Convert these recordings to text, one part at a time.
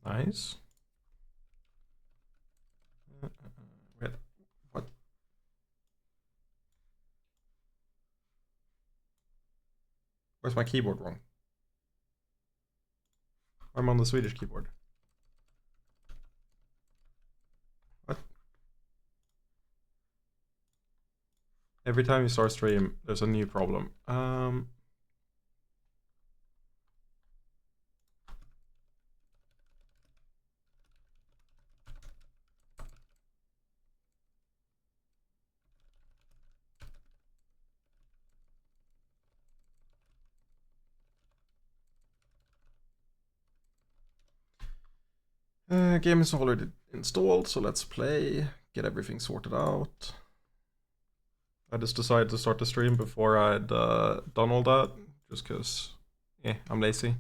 Nice. Wait, what? Where's my keyboard wrong? I'm on the Swedish keyboard. What? Every time you start stream, there's a new problem. Game is already installed, so let's play, get everything sorted out. I just decided to start the stream before I'd done all that, just because, yeah, I'm lazy.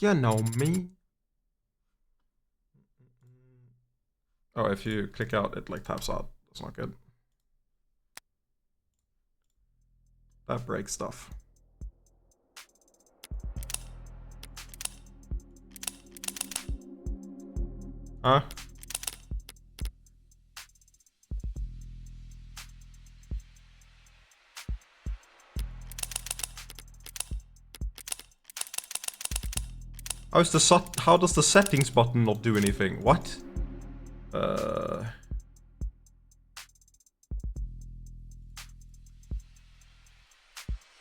You know me. Oh, if you click out, it like taps out. That's not good. That breaks stuff. Huh? How does the settings button not do anything? What?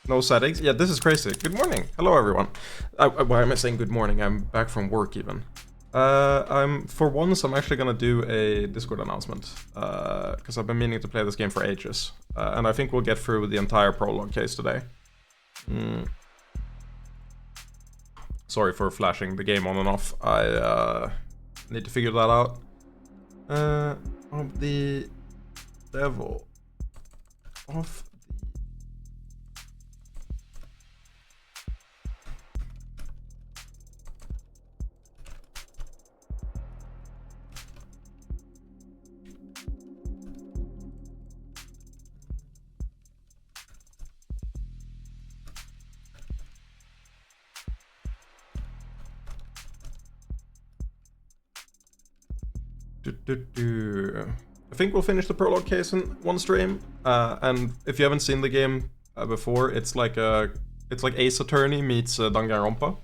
No settings? Yeah, this is crazy. Good morning. Hello, everyone. Why am I saying good morning? I'm back from work, even. For once, I'm actually gonna do a Discord announcement. Because I've been meaning to play this game for ages. And I think we'll get through the entire prologue case today. Sorry for flashing the game on and off. I need to figure that out. Of the devil. Of I think we'll finish the prologue case in one stream. And if you haven't seen the game before, it's like Ace Attorney meets Danganronpa.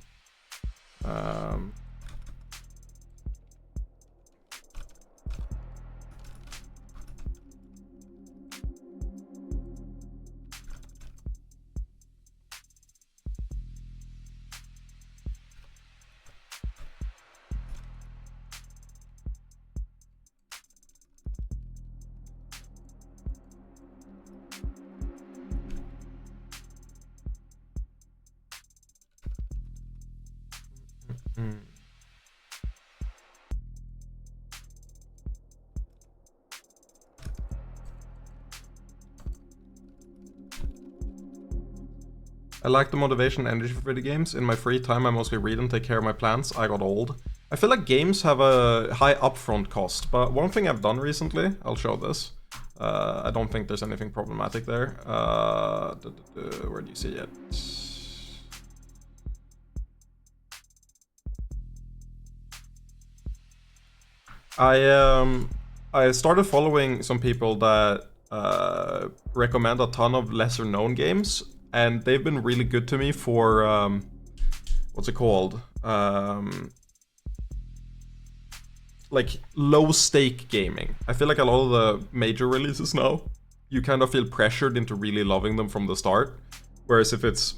I like the motivation and energy for video games. In my free time, I mostly read and take care of my plants. I got old. I feel like games have a high upfront cost, but one thing I've done recently, I'll show this. I don't think there's anything problematic there. Where do you see it? I started following some people that recommend a ton of lesser known games, and they've been really good to me for what's it called? Like low stake gaming. I feel like a lot of the major releases now, you kind of feel pressured into really loving them from the start. Whereas if it's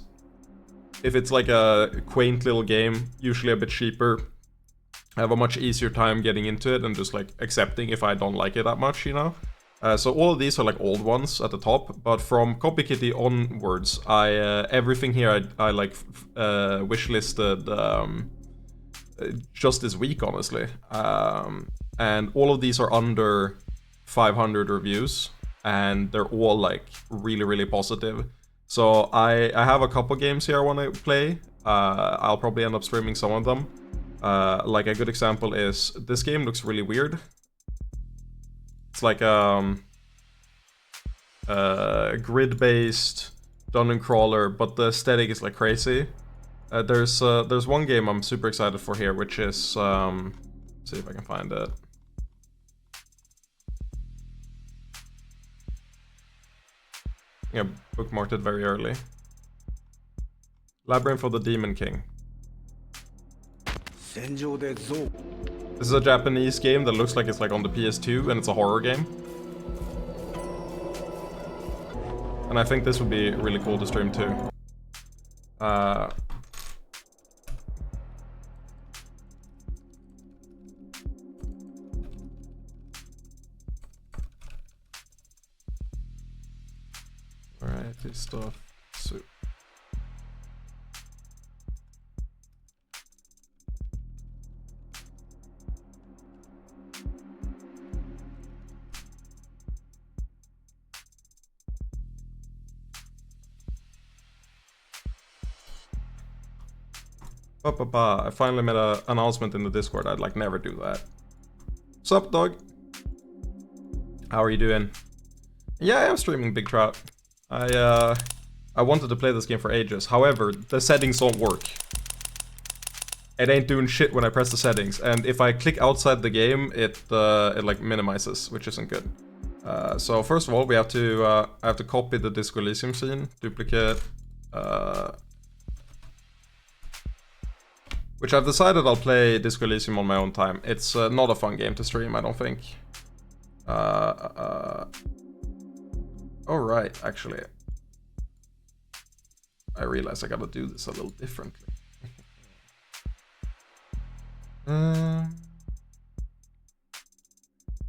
like a quaint little game, usually a bit cheaper, I have a much easier time getting into it and just like accepting if I don't like it that much, you know? So all of these are like old ones at the top, but from Copy Kitty onwards, everything here I like wishlisted just this week, honestly. And all of these are under 500 reviews, and they're all like really, really positive. So I have a couple games here I want to play. I'll probably end up streaming some of them. Like a good example is, this game looks really weird. It's like a grid-based dungeon crawler, but the aesthetic is like crazy. There's one game I'm super excited for here, which is let's see if I can find it. Yeah, bookmarked it very early. Labyrinth of the Demon King. This is a Japanese game that looks like it's like on the PS2 and it's a horror game. And I think this would be really cool to stream too. Variety stuff. Soup. I finally made an announcement in the Discord. I'd like never do that. What's up, dog? How are you doing? Yeah, I am streaming Big Trout. I wanted to play this game for ages. However, the settings don't work. It ain't doing shit when I press the settings, and if I click outside the game, it like minimizes, which isn't good. So first of all, we have to I have to copy the Disco Elysium scene, duplicate. Which I've decided I'll play Disco Elysium on my own time. It's not a fun game to stream, I don't think. Alright, actually. I realize I gotta do this a little differently.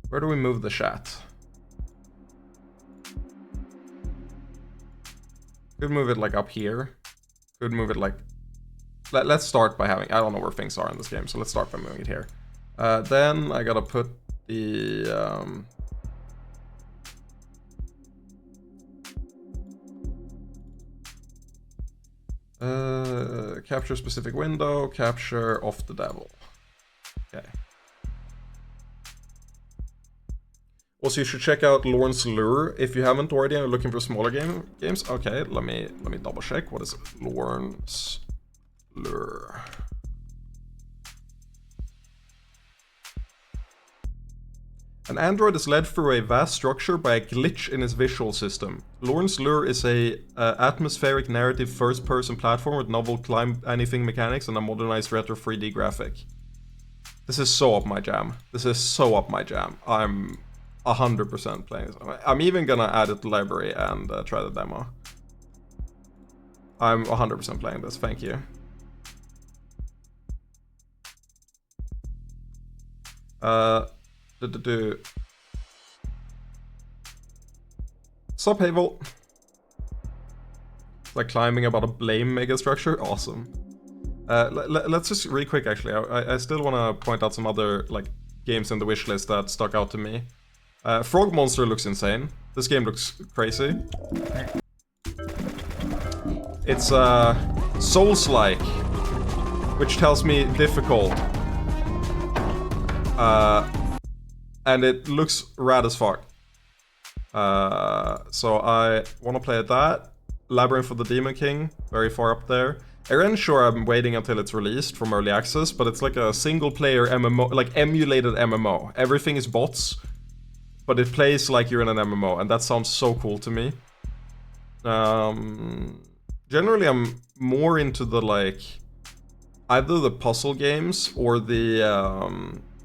Where do we move the chat? Could move it like up here. Could move it like... Let's start by having... I don't know where things are in this game, so let's start by moving it here. Then I gotta put the... capture specific window, capture off the devil. Okay. Also, you should check out Lawrence Lure if you haven't already and are looking for smaller games. Okay, let me double check. What is it? Lawrence Lure. An android is led through a vast structure by a glitch in its visual system. Lawrence Lure is a atmospheric narrative first-person platform with novel climb anything mechanics and a modernized retro 3D graphic. This is so up my jam. This is so up my jam. I'm 100% playing this. I'm even gonna add it to the library and try the demo. I'm 100% playing this. Thank you. Sup, Havel? Like climbing about a blame megastructure? Awesome. Let's just really quick, actually. I still want to point out some other like games in the wishlist that stuck out to me. Frog Monster looks insane. This game looks crazy. It's Souls-like, which tells me difficult. And it looks rad as fuck. So I want to play that. Labyrinth of the Demon King, very far up there. Sure, I'm waiting until it's released from early access, but it's like a single-player MMO, like emulated MMO. Everything is bots, but it plays like you're in an MMO, and that sounds so cool to me. Generally, I'm more into the like either the puzzle games or the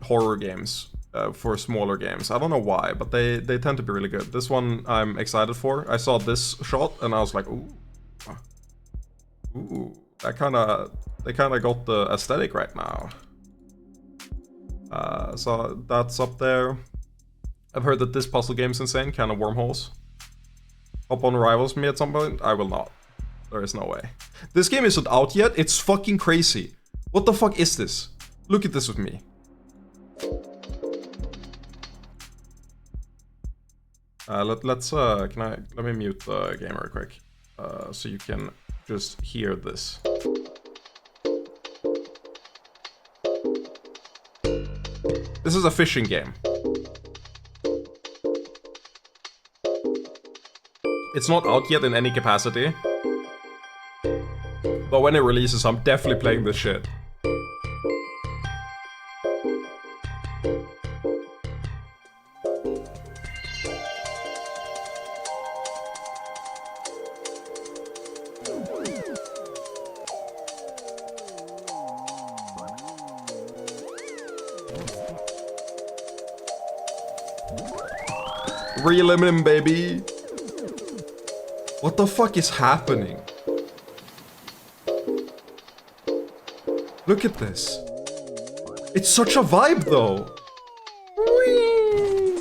horror games. For smaller games. I don't know why, but they tend to be really good. This one I'm excited for. I saw this shot and I was like, ooh. Ooh, they kind of got the aesthetic right now. So that's up there. I've heard that this puzzle game's insane, kind of wormholes. Hop on Rivals me at some point? I will not. There is no way. This game isn't out yet. It's fucking crazy. What the fuck is this? Look at this with me. Let me mute the game real quick, so you can just hear this. This is a fishing game. It's not out yet in any capacity. But when it releases, I'm definitely playing this shit. Reel him, baby. What the fuck is happening? Look at this. It's such a vibe, though. Whee!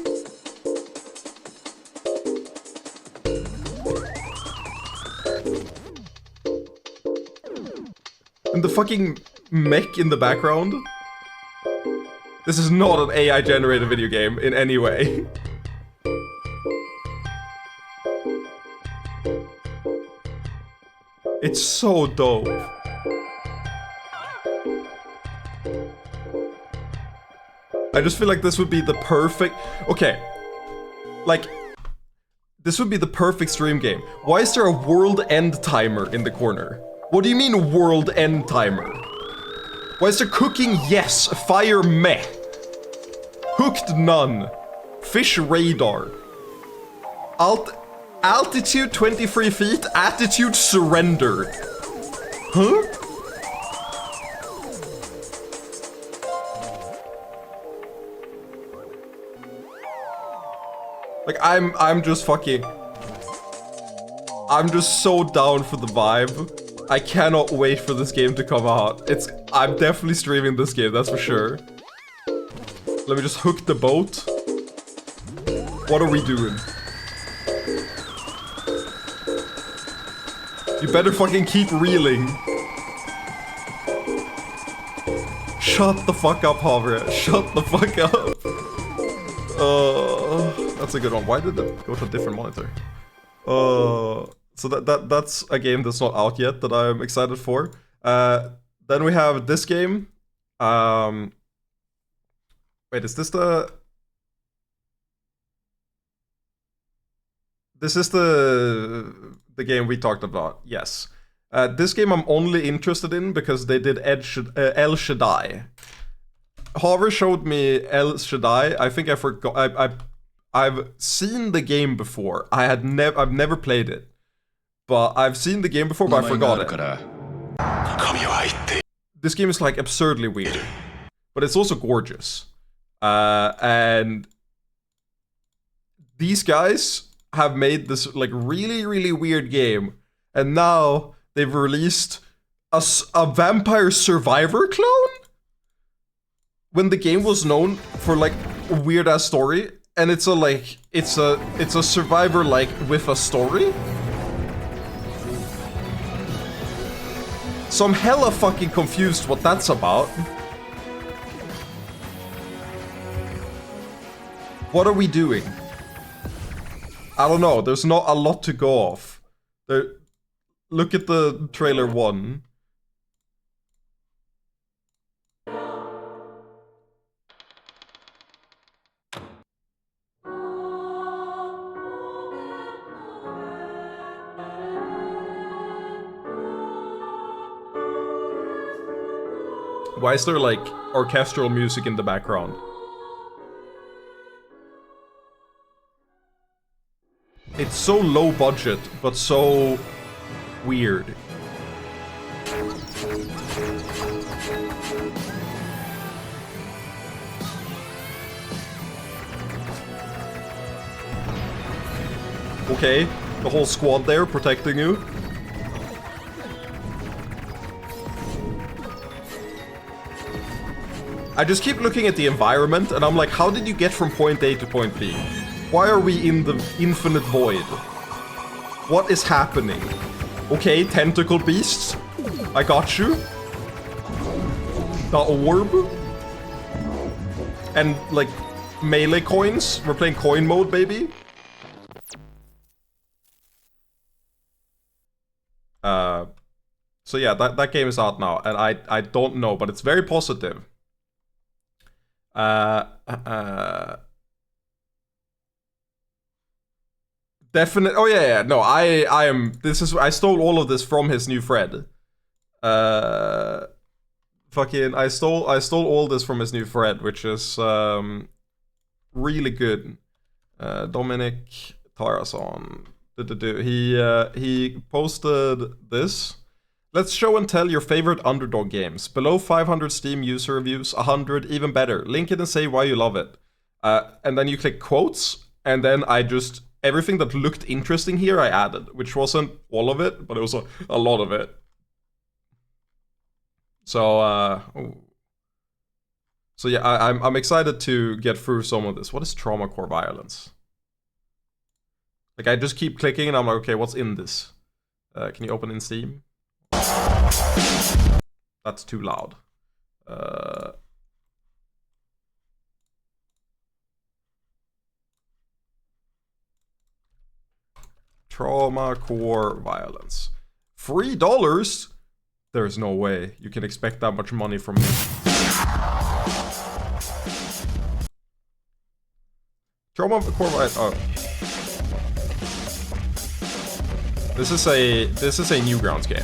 And the fucking mech in the background. This is not an AI-generated video game in any way. It's so dope. I just feel like this would be the perfect... Okay. Like, this would be the perfect stream game. Why is there a world end timer in the corner? What do you mean world end timer? Why is there cooking? Yes. Fire meh. Hooked none. Fish radar. Altitude 23 feet, attitude surrendered. Huh? Like, I'm just fucking... I'm just so down for the vibe. I cannot wait for this game to come out. I'm definitely streaming this game, that's for sure. Let me just hook the boat. What are we doing? You better fucking keep reeling. Shut the fuck up, Havre. Shut the fuck up. That's a good one. Why did it go to a different monitor? So that's a game that's not out yet that I'm excited for. Then we have this game. Wait, is this the... This is the game we talked about, yes. This game I'm only interested in because they did El Shaddai. Hover showed me El Shaddai. I think I forgot. I've seen the game before. I've never played it, but I've seen the game before, but I forgot it. This game is like absurdly weird, but it's also gorgeous. And these guys have made this like really, really weird game, and now they've released a Vampire Survivor clone when the game was known for like a weird ass story, and it's a survivor like with a story. So I'm hella fucking confused what that's about. What are we doing? I don't know, there's not a lot to go off. Look at the trailer 1. Why is there like orchestral music in the background? It's so low budget, but so weird. Okay, the whole squad there protecting you. I just keep looking at the environment and I'm like, how did you get from point A to point B? Why are we in the infinite void? What is happening? Okay, tentacle beasts. I got you. The orb. And, like, melee coins. We're playing coin mode, baby. So yeah, that game is out now. And I don't know, but it's very positive. Definite. Oh yeah. No, I am. I stole all of this from his new thread. Fucking, I stole all this from his new thread, which is really good. Dominic Tarason. He posted this. Let's show and tell your favorite underdog games. Below 500 Steam user reviews, 100, even better. Link it and say why you love it. And then you click quotes, and then I just, everything that looked interesting here I added, which wasn't all of it, but it was a lot of it. So, so yeah, I'm excited to get through some of this. What is trauma core violence? Like, I just keep clicking and I'm like, okay, what's in this? Can you open in Steam? That's too loud. Trauma core violence. $3? There's no way you can expect that much money from me. Trauma core violence. Oh. This is a Newgrounds game.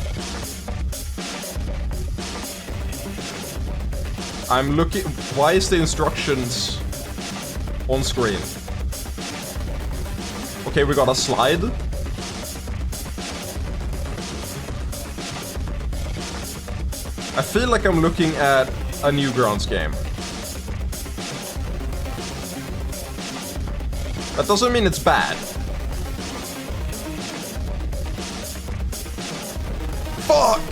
I'm looking. Why is the instructions on screen? Okay, we got a slide. I feel like I'm looking at a Newgrounds game. That doesn't mean it's bad. Fuck!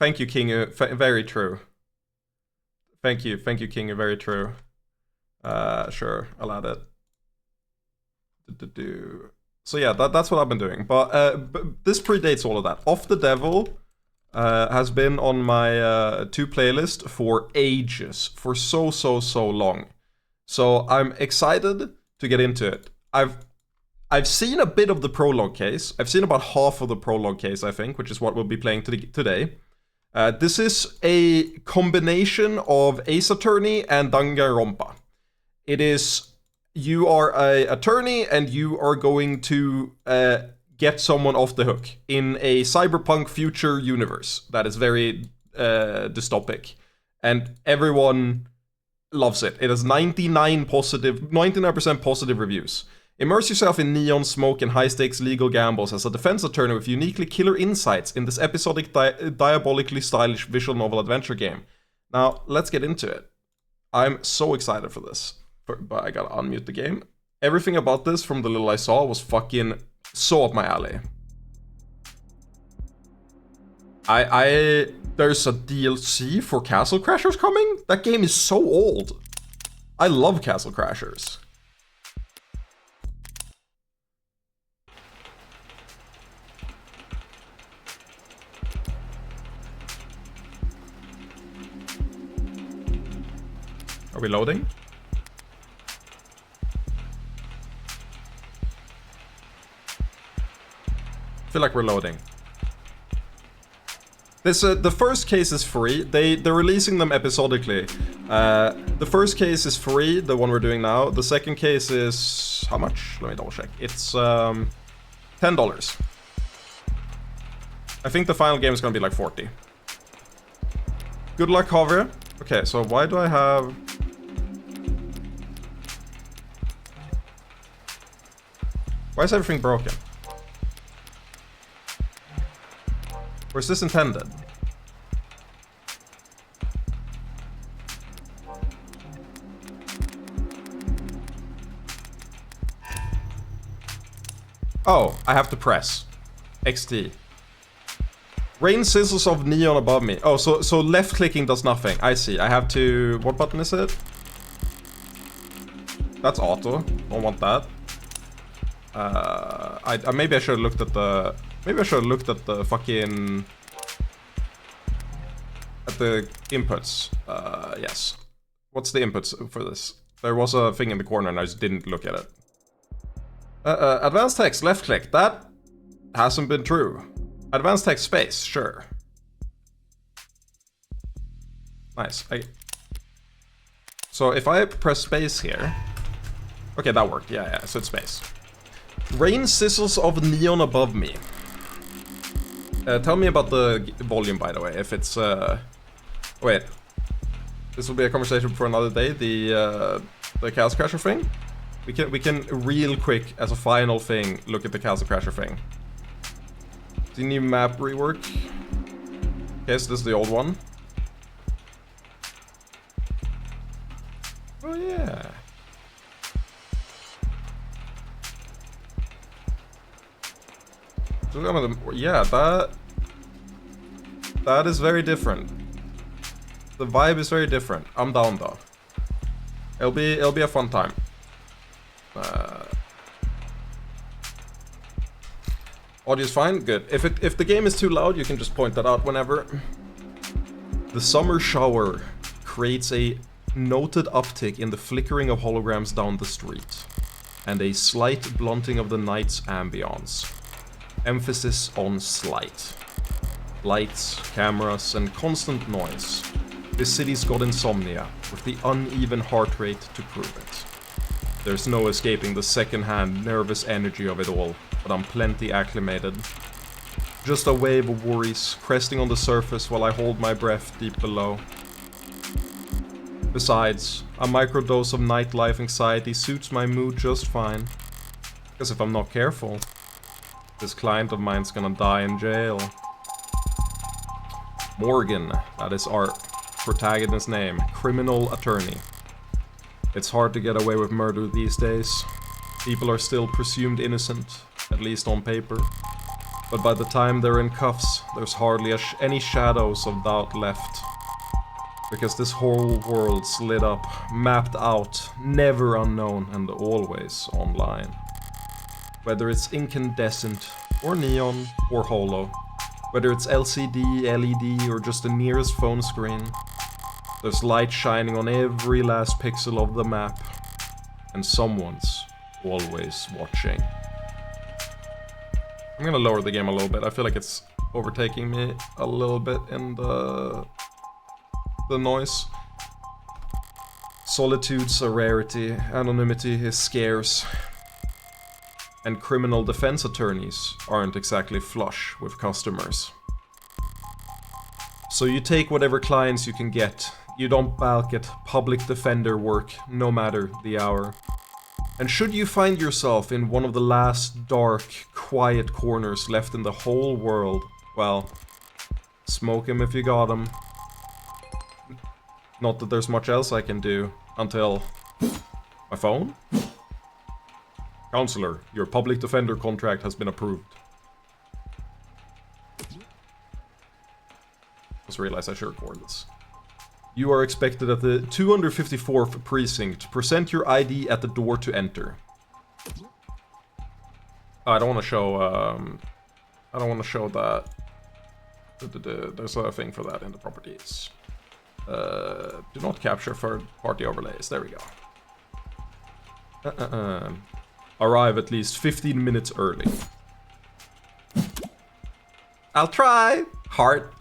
Thank you, Kingu. Very true. Thank you, Kingu. Very true. Sure, I'll add it. So yeah, that's what I've been doing. But this predates all of that. Off the Devil has been on my to playlist for ages, for so long. So I'm excited to get into it. I've seen a bit of the prologue case. I've seen about half of the prologue case, I think, which is what we'll be playing today. This is a combination of Ace Attorney and Danganronpa. It is, you are an attorney and you are going to get someone off the hook in a cyberpunk future universe that is very dystopic. And everyone loves it. It has 99% positive reviews. Immerse yourself in neon smoke and high-stakes legal gambles as a defense attorney with uniquely killer insights in this episodic, diabolically stylish visual novel adventure game. Now, let's get into it. I'm so excited for this, but I gotta unmute the game. Everything about this, from the little I saw, was fucking so up my alley. There's a DLC for Castle Crashers coming? That game is so old. I love Castle Crashers. Are we loading? I feel like we're loading. This the first case is free. They're releasing them episodically. The first case is free, the one we're doing now. The second case is how much? Let me double check. It's $10. I think the final game is gonna be like 40. Good luck, Hover. Okay, so why do I have? Why is everything broken? Where's this intended? Oh, I have to press XT. Rain sizzles of neon above me. Oh, so left clicking does nothing. I see. I have to. What button is it? That's auto. Don't want that. Maybe I should have looked at the. Maybe I should have looked at the fucking. At the inputs. Yes. What's the inputs for this? There was a thing in the corner and I just didn't look at it. Advanced text, left click. That hasn't been true. Advanced text space, sure. Nice. So if I press space here, Okay, that worked. Yeah, so it's space. Rain sizzles of neon above me. Tell me about the volume, by the way. If it's wait, this will be a conversation for another day. The Castle Crasher thing. We can real quick as a final thing look at the Castle Crasher thing. The new map rework. Okay, so this is the old one. Oh yeah. Yeah, that is very different. The vibe is very different. I'm down though. It'll be a fun time. Audio's fine, good. If the game is too loud, you can just point that out whenever. The summer shower creates a noted uptick in the flickering of holograms down the street, and a slight blunting of the night's ambience. Emphasis on slight. Lights, cameras, and constant noise. This city's got insomnia, with the uneven heart rate to prove it. There's no escaping the second-hand nervous energy of it all, but I'm plenty acclimated. Just a wave of worries cresting on the surface while I hold my breath deep below. Besides, a microdose of nightlife anxiety suits my mood just fine. Because if I'm not careful, this client of mine's gonna die in jail. Morgan, that is our protagonist's name, criminal attorney. It's hard to get away with murder these days. People are still presumed innocent, at least on paper. But by the time they're in cuffs, there's hardly any shadows of doubt left. Because this whole world's lit up, mapped out, never unknown, and always online. Whether it's incandescent, or neon, or holo. Whether it's LCD, LED, or just the nearest phone screen. There's light shining on every last pixel of the map. And someone's always watching. I'm gonna lower the game a little bit. I feel like it's overtaking me a little bit in the noise. Solitude's a rarity. Anonymity is scarce. And criminal defense attorneys aren't exactly flush with customers. So you take whatever clients you can get. You don't balk at public defender work, no matter the hour. And should you find yourself in one of the last dark, quiet corners left in the whole world, well, smoke him if you got him. Not that there's much else I can do, until... My phone? Counselor, your public defender contract has been approved. Just realized I should record this. You are expected at the 254th precinct to present your ID at the door to enter. I don't want to show, I don't want to show that. There's a thing for that in the properties. Do not capture third-party overlays. There we go. Arrive at least 15 minutes early. I'll try! Heart.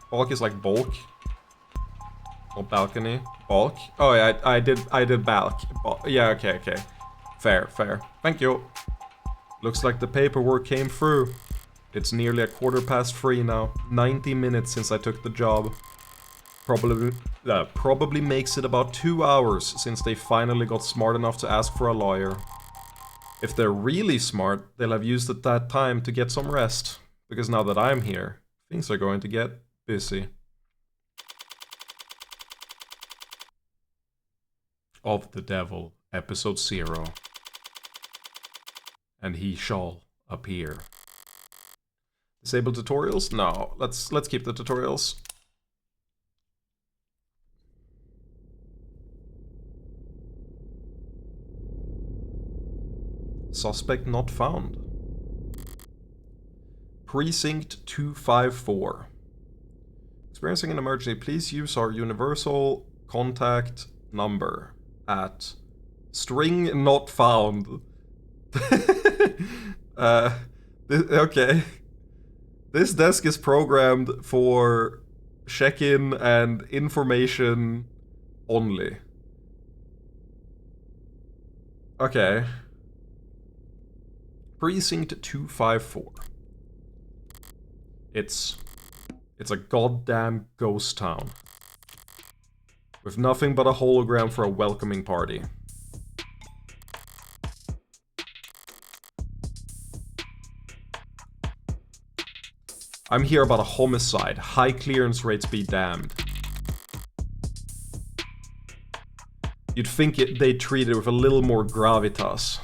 Bulk is like bulk. Or balcony. Bulk. Oh yeah, I did bulk. Yeah, okay. Fair. Thank you. Looks like the paperwork came through. It's nearly 3:15 now. 90 minutes since I took the job. Probably makes it about 2 hours since they finally got smart enough to ask for a lawyer. If they're really smart, they'll have used that time to get some rest. Because now that I'm here, things are going to get busy. Of the Devil, Episode 0. And he shall appear. Disable tutorials? No, let's keep the tutorials. Suspect not found. Precinct 254. Experiencing an emergency, please use our universal contact number at string not found. Okay. This desk is programmed for check-in and information only. Okay. Precinct 254. It's a goddamn ghost town. With nothing but a hologram for a welcoming party. I'm here about a homicide. High clearance rates be damned. You'd think they'd treat it with a little more gravitas.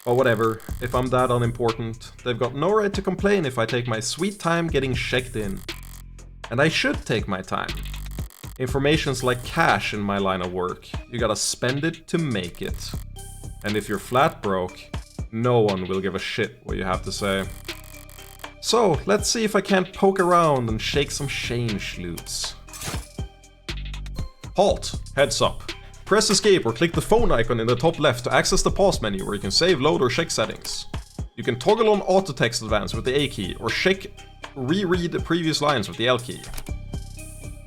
But whatever, if I'm that unimportant, they've got no right to complain if I take my sweet time getting checked in. And I should take my time. Information's like cash in my line of work. You gotta spend it to make it. And if you're flat broke, no one will give a shit what you have to say. So, let's see if I can't poke around and shake some change loose. Halt! Heads up. Press escape or click the phone icon in the top left to access the pause menu where you can save, load or check settings. You can toggle on auto text advance with the A key or reread the previous lines with the L key.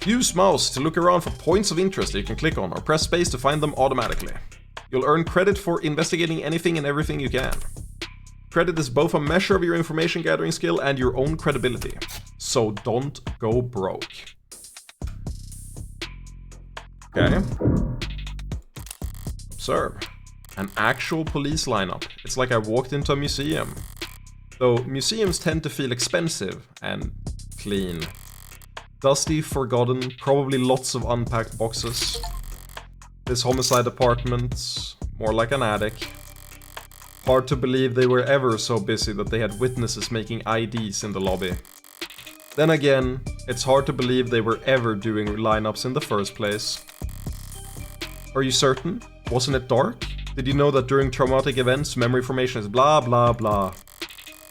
Use mouse to look around for points of interest that you can click on or press space to find them automatically. You'll earn credit for investigating anything and everything you can. Credit is both a measure of your information gathering skill and your own credibility. So don't go broke. Okay. Observe. An actual police lineup. It's like I walked into a museum. Though museums tend to feel expensive and clean. Dusty, forgotten, probably lots of unpacked boxes. This homicide apartment, more like an attic. Hard to believe they were ever so busy that they had witnesses making IDs in the lobby. Then again, it's hard to believe they were ever doing lineups in the first place. Are you certain? Wasn't it dark? Did you know that during traumatic events, memory formation is blah blah blah?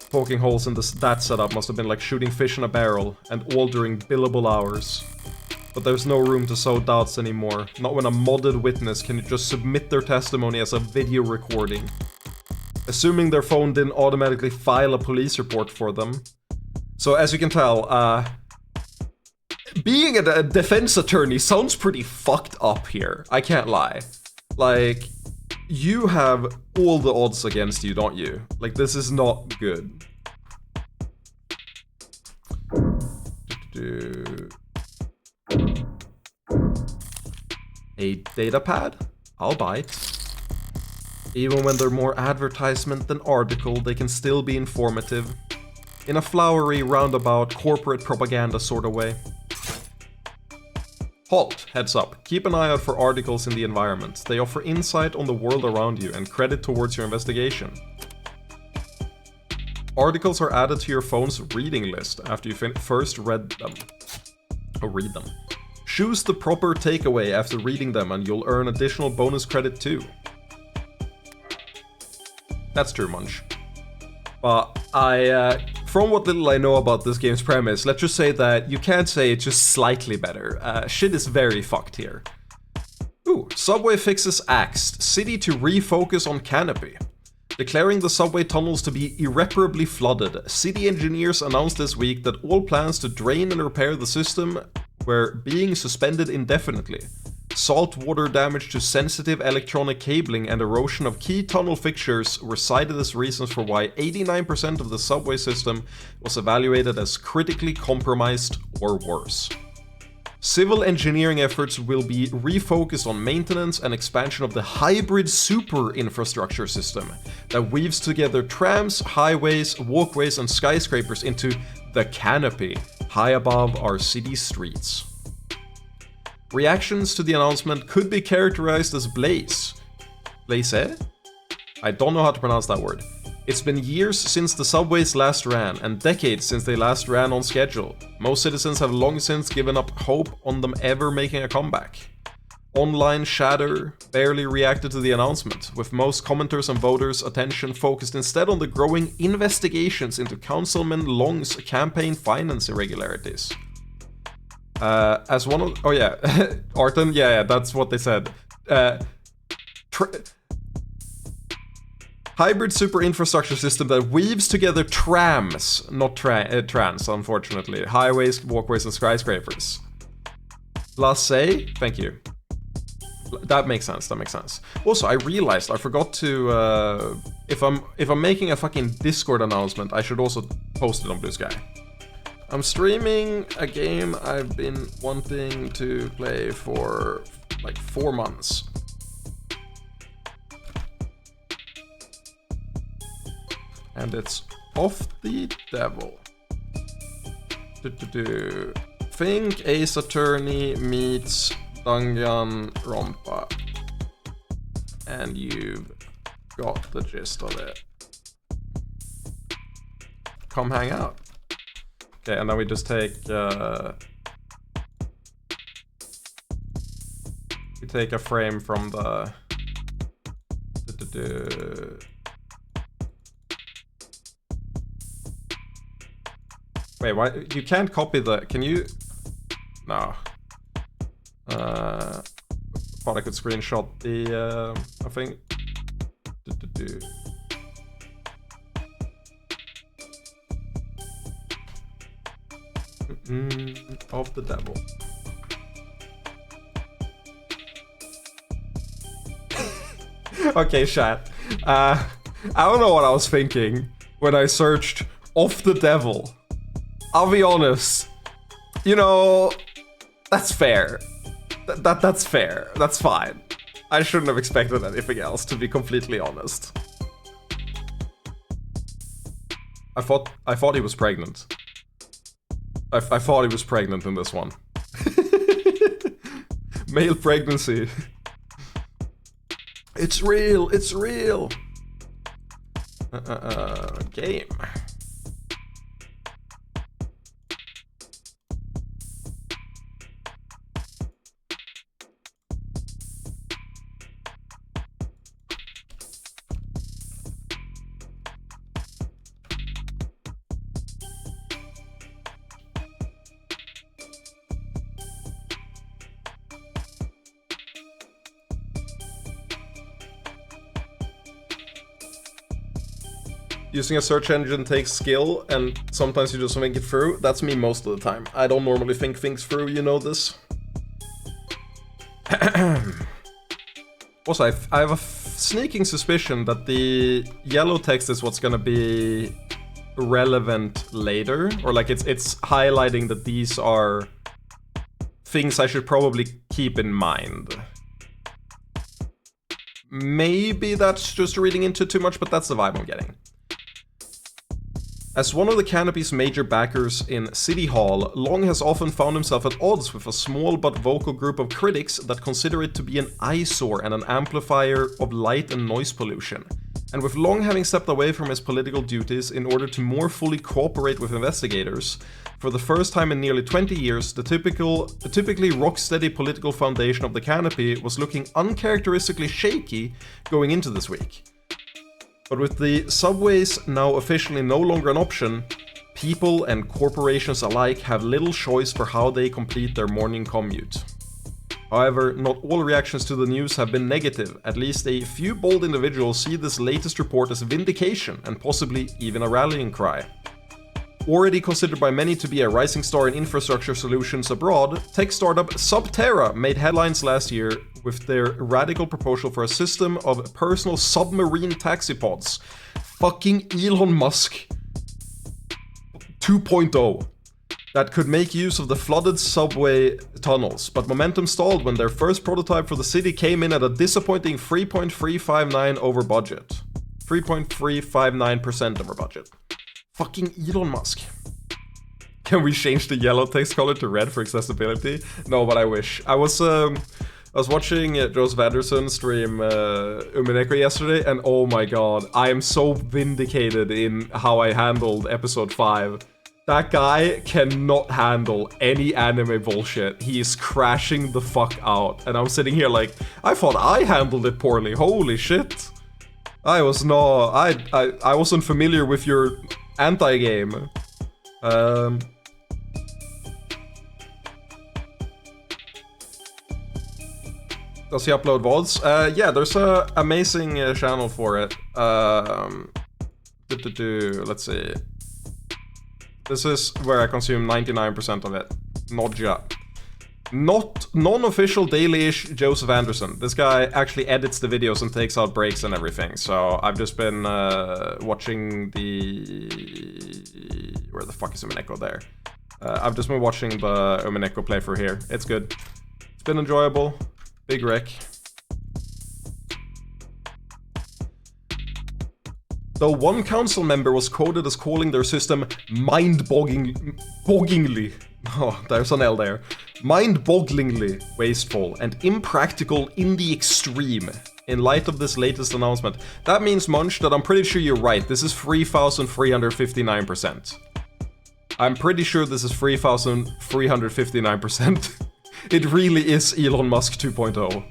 Poking holes in that setup must have been like shooting fish in a barrel, and all during billable hours. But there's no room to sow doubts anymore, not when a modded witness can just submit their testimony as a video recording. Assuming their phone didn't automatically file a police report for them. So as you can tell, being a defense attorney sounds pretty fucked up here, I can't lie. Like, you have all the odds against you, don't you? Like, this is not good. A data pad? I'll bite. Even when they're more advertisement than article, they can still be informative. In a flowery, roundabout, corporate propaganda sort of way. Halt, heads up. Keep an eye out for articles in the environment. They offer insight on the world around you and credit towards your investigation. Articles are added to your phone's reading list after you first read them. Or read them. Choose the proper takeaway after reading them and you'll earn additional bonus credit too. That's true, Munch. But from what little I know about this game's premise, let's just say that you can't say it's just slightly better. Shit is very fucked here. Ooh, subway fixes axed. City to refocus on canopy. Declaring the subway tunnels to be irreparably flooded, city engineers announced this week that all plans to drain and repair the system were being suspended indefinitely. Salt water damage to sensitive electronic cabling and erosion of key tunnel fixtures were cited as reasons for why 89% of the subway system was evaluated as critically compromised or worse. Civil engineering efforts will be refocused on maintenance and expansion of the hybrid super infrastructure system that weaves together trams, highways, walkways, and skyscrapers into the canopy high above our city streets. Reactions to the announcement could be characterized as blaze. Blaze? I don't know how to pronounce that word. It's been years since the subways last ran, and decades since they last ran on schedule. Most citizens have long since given up hope on them ever making a comeback. Online chatter barely reacted to the announcement, with most commenters and voters' attention focused instead on the growing investigations into Councilman Long's campaign finance irregularities. As one of... Oh yeah, Arton, yeah, that's what they said. Hybrid super infrastructure system that weaves together trams, not trans, unfortunately. Highways, walkways, and skyscrapers. Laissez, thank you. That makes sense. That makes sense. Also, I realized I forgot to. If I'm making a fucking Discord announcement, I should also post it on Blue Sky. I'm streaming a game I've been wanting to play for like 4 months. And it's Off the Devil. Think Ace Attorney meets Danganronpa. And you've got the gist of it. Come hang out. Okay, and then we just take we take a frame from the Wait, why you can't copy the? Can you? No. Thought I could screenshot the. I think. Of the Devil. Okay, chat. I don't know what I was thinking when I searched Off the Devil. I'll be honest. You know, that's fair. That's fair. That's fine. I shouldn't have expected anything else, to be completely honest. I thought he was pregnant. I thought he was pregnant in this one. Male pregnancy. It's real. It's real. Game. Using a search engine takes skill, and sometimes you just think it through. That's me most of the time. I don't normally think things through, you know this. Also, I have a sneaking suspicion that the yellow text is what's gonna be relevant later. Or like it's highlighting that these are things I should probably keep in mind. Maybe that's just reading into too much, but that's the vibe I'm getting. As one of the Canopy's major backers in City Hall, Long has often found himself at odds with a small but vocal group of critics that consider it to be an eyesore and an amplifier of light and noise pollution. And with Long having stepped away from his political duties in order to more fully cooperate with investigators, for the first time in nearly 20 years, the typically rock-steady political foundation of the Canopy was looking uncharacteristically shaky going into this week. But with the subways now officially no longer an option, people and corporations alike have little choice for how they complete their morning commute. However, not all reactions to the news have been negative. At least a few bold individuals see this latest report as vindication and possibly even a rallying cry. Already considered by many to be a rising star in infrastructure solutions abroad, tech startup Subterra made headlines last year with their radical proposal for a system of personal submarine taxi pods. Fucking Elon Musk 2.0. That could make use of the flooded subway tunnels, but momentum stalled when their first prototype for the city came in at a disappointing 3.359 over budget. 3.359% over budget. Fucking Elon Musk. Can we change the yellow text color to red for accessibility? No, but I wish. I was watching Joseph Anderson stream Umineko yesterday, and oh my god, I am so vindicated in how I handled episode 5. That guy cannot handle any anime bullshit. He is crashing the fuck out. And I'm sitting here like, I thought I handled it poorly. Holy shit. I wasn't familiar with your anti-game. Does he upload VODs? Yeah, there's a amazing channel for it. Let's see. This is where I consume 99% of it. Nodja. Non-official daily-ish Joseph Anderson. This guy actually edits the videos and takes out breaks and everything. So I've just been watching the... Where the fuck is Umineko there? I've just been watching the Umineko playthrough here. It's good. It's been enjoyable. Big wreck. Though one council member was quoted as calling their system mind-bogglingly... Oh, there's an L there. Mind-bogglingly wasteful and impractical in the extreme. In light of this latest announcement. That means, Munch, that I'm pretty sure you're right. This is 3,359%. I'm pretty sure this is 3,359%. It really is Elon Musk 2.0.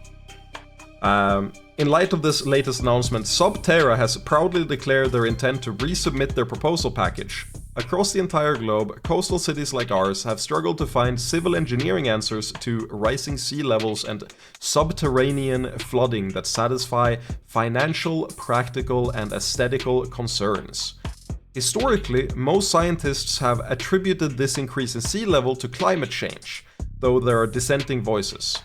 In light of this latest announcement, Subterra has proudly declared their intent to resubmit their proposal package. Across the entire globe, coastal cities like ours have struggled to find civil engineering answers to rising sea levels and subterranean flooding that satisfy financial, practical, and aesthetical concerns. Historically, most scientists have attributed this increase in sea level to climate change, though there are dissenting voices.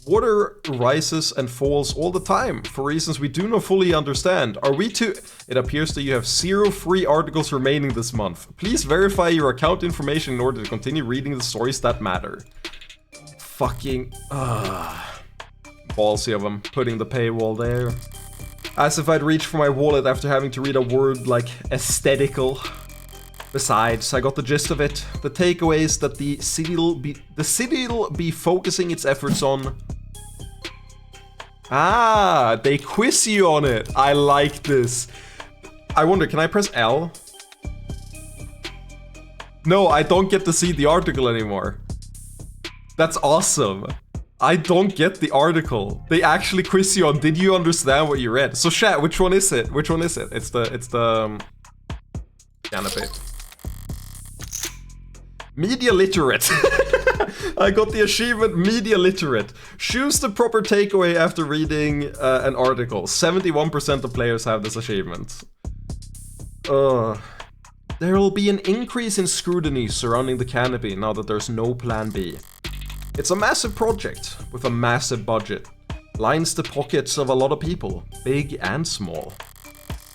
Water rises and falls all the time, for reasons we do not fully understand. Are we to... It appears that you have 0 free articles remaining this month. Please verify your account information in order to continue reading the stories that matter. Fucking... Ballsy of them, putting the paywall there. As if I'd reach for my wallet after having to read a word like aesthetical. Besides, I got the gist of it. The takeaway is that the city'll be focusing its efforts on... Ah, they quiz you on it. I like this. I wonder, can I press L? No, I don't get to see the article anymore. That's awesome. I don't get the article. They actually quiz you on, did you understand what you read? So chat, which one is it? Which one is it? It's the canopy. Media literate. I got the achievement media literate. Choose the proper takeaway after reading an article. 71% of players have this achievement. There will be an increase in scrutiny surrounding the canopy now that there's no plan B. It's a massive project with a massive budget. Lines the pockets of a lot of people, big and small.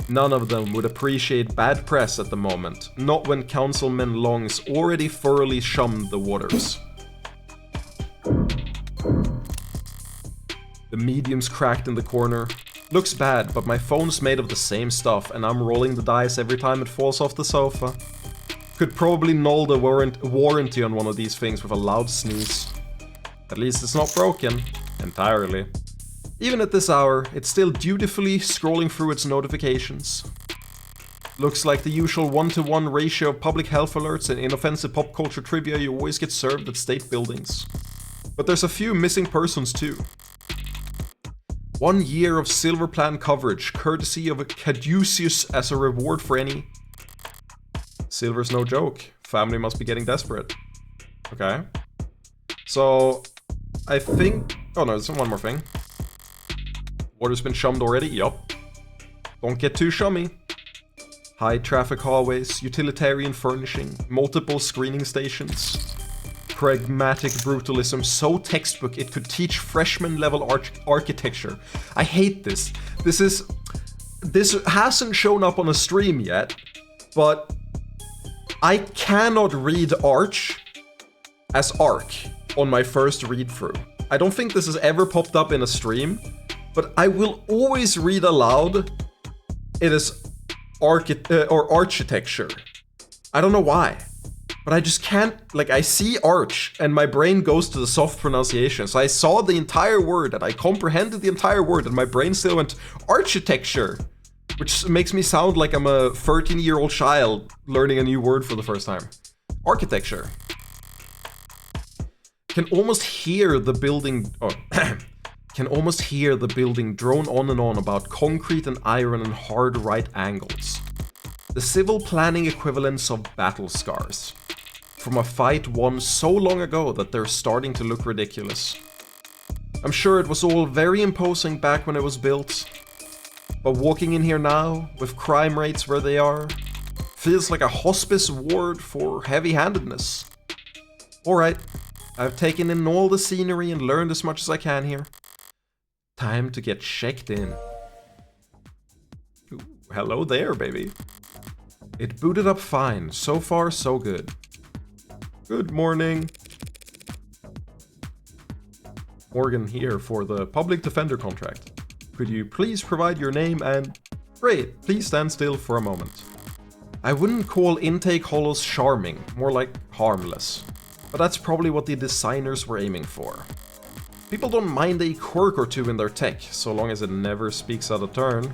None of them would appreciate bad press at the moment, not when Councilman Long's already thoroughly shunned the waters. The medium's cracked in the corner. Looks bad, but my phone's made of the same stuff and I'm rolling the dice every time it falls off the sofa. Could probably null the warranty on one of these things with a loud sneeze. At least it's not broken. Entirely. Even at this hour, it's still dutifully scrolling through its notifications. Looks like the usual 1-to-1 ratio of public health alerts and inoffensive pop culture trivia you always get served at state buildings. But there's a few missing persons too. 1 year of Silver Plan coverage, courtesy of Caduceus as a reward for any... Silver's no joke. Family must be getting desperate. Okay. So, I think... Oh no, there's one more thing. Water's been shummed already? Yup. Don't get too shummy. High traffic hallways, utilitarian furnishing, multiple screening stations. Pragmatic brutalism, so textbook it could teach freshman level architecture. I hate this. This hasn't shown up on a stream yet, but I cannot read Arch as Arc on my first read through. I don't think this has ever popped up in a stream. But I will always read aloud it is architecture. I don't know why. But I just can't, like, I see arch and my brain goes to the soft pronunciation. So I saw the entire word and I comprehended the entire word and my brain still went architecture. Which makes me sound like I'm a 13-year-old child learning a new word for the first time. Architecture. Can almost hear the building... Oh, can almost hear the building drone on and on about concrete and iron and hard right angles. The civil planning equivalents of battle scars. From a fight won so long ago that they're starting to look ridiculous. I'm sure it was all very imposing back when it was built. But walking in here now, with crime rates where they are, feels like a hospice ward for heavy-handedness. Alright, I've taken in all the scenery and learned as much as I can here. Time to get checked in. Ooh, hello there, baby. It booted up fine. So far, so good. Good morning. Morgan here for the public defender contract. Could you please provide your name and... Great, please stand still for a moment. I wouldn't call intake hollows charming, more like harmless. But that's probably what the designers were aiming for. People don't mind a quirk or two in their tech, so long as it never speaks out of turn.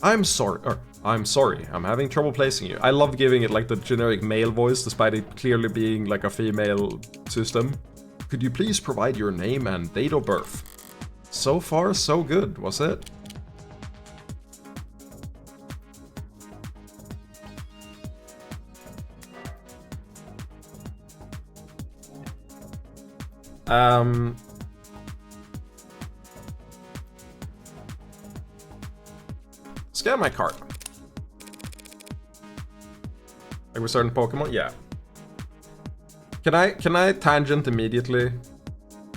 I'm sorry, I'm having trouble placing you. I love giving it like the generic male voice, despite it clearly being like a female system. Could you please provide your name and date of birth? So far, so good, was it? Scan my card. Like we're starting Pokemon? Yeah. Can I tangent immediately?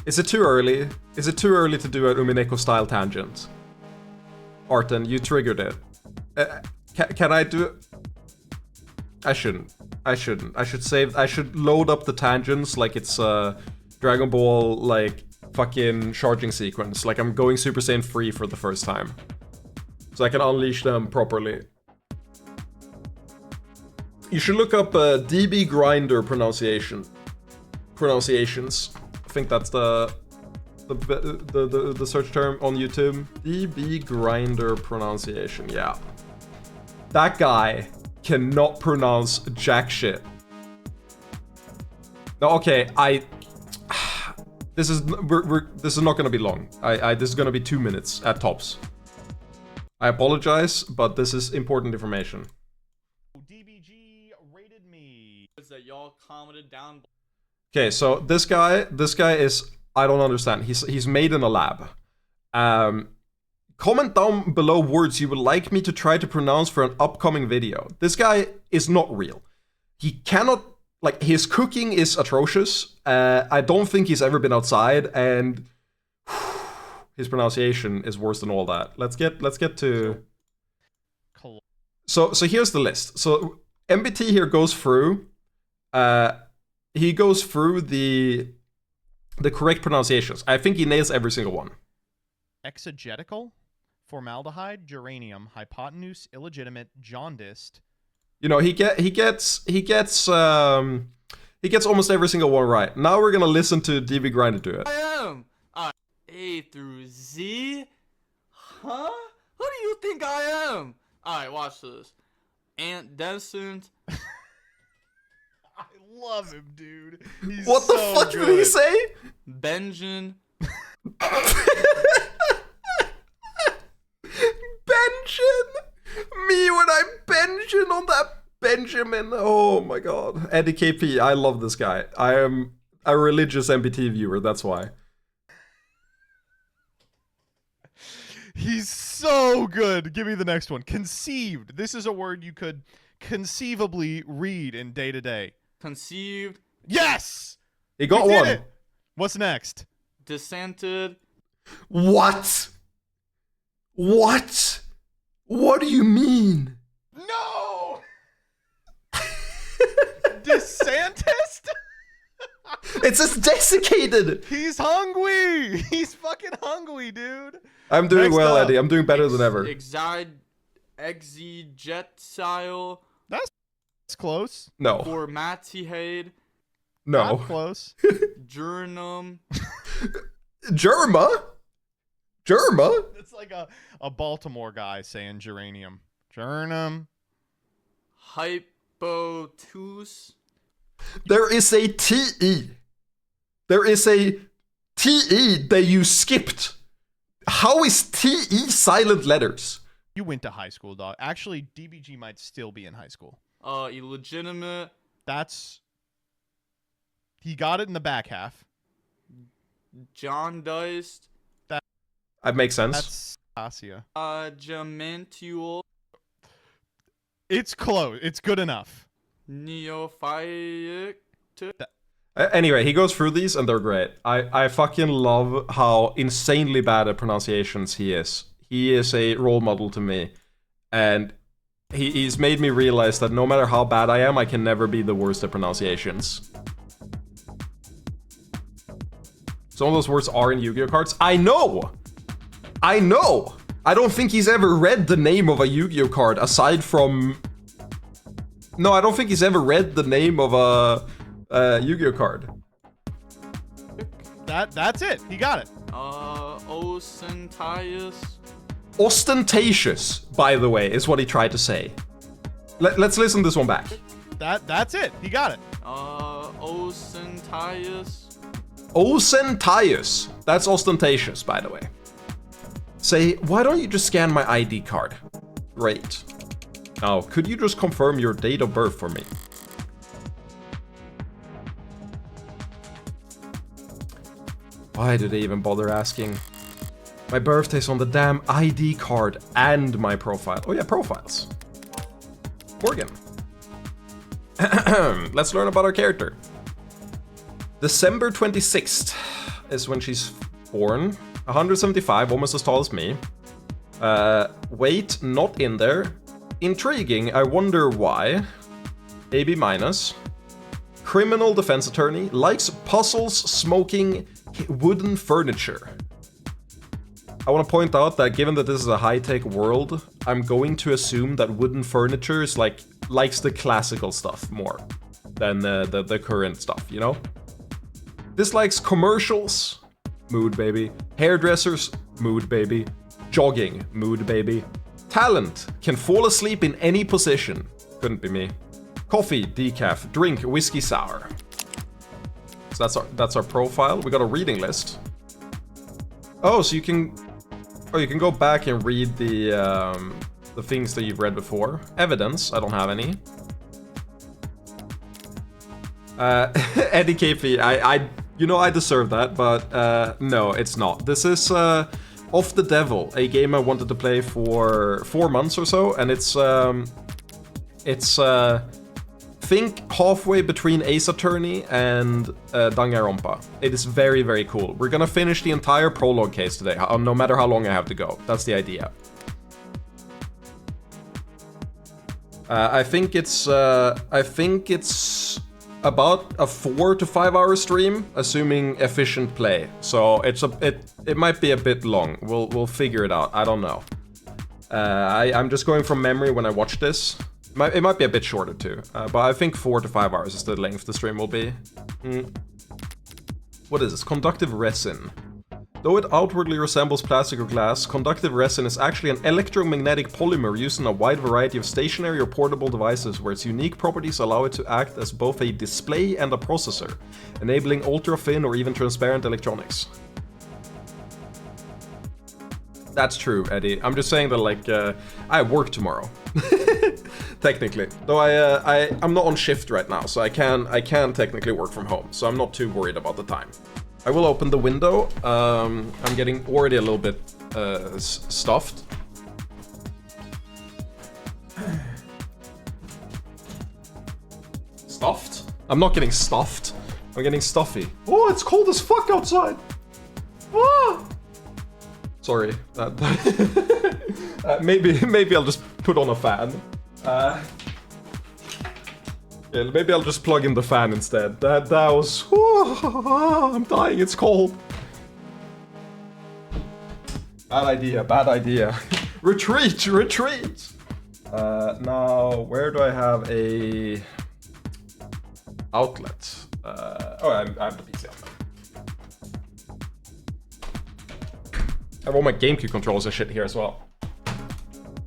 Is it too early? Is it too early to do an Umineko style tangent? Arten, you triggered it. Can I do it? I shouldn't. I should save. I should load up the tangents like it's Dragon Ball like fucking charging sequence. Like I'm going Super Saiyan 3 for the first time. So I can unleash them properly. You should look up DB Grinder pronunciations. I think that's the search term on YouTube. DB Grinder pronunciation. Yeah. That guy cannot pronounce jack shit. No, okay, this is not gonna be long. This is gonna be 2 minutes at tops. I apologize, but this is important information. DBG rated me. That y'all commented down. Okay, so this guy is, I don't understand. He's made in a lab. Comment down below words you would like me to try to pronounce for an upcoming video. This guy is not real. He cannot, like, his cooking is atrocious. I don't think he's ever been outside, and his pronunciation is worse than all that. Let's get to... So here's the list. So MBT here goes through, he goes through the correct pronunciations. I think he nails every single one. Exegetical, formaldehyde, geranium, hypotenuse, illegitimate, jaundiced. You know, he gets almost every single one right. Now we're gonna listen to DB Grinder do it. I am. A through Z? Huh? Who do you think I am? Alright, watch this. Antecedent. I love him, dude. He's what the so fuck good. did he say? Benjamin. Benjamin! Me when I'm Benjamin on that Benjamin. Oh my god. Eddie KP, I love this guy. I am a religious MBT viewer, that's why. He's so good. Give me the next one. Conceived. This is a word you could conceivably read in day to day. Conceived. Yes! He got We did one. it. What's next? Dissented. What? What? What do you mean? No! DeSantis? It says desiccated! He's hungry! He's fucking hungry, dude! I'm doing Next well, up. Eddie. I'm doing better than ever. Exegetical. That's close. No. Formatihade. No. Not close. Journum. Germa? Germa? It's like a Baltimore guy saying geranium. Geranium. Hypotus. There is a TE. There is a TE that you skipped. How is TE silent letters? You went to high school, dog. Actually, DBG might still be in high school. Illegitimate. That's... He got it in the back half. Jaundiced. That makes sense. That's Asia. Gementual. It's close. It's good enough. Neophytic. Anyway, he goes through these and they're great. I fucking love how insanely bad at pronunciations he is. He is a role model to me. And he's made me realize that no matter how bad I am, I can never be the worst at pronunciations. Some of those words are in Yu-Gi-Oh cards. I know! I know! I don't think he's ever read the name of a Yu-Gi-Oh card aside from... No, I don't think he's ever read the name of a Yu-Gi-Oh card. That's it. He got it. Ostentatious. Ostentatious, by the way, is what he tried to say. Let's listen this one back. That's it. He got it. Ostentatious. Ostentatious. That's ostentatious, by the way. Say, why don't you just scan my ID card? Great. Now, could you just confirm your date of birth for me? Why do they even bother asking? My birthday's on the damn ID card and my profile. Oh yeah, profiles. Morgan. Let's learn about our character. December 26th is when she's born. 175, almost as tall as me. Weight, not in there. Intriguing, I wonder why. AB minus. Criminal defense attorney. Likes puzzles, smoking, wooden furniture. I want to point out that given that this is a high-tech world, I'm going to assume that wooden furniture is likes the classical stuff more than the current stuff, you know? Dislikes commercials, mood baby. Hairdressers, mood baby. Jogging, mood baby. Talent, can fall asleep in any position. Couldn't be me. Coffee, decaf, drink, whiskey sour. So that's our profile. We got a reading list. Oh, so you can go back and read the things that you've read before. Evidence, I don't have any. Eddie KP, I deserve that, but no, it's not. This is Off the Devil, a game I wanted to play for 4 months or so, and it's think halfway between Ace Attorney and Danganronpa. It is very, very cool. We're gonna finish the entire prologue case today, no matter how long I have to go. That's the idea. I think it's about a 4 to 5 hour stream, assuming efficient play. So it might be a bit long. We'll figure it out. I don't know. I'm just going from memory when I watch this. It might be a bit shorter too, but I think 4 to 5 hours is the length the stream will be. What is this? Conductive resin. Though it outwardly resembles plastic or glass, conductive resin is actually an electromagnetic polymer used in a wide variety of stationary or portable devices where its unique properties allow it to act as both a display and a processor, enabling ultra-thin or even transparent electronics. That's true, Eddie. I'm just saying that, I work tomorrow. Technically. Though I'm not on shift right now, so I can technically work from home, so I'm not too worried about the time. I will open the window. I'm getting already a little bit stuffed. Stuffed? I'm not getting stuffed. I'm getting stuffy. Oh, it's cold as fuck outside. Ah! Sorry. Maybe I'll just put on a fan. Yeah, maybe I'll just plug in the fan instead. That was... I'm dying, it's cold. Bad idea. Retreat! Now, where do I have a... outlet? I have the PC outlet. I have all my GameCube controls and shit here as well.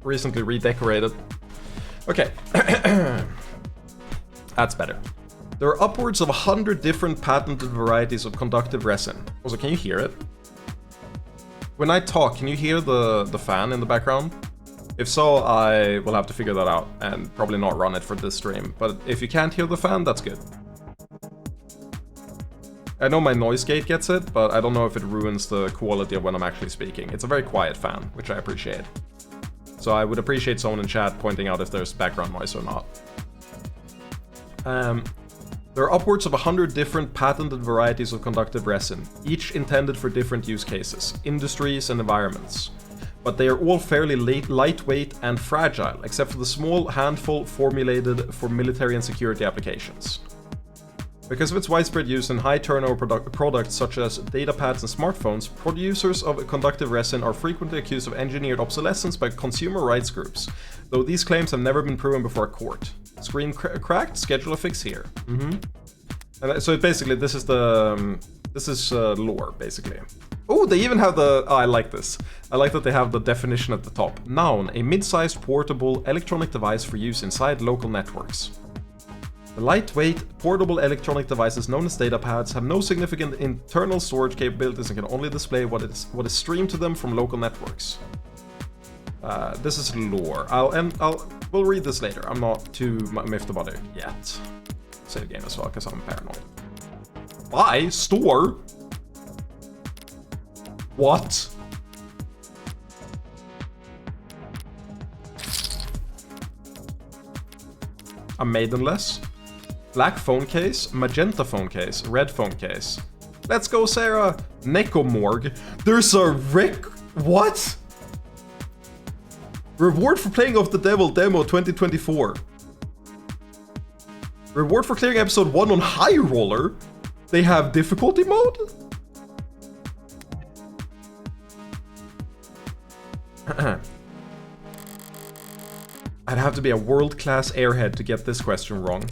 Recently redecorated. Okay. That's better. There are upwards of 100 different patented varieties of conductive resin. Also, can you hear it? When I talk, can you hear the fan in the background? If so, I will have to figure that out and probably not run it for this stream. But if you can't hear the fan, that's good. I know my noise gate gets it, but I don't know if it ruins the quality of when I'm actually speaking. It's a very quiet fan, which I appreciate. So I would appreciate someone in chat pointing out if there's background noise or not. There are upwards of 100 different patented varieties of conductive resin, each intended for different use cases, industries and environments. But they are all fairly lightweight and fragile, except for the small handful formulated for military and security applications. Because of its widespread use in high turnover products such as datapads and smartphones, producers of conductive resin are frequently accused of engineered obsolescence by consumer rights groups, though these claims have never been proven before a court. Screen cracked, schedule a fix here. And so basically this is the lore, basically. Oh, they even have the... Oh, I like this. I like that they have the definition at the top. Noun, a mid-sized portable electronic device for use inside local networks. The lightweight, portable electronic devices known as datapads have no significant internal storage capabilities and can only display what is streamed to them from local networks. This is lore. We'll read this later. I'm not too miffed about it yet. Save game as well, because I'm paranoid. Buy? Store? What? A maidenless? Black phone case, magenta phone case, red phone case. Let's go, Sarah! Necomorg. There's a what? Reward for playing Of the Devil demo 2024. Reward for clearing episode 1 on High Roller. They have difficulty mode? I'd have to be a world-class airhead to get this question wrong.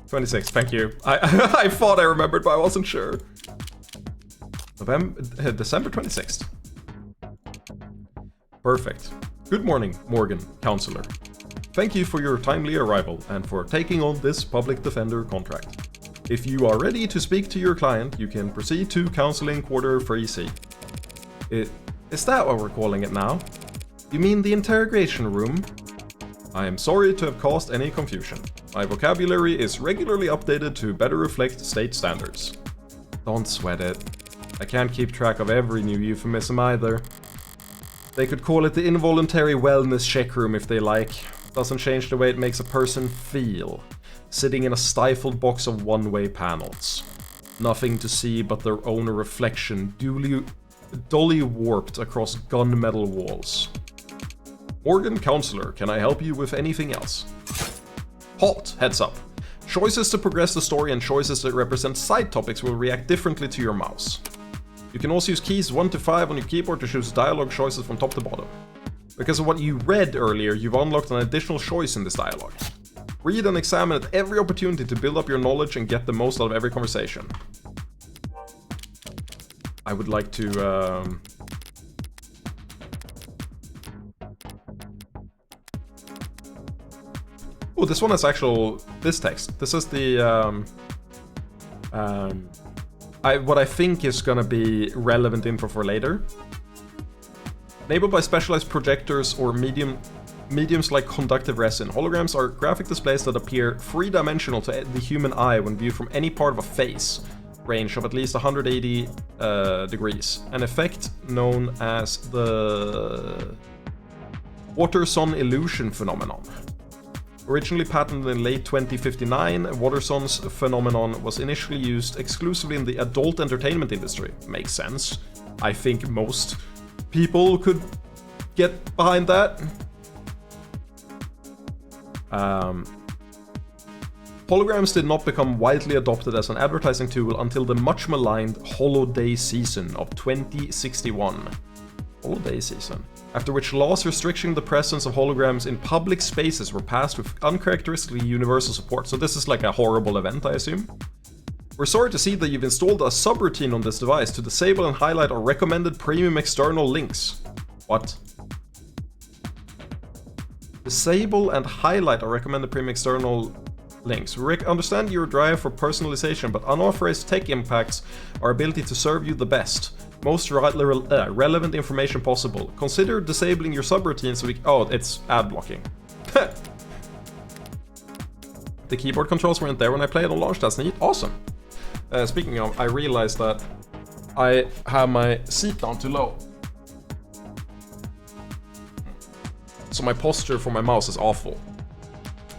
'26, thank you. I thought I remembered, but I wasn't sure. December 26th. Perfect. Good morning, Morgan, counselor. Thank you for your timely arrival and for taking on this public defender contract. If you are ready to speak to your client, you can proceed to counseling quarter 3C. Is that what we're calling it now? You mean the interrogation room? I am sorry to have caused any confusion. My vocabulary is regularly updated to better reflect state standards. Don't sweat it. I can't keep track of every new euphemism either. They could call it the involuntary wellness check room if they like. Doesn't change the way it makes a person feel. Sitting in a stifled box of one-way panels. Nothing to see but their own reflection, dully warped across gunmetal walls. Morgan, counselor, can I help you with anything else? Halt! Heads up. Choices to progress the story and choices that represent side topics will react differently to your mouse. You can also use keys 1 to 5 on your keyboard to choose dialogue choices from top to bottom. Because of what you read earlier, you've unlocked an additional choice in this dialogue. Read and examine at every opportunity to build up your knowledge and get the most out of every conversation. I would like to... Oh, this one is this text. This is the, what I think is gonna be relevant info for later. Enabled by specialized projectors or mediums like conductive resin, holograms are graphic displays that appear three-dimensional to the human eye when viewed from any part of a face range of at least 180 degrees. An effect known as the water-sun illusion phenomenon. Originally patented in late 2059, water-sun's phenomenon was initially used exclusively in the adult entertainment industry. Makes sense. I think most people could get behind that. Holograms did not become widely adopted as an advertising tool until the much maligned Holiday season of 2061. Holiday season. After which laws restricting the presence of holograms in public spaces were passed with uncharacteristically universal support. So this is like a horrible event, I assume. We're sorry to see that you've installed a subroutine on this device to disable and highlight our recommended premium external links. What? Disable and highlight our recommended premium external links. We understand your drive for personalization, but unauthorized tech impacts our ability to serve you the best. Most relevant information possible. Consider disabling your subroutine so we... Oh, it's ad blocking. The keyboard controls weren't there when I played on launch. That's neat. Awesome. Speaking of, I realized that I have my seat down too low. So my posture for my mouse is awful.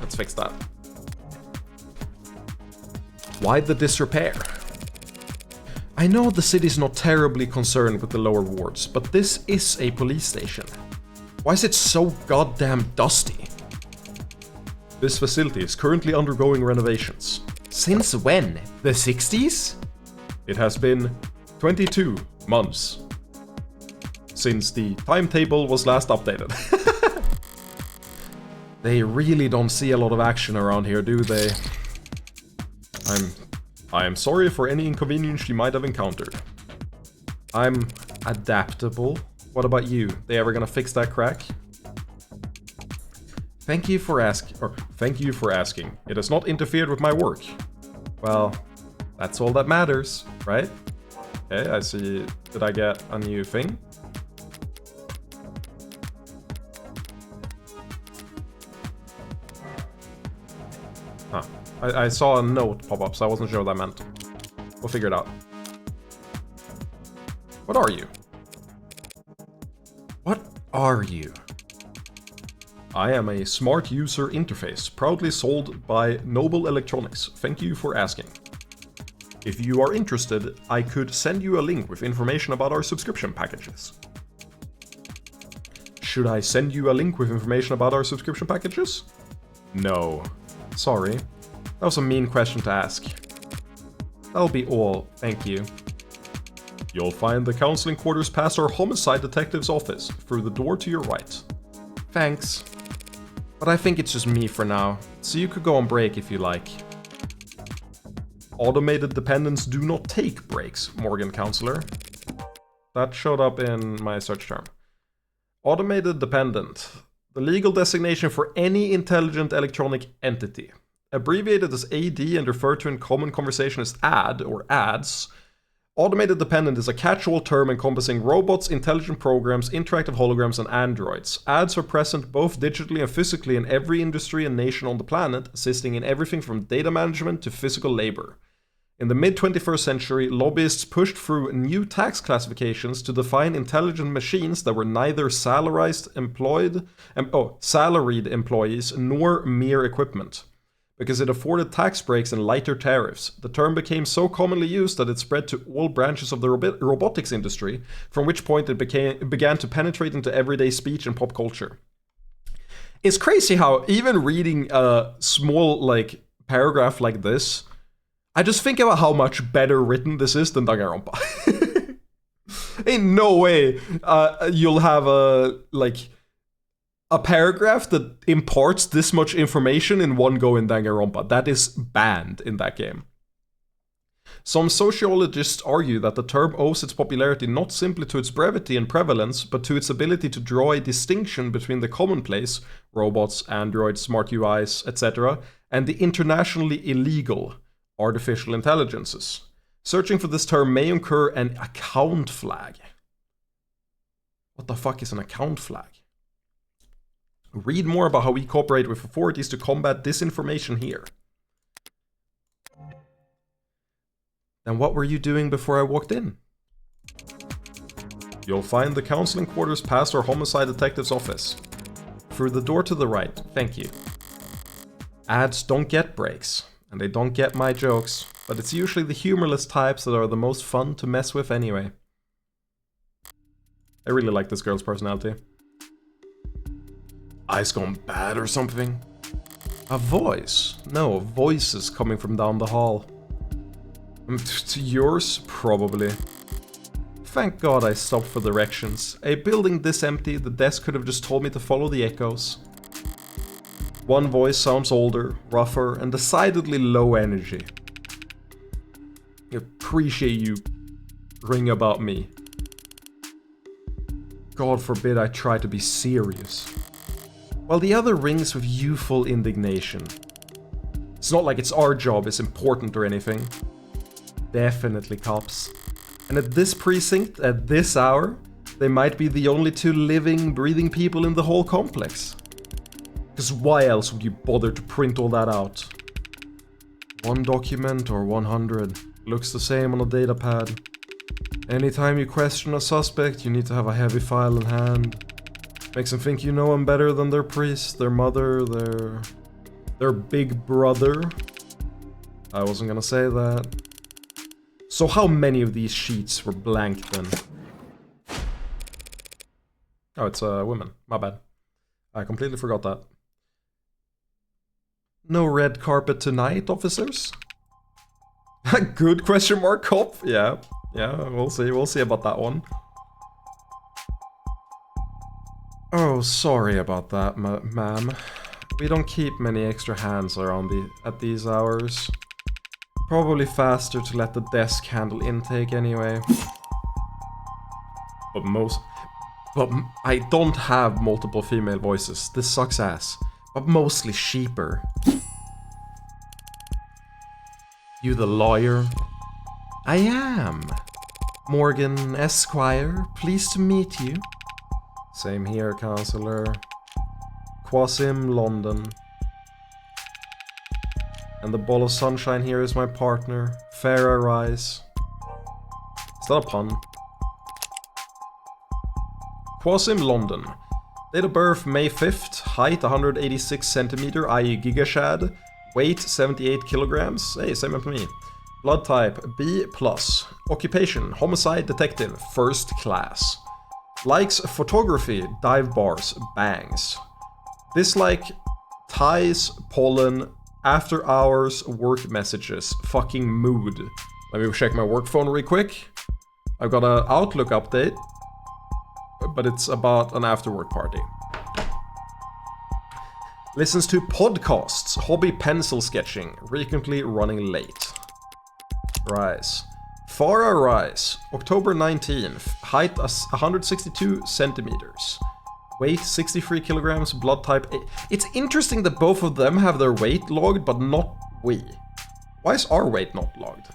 Let's fix that. Why the disrepair? I know the city's not terribly concerned with the lower wards, but this is a police station. Why is it so goddamn dusty? This facility is currently undergoing renovations. Since when? The 60s? It has been 22 months since the timetable was last updated. They really don't see a lot of action around here, do they? I am sorry for any inconvenience you might have encountered. I'm adaptable. What about you? They ever gonna fix that crack? Thank you for asking. It has not interfered with my work. Well, that's all that matters, right? Okay, I see. Did I get a new thing? Huh. I saw a note pop up, so I wasn't sure what that meant. We'll figure it out. What are you? What are you? I am a smart user interface, proudly sold by Noble Electronics. Thank you for asking. If you are interested, I could send you a link with information about our subscription packages. Should I send you a link with information about our subscription packages? No. Sorry. That was a mean question to ask. That'll be all, thank you. You'll find the counseling quarters past our homicide detective's office, through the door to your right. Thanks. But I think it's just me for now, so you could go on break if you like. Automated dependents do not take breaks, Morgan Counselor. That showed up in my search term. Automated dependent. The legal designation for any intelligent electronic entity. Abbreviated as AD and referred to in common conversation as AD or ADS. Automated dependent is a catch-all term encompassing robots, intelligent programs, interactive holograms, and androids. ADs are present both digitally and physically in every industry and nation on the planet, assisting in everything from data management to physical labor. In the mid-21st century, lobbyists pushed through new tax classifications to define intelligent machines that were neither salaried employees nor mere equipment. Because it afforded tax breaks and lighter tariffs, the term became so commonly used that it spread to all branches of the robotics industry, from which point it began to penetrate into everyday speech and pop culture. It's crazy how even reading a small paragraph like this, I just think about how much better written this is than Danganronpa. In no way you'll have a paragraph that imparts this much information in one go in Danganronpa. That is banned in that game. Some sociologists argue that the term owes its popularity not simply to its brevity and prevalence, but to its ability to draw a distinction between the commonplace, robots, androids, smart UIs, etc., and the internationally illegal, artificial intelligences. Searching for this term may incur an account flag. What the fuck is an account flag? Read more about how we cooperate with authorities to combat disinformation here. Then what were you doing before I walked in? You'll find the counseling quarters past our homicide detective's office. Through the door to the right, thank you. Ads don't get breaks, and they don't get my jokes, but it's usually the humorless types that are the most fun to mess with anyway. I really like this girl's personality. Eyes gone bad or something? A voice? No, voices coming from down the hall. To yours, probably. Thank God I stopped for directions. A building this empty, the desk could have just told me to follow the echoes. One voice sounds older, rougher, and decidedly low energy. I appreciate you ring about me. God forbid I try to be serious. While the other rings with youthful indignation. It's not like it's our job is important or anything. Definitely cops. And at this precinct, at this hour, they might be the only two living, breathing people in the whole complex. Because why else would you bother to print all that out? 1 document or 100. Looks the same on a data pad. Anytime you question a suspect, you need to have a heavy file in hand. Makes them think you know them better than their priest, their mother, their big brother. I wasn't gonna say that. So how many of these sheets were blank then? Oh, it's women. My bad. I completely forgot that. No red carpet tonight, officers? Good question mark, cop? Yeah, we'll see about that one. Oh, sorry about that, ma'am. We don't keep many extra hands around at these hours. Probably faster to let the desk handle intake anyway. But I don't have multiple female voices. This sucks ass. But mostly sheeper. You the lawyer? I am. Morgan Esquire, pleased to meet you. Same here, counselor. Quasim, London. And the ball of sunshine here is my partner, Farah Rise. Is that a pun? Quasim, London. Date of birth May 5th, height 186 centimeter, i.e. gigashad, weight 78 kilograms, hey, same as me. Blood type B+, occupation homicide detective, first class. Likes photography, dive bars, bangs. Dislike ties, pollen, after hours, work messages, fucking mood. Let me check my work phone real quick. I've got an Outlook update, but it's about an after work party. Listens to podcasts, hobby pencil sketching, frequently running late. Rise. Farah Rise, October 19th, height 162 centimeters. Weight 63 kilograms, blood type A. It's interesting that both of them have their weight logged, but not we. Why is our weight not logged?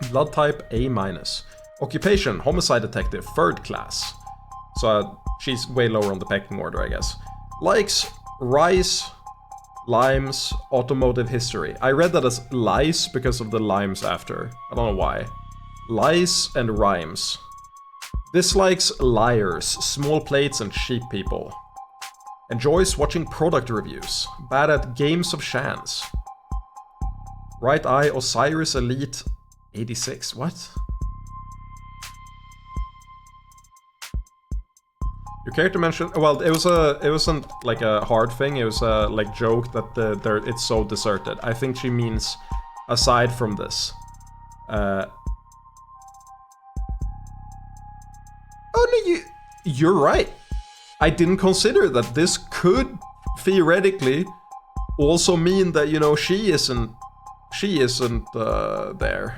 Blood type A-. Occupation, homicide detective, third class. So she's way lower on the pecking order, I guess. Likes, rice, limes, automotive history. I read that as lies because of the limes after. I don't know why. Lies and rhymes. Dislikes liars, small plates and cheap people. Enjoys watching product reviews. Bad at games of chance. Right eye Osiris Elite 86. What? Your character mentioned, well, it wasn't like a hard thing. It was a like joke that it's so deserted. I think she means aside from this. Oh no, you're right. I didn't consider that this could theoretically also mean that, you know, she isn't there.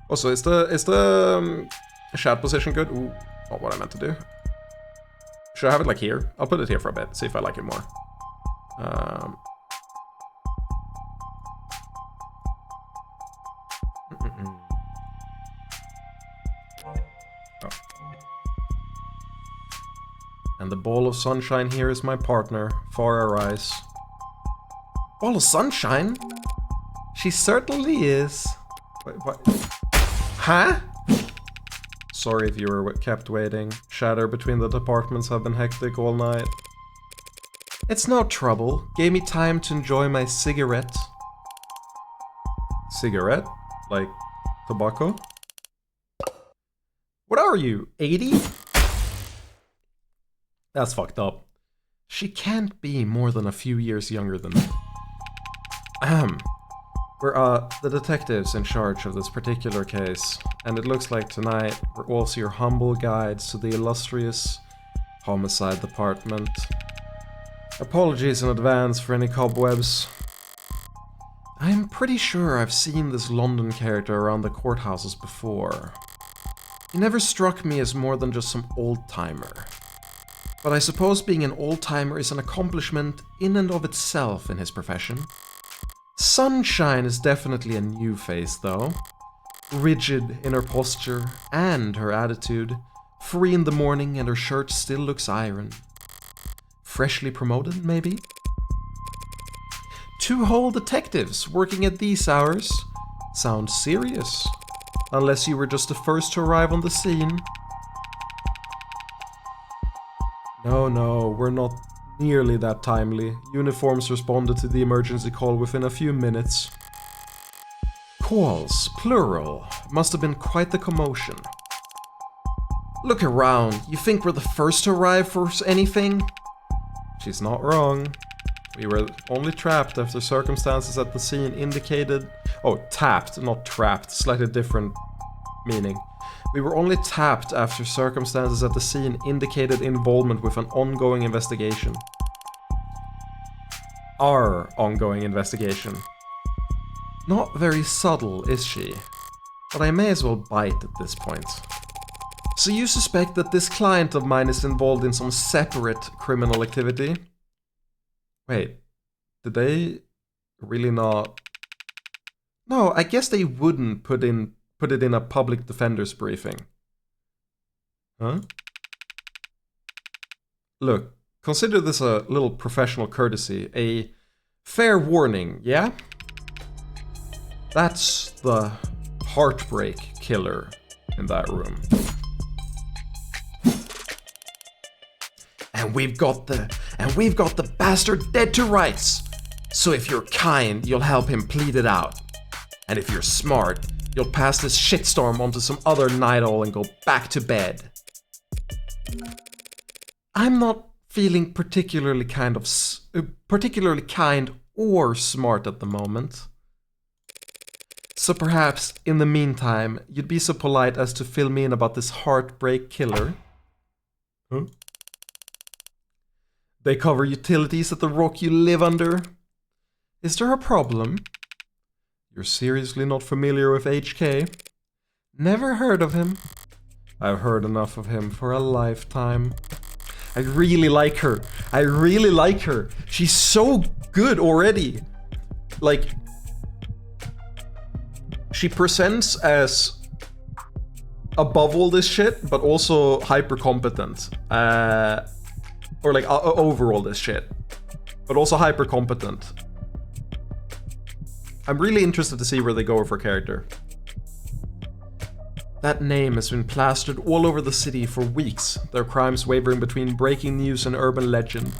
Also, is the chat position good? Ooh, not what I meant to do. Should I have it like here? I'll put it here for a bit, see if I like it more. Oh. And the ball of sunshine here is my partner, Farah Rise. Ball of sunshine? She certainly is. Wait, what? Huh? Sorry if you were kept waiting. Shatter between the departments have been hectic all night. It's no trouble. Gave me time to enjoy my cigarette. Cigarette? Like tobacco? What are you, 80? That's fucked up. She can't be more than a few years younger than me. We're the detectives in charge of this particular case, and it looks like tonight we're also your humble guides to the illustrious homicide department. Apologies in advance for any cobwebs. I'm pretty sure I've seen this London character around the courthouses before. He never struck me as more than just some old-timer. But I suppose being an old-timer is an accomplishment in and of itself in his profession. Sunshine is definitely a new face, though. Rigid in her posture and her attitude, free in the morning and her shirt still looks iron. Freshly promoted, maybe? 2 whole detectives working at these hours? Sounds serious. Unless you were just the first to arrive on the scene. No, we're not nearly that timely. Uniforms responded to the emergency call within a few minutes. Calls, plural. Must have been quite the commotion. Look around. You think we're the first to arrive for anything? She's not wrong. We were only trapped after circumstances at the scene indicated... Oh, tapped, not trapped. Slightly different meaning. We were only tapped after circumstances at the scene indicated involvement with an ongoing investigation. Our ongoing investigation. Not very subtle, is she? But I may as well bite at this point. So you suspect that this client of mine is involved in some separate criminal activity? Wait, did they really not... No, I guess they wouldn't put it in a public defender's briefing. Huh? Look, consider this a little professional courtesy, a fair warning, yeah? That's the heartbreak killer in that room. And we've got the bastard dead to rights. So if you're kind, you'll help him plead it out. And if you're smart, you'll pass this shitstorm onto some other night owl and go back to bed. I'm not feeling particularly kind or smart at the moment. So perhaps, in the meantime, you'd be so polite as to fill me in about this heartbreak killer. Huh? They cover utilities at the rock you live under? Is there a problem? You're seriously not familiar with HK? Never heard of him. I've heard enough of him for a lifetime. I really like her. I really like her. She's so good already. Like, she presents as above all this shit, but also hyper competent. Or like over all this shit, but also hyper competent. I'm really interested to see where they go with her character. That name has been plastered all over the city for weeks, their crimes wavering between breaking news and urban legend.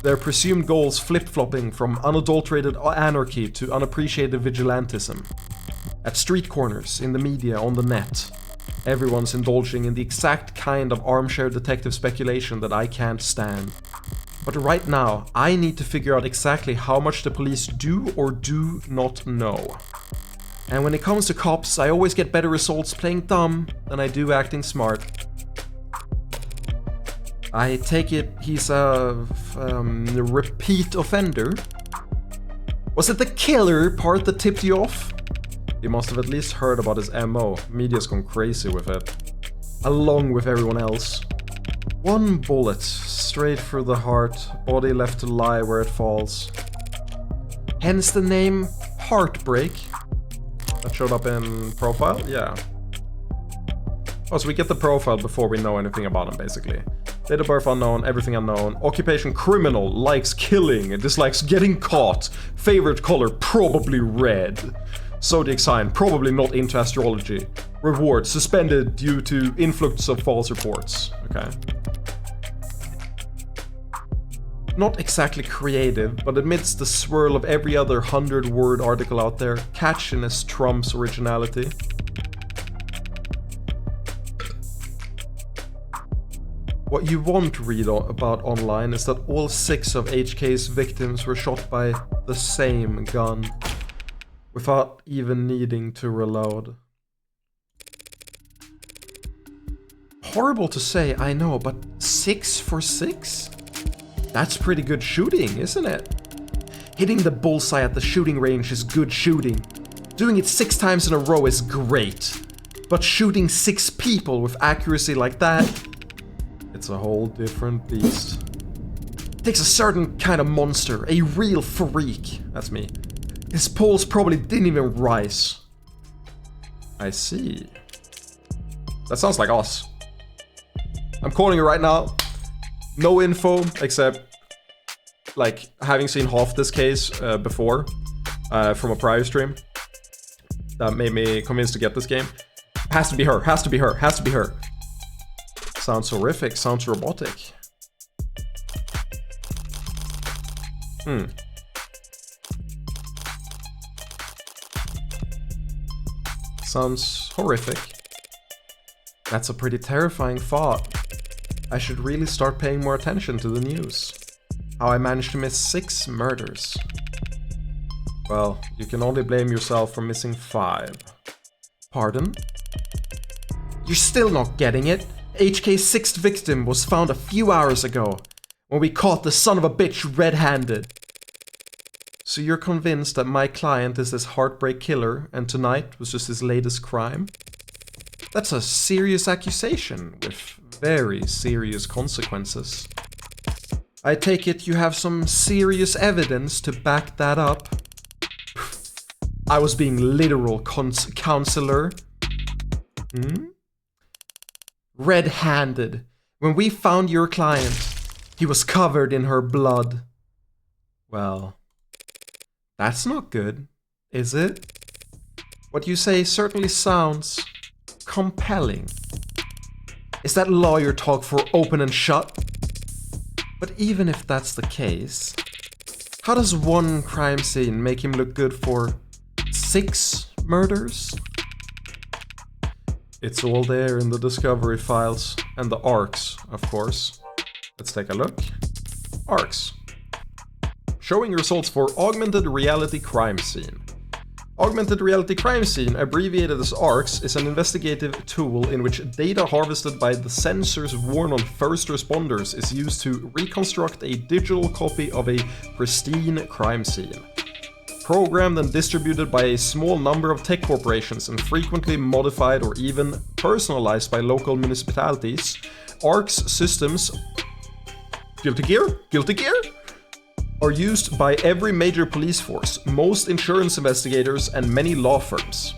Their presumed goals flip-flopping from unadulterated anarchy to unappreciated vigilantism. At street corners, in the media, on the net, everyone's indulging in the exact kind of armchair detective speculation that I can't stand. But right now, I need to figure out exactly how much the police do or do not know. And when it comes to cops, I always get better results playing dumb than I do acting smart. I take it he's a repeat offender? Was it the killer part that tipped you off? You must have at least heard about his MO. Media's gone crazy with it. Along with everyone else. One bullet, straight through the heart, body left to lie where it falls. Hence the name Heartbreak. That showed up in profile? Yeah. Oh, so we get the profile before we know anything about him, basically. Date of birth unknown, everything unknown. Occupation criminal, likes killing, dislikes getting caught. Favorite color, probably red. Zodiac sign, probably not into astrology. Reward, suspended due to influx of false reports. Okay. Not exactly creative, but amidst the swirl of every other 100-word article out there, catchiness trumps originality. What you won't read about online is that all 6 of HK's victims were shot by the same gun, without even needing to reload. Horrible to say, I know, but 6 for 6? That's pretty good shooting, isn't it? Hitting the bullseye at the shooting range is good shooting. Doing it 6 times in a row is great. But shooting 6 people with accuracy like that, it's a whole different beast. It takes a certain kind of monster, a real freak. That's me. His pulse probably didn't even rise. I see. That sounds like us. I'm calling it right now. No info, except, like, having seen half this case before from a prior stream. That made me convinced to get this game. Has to be her, has to be her, has to be her. Sounds horrific, sounds robotic. Sounds horrific. That's a pretty terrifying thought. I should really start paying more attention to the news. How I managed to miss 6 murders. Well, you can only blame yourself for missing 5. Pardon? You're still not getting it? HK's 6th victim was found a few hours ago, when we caught the son of a bitch red-handed. So you're convinced that my client is this heartbreak killer and tonight was just his latest crime? That's a serious accusation with very serious consequences. I take it you have some serious evidence to back that up? I was being literal, counselor. Red-handed. When we found your client, he was covered in her blood. Well, that's not good, is it? What you say certainly sounds compelling. Is that lawyer talk for open and shut? But even if that's the case, how does one crime scene make him look good for 6 murders? It's all there in the discovery files and the ARCs, of course. Let's take a look. ARCs. Showing results for Augmented Reality Crime Scene. Augmented Reality Crime Scene, abbreviated as ARCs, is an investigative tool in which data harvested by the sensors worn on first responders is used to reconstruct a digital copy of a pristine crime scene. Programmed and distributed by a small number of tech corporations and frequently modified or even personalized by local municipalities, ARCs systems Guilty gear? Are used by every major police force, most insurance investigators, and many law firms.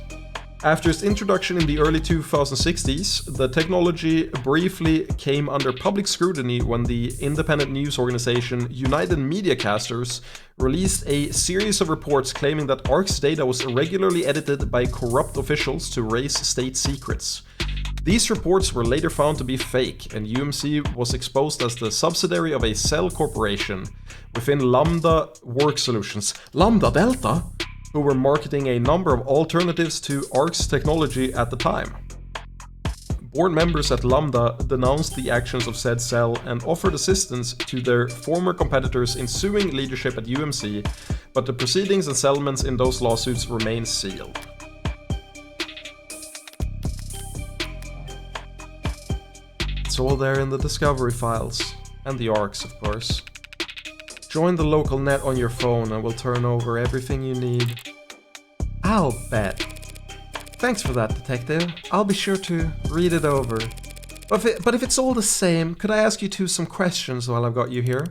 After its introduction in the early 2060s, the technology briefly came under public scrutiny when the independent news organization United Mediacasters released a series of reports claiming that ARC's data was irregularly edited by corrupt officials to raise state secrets. These reports were later found to be fake, and UMC was exposed as the subsidiary of a cell corporation within Lambda Work Solutions, Lambda Delta, who were marketing a number of alternatives to ARC's technology at the time. Board members at Lambda denounced the actions of said cell and offered assistance to their former competitors in suing leadership at UMC, but the proceedings and settlements in those lawsuits remain sealed. It's all there in the discovery files, and the ARCs, of course. Join the local net on your phone and we'll turn over everything you need. I'll bet. Thanks for that, detective. I'll be sure to read it over. But if it's all the same, could I ask you two some questions while I've got you here?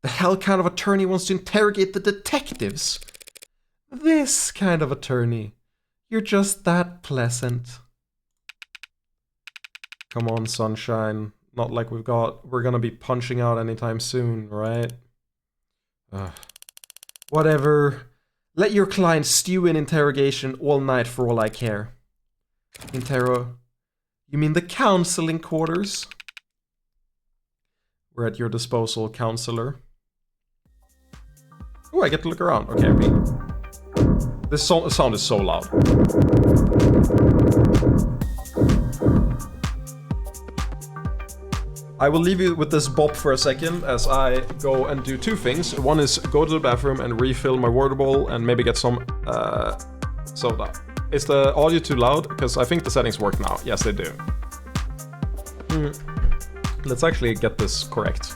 The hell kind of attorney wants to interrogate the detectives? This kind of attorney. You're just that pleasant. Come on, sunshine. Not like we're gonna be punching out anytime soon, right? Whatever. Let your client stew in interrogation all night for all I care. You mean the counseling quarters? We're at your disposal, counselor. Oh, I get to look around. Okay, this sound is so loud. I will leave you with this bop for a second as I go and do two things. One is go to the bathroom and refill my water bowl and maybe get some soda. Is the audio too loud? Because I think the settings work now. Yes, they do. Let's actually get this correct.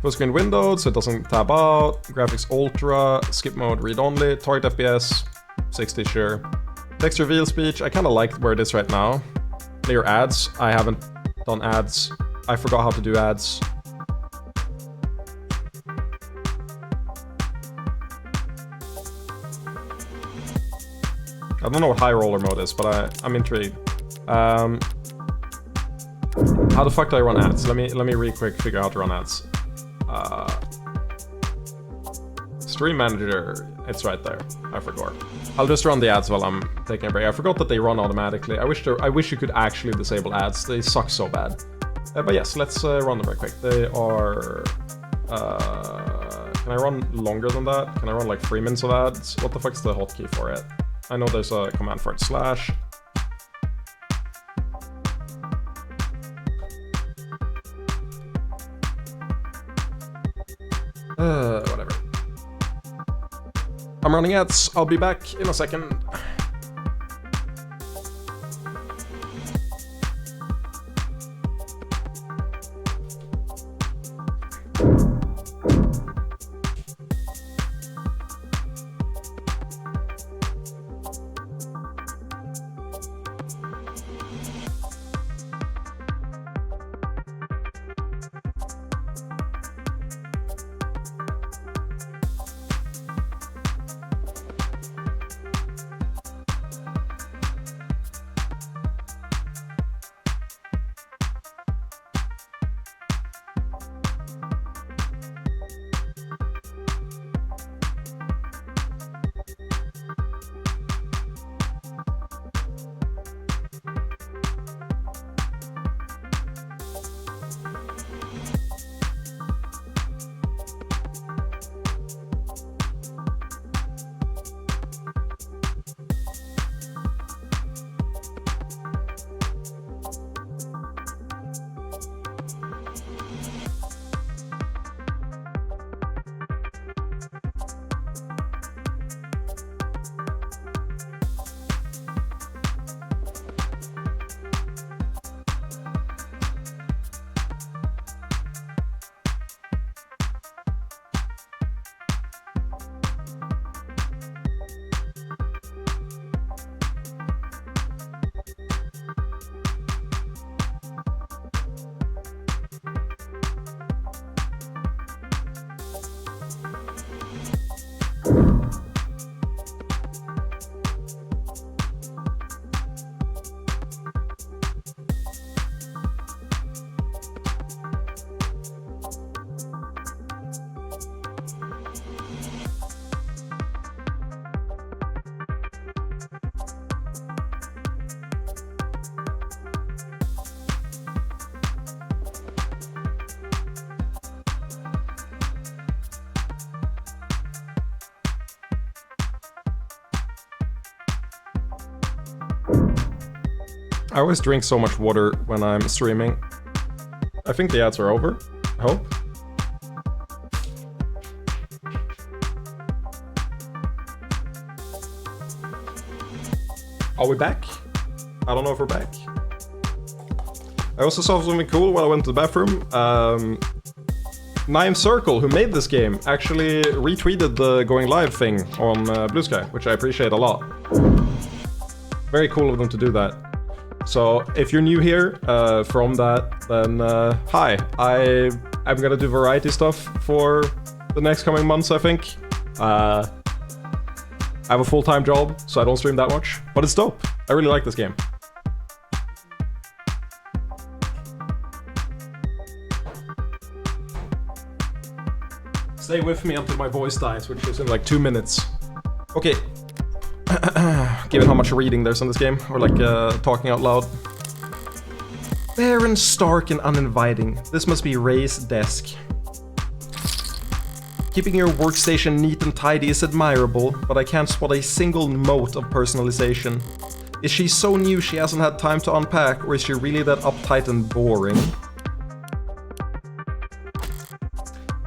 Full screen windowed so it doesn't tab out. Graphics ultra. Skip mode read only. Target FPS 60 sure. Text reveal speech. I kind of like where it is right now. Clear ads. I haven't done ads. I forgot how to do ads. I don't know what high roller mode is, but I'm intrigued. How the fuck do I run ads? Let me really quick figure out how to run ads. Stream manager, it's right there. I forgot. I'll just run the ads while I'm taking a break. I forgot that they run automatically. I wish you could actually disable ads. They suck so bad. But yes, let's run them right quick. They are Can I run longer than that? Can I run like 3 minutes of ads? What the fuck's the hotkey for it? I know there's a command for it. Slash. Whatever. I'm running ads. I'll be back in a second. I always drink so much water when I'm streaming. I think the ads are over. I hope. Are we back? I don't know if we're back. I also saw something cool while I went to the bathroom. Nine Circle, who made this game, actually retweeted the going live thing on Blue Sky, which I appreciate a lot. Very cool of them to do that. So if you're new here from that, then hi. I'm gonna do variety stuff for the next coming months, I think. I have a full-time job, so I don't stream that much, but it's dope. I really like this game. Stay with me until my voice dies, which is in like 2 minutes. Okay. Given how much reading there's in this game, or like talking out loud. Barren, stark, and uninviting. This must be Ray's desk. Keeping your workstation neat and tidy is admirable, but I can't spot a single mote of personalization. Is she so new she hasn't had time to unpack, or is she really that uptight and boring?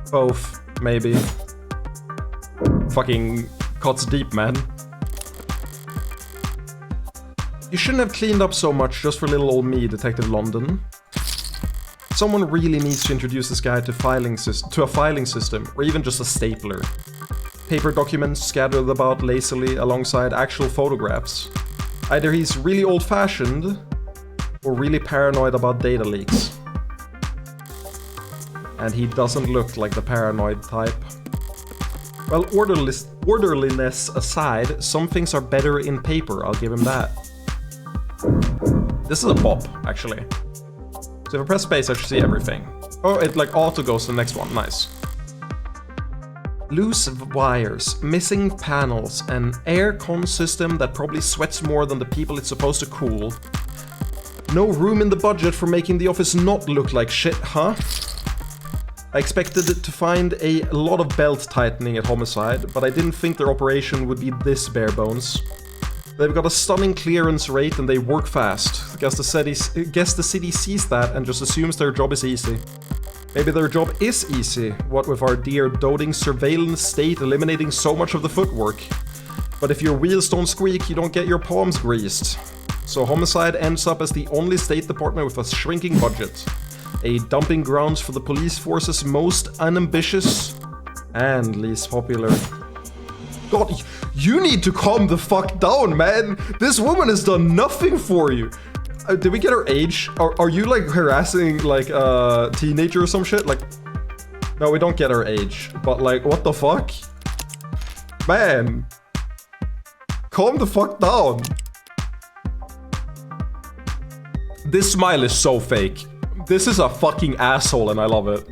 Both, maybe. Fucking cuts deep, man. You shouldn't have cleaned up so much just for little old me, Detective London. Someone really needs to introduce this guy to a filing system, or even just a stapler. Paper documents scattered about lazily alongside actual photographs. Either he's really old-fashioned, or really paranoid about data leaks. And he doesn't look like the paranoid type. Well, orderliness aside, some things are better in paper, I'll give him that. This is a bop, actually. So if I press space, I should see everything. Oh, it like auto goes to the next one. Nice. Loose wires, missing panels, an aircon system that probably sweats more than the people it's supposed to cool. No room in the budget for making the office not look like shit, huh? I expected to find a lot of belt tightening at Homicide, but I didn't think their operation would be this bare bones. They've got a stunning clearance rate and they work fast. Guess the city sees that and just assumes their job is easy. Maybe their job is easy, what with our dear doting surveillance state eliminating so much of the footwork. But if your wheels don't squeak, you don't get your palms greased. So Homicide ends up as the only state department with a shrinking budget. A dumping grounds for the police force's most unambitious and least popular. God, you need to calm the fuck down, man! This woman has done nothing for you! Did we get her age? Are you like harassing like a teenager or some shit? Like, no, we don't get her age. But like, what the fuck? Man! Calm the fuck down! This smile is so fake. This is a fucking asshole and I love it.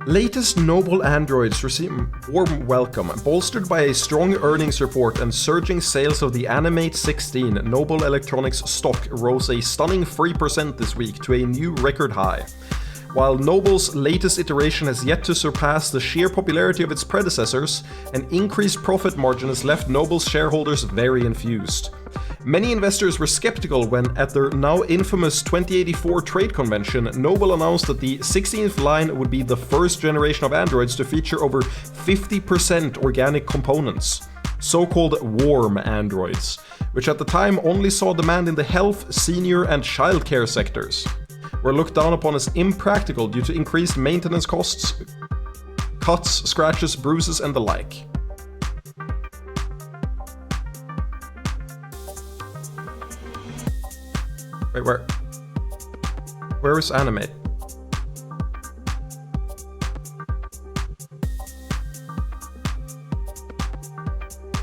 Latest Noble androids receive warm welcome. Bolstered by a strong earnings report and surging sales of the Animate 16, Noble Electronics stock rose a stunning 3% this week to a new record high. While Noble's latest iteration has yet to surpass the sheer popularity of its predecessors, an increased profit margin has left Noble's shareholders very infused. Many investors were skeptical when, at their now infamous 2084 trade convention, Noble announced that the 16th line would be the first generation of androids to feature over 50% organic components, so-called warm androids, which at the time only saw demand in the health, senior, and childcare sectors, were looked down upon as impractical due to increased maintenance costs, cuts, scratches, bruises, and the like. Wait, where is Animate?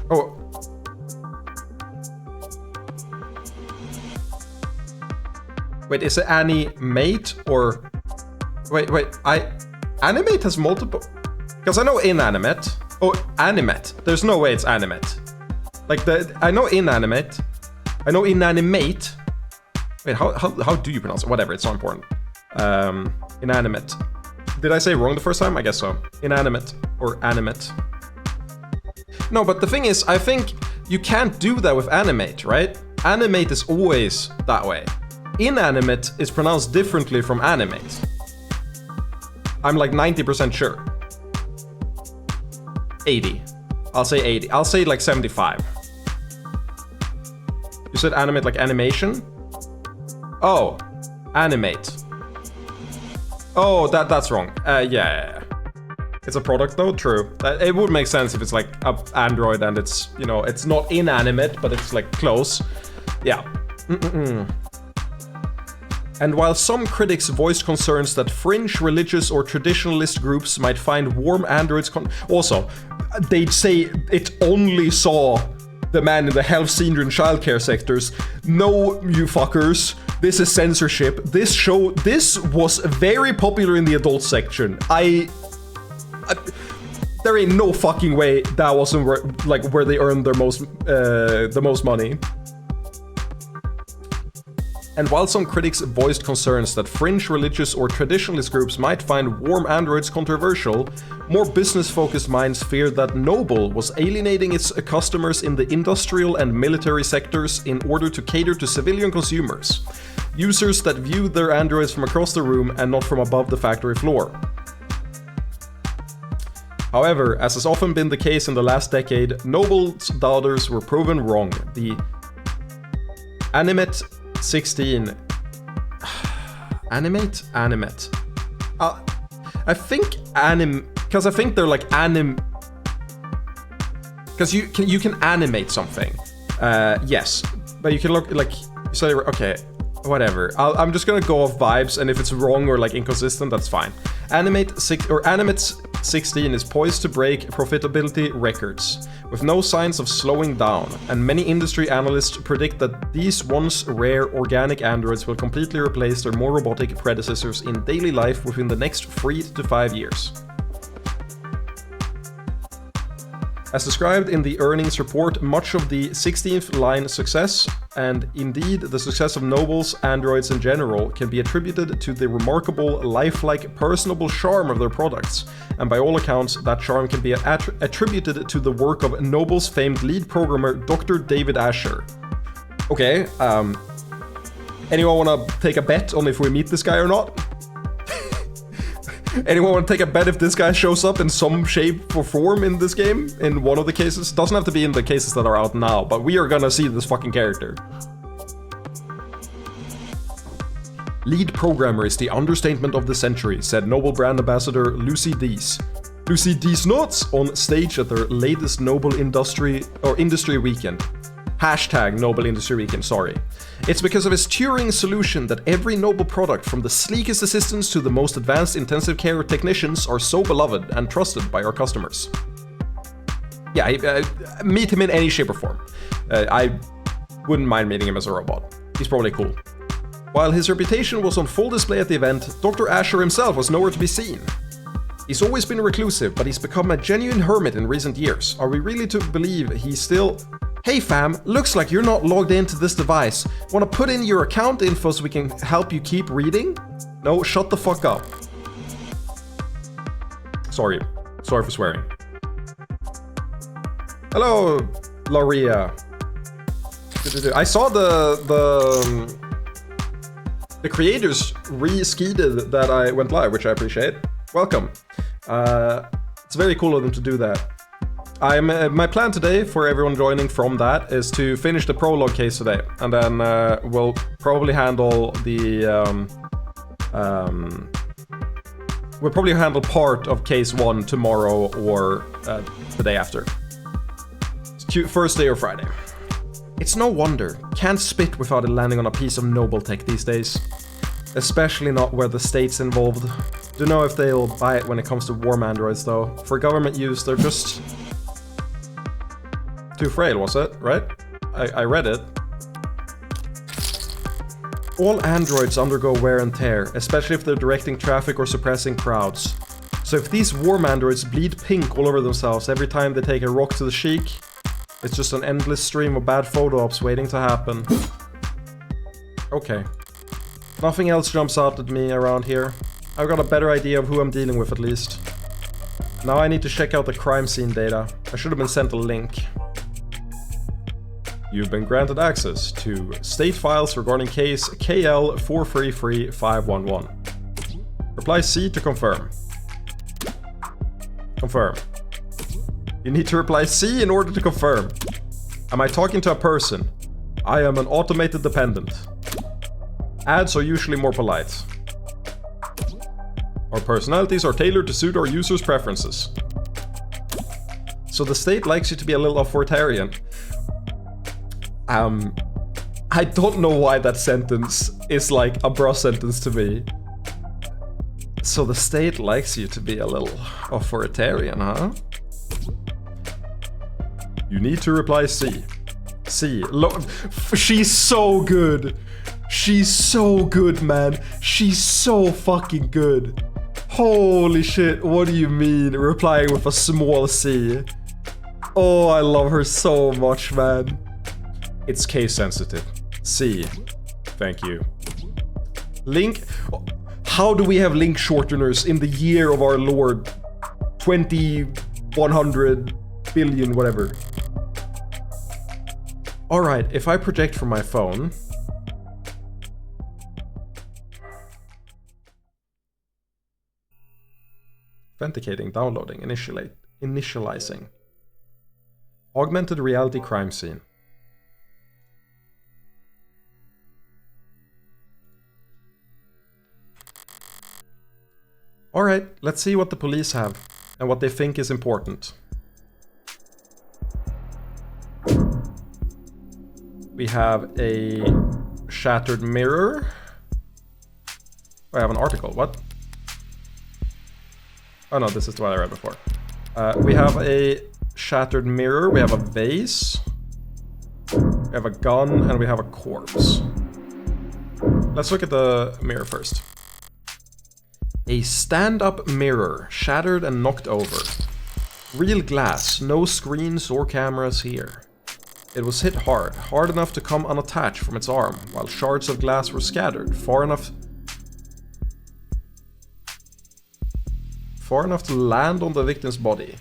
Oh. Wait, is it Animate or... Wait, Animate has multiple... Because I know Inanimate. Oh, Animate. There's no way it's Animate. Like, I know Inanimate. I know Inanimate. Wait, how do you pronounce it? Whatever, it's not important. Inanimate. Did I say wrong the first time? I guess so. Inanimate. Or animate. No, but the thing is, I think you can't do that with animate, right? Animate is always that way. Inanimate is pronounced differently from animate. I'm like 90% sure. 80. I'll say 80. I'll say like 75. You said animate like animation? Oh, animate. Oh, that's wrong. Yeah. It's a product though, true. It would make sense if it's like a Android and it's, you know, it's not inanimate, but it's like close. Yeah. And while some critics voiced concerns that fringe religious or traditionalist groups might find warm androids also, they'd say it only saw the man in the health, senior, and childcare sectors. No, you fuckers. This is censorship. This was very popular in the adult section. There ain't no fucking way that wasn't where they earned their the most money. And while some critics voiced concerns that fringe religious or traditionalist groups might find warm androids controversial, more business-focused minds feared that Noble was alienating its customers in the industrial and military sectors in order to cater to civilian consumers, users that viewed their androids from across the room and not from above the factory floor. However, as has often been the case in the last decade, Noble's doubters were proven wrong. The Animate 16. Animate? I think because I think they're like because you can animate something. Yes, but you can look like say okay, whatever. I'm just gonna go off vibes, and if it's wrong or like inconsistent, that's fine. Animate 16 is poised to break profitability records, with no signs of slowing down, and many industry analysts predict that these once rare organic androids will completely replace their more robotic predecessors in daily life within the next 3 to 5 years. As described in the earnings report, much of the 16th line success, and indeed the success of Noble's androids in general, can be attributed to the remarkable, lifelike, personable charm of their products. And by all accounts, that charm can be attributed to the work of Noble's famed lead programmer, Dr. David Asher. Okay, anyone wanna take a bet on if we meet this guy or not? Anyone want to take a bet if this guy shows up in some shape or form in this game? In one of the cases? Doesn't have to be in the cases that are out now, but we are gonna see this fucking character. Lead programmer is the understatement of the century, said Noble brand ambassador Lucy Dees. Lucy Dees nuts on stage at their latest Noble Industry Weekend. Hashtag Noble Industry Weekend, sorry. It's because of his Turing solution that every Noble product, from the sleekest assistants to the most advanced intensive care technicians, are so beloved and trusted by our customers. Yeah, meet him in any shape or form. I wouldn't mind meeting him as a robot. He's probably cool. While his reputation was on full display at the event, Dr. Asher himself was nowhere to be seen. He's always been reclusive, but he's become a genuine hermit in recent years. Are we really to believe he's still... Hey fam, looks like you're not logged into this device. Wanna put in your account info so we can help you keep reading? No, shut the fuck up. Sorry for swearing. Hello, Laria. I saw the creators re-skeeted that I went live, which I appreciate. Welcome. It's very cool of them to do that. My plan today for everyone joining from that is to finish the prologue case today, and then we'll probably handle the we'll probably handle part of case 1 tomorrow or the day after. First day or Friday. It's no wonder. Can't spit without it landing on a piece of Noble tech these days. Especially not where the state's involved. Don't know if they'll buy it when it comes to warm androids though. For government use, they're just... too frail, was it? Right? I read it. All androids undergo wear and tear, especially if they're directing traffic or suppressing crowds. So if these warm androids bleed pink all over themselves every time they take a rock to the cheek, it's just an endless stream of bad photo ops waiting to happen. Okay. Nothing else jumps out at me around here. I've got a better idea of who I'm dealing with at least. Now I need to check out the crime scene data. I should have been sent a link. You've been granted access to state files regarding case KL 433511. Reply C to confirm. Confirm. You need to reply C in order to confirm. Am I talking to a person? I am an automated dependent. Ads are usually more polite. Our personalities are tailored to suit our users' preferences. So the state likes you to be a little authoritarian. I don't know why that sentence is like a bra sentence to me. So the state likes you to be a little authoritarian, huh? You need to reply C. C. She's so good. She's so good, man. She's so fucking good. Holy shit, what do you mean? Replying with a small C. Oh, I love her so much, man. It's case sensitive. C. Thank you. Link. How do we have link shorteners in the year of our Lord 2100 billion, whatever? Alright, if I project from my phone. Authenticating, downloading, initializing. Augmented reality crime scene. Alright, let's see what the police have and what they think is important. We have a shattered mirror. I have an article, what? Oh no, this is what I read before. We have a shattered mirror, we have a vase, we have a gun, and we have a corpse. Let's look at the mirror first. A stand-up mirror, shattered and knocked over. Real glass, no screens or cameras here. It was hit hard, hard enough to come unattached from its arm, while shards of glass were scattered, far enough to land on the victim's body.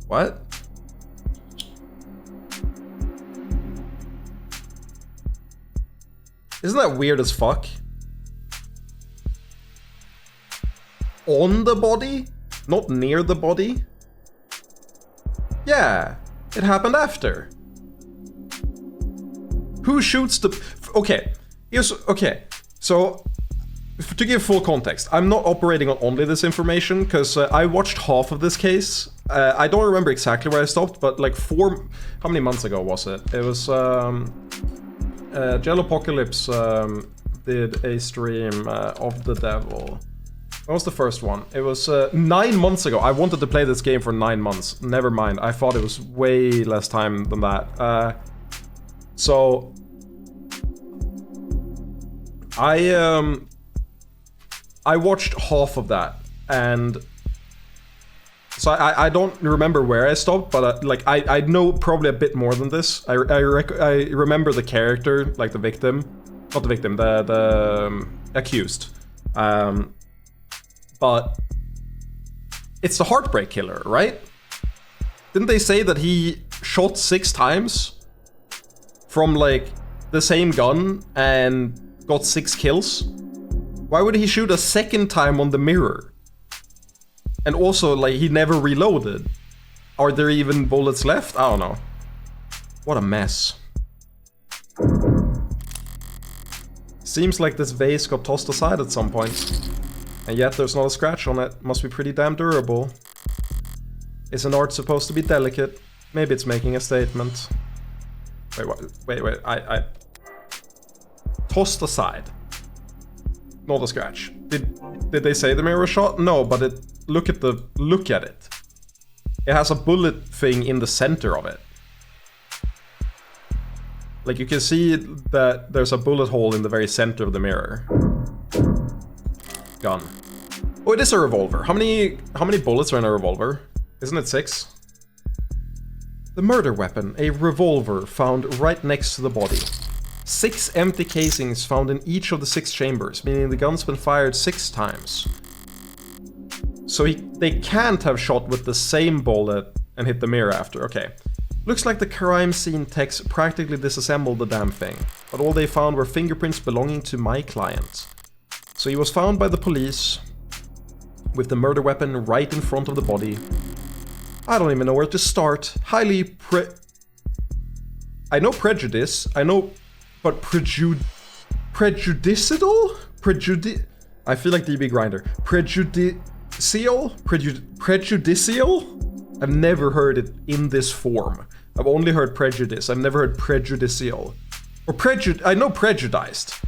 What? Isn't that weird as fuck? On the body? Not near the body? Yeah, it happened after. Who shoots the... Okay, okay, so to give full context, I'm not operating on only this information, because I watched half of this case. I don't remember exactly where I stopped, but like how many months ago was it? It was, Jellopocalypse did a stream of the devil. What was the first one? It was 9 months ago. I wanted to play this game for 9 months. Never mind. I thought it was way less time than that. So I watched half of that, and so I don't remember where I stopped, but like I know probably a bit more than this. I remember the character, like the victim, not the victim, the accused. But it's the heartbreak killer, right? Didn't they say that he shot 6 times from like the same gun and got 6 kills? Why would he shoot a second time on the mirror? And also, like, he never reloaded. Are there even bullets left? I don't know. What a mess. Seems like this vase got tossed aside at some point. And yet there's not a scratch on it. Must be pretty damn durable. Isn't art supposed to be delicate? Maybe it's making a statement. Wait, what? Wait, I... Tossed aside. Not a scratch. Did they say the mirror shot? No, but look at it. It has a bullet thing in the center of it. Like, you can see that there's a bullet hole in the very center of the mirror. Gun. Oh, it is a revolver. How many bullets are in a revolver? Isn't it 6? The murder weapon, a revolver found right next to the body. 6 empty casings found in each of the 6 chambers, meaning the gun's been fired 6 times. So they can't have shot with the same bullet and hit the mirror after. Okay. Looks like the crime scene techs practically disassembled the damn thing, but all they found were fingerprints belonging to my client. So he was found by the police with the murder weapon right in front of the body. I don't even know where to start. I know prejudice. I know, but prejudicial? I feel like DB Grinder. Prejudicial? I've never heard it in this form. I've only heard prejudice. I've never heard prejudicial. Or I know prejudiced.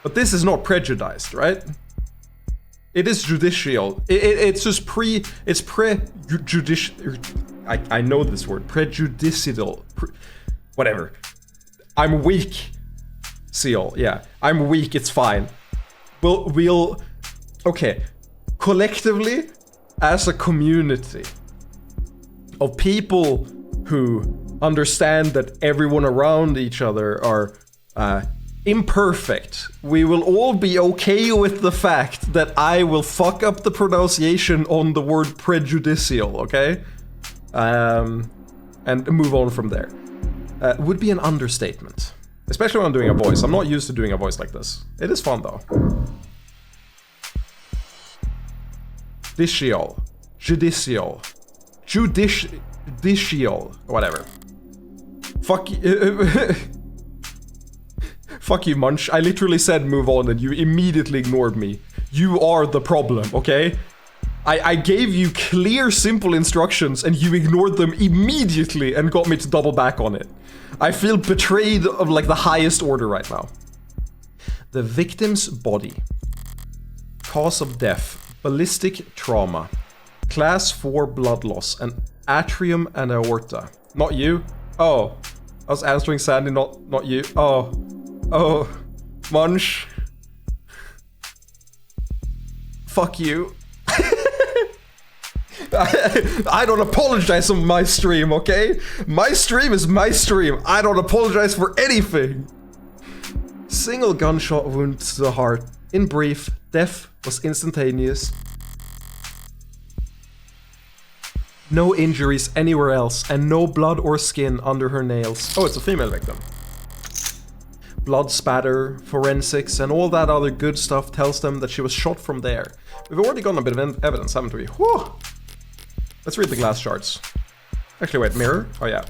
But this is not prejudiced, right? It is judicial. It's just prejudicial. I know this word. Prejudicial. Whatever. I'm weak. Seal, yeah. I'm weak, it's fine. We'll... Okay. Collectively, as a community of people who understand that everyone around each other are imperfect, we will all be okay with the fact that I will fuck up the pronunciation on the word prejudicial, okay? And move on from there. Would be an understatement. Especially when I'm doing a voice. I'm not used to doing a voice like this. It is fun though. Judicial. Whatever. Fuck you. Fuck you, Munch. I literally said move on and you immediately ignored me. You are the problem, okay? I gave you clear, simple instructions and you ignored them immediately and got me to double back on it. I feel betrayed of like the highest order right now. The victim's body. Cause of death. Ballistic trauma. Class 4 blood loss. An atrium and aorta. Not you? Oh. I was answering Sandy, not you. Oh. Oh. Munch. Fuck you. I don't apologize on my stream, okay? My stream is my stream. I don't apologize for anything. Single gunshot wound to the heart. In brief, death was instantaneous. No injuries anywhere else, and no blood or skin under her nails. Oh, it's a female victim. Blood spatter, forensics, and all that other good stuff tells them that she was shot from there. We've already gotten a bit of evidence, haven't we? Whew. Let's read the glass shards. Actually, wait, mirror? Oh, yeah.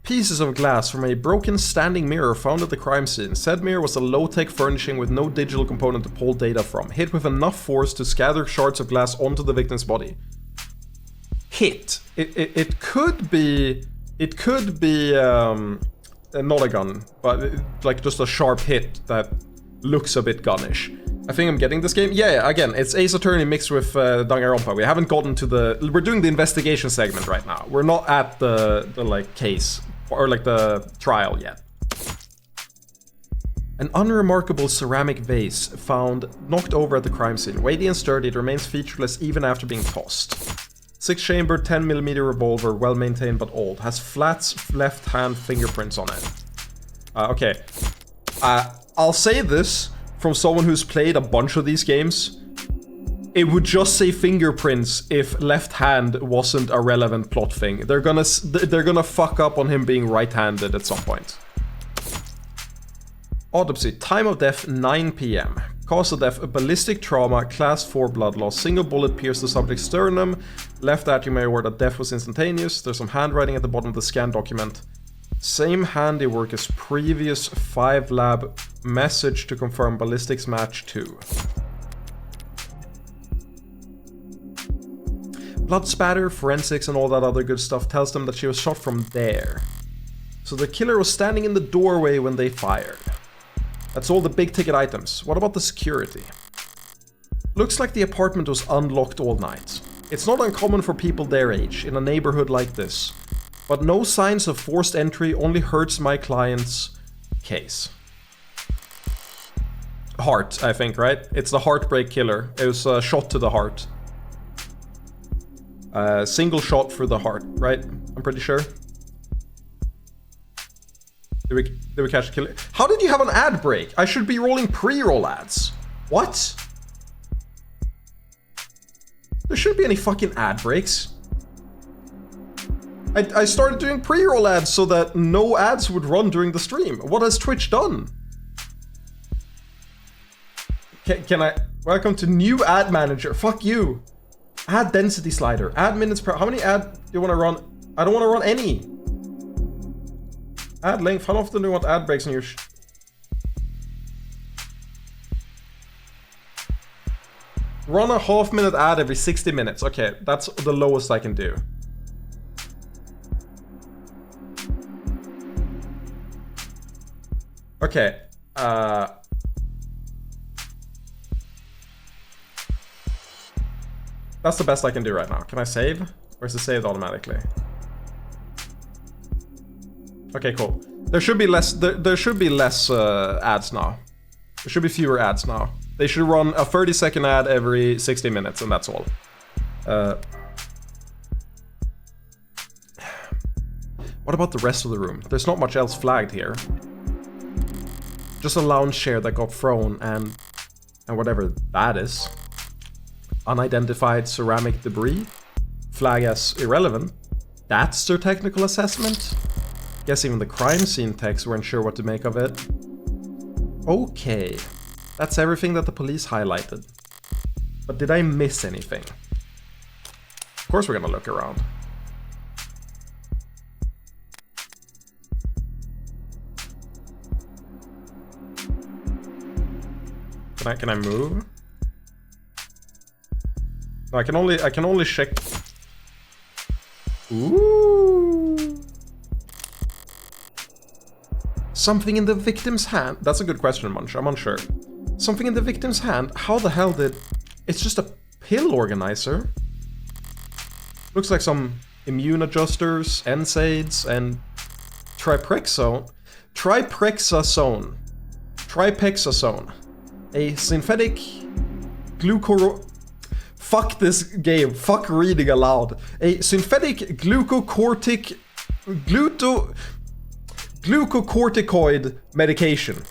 Pieces of glass from a broken standing mirror found at the crime scene. Said mirror was a low-tech furnishing with no digital component to pull data from. Hit with enough force to scatter shards of glass onto the victim's body. Hit. It could be not a gun, but like just a sharp hit that looks a bit gunnish. I think I'm getting this game. Yeah, again, it's Ace Attorney mixed with Danganronpa. We haven't gotten to the... We're doing the investigation segment right now. We're not at the like case or like the trial yet. An unremarkable ceramic vase found knocked over at the crime scene. Weighty and sturdy, it remains featureless even after being tossed. 6-chamber 10mm revolver, well maintained but old. Has flat left-hand fingerprints on it. Okay. I'll say this from someone who's played a bunch of these games. It would just say fingerprints if left hand wasn't a relevant plot thing. They're gonna fuck up on him being right-handed at some point. Autopsy. Time of death 9 PM. Cause of death, a ballistic trauma, class 4 blood loss. Single bullet pierced the subject's sternum. Left atrium may award that death was instantaneous. There's some handwriting at the bottom of the scan document. Same handiwork as previous 5 lab message to confirm ballistics match 2. Blood spatter, forensics, and all that other good stuff tells them that she was shot from there. So the killer was standing in the doorway when they fired. That's all the big ticket items. What about the security? Looks like the apartment was unlocked all night. It's not uncommon for people their age in a neighborhood like this. But no signs of forced entry only hurts my client's case. Heart, I think, right? It's the heartbreak killer. It was a shot to the heart. Single shot for the heart, right? I'm pretty sure. Did we catch the killer? How did you have an ad break? I should be rolling pre-roll ads. What? There shouldn't be any fucking ad breaks. I started doing pre-roll ads so that no ads would run during the stream. What has Twitch done? Can I... Welcome to new ad manager. Fuck you. Ad density slider. Ad minutes per... How many ad do you want to run? I don't want to run any. Ad length. How often do you want ad breaks in your... Run a half-minute ad every 60 minutes. Okay, that's the lowest I can do. Okay, that's the best I can do right now. Can I save? Or is it saved automatically? Okay, cool. There should be less, there should be less ads now. There should be fewer ads now. They should run a 30-second ad every 60 minutes, and that's all. What about the rest of the room? There's not much else flagged here. Just a lounge chair that got thrown and whatever that is. Unidentified ceramic debris. Flag as irrelevant. That's their technical assessment? Guess even the crime scene techs weren't sure what to make of it. Okay. That's everything that the police highlighted. But did I miss anything? Of course we're gonna look around. Can I move? No, I can only check. Ooh. Something in the victim's hand. That's a good question, Munch. I'm unsure. Something in the victim's hand. How the hell did... It's just a pill organizer. Looks like some immune adjusters, NSAIDs, and tripexazone. Tripexazone. A synthetic glucoro... Fuck this game. Fuck reading aloud. A synthetic glucocorticoid medication.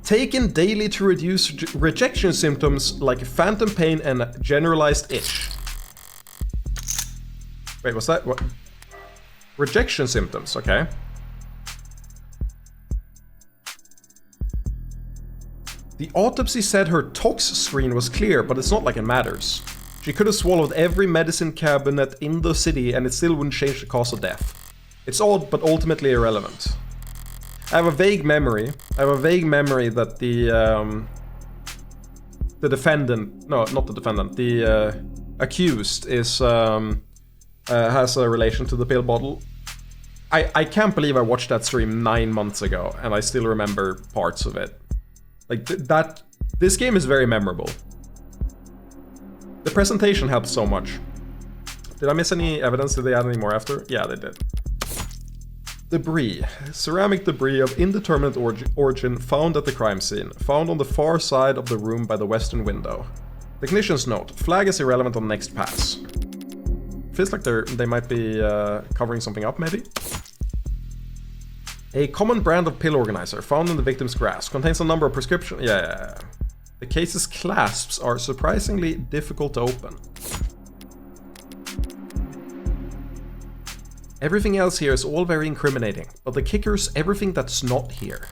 Taken daily to reduce rejection symptoms like phantom pain and generalized itch. Wait, what's that? What? Rejection symptoms, okay. The autopsy said her tox screen was clear, but it's not like it matters. She could have swallowed every medicine cabinet in the city and it still wouldn't change the cause of death. It's odd, but ultimately irrelevant. I have a vague memory that the defendant, no, not the defendant, the accused is has a relation to the pill bottle. I can't believe I watched that stream 9 months ago and I still remember parts of it. Like this game is very memorable. The presentation helped so much. Did I miss any evidence? Did they add any more after? Yeah, they did. Debris. Ceramic debris of indeterminate origin found at the crime scene. Found on the far side of the room by the western window. Technician's note. Flag is irrelevant on next pass. Feels like they might be covering something up, maybe? A common brand of pill organizer found in the victim's grasp. Contains a number of prescription... Yeah. The case's clasps are surprisingly difficult to open. Everything else here is all very incriminating, but the kicker's everything that's not here.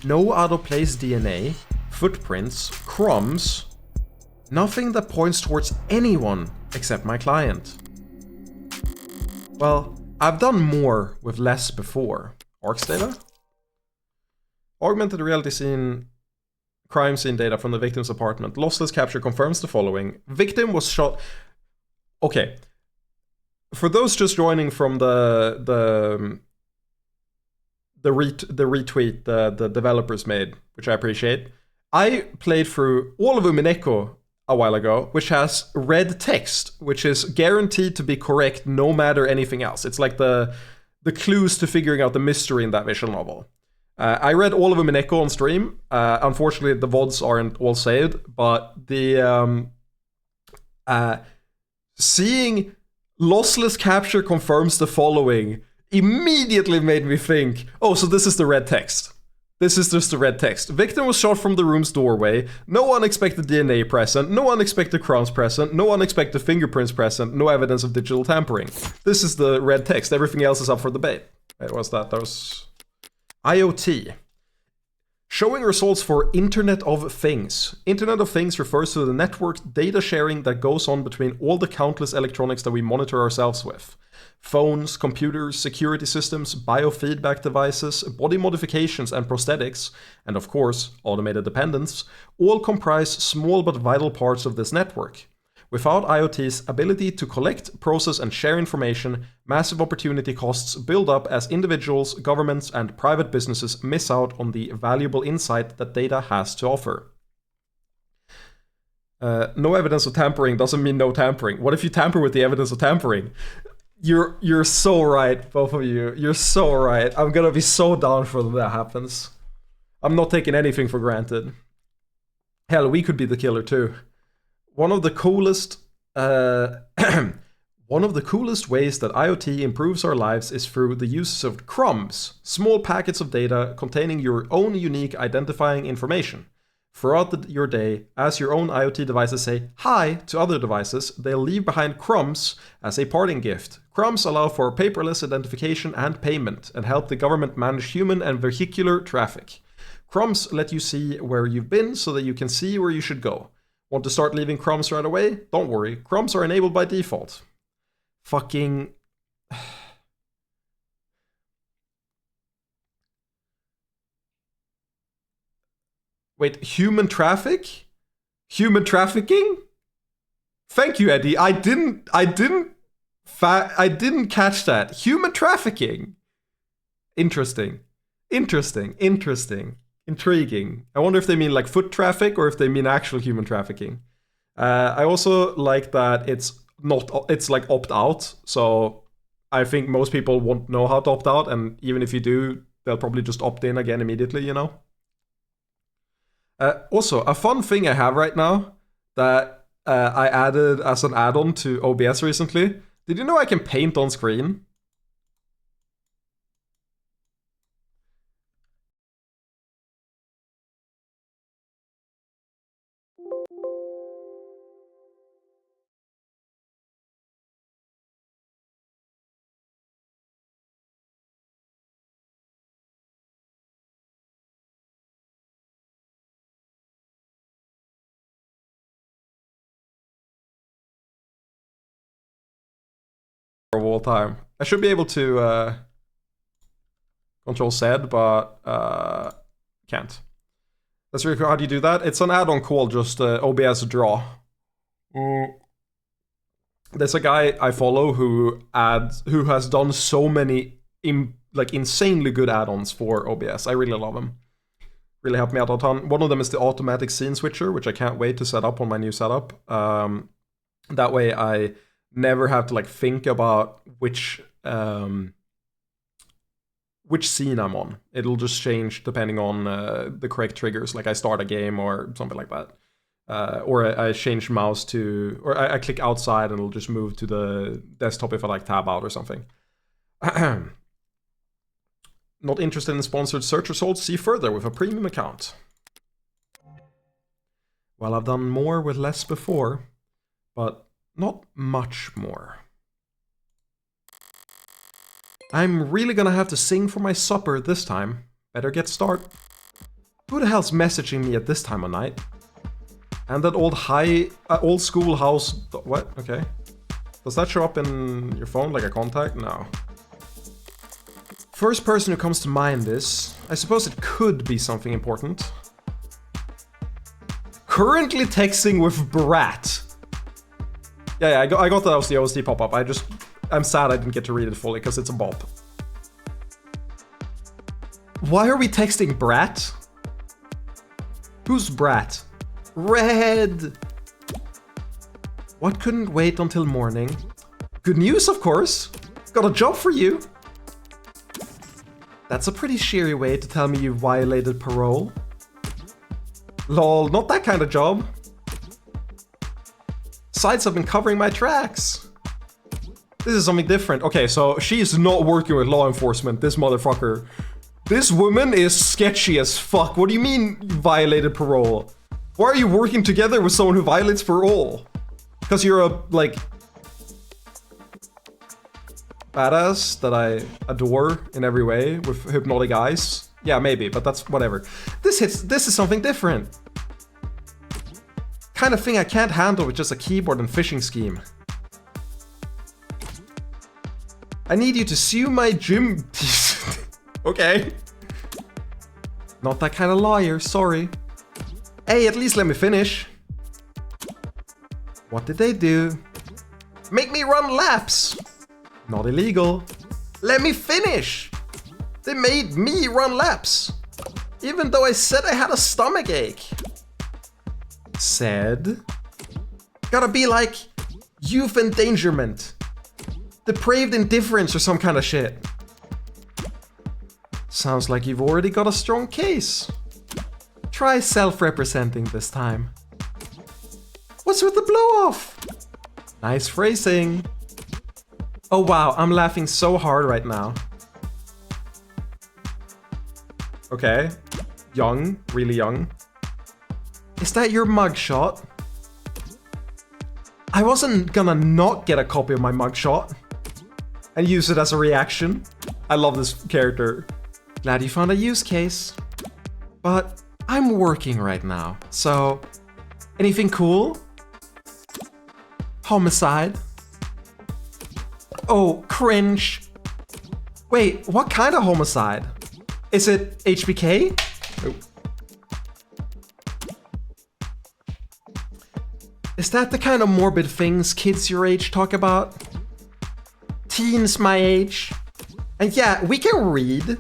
No out-of-place DNA, footprints, crumbs, nothing that points towards anyone except my client. Well, I've done more with less before. ARCS data? Augmented reality scene, crime scene data from the victim's apartment. Lossless capture confirms the following. Victim was shot... Okay. For those just joining from the retweet the developers made, which I appreciate, I played through all of Umineko a while ago, which has red text, which is guaranteed to be correct no matter anything else. It's like the clues to figuring out the mystery in that visual novel. I read all of Umineko on stream. Unfortunately, the VODs aren't all saved, but the seeing lossless capture confirms the following immediately made me think, oh, so this is the red text. This is just the red text. Victim was shot from the room's doorway. No unexpected DNA present. No unexpected crumbs present. No unexpected fingerprints present. No evidence of digital tampering. This is the red text. Everything else is up for debate. Wait, what's that? That was IoT. Showing results for Internet of Things. Internet of Things refers to the networked data sharing that goes on between all the countless electronics that we monitor ourselves with. Phones, computers, security systems, biofeedback devices, body modifications and prosthetics, and of course, automated dependents, all comprise small but vital parts of this network. Without IoT's ability to collect, process, and share information, massive opportunity costs build up as individuals, governments, and private businesses miss out on the valuable insight that data has to offer. No evidence of tampering doesn't mean no tampering. What if you tamper with the evidence of tampering? You're so right, both of you. You're so right. I'm gonna be so down for when that happens. I'm not taking anything for granted. Hell, we could be the killer too. One of the coolest ways that IoT improves our lives is through the use of crumbs, small packets of data containing your own unique identifying information. Throughout your day, as your own IoT devices say hi to other devices, they'll leave behind crumbs as a parting gift. Crumbs allow for paperless identification and payment and help the government manage human and vehicular traffic. Crumbs let you see where you've been so that you can see where you should go. Want to start leaving crumbs right away? Don't worry, crumbs are enabled by default. Fucking... Wait, human traffic? Human trafficking? Thank you, Eddie. I didn't catch that. Human trafficking. Interesting. Intriguing. I wonder if they mean like foot traffic or if they mean actual human trafficking. I also like that it's like opt out. So I think most people won't know how to opt out, and even if you do, they'll probably just opt in again immediately, you know? Also, a fun thing I have right now that I added as an add-on to OBS recently. Did you know I can paint on screen? Of all time. I should be able to control Z, but can't. That's really cool. How do you do that? It's an add-on called just OBS Draw. There's a guy I follow who has done so many insanely good add-ons for OBS. I really love him. Really helped me out a ton. One of them is the automatic scene switcher, which I can't wait to set up on my new setup. That way I never have to think about which scene I'm on. It'll just change depending on the correct triggers, like I start a game or something like that. Or I change mouse to, or I click outside and it'll just move to the desktop if I tab out or something. Not interested in sponsored search results? See further with a premium account. Well, I've done more with less before, but not much more. I'm really gonna have to sing for my supper this time. Better get started. Who the hell's messaging me at this time of night? And that old school house... What? Okay. Does that show up in your phone like a contact? No. First person who comes to mind is... I suppose it could be something important. Currently texting with Brat. Yeah, I got that as the OSD pop-up. I'm sad I didn't get to read it fully because it's a bop. Why are we texting Brat? Who's Brat? Red! What couldn't wait until morning? Good news, of course. Got a job for you. That's a pretty cheery way to tell me you violated parole. Lol, not that kind of job. Sites have been covering my tracks. This is something different. Okay, so she's not working with law enforcement, this motherfucker. This woman is sketchy as fuck. What do you mean you violated parole? Why are you working together with someone who violates parole? Because you're a, badass that I adore in every way with hypnotic eyes? Yeah, maybe, but that's whatever. This is something different. Kind of thing I can't handle with just a keyboard and phishing scheme. I need you to sue my gym... Okay. Not that kind of lawyer, sorry. Hey, at least let me finish. What did they do? Make me run laps. Not illegal. Let me finish. They made me run laps. Even though I said I had a stomach ache. Said. Gotta be like youth endangerment. Depraved indifference or some kind of shit. Sounds like you've already got a strong case. Try self-representing this time. What's with the blow-off? Nice phrasing. Oh wow, I'm laughing so hard right now. Okay. Young, really young. Is that your mugshot? I wasn't gonna not get a copy of my mugshot and use it as a reaction. I love this character. Glad you found a use case. But I'm working right now, so... Anything cool? Homicide? Oh, cringe. Wait, what kind of homicide? Is it HBK? Oh. Is that the kind of morbid things kids your age talk about? Teens my age? And yeah, we can read.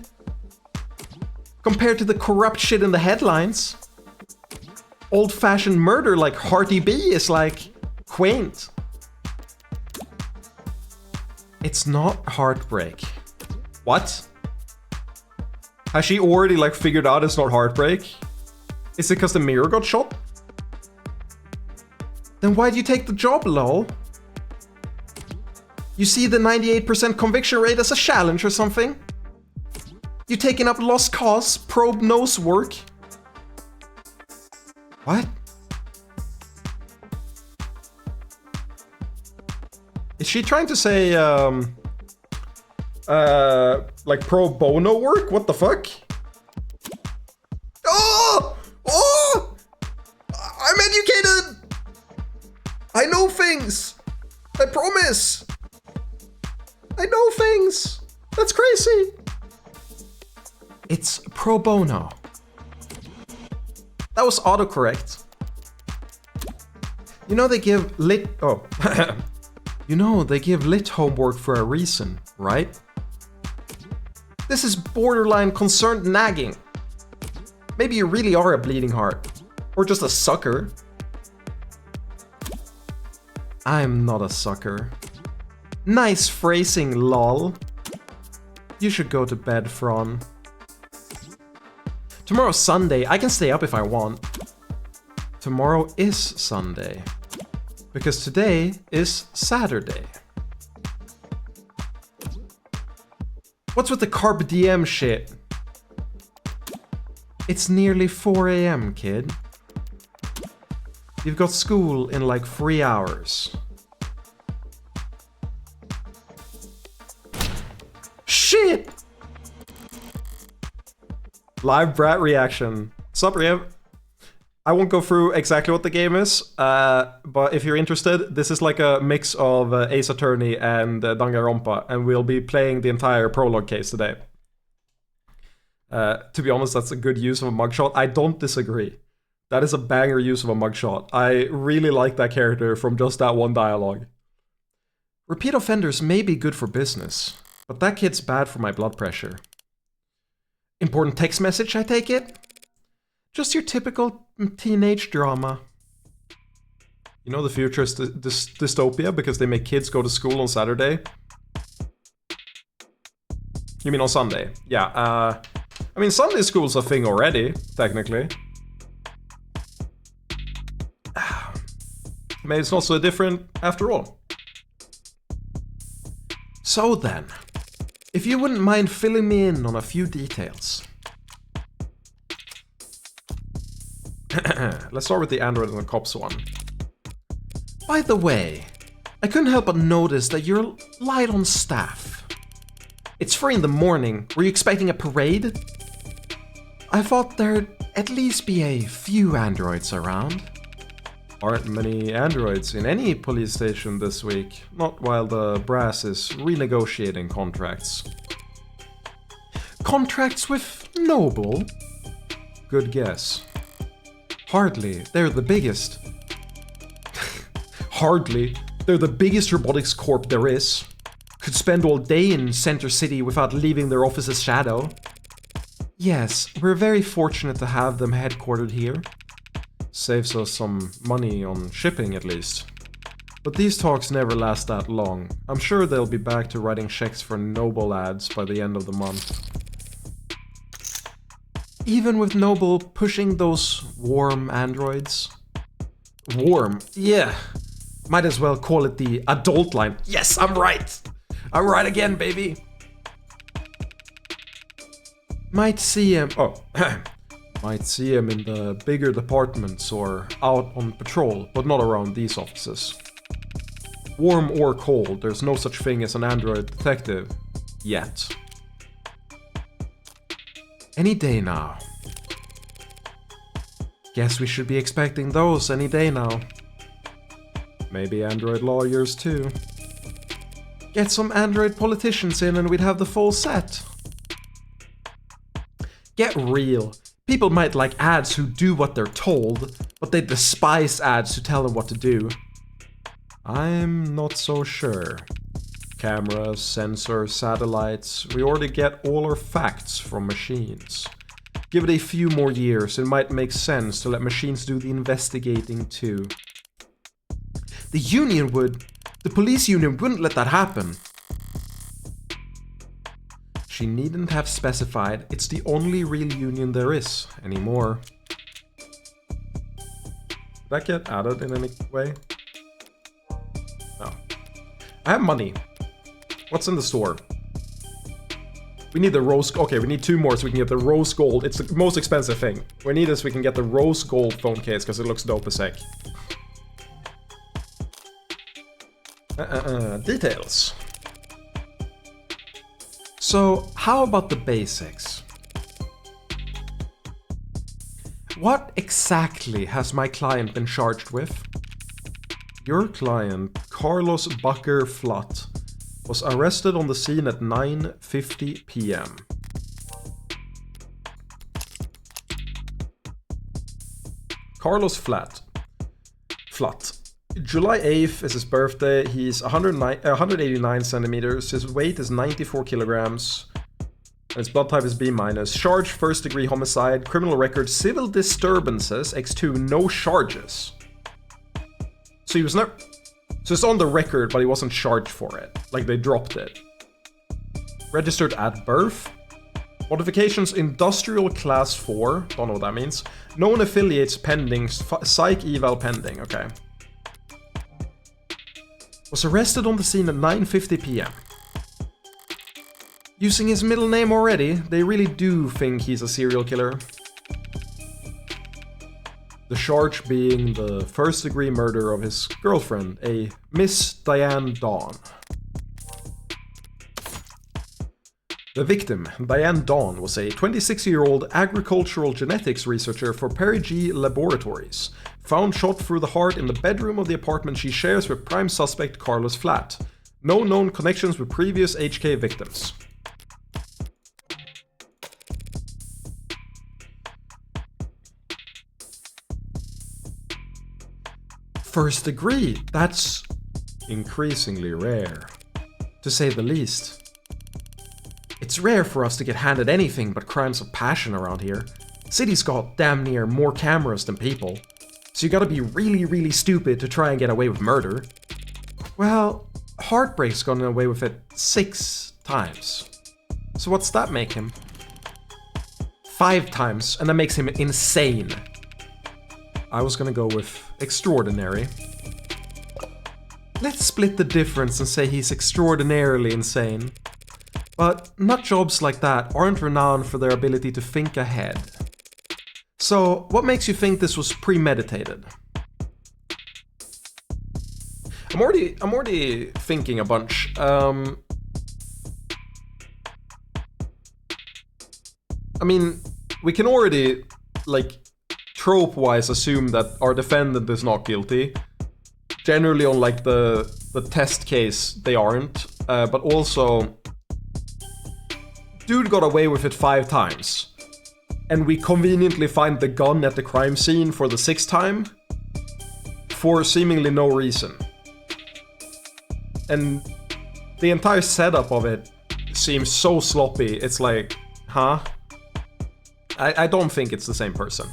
Compared to the corrupt shit in the headlines. Old-fashioned murder like Hearty B is quaint. It's not heartbreak. What? Has she already figured out it's not heartbreak? Is it because the mirror got shot? Then why'd you take the job, lol? You see the 98% conviction rate as a challenge or something? You taking up lost cause, probe nose work? What? Is she trying to say, like pro bono work? What the fuck? Oh! Oh! I'm educated! I know things! I promise! I know things! That's crazy! It's pro bono. That was autocorrect. You know they give lit... Oh. You know they give lit homework for a reason, right? This is borderline concerned nagging. Maybe you really are a bleeding heart. Or just a sucker. I'm not a sucker. Nice phrasing, lol. You should go to bed, Fron. Tomorrow's Sunday. I can stay up if I want. Tomorrow is Sunday. Because today is Saturday. What's with the carpe diem shit? It's nearly 4 AM, kid. You've got school in like 3 hours. Shit! Live brat reaction. Sup, Riev? I won't go through exactly what the game is, but if you're interested, this is like a mix of Ace Attorney and Danganronpa, and we'll be playing the entire prologue case today. To be honest, that's a good use of a mugshot. I don't disagree. That is a banger use of a mugshot. I really like that character from just that one dialogue. Repeat offenders may be good for business, but that kid's bad for my blood pressure. Important text message, I take it? Just your typical teenage drama. You know the future is dystopia because they make kids go to school on Saturday? You mean on Sunday? Yeah, I mean Sunday school's a thing already, technically. Maybe it's not so different after all. So then, if you wouldn't mind filling me in on a few details. Let's start with the android and the cops one. By the way, I couldn't help but notice that you're light on staff. It's 3 in the morning. Were you expecting a parade? I thought there'd at least be a few androids around. Aren't many androids in any police station this week, not while the brass is renegotiating contracts. Contracts with Noble? Good guess. Hardly, they're the biggest. Hardly, they're the biggest robotics corp there is. Could spend all day in Center City without leaving their office's shadow. Yes, we're very fortunate to have them headquartered here. Saves us some money on shipping at least. But these talks never last that long. I'm sure they'll be back to writing checks for Noble ads by the end of the month. Even with Noble pushing those warm androids? Warm? Yeah. Might as well call it the adult line. Yes, I'm right! I'm right again, baby! Might see him... Oh. Might see him in the bigger departments or out on patrol, but not around these offices. Warm or cold, there's no such thing as an android detective. Yet. Any day now. Guess we should be expecting those any day now. Maybe android lawyers too. Get some android politicians in and we'd have the full set. Get real. People might like ads who do what they're told, but they despise ads who tell them what to do. I'm not so sure. Cameras, sensors, satellites, we already get all our facts from machines. Give it a few more years, it might make sense to let machines do the investigating too. The union would... The police union wouldn't let that happen. She needn't have specified it's the only real union there is anymore. that get added in any way? No. I have money. What's in the store? We need the rose... Okay, we need 2 more so we can get the rose gold. It's the most expensive thing. We need this so we can get the rose gold phone case because it looks dope as heck. Details. So, how about the basics? What exactly has my client been charged with? Your client, Carlos Bucker Flat, was arrested on the scene at 9:50 p.m. Carlos Flat. July 8th is his birthday. He's 189 centimeters. His weight is 94 kilograms. And his blood type is B-. Charged first-degree homicide. Criminal record civil disturbances. X2 no charges. So he was never... So it's on the record, but he wasn't charged for it. Like, they dropped it. Registered at birth. Modifications industrial class 4. Don't know what that means. Known affiliates pending. Psych eval pending. Okay. Was arrested on the scene at 9:50 p.m. Using his middle name already, they really do think he's a serial killer. The charge being the first-degree murder of his girlfriend, a Miss Diane Dawn. The victim, Diane Dawn, was a 26-year-old agricultural genetics researcher for Perry G Laboratories, found shot through the heart in the bedroom of the apartment she shares with prime suspect Carlos Flat. No known connections with previous HK victims. First degree, that's increasingly rare, to say the least. It's rare for us to get handed anything but crimes of passion around here. City's got damn near more cameras than people, so you gotta be really, really stupid to try and get away with murder. Well, Heartbreak's gotten away with it 6 times. So what's that make him? 5 times, and that makes him insane. I was gonna go with extraordinary. Let's split the difference and say he's extraordinarily insane. But nutjobs like that aren't renowned for their ability to think ahead. So, what makes you think this was premeditated? I'm already thinking a bunch. I mean, we can already, like, trope-wise assume that our defendant is not guilty. Generally on, like, the test case, they aren't. But also, dude got away with it 5 times. And we conveniently find the gun at the crime scene for the 6th time. For seemingly no reason. And the entire setup of it seems so sloppy. It's like, huh? I don't think it's the same person.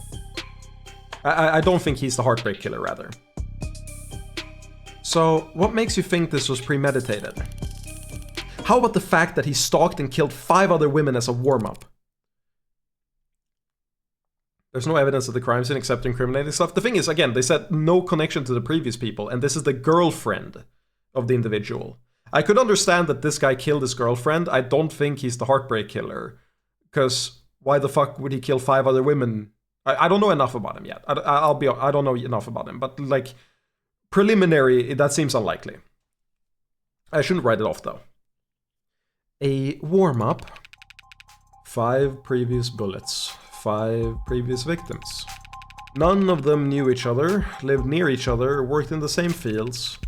I don't think he's the Heartbreak Killer, rather. So, what makes you think this was premeditated? How about the fact that he stalked and killed 5 other women as a warm-up? There's no evidence of the crime scene except incriminating stuff. The thing is, again, they said no connection to the previous people, and this is the girlfriend of the individual. I could understand that this guy killed his girlfriend. I don't think he's the Heartbreak Killer. Because why the fuck would he kill 5 other women? I don't know enough about him yet. I don't know enough about him. But, like, preliminary, that seems unlikely. I shouldn't write it off, though. A warm-up. 5 previous bullets. 5 previous victims. None of them knew each other, lived near each other, worked in the same fields.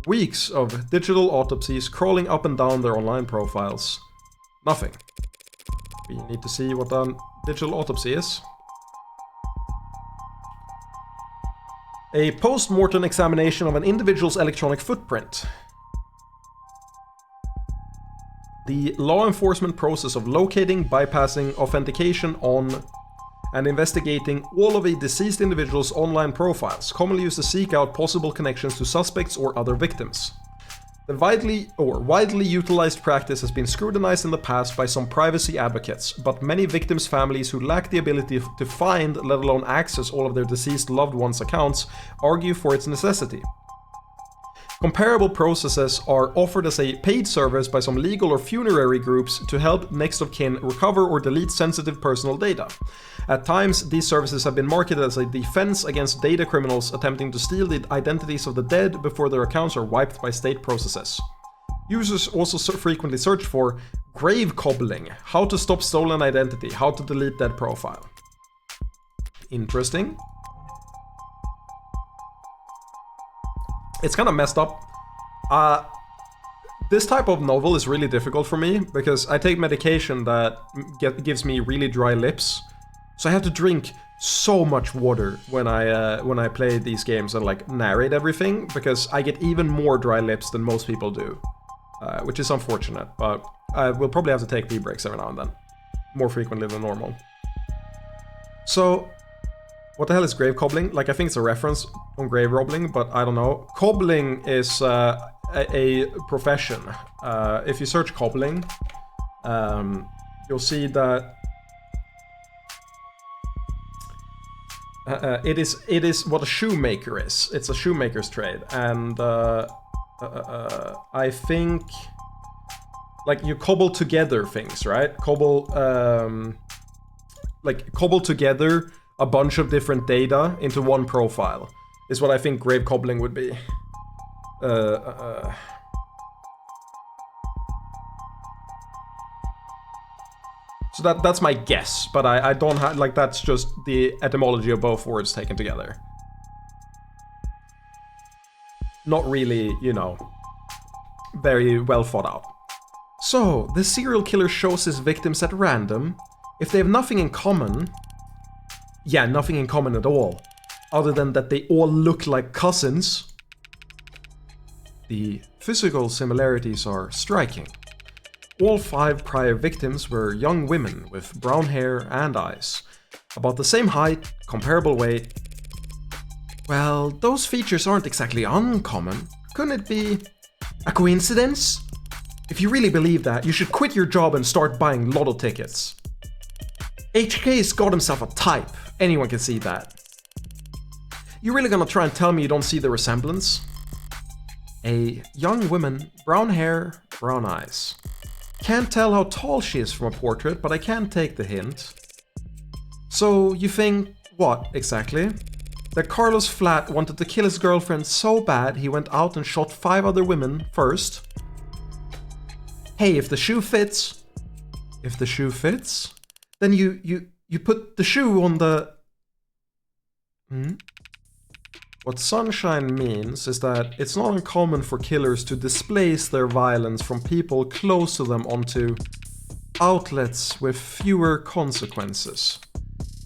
Weeks of digital autopsies crawling up and down their online profiles. Nothing. We need to see what a digital autopsy is. A post-mortem examination of an individual's electronic footprint. The law enforcement process of locating, bypassing, authentication on, and investigating all of a deceased individual's online profiles, commonly used to seek out possible connections to suspects or other victims. The widely utilized practice has been scrutinized in the past by some privacy advocates, but many victims' families who lack the ability to find, let alone access, all of their deceased loved ones' accounts argue for its necessity. Comparable processes are offered as a paid service by some legal or funerary groups to help next of kin recover or delete sensitive personal data. At times, these services have been marketed as a defense against data criminals attempting to steal the identities of the dead before their accounts are wiped by state processes. Users also frequently search for grave cobbling, how to stop stolen identity, how to delete dead profile. Interesting. It's kind of messed up. This type of novel is really difficult for me because I take medication that gives me really dry lips. So I have to drink so much water when I play these games and like narrate everything because I get even more dry lips than most people do, which is unfortunate. But I will probably have to take pee breaks every now and then, more frequently than normal. So, what the hell is grave cobbling? Like, I think it's a reference on grave robbing, but I don't know. Cobbling is a profession. If you search cobbling, you'll see that it is what a shoemaker is. It's a shoemaker's trade, and I think like you cobble together things, right? Cobble together a bunch of different data into one profile is what I think grave cobbling would be. So that's my guess, but I don't have, like, that's just the etymology of both words taken together. Not really, you know, very well thought out. So, the serial killer shows his victims at random. If they have nothing in common... Yeah, nothing in common at all. Other than that they all look like cousins. The physical similarities are striking. All 5 prior victims were young women with brown hair and eyes. About the same height, comparable weight. Well, those features aren't exactly uncommon. Couldn't it be a coincidence? If you really believe that, you should quit your job and start buying lotto tickets. HK's got himself a type. Anyone can see that. You really gonna try and tell me you don't see the resemblance? A young woman, brown hair, brown eyes. Can't tell how tall she is from a portrait, but I can take the hint. So you think, what exactly? That Carlos Flat wanted to kill his girlfriend so bad he went out and shot 5 other women first? Hey, if the shoe fits... If the shoe fits? Then you put the shoe on the... What sunshine means is that it's not uncommon for killers to displace their violence from people close to them onto outlets with fewer consequences.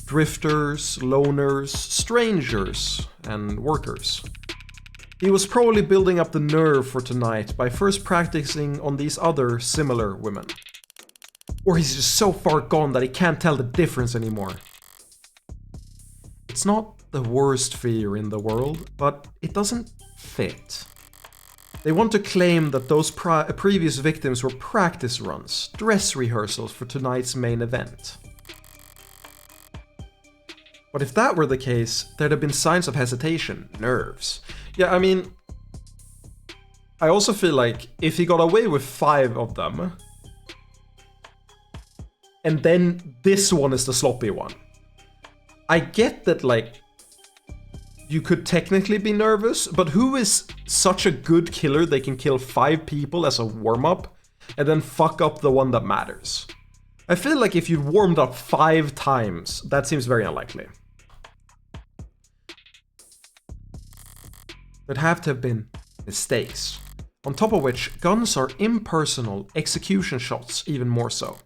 Drifters, loners, strangers, and workers. He was probably building up the nerve for tonight by first practicing on these other similar women. Or he's just so far gone that he can't tell the difference anymore. It's not the worst fear in the world, but it doesn't fit. They want to claim that those previous victims were practice runs, dress rehearsals for tonight's main event. But if that were the case, there'd have been signs of hesitation, nerves. Yeah, I mean, I also feel like if he got away with 5 of them, and then this one is the sloppy one. I get that, like, you could technically be nervous, but who is such a good killer they can kill 5 people as a warm-up and then fuck up the one that matters? I feel like if you'd warmed up 5 times, that seems very unlikely. There'd have to have been mistakes. On top of which, guns are impersonal, execution shots even more so.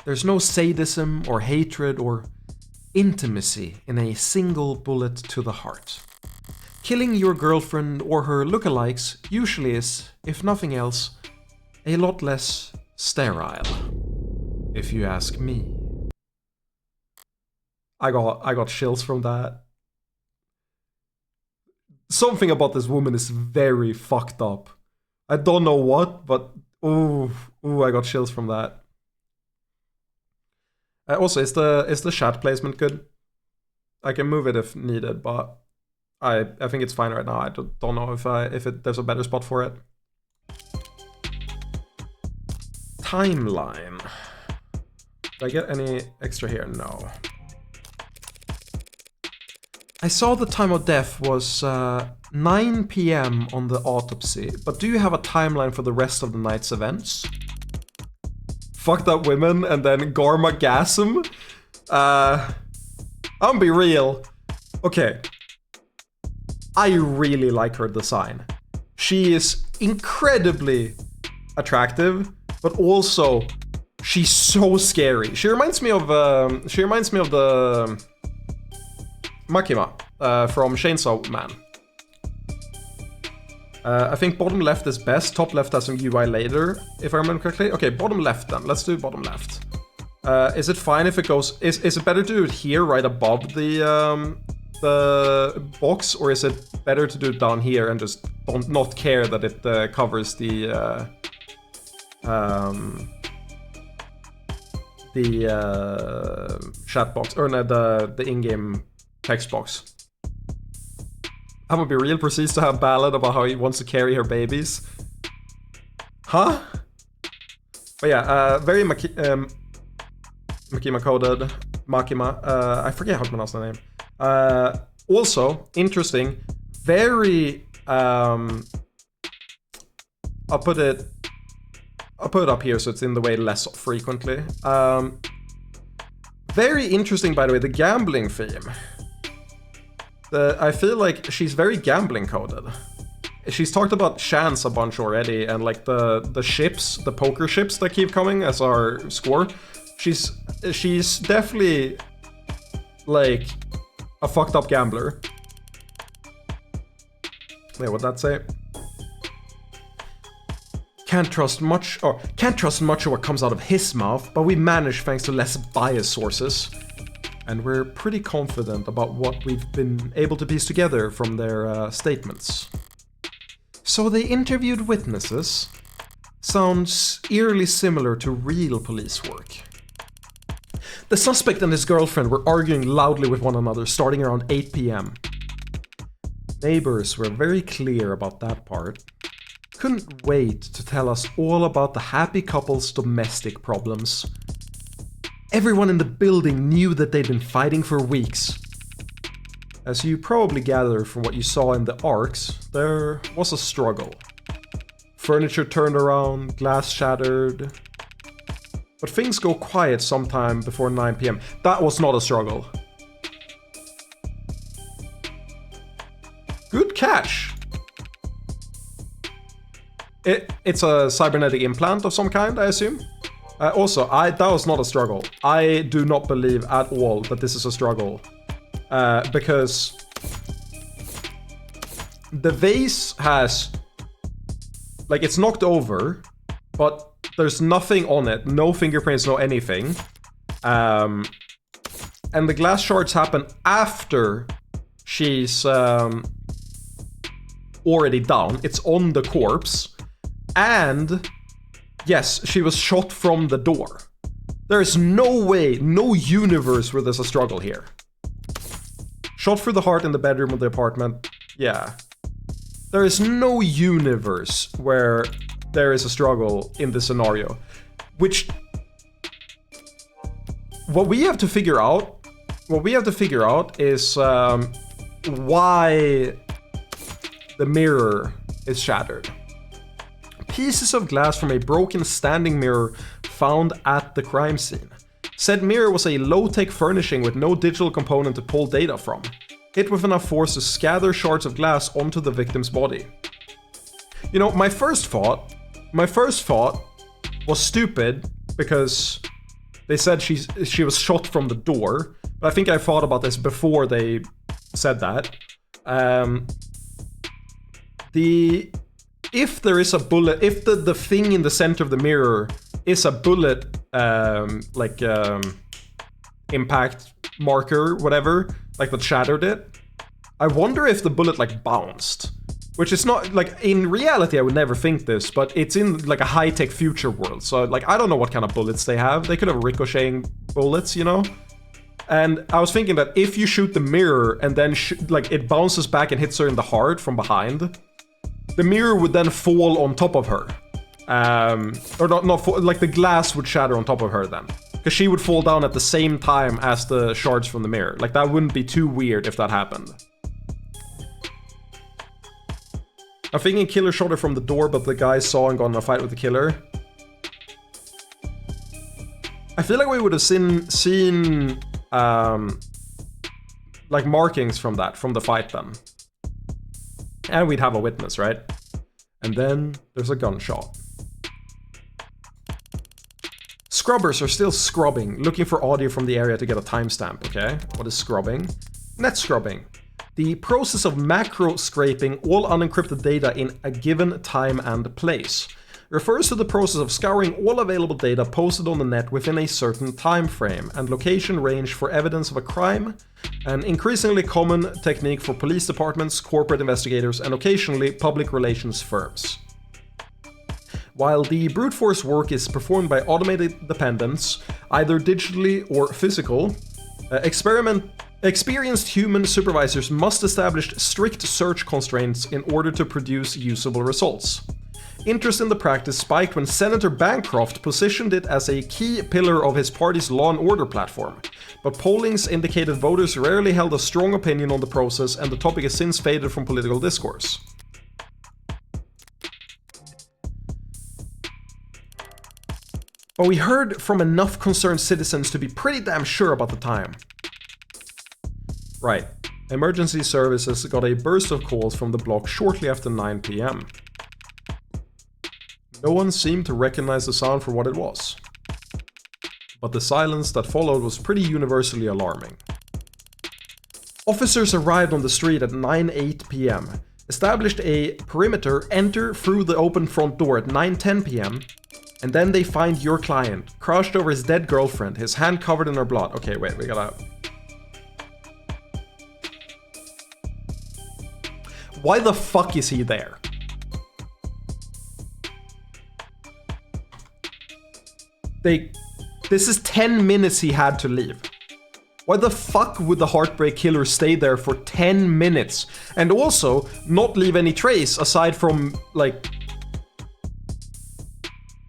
There's no sadism or hatred or intimacy in a single bullet to the heart. Killing your girlfriend or her lookalikes usually is, if nothing else, a lot less sterile, if you ask me. I got chills from that. something about this woman is very fucked up. I don't know what, but ooh, I got chills from that. Also, is the chat placement good? I can move it if needed, but I think it's fine right now. I don't know if there's a better spot for it. Timeline. Did I get any extra here? No. I saw the time of death was 9 p.m. on the autopsy, but do you have a timeline for the rest of the night's events? Fucked up women and then Garmagasm? I'll be real. Okay. I really like her design. She is incredibly attractive, but also she's so scary. She reminds me of the Makima from Chainsaw Man. I think bottom left is best. Top left has some UI later, if I remember correctly. Okay, bottom left then. Let's do bottom left. Is it fine if it goes? Is it better to do it here, right above the box, or is it better to do it down here and just not care that it covers the chat box, or no, the in-game text box? I'm gonna be real. Proceeds to have ballad about how he wants to carry her babies. Huh? But yeah, very Makima coded. Makima. I forget how to pronounce the name. Also, interesting. Very. I'll put it up here so it's in the way less frequently. Very interesting, by the way, the gambling theme. I feel like she's very gambling coded. She's talked about chance a bunch already, and like the ships, the poker ships that keep coming as our score. She's definitely like a fucked up gambler. Yeah, what'd that say? Can't trust much of what comes out of his mouth, but we manage thanks to less biased sources. And we're pretty confident about what we've been able to piece together from their statements. So they interviewed witnesses. Sounds eerily similar to real police work. The suspect and his girlfriend were arguing loudly with one another starting around 8 p.m. Neighbors were very clear about that part. Couldn't wait to tell us all about the happy couple's domestic problems. Everyone in the building knew that they'd been fighting for weeks. As you probably gather from what you saw in the arcs, there was a struggle. Furniture turned around, glass shattered. But things go quiet sometime before 9 p.m. That was not a struggle. Good catch! It's a cybernetic implant of some kind, I assume? Also, that was not a struggle. I do not believe at all that this is a struggle. Because the vase has, like, it's knocked over, but there's nothing on it. No fingerprints, no anything. And the glass shards happen after she's already down. It's on the corpse. And yes, she was shot from the door. There is no way, no universe where there's a struggle here. Shot through the heart in the bedroom of the apartment. Yeah. There is no universe where there is a struggle in this scenario. Which... What we have to figure out is why the mirror is shattered. Pieces of glass from a broken standing mirror found at the crime scene. Said mirror was a low-tech furnishing with no digital component to pull data from. Hit with enough force to scatter shards of glass onto the victim's body. You know, my first thought was stupid because they said she was shot from the door. But I think I thought about this before they said that. If there is a bullet, if the thing in the center of the mirror is a bullet, impact marker, whatever, like that shattered it, I wonder if the bullet like bounced. Which is not, like, in reality I would never think this, but it's in like a high-tech future world. So like, I don't know what kind of bullets they have. They could have ricocheting bullets, you know? And I was thinking that if you shoot the mirror and then like it bounces back and hits her in the heart from behind, the mirror would then fall on top of her. Or not fall, like the glass would shatter on top of her then. Because she would fall down at the same time as the shards from the mirror. Like that wouldn't be too weird if that happened. I'm thinking killer shot her from the door, but the guy saw and got in a fight with the killer. I feel like we would have seen like markings from that, from the fight then. And we'd have a witness, right? And then there's a gunshot. Scrubbers are still scrubbing, looking for audio from the area to get a timestamp, okay? What is scrubbing? Net scrubbing. The process of macro scraping all unencrypted data in a given time and place. Refers to the process of scouring all available data posted on the net within a certain time frame and location range for evidence of a crime, an increasingly common technique for police departments, corporate investigators, and occasionally public relations firms. While the brute force work is performed by automated dependents, either digitally or physical, experienced human supervisors must establish strict search constraints in order to produce usable results. Interest in the practice spiked when Senator Bancroft positioned it as a key pillar of his party's law and order platform, but pollings indicated voters rarely held a strong opinion on the process, and the topic has since faded from political discourse. But we heard from enough concerned citizens to be pretty damn sure about the time. Right. Emergency services got a burst of calls from the block shortly after 9 PM. No one seemed to recognize the sound for what it was. But the silence that followed was pretty universally alarming. Officers arrived on the street at 9:08 PM, established a perimeter, enter through the open front door at 9:10 PM, and then they find your client, crouched over his dead girlfriend, his hand covered in her blood. Okay, wait, we gotta... Why the fuck is he there? This is 10 minutes he had to leave. Why the fuck would the Heartbreak Killer stay there for 10 minutes? And also, not leave any trace aside from, like...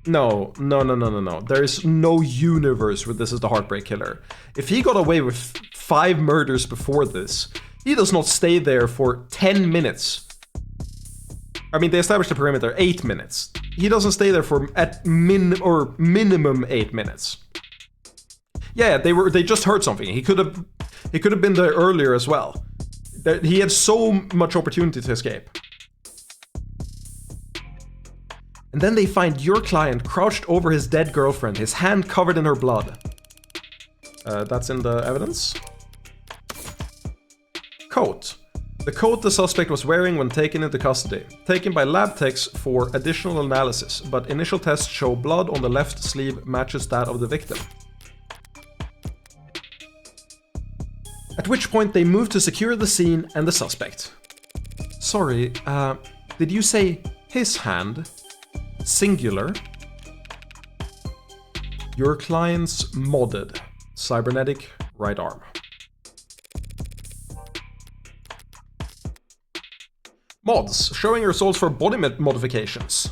No. There is no universe where this is the Heartbreak Killer. If he got away with 5 murders before this, he does not stay there for 10 minutes. I mean, they established the perimeter 8 minutes. He doesn't stay there for minimum 8 minutes. Yeah, they just heard something. He could have been there earlier as well. He had so much opportunity to escape. And then they find your client crouched over his dead girlfriend, his hand covered in her blood. That's in the evidence. Coat. The coat the suspect was wearing when taken into custody. Taken by lab techs for additional analysis, but initial tests show blood on the left sleeve matches that of the victim. At which point they moved to secure the scene and the suspect. Sorry, did you say his hand? Singular? Your client's modded. Cybernetic right arm. Mods, showing results for body modifications.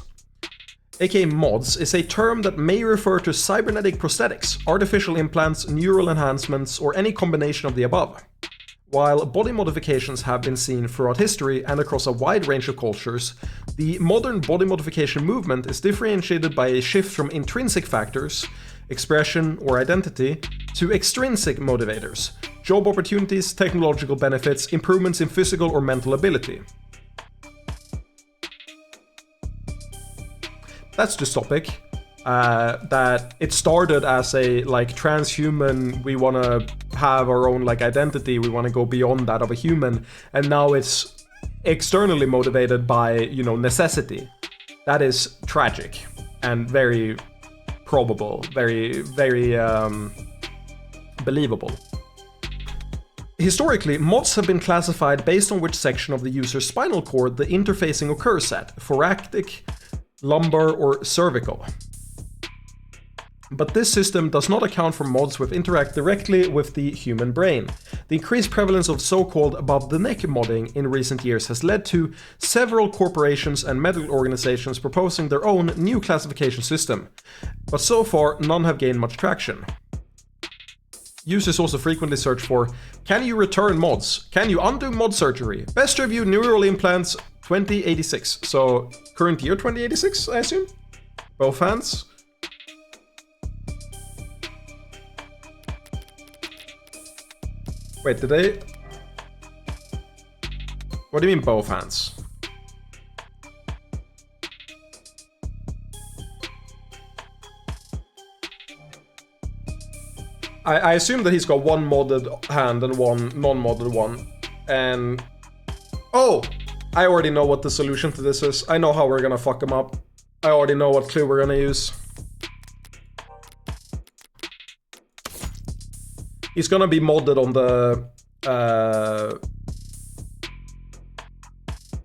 aka mods, is a term that may refer to cybernetic prosthetics, artificial implants, neural enhancements, or any combination of the above. While body modifications have been seen throughout history and across a wide range of cultures, the modern body modification movement is differentiated by a shift from intrinsic factors, expression or identity, to extrinsic motivators, job opportunities, technological benefits, improvements in physical or mental ability. That's dystopic. That it started as a transhuman, we want to have our own identity, we want to go beyond that of a human, and now it's externally motivated by necessity. That is tragic and very probable, very believable. Historically, mods have been classified based on which section of the user's spinal cord the interfacing occurs at, thoracic, lumbar, or cervical. But this system does not account for mods which interact directly with the human brain. The increased prevalence of so-called above-the-neck modding in recent years has led to several corporations and medical organizations proposing their own new classification system, but so far none have gained much traction. Users also frequently search for, can you return mods? Can you undo mod surgery? Best review neural implants 2086. So, current year 2086, I assume? Both hands? Wait, did they... What do you mean both hands? I assume that he's got one modded hand and one non-modded one. And... Oh! I already know what the solution to this is. I know how we're gonna fuck him up. I already know what clue we're gonna use. He's gonna be modded on the...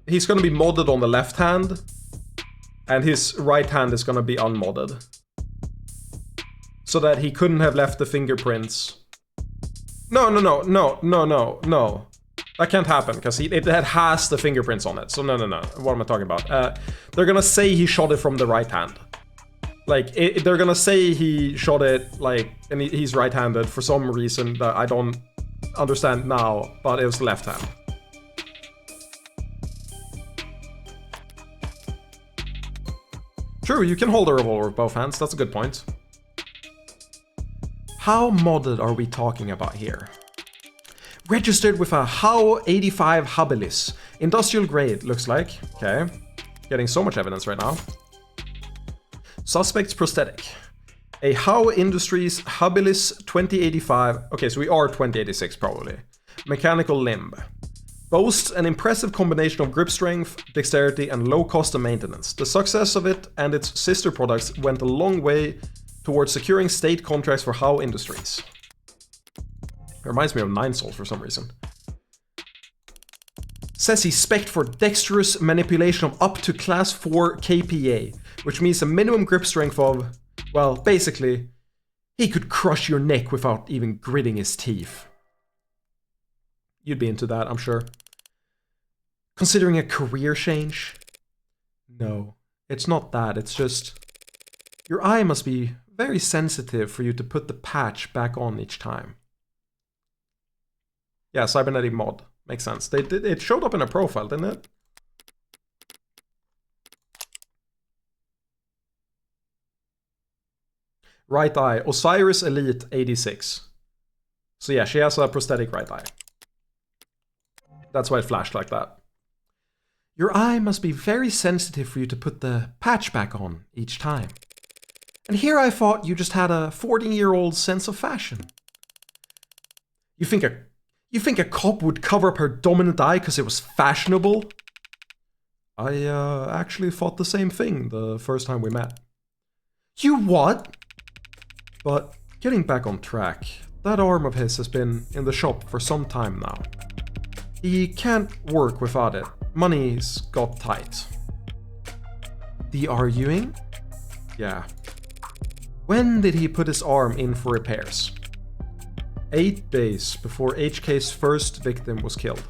He's gonna be modded on the left hand. And his right hand is gonna be unmodded. So that he couldn't have left the fingerprints. No. That can't happen, because it has the fingerprints on it. So no. What am I talking about? They're gonna say he shot it from the right hand. Like, they're gonna say he shot it, like, and he's right-handed for some reason that I don't understand now, but it was left hand. True, you can hold a revolver with both hands, that's a good point. How modded are we talking about here? Registered with a HAO 85 habilis. Industrial grade, looks like. Okay. Getting so much evidence right now. Suspect's prosthetic. A HAO Industries habilis 2085. Okay, so we are 2086 probably. Mechanical limb. Boasts an impressive combination of grip strength, dexterity, and low cost of maintenance. The success of it and its sister products went a long way towards securing state contracts for HAO Industries. It reminds me of Nine Souls for some reason. Says he's spec'd for dexterous manipulation of up to class 4 KPA, which means a minimum grip strength of, well, basically, he could crush your neck without even gritting his teeth. You'd be into that, I'm sure. Considering a career change? No, it's not that, it's just... Your eye must be very sensitive for you to put the patch back on each time. Yeah, cybernetic mod. Makes sense. It showed up in a profile, didn't it? Right eye. Osiris Elite 86. So yeah, she has a prosthetic right eye. That's why it flashed like that. Your eye must be very sensitive for you to put the patch back on each time. And here I thought you just had a 14-year-old sense of fashion. You think a cop would cover up her dominant eye because it was fashionable? I actually thought the same thing the first time we met. You what? But getting back on track, that arm of his has been in the shop for some time now. He can't work without it. Money's got tight. The arguing? Yeah. When did he put his arm in for repairs? 8 days before HK's first victim was killed.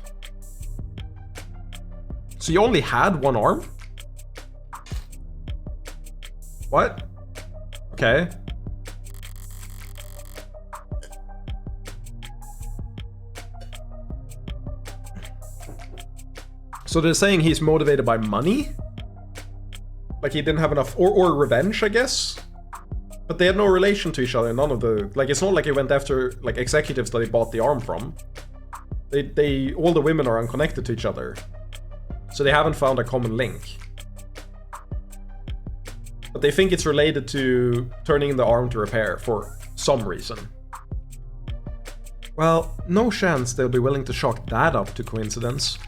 So you only had one arm? What? Okay. So they're saying he's motivated by money? Like he didn't have enough, or revenge, I guess? But they had no relation to each other, none of the... Like, it's not like he went after, like, executives that he bought the arm from. All the women are unconnected to each other. So they haven't found a common link. But they think it's related to turning the arm to repair for some reason. Well, no chance they'll be willing to chalk that up to coincidence.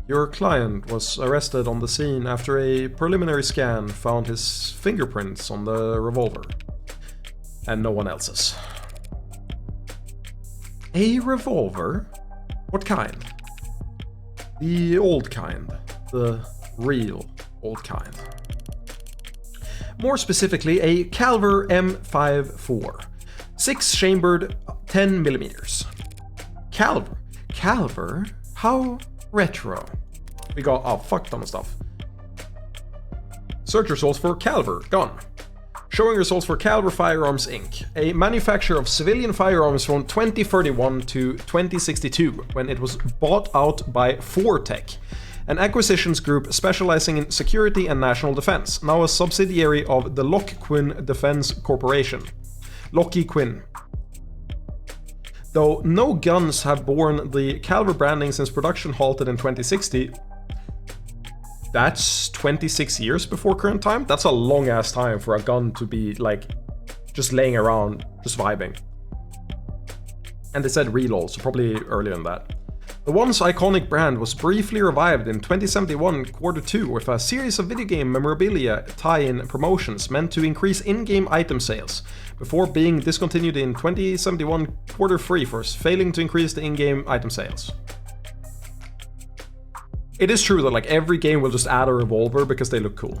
Your client was arrested on the scene after a preliminary scan found his fingerprints on the revolver. And no one else's. A revolver? What kind? The old kind. The real old kind. More specifically, a Calver M54. 6-chambered 10mm. Calver? How retro? We got a fuck ton of stuff. Search results for Calver gun. Showing results for Calver Firearms Inc., a manufacturer of civilian firearms from 2031 to 2062, when it was bought out by Fortech, an acquisitions group specializing in security and national defense, now a subsidiary of the Lockquin Defense Corporation. Lockheed Quinn. Though no guns have borne the Calver branding since production halted in 2060, that's 26 years before current time? That's a long ass time for a gun to be like just laying around, just vibing. And they said reload, so probably earlier than that. The once iconic brand was briefly revived in 2071 Q2 with a series of video game memorabilia tie-in promotions meant to increase in-game item sales, before being discontinued in 2071 Q3 for failing to increase the in-game item sales. It is true that like every game will just add a revolver because they look cool.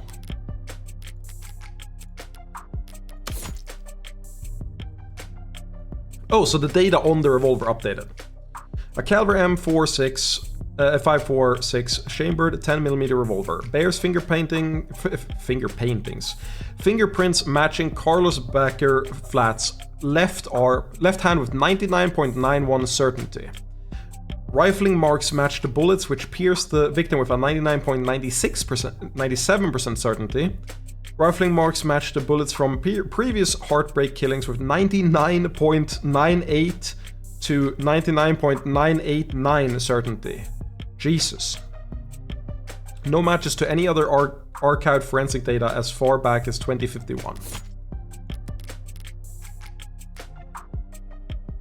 Oh, so the data on the revolver updated. A Calver M56, 546 chambered 10mm revolver. Bears fingerprints matching Carlos Becker flats. Left hand with 99.91 certainty. Rifling marks match the bullets which pierced the victim with a 97% certainty. Rifling marks match the bullets from previous heartbreak killings with 99.98 to 99.989 certainty. Jesus. No matches to any other archived forensic data as far back as 2051.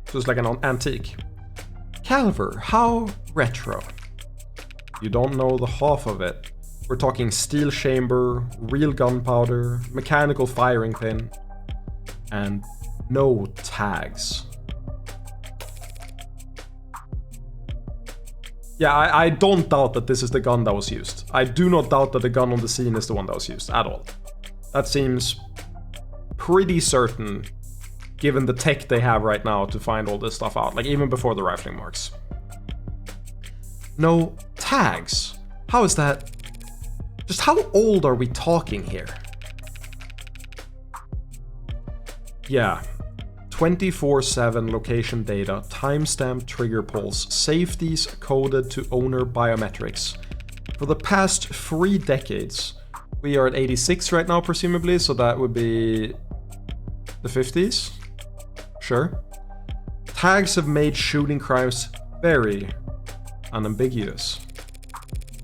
So it's like an antique. Calver, how retro? You don't know the half of it. We're talking steel chamber, real gunpowder, mechanical firing pin, and no tags. Yeah, I don't doubt that this is the gun that was used. I do not doubt that the gun on the scene is the one that was used, at all. That seems pretty certain, given the tech they have right now to find all this stuff out, like even before the rifling marks. No tags? How is that? Just how old are we talking here? Yeah. 24/7 location data, timestamp trigger pulse, safeties coded to owner biometrics. For the past 3 decades, we are at 86 right now presumably, so that would be the 50s? Sure. Tags have made shooting crimes very unambiguous.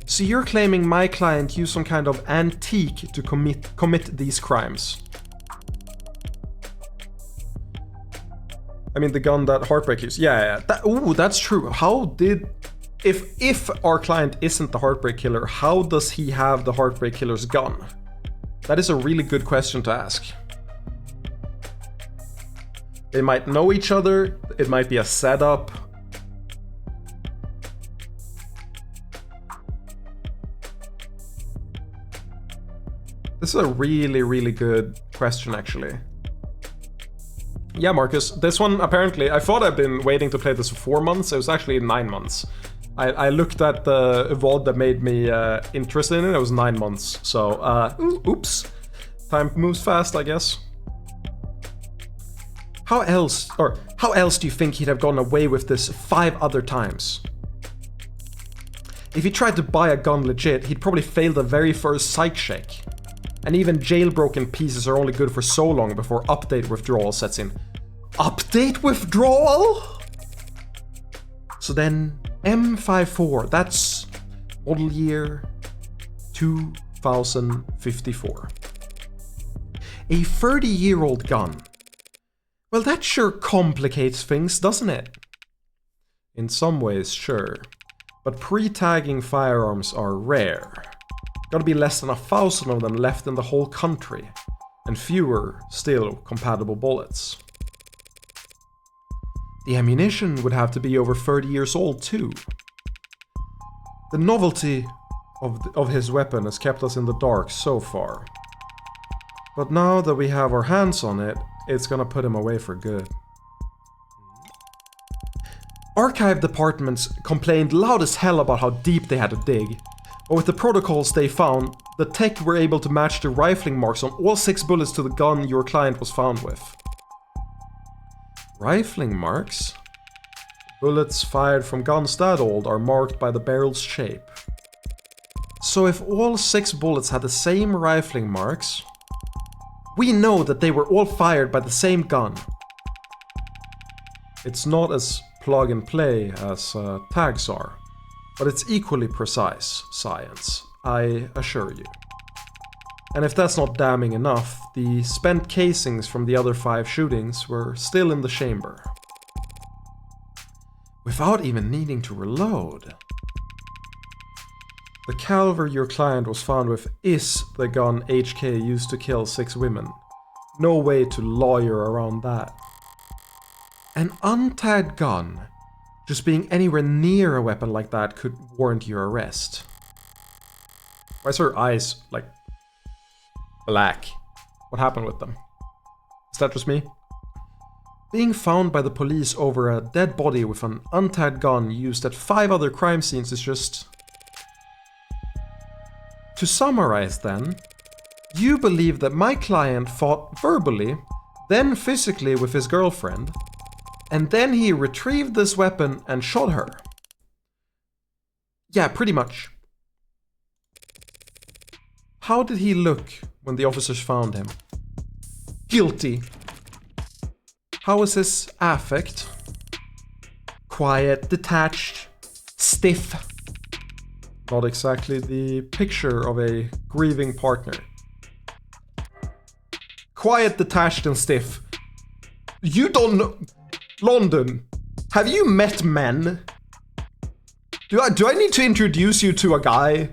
So you're claiming my client used some kind of antique to commit these crimes? I mean, the gun that Heartbreak used. Yeah. That's true. How did... If our client isn't the Heartbreak Killer, how does he have the Heartbreak Killer's gun? That is a really good question to ask. They might know each other. It might be a setup. This is a really, really good question, actually. Yeah, Marcus, this one apparently, I thought I'd been waiting to play this for 4 months. It was actually 9 months. I looked at the VOD that made me interested in it. It was 9 months. So, oops. Time moves fast, I guess. How else do you think he'd have gone away with this 5 other times? If he tried to buy a gun legit, he'd probably fail the very first psych check. And even jailbroken pieces are only good for so long before update withdrawal sets in. Update withdrawal? So then, M54, that's model year 2054. A 30-year-old gun. Well, that sure complicates things, doesn't it? In some ways, sure. But pre-tagging firearms are rare. Gotta be less than 1,000 of them left in the whole country, and fewer still compatible bullets. The ammunition would have to be over 30 years old too. The novelty of his weapon has kept us in the dark so far. But now that we have our hands on it, it's gonna put him away for good. Archive departments complained loud as hell about how deep they had to dig, but with the protocols they found, the tech were able to match the rifling marks on all 6 bullets to the gun your client was found with. Rifling marks? Bullets fired from guns that old are marked by the barrel's shape. So if all 6 bullets had the same rifling marks, we know that they were all fired by the same gun. It's not as plug and play as tags are, but it's equally precise science, I assure you. And if that's not damning enough, the spent casings from the other 5 shootings were still in the chamber. Without even needing to reload. The caliber your client was found with is the gun HK used to kill 6 women. No way to lawyer around that. An untagged gun, just being anywhere near a weapon like that could warrant your arrest. Why is her eyes, like, black? What happened with them? Is that just me? Being found by the police over a dead body with an untagged gun used at 5 other crime scenes is just... To summarize then, you believe that my client fought verbally, then physically with his girlfriend, and then he retrieved this weapon and shot her. Yeah, pretty much. How did he look when the officers found him? Guilty. How was his affect? Quiet, detached, stiff. Not exactly the picture of a grieving partner. Quiet, detached, and stiff. You don't know... London, have you met men? Do I need to introduce you to a guy?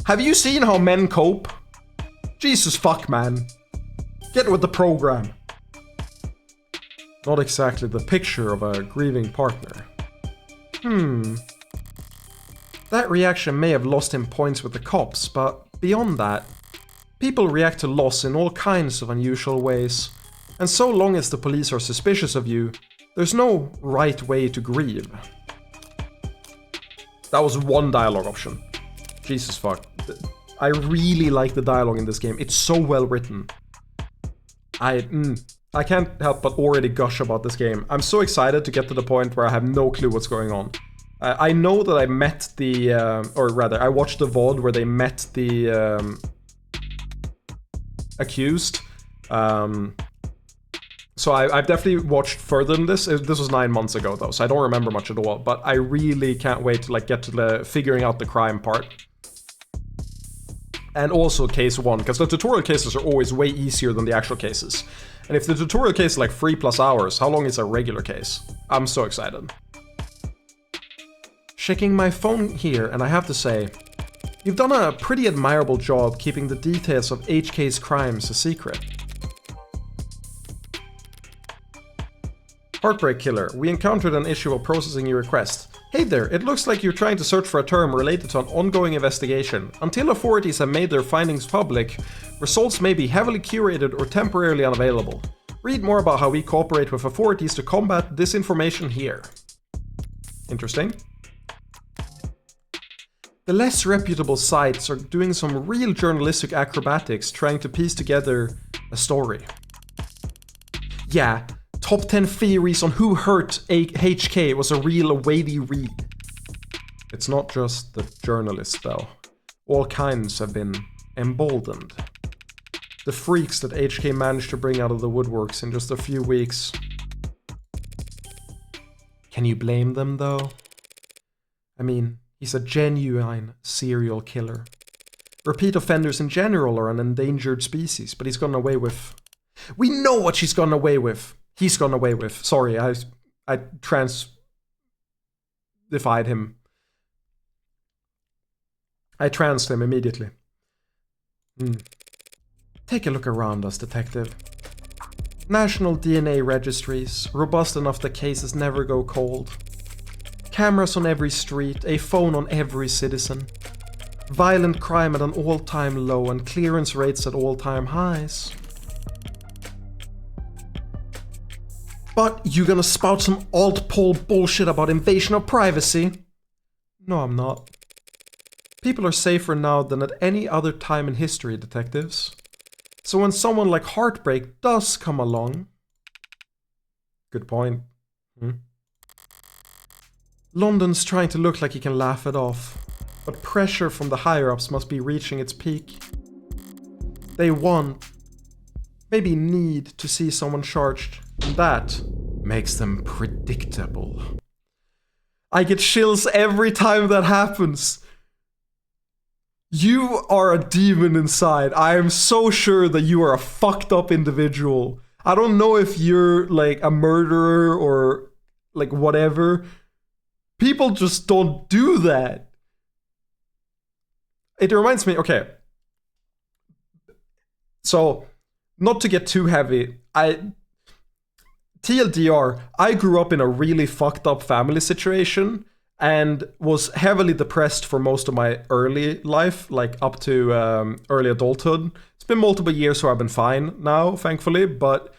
Have you seen how men cope? Jesus fuck, man. Get with the program. Not exactly the picture of a grieving partner. That reaction may have lost him points with the cops, but beyond that, people react to loss in all kinds of unusual ways, and so long as the police are suspicious of you, there's no right way to grieve. That was one dialogue option. Jesus fuck. I really like the dialogue in this game. It's so well written. I can't help but already gush about this game. I'm so excited to get to the point where I have no clue what's going on. I know that I met the, or rather, I watched the VOD where they met the accused. So I've definitely watched further than this. This was 9 months ago though, so I don't remember much at all. But I really can't wait to like get to the figuring out the crime part. And also case 1, because the tutorial cases are always way easier than the actual cases. And if the tutorial case is like 3+ hours, how long is a regular case? I'm so excited. Checking my phone here, and I have to say, you've done a pretty admirable job keeping the details of HK's crimes a secret. Heartbreak Killer, we encountered an issue of processing your request. Hey there, it looks like you're trying to search for a term related to an ongoing investigation. Until authorities have made their findings public, results may be heavily curated or temporarily unavailable. Read more about how we cooperate with authorities to combat disinformation here. Interesting. The less reputable sites are doing some real journalistic acrobatics trying to piece together a story. Yeah, Top 10 theories on who hurt HK was a real weighty read. It's not just the journalists though. All kinds have been emboldened. The freaks that HK managed to bring out of the woodworks in just a few weeks. Can you blame them though? I mean, he's a genuine serial killer. Repeat offenders in general are an endangered species, but he's gotten away with... We know what she's gotten away with! He's gone away with. Sorry, I trans-defied him. I transed him immediately. Take a look around us, detective. National DNA registries, robust enough that cases never go cold. Cameras on every street, a phone on every citizen. Violent crime at an all-time low and clearance rates at all-time highs. But you gonna spout some alt-pol bullshit about invasion of privacy? No, I'm not. People are safer now than at any other time in history, detectives. So when someone like Heartbreak does come along... Good point. London's trying to look like he can laugh it off, but pressure from the higher-ups must be reaching its peak. They want, maybe need, to see someone charged, and that makes them predictable. I get chills every time that happens. You are a demon inside. I am so sure that you are a fucked up individual. I don't know if you're like a murderer or like whatever. People just don't do that. It reminds me, okay. So, not to get too heavy, TLDR, I grew up in a really fucked up family situation and was heavily depressed for most of my early life, like up to early adulthood. It's been multiple years, so I've been fine now, thankfully. But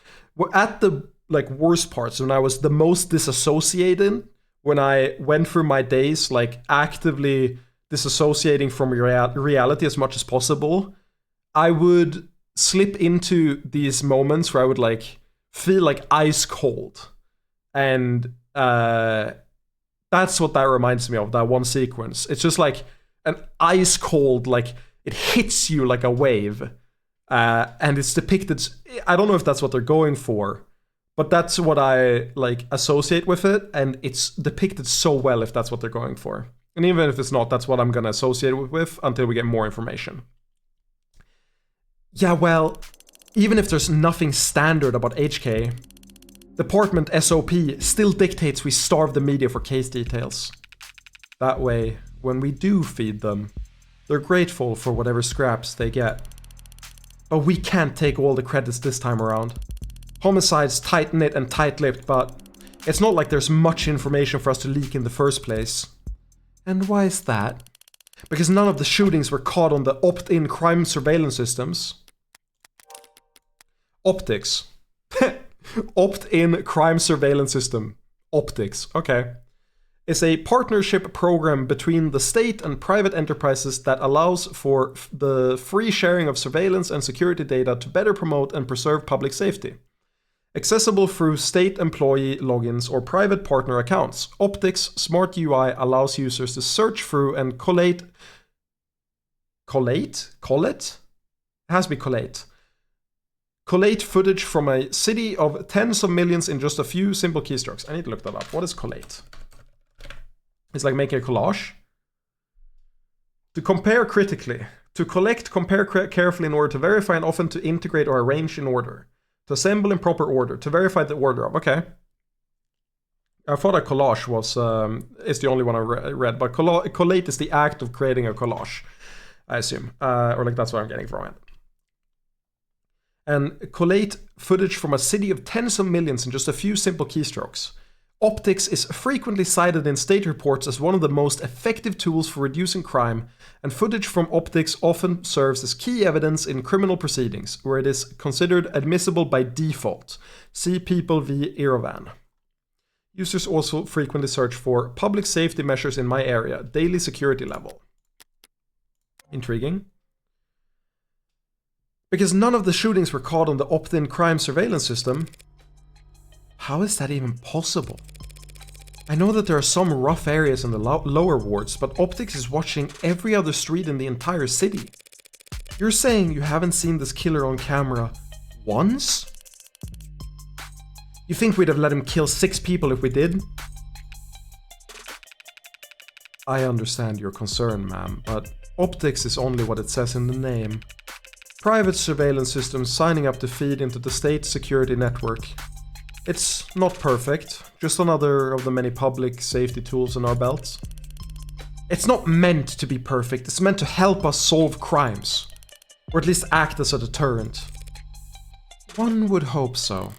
at the like worst parts, when I was the most disassociated, when I went through my days like actively disassociating from reality as much as possible, I would slip into these moments where I would like feel like ice cold. And that's what that reminds me of, that one sequence. It's just like an ice cold, like it hits you like a wave. And it's depicted, I don't know if that's what they're going for, but that's what I like associate with it, and it's depicted so well if that's what they're going for. And even if it's not, that's what I'm gonna associate it with until we get more information. Yeah, well, even if there's nothing standard about HK, Department SOP still dictates we starve the media for case details. That way, when we do feed them, they're grateful for whatever scraps they get. But we can't take all the credits this time around. Homicide's tight-knit and tight-lipped, but it's not like there's much information for us to leak in the first place. And why is that? Because none of the shootings were caught on the opt-in crime surveillance systems. Optics. Opt-in crime surveillance system. Optics. Okay. Is a partnership program between the state and private enterprises that allows for the free sharing of surveillance and security data to better promote and preserve public safety. Accessible through state employee logins or private partner accounts, Optics Smart UI allows users to search through and collate? It has to be collate. Collate footage from a city of tens of millions in just a few simple keystrokes. I need to look that up. What is collate? It's like making a collage. To compare critically. To collect, compare carefully in order to verify, and often to integrate or arrange in order. To assemble in proper order. To verify the order of. Okay. I thought a collage was is the only one I read, but collate is the act of creating a collage, I assume. Or like that's what I'm getting from it. And collate footage from a city of tens of millions in just a few simple keystrokes. Optics is frequently cited in state reports as one of the most effective tools for reducing crime, and footage from optics often serves as key evidence in criminal proceedings, where it is considered admissible by default. See People v. Iravan. Users also frequently search for public safety measures in my area, daily security level. Intriguing. Because none of the shootings were caught on the opt-in crime surveillance system, how is that even possible? I know that there are some rough areas in the lower wards, but Optics is watching every other street in the entire city. You're saying you haven't seen this killer on camera once? You think we'd have let him kill 6 people if we did? I understand your concern, ma'am, but Optics is only what it says in the name. Private surveillance systems signing up to feed into the state security network. It's not perfect, just another of the many public safety tools in our belts. It's not meant to be perfect, it's meant to help us solve crimes. Or at least act as a deterrent. One would hope so.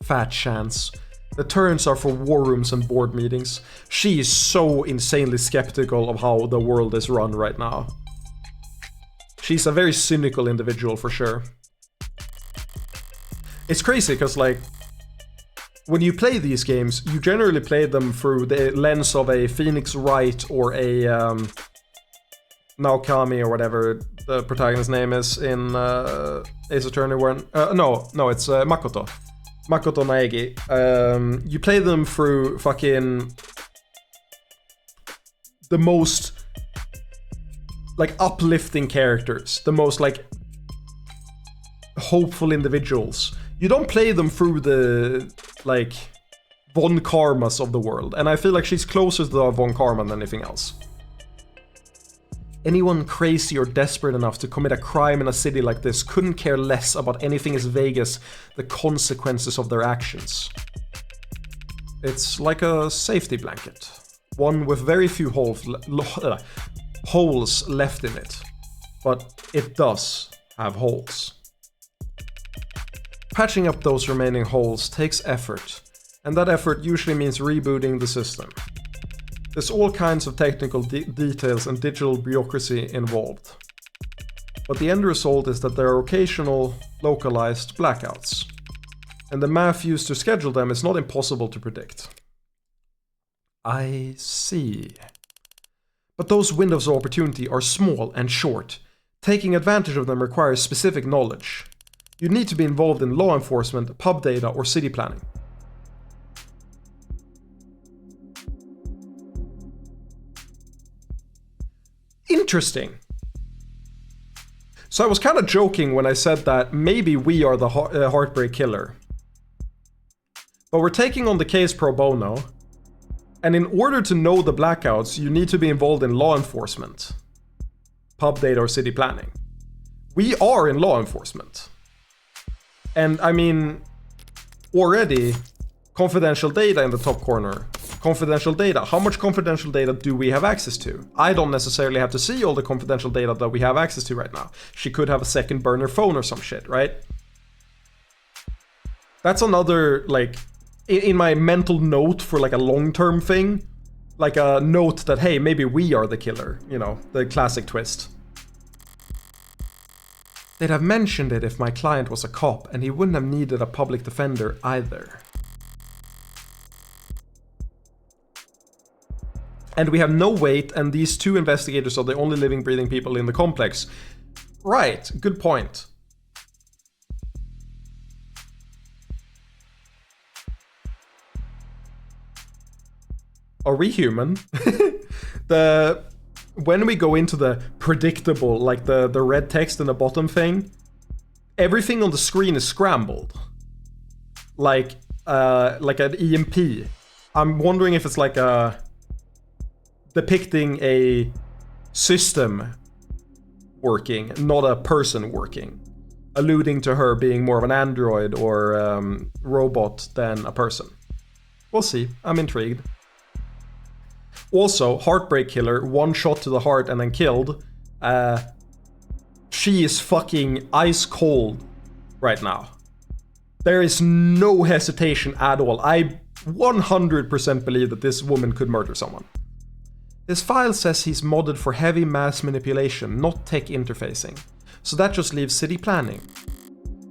Fat chance. The turns are for war rooms and board meetings. She is so insanely skeptical of how the world is run right now. She's a very cynical individual for sure. It's crazy because, like, when you play these games, you generally play them through the lens of a Phoenix Wright or a Naokami or whatever the protagonist's name is in Ace Attorney. No, it's Makoto. Makoto Naegi. You play them through fucking the most like uplifting characters, the most like hopeful individuals. You don't play them through the like Von Karmas of the world, and I feel like she's closer to the Von Karma than anything else. Anyone crazy or desperate enough to commit a crime in a city like this couldn't care less about anything as vague as the consequences of their actions. It's like a safety blanket, one with very few holes left in it, but it does have holes. Patching up those remaining holes takes effort, and that effort usually means rebooting the system. There's all kinds of technical details and digital bureaucracy involved. But the end result is that there are occasional, localized blackouts. And the math used to schedule them is not impossible to predict. I see. But those windows of opportunity are small and short. Taking advantage of them requires specific knowledge. You need to be involved in law enforcement, pub data, or city planning. Interesting. So I was kind of joking when I said that maybe we are the Heartbreak Killer. But we're taking on the case pro bono, and in order to know the blackouts, you need to be involved in law enforcement, pub data, or city planning. We are in law enforcement. And I mean, already, confidential data in the top corner. Confidential data. How much confidential data do we have access to? I don't necessarily have to see all the confidential data that we have access to right now. She could have a second burner phone or some shit, right? That's another, like, in my mental note for like a long-term thing. Like a note that, hey, maybe we are the killer. You know, the classic twist. They'd have mentioned it if my client was a cop, and he wouldn't have needed a public defender either. And we have no weight, and these two investigators are the only living, breathing people in the complex. Right, good point. Are we human? When we go into the predictable, like the red text in the bottom thing, everything on the screen is scrambled. Like an EMP. I'm wondering if it's like a... depicting a system working, not a person working. Alluding to her being more of an android or robot than a person. We'll see. I'm intrigued. Also, Heartbreak Killer, one shot to the heart and then killed. She is fucking ice cold right now. There is no hesitation at all. I 100% believe that this woman could murder someone. His file says he's modded for heavy mass manipulation, not tech interfacing. So that just leaves city planning.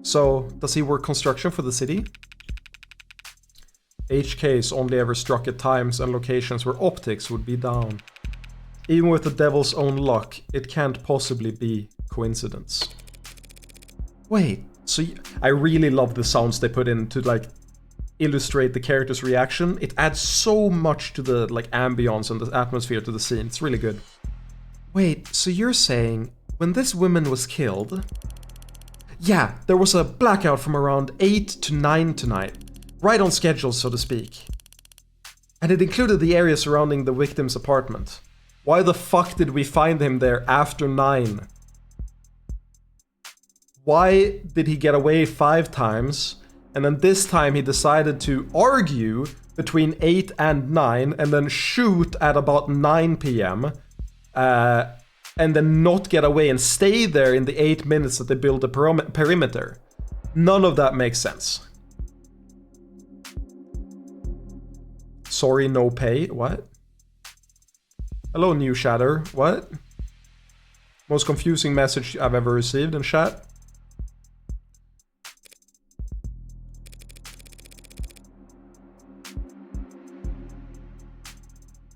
So, does he work construction for the city? HK's only ever struck at times and locations where optics would be down. Even with the devil's own luck, it can't possibly be coincidence. Wait, so I really love the sounds they put in to like illustrate the character's reaction. It adds so much to the like ambience and the atmosphere to the scene. It's really good. Wait, so you're saying when this woman was killed... Yeah, there was a blackout from around 8 to 9 tonight. Right on schedule, so to speak. And it included the area surrounding the victim's apartment. Why the fuck did we find him there after 9? Why did he get away 5 times? And then this time he decided to argue between 8 and 9 and then shoot at about 9 p.m. And then not get away and stay there in the 8 minutes that they build the perimeter. None of that makes sense. Sorry, no pay. What? Hello, new chatter. What? Most confusing message I've ever received in chat.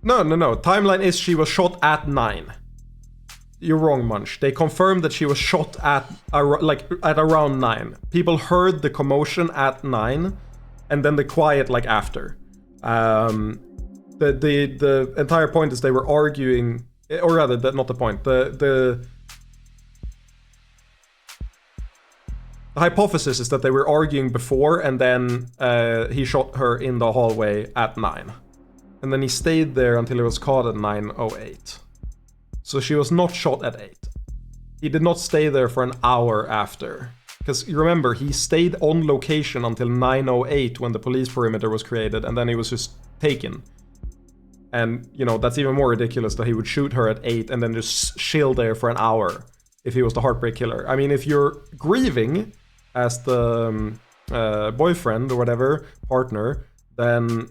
No. Timeline is she was shot at 9. You're wrong, Munch. They confirmed that she was shot at around 9. People heard the commotion at 9, and then the quiet after. The entire point is they were arguing, or rather, not the point. The hypothesis is that they were arguing before, and then he shot her in the hallway at 9. And then he stayed there until he was caught at 9:08. So she was not shot at 8. He did not stay there for an hour after. Because you remember, he stayed on location until 9:08 when the police perimeter was created, and then he was just taken. And, that's even more ridiculous that he would shoot her at 8 and then just chill there for an hour if he was the heartbreak killer. I mean, if you're grieving as the boyfriend or whatever, partner, then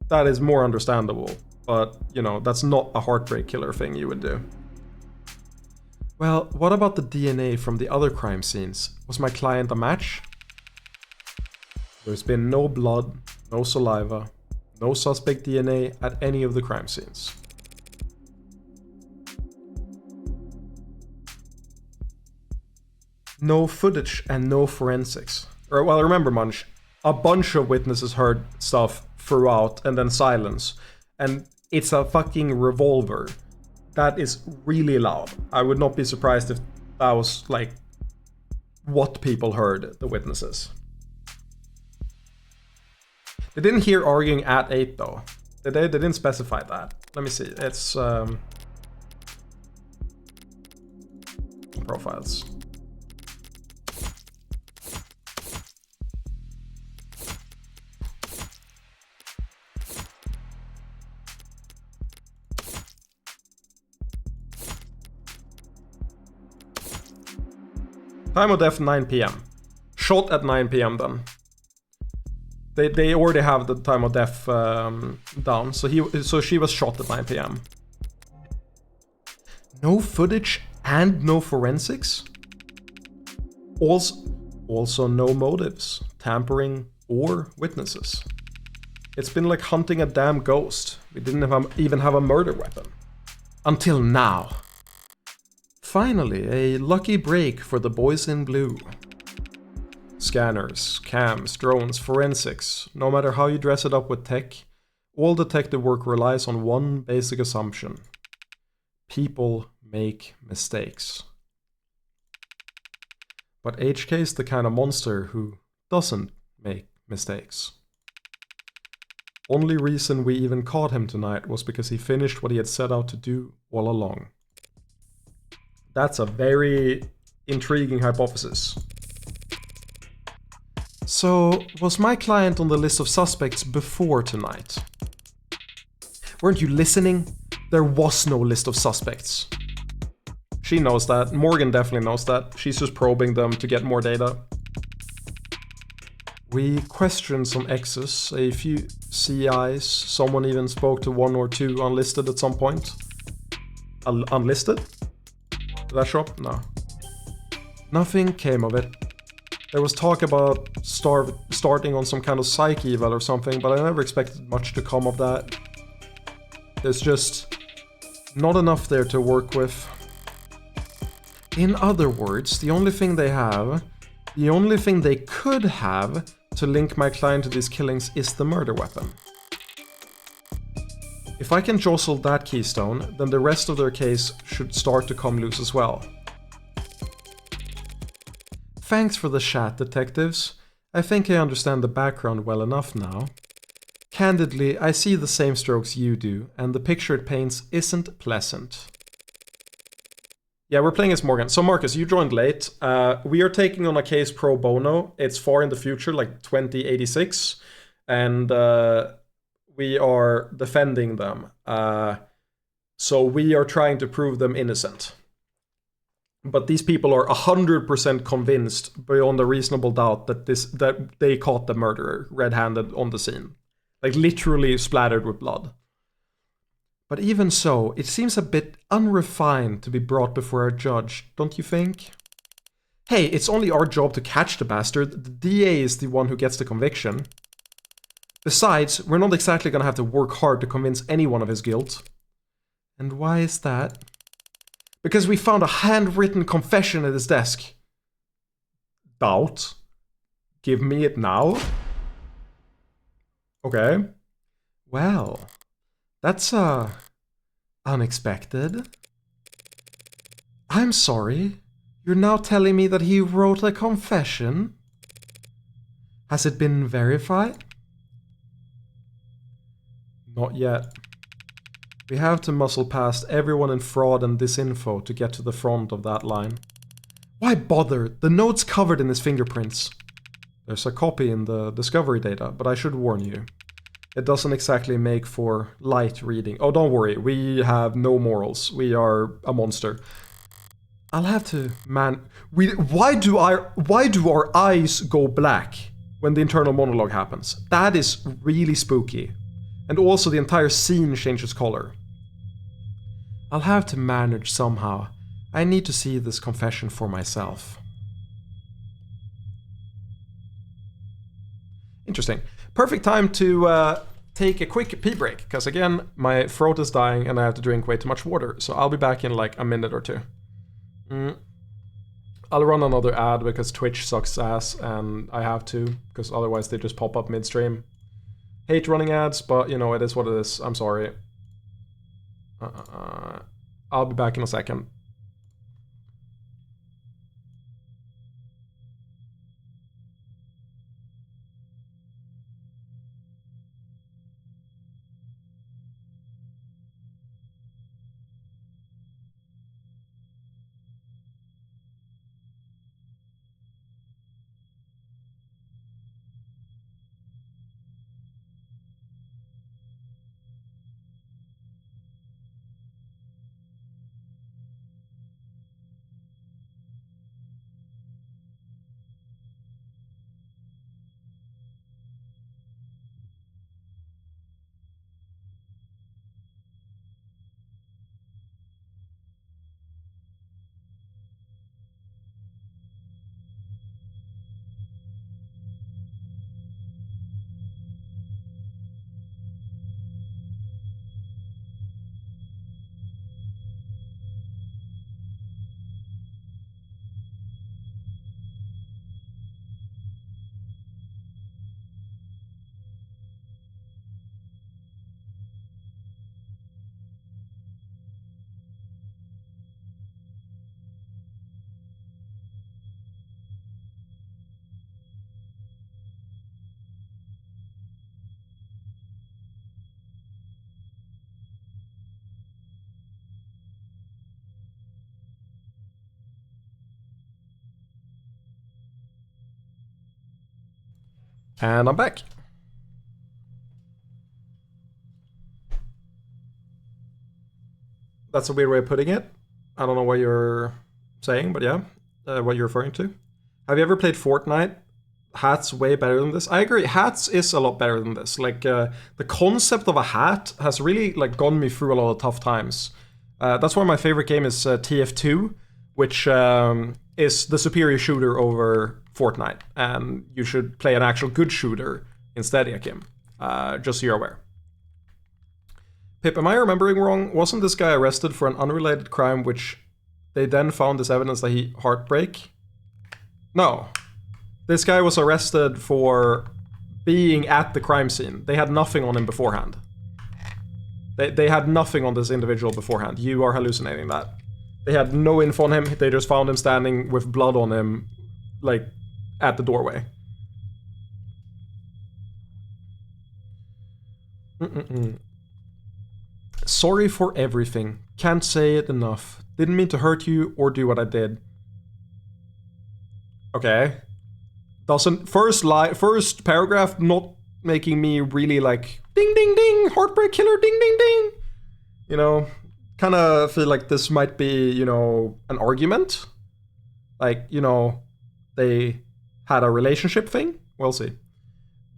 that is more understandable. But, that's not a heartbreak killer thing you would do. Well, what about the DNA from the other crime scenes? Was my client a match? There's been no blood, no saliva, no suspect DNA at any of the crime scenes. No footage and no forensics. Well, remember, Munch, a bunch of witnesses heard stuff throughout and then silence. And it's a fucking revolver. That is really loud. I would not be surprised if that was what people heard, the witnesses. They didn't hear arguing at 8 though. They didn't specify that. Let me see. It's profiles. Time of death 9 p.m. Shot at 9 p.m. then. They already have the time of death down, so she was shot at 9 p.m. No footage and no forensics? Also no motives, tampering, or witnesses. It's been like hunting a damn ghost. We didn't even have a murder weapon. Until now. Finally, a lucky break for the boys in blue. Scanners, cams, drones, forensics, no matter how you dress it up with tech, all detective work relies on one basic assumption. People make mistakes. But HK is the kind of monster who doesn't make mistakes. Only reason we even caught him tonight was because he finished what he had set out to do all along. That's a very intriguing hypothesis. So, was my client on the list of suspects before tonight? Weren't you listening? There was no list of suspects. She knows that. Morgan definitely knows that. She's just probing them to get more data. We questioned some X's, a few CIs, someone even spoke to 1 or 2 unlisted at some point. Unlisted? Did that show up? No. Nothing came of it. There was talk about starting on some kind of psych eval or something, but I never expected much to come of that. There's just not enough there to work with. In other words, the only thing they could have to link my client to these killings is the murder weapon. If I can jostle that keystone, then the rest of their case should start to come loose as well. Thanks for the chat, detectives. I think I understand the background well enough now. Candidly, I see the same strokes you do, and the picture it paints isn't pleasant. Yeah, we're playing as Morgan. So Marcus, you joined late. We are taking on a case pro bono. It's far in the future, like 2086. And we are defending them. So we are trying to prove them innocent. But these people are 100% convinced beyond a reasonable doubt that they caught the murderer red-handed on the scene. Like literally splattered with blood. But even so, it seems a bit unrefined to be brought before a judge, don't you think? Hey, it's only our job to catch the bastard. The DA is the one who gets the conviction. Besides, we're not exactly gonna have to work hard to convince anyone of his guilt. And why is that? Because we found a handwritten confession at his desk. Doubt? Give me it now? Okay. Well, that's, unexpected. I'm sorry. You're now telling me that he wrote a confession? Has it been verified? Not yet. We have to muscle past everyone in fraud and disinfo to get to the front of that line. Why bother? The note's covered in his fingerprints. There's a copy in the discovery data, but I should warn you. It doesn't exactly make for light reading. Oh, don't worry, we have no morals. We are a monster. I'll have to why do our eyes go black when the internal monologue happens? That is really spooky. And also the entire scene changes color. I'll have to manage somehow. I need to see this confession for myself. Interesting. Perfect time to take a quick pee break, because again, my throat is dying and I have to drink way too much water. So I'll be back in like a minute or two. I'll run another ad because Twitch sucks ass and I have to, because otherwise they just pop up midstream. Hate running ads, but you know, it is what it is. I'm sorry. I'll be back in a second. And I'm back. That's a weird way of putting it. I don't know what you're saying, but yeah, what you're referring to. Have you ever played Fortnite? Hat's way better than this. I agree, Hats is a lot better than this. Like, the concept of a hat has really like gone me through a lot of tough times. That's why my favorite game is TF2, which is the superior shooter over Fortnite, and you should play an actual good shooter instead, Yakim. Just so you're aware. Pip, am I remembering wrong? Wasn't this guy arrested for an unrelated crime which they then found as evidence that he heartbreak? No. This guy was arrested for being at the crime scene. They had nothing on him beforehand. They had nothing on this individual beforehand. You are hallucinating that. They had no info on him. They just found him standing with blood on him, like, at the doorway. Sorry for everything. Can't say it enough. Didn't mean to hurt you or do what I did. Okay. Doesn't first paragraph not making me really like ding ding ding, heartbreak killer, ding ding ding. You know, kind of feel like this might be, you know, an argument. Like, you know, they had a relationship thing. We'll see.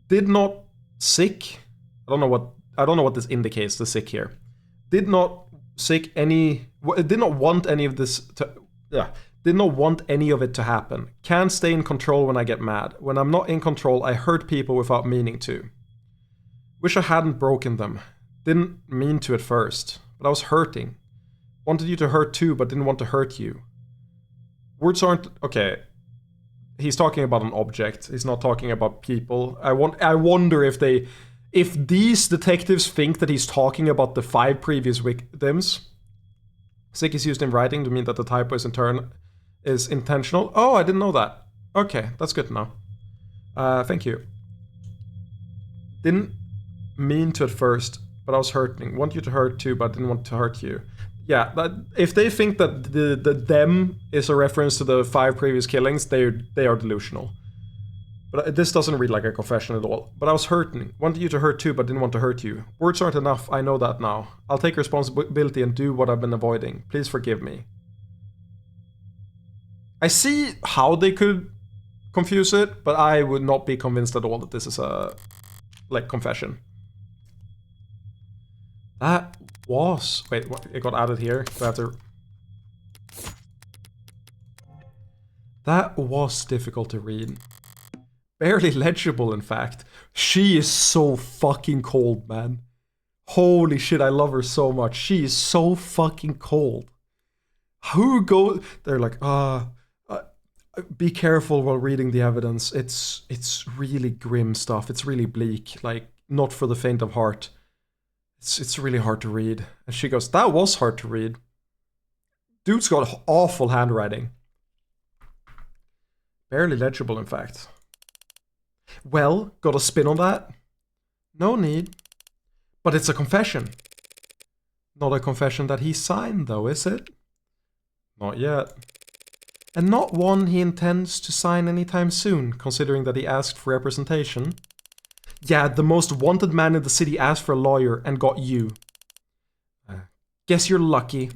Did not sick. I don't know what this indicates. The sick here. Did not sick any. Did not want any of this to. Yeah. Did not want any of it to happen. Can't stay in control when I get mad. When I'm not in control, I hurt people without meaning to. Wish I hadn't broken them. Didn't mean to at first, but I was hurting. Wanted you to hurt too, but didn't want to hurt you. Words aren't... Okay. He's talking about an object. He's not talking about people. I wonder if these detectives think that he's talking about the 5 previous victims. Sick is used in writing to mean that the typo is intentional. Oh, I didn't know that. Okay, that's good to know. Thank you. Didn't mean to at first, but I was hurting. Want you to hurt too, but didn't want to hurt you. Yeah, if they think that the them is a reference to the 5 previous killings, they are delusional. But this doesn't read like a confession at all. But I was hurting. Wanted you to hurt too, but didn't want to hurt you. Words aren't enough, I know that now. I'll take responsibility and do what I've been avoiding. Please forgive me. I see how they could confuse it, but I would not be convinced at all that this is a, like, confession. That was... Wait, what? It got added here. Do I have to... That was difficult to read. Barely legible, in fact. She is so fucking cold, man. Holy shit, I love her so much. She is so fucking cold. Who goes... They're like, be careful while reading the evidence. It's really grim stuff. It's really bleak. Like, not for the faint of heart. It's really hard to read. And she goes, that was hard to read. Dude's got awful handwriting. Barely legible, in fact. Well, got a spin on that? No need. But it's a confession. Not a confession that he signed, though, is it? Not yet. And not one he intends to sign anytime soon, considering that he asked for representation. Yeah, the most wanted man in the city asked for a lawyer and got you. Guess you're lucky.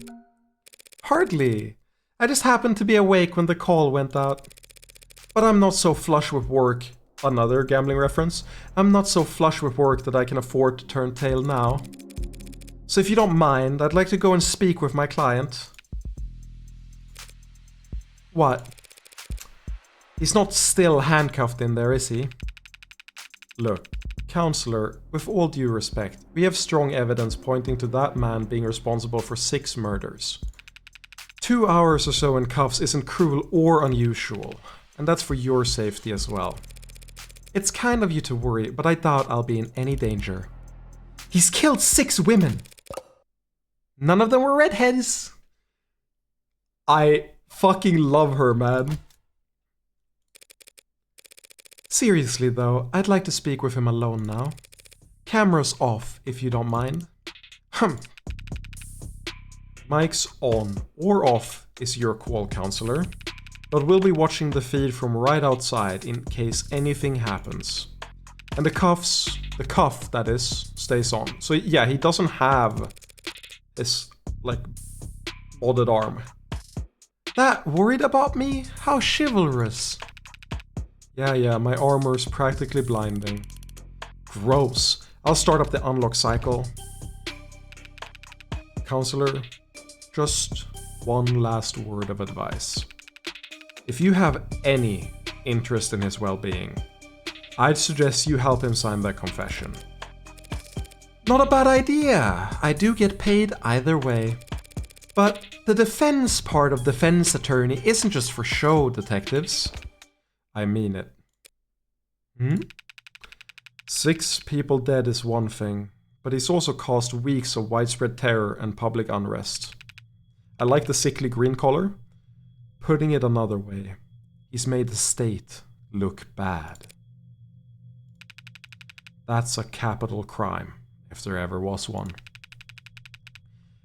Hardly. I just happened to be awake when the call went out. But I'm not so flush with work. Another gambling reference. I'm not so flush with work that I can afford to turn tail now. So if you don't mind, I'd like to go and speak with my client. What? He's not still handcuffed in there, is he? Look, counselor, with all due respect, we have strong evidence pointing to that man being responsible for 6 murders. 2 hours or so in cuffs isn't cruel or unusual, and that's for your safety as well. It's kind of you to worry, but I doubt I'll be in any danger. He's killed 6 women! None of them were redheads! I fucking love her, man. Seriously though, I'd like to speak with him alone now. Camera's off, if you don't mind. Mic's on or off is your call, counselor. But we'll be watching the feed from right outside in case anything happens. And the cuff, that is, stays on. So yeah, he doesn't have his, like, modded arm. That worried about me? How chivalrous. Yeah, my armor's practically blinding. Gross. I'll start up the unlock cycle. Counselor, just one last word of advice. If you have any interest in his well-being, I'd suggest you help him sign that confession. Not a bad idea. I do get paid either way. But the defense part of defense attorney isn't just for show, detectives. I mean it. 6 people dead is one thing, but he's also caused weeks of widespread terror and public unrest. I like the sickly green color. Putting it another way, he's made the state look bad. That's a capital crime, if there ever was one.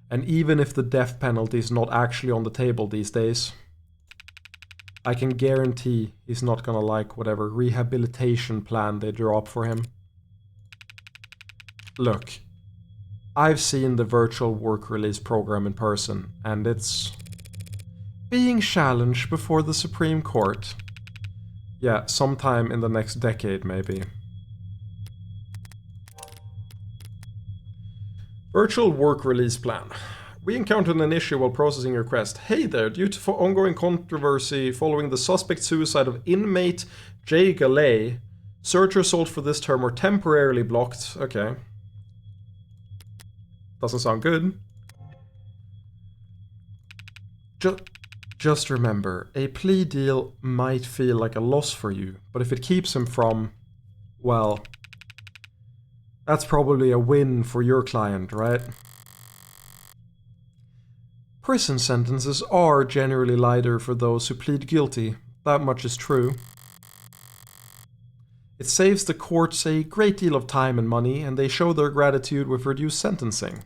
And even if the death penalty is not actually on the table these days, I can guarantee he's not gonna like whatever rehabilitation plan they draw up for him. Look, I've seen the virtual work release program in person, and it's being challenged before the Supreme Court. Yeah, sometime in the next decade, maybe. Virtual work release plan. We encountered an issue while processing your request. Hey there, due to ongoing controversy following the suspect suicide of inmate Jay Gallet, search results for this term were temporarily blocked. Okay. Doesn't sound good. Just remember, a plea deal might feel like a loss for you, but if it keeps him from, well, that's probably a win for your client, right? Prison sentences are generally lighter for those who plead guilty. That much is true. It saves the courts a great deal of time and money, and they show their gratitude with reduced sentencing.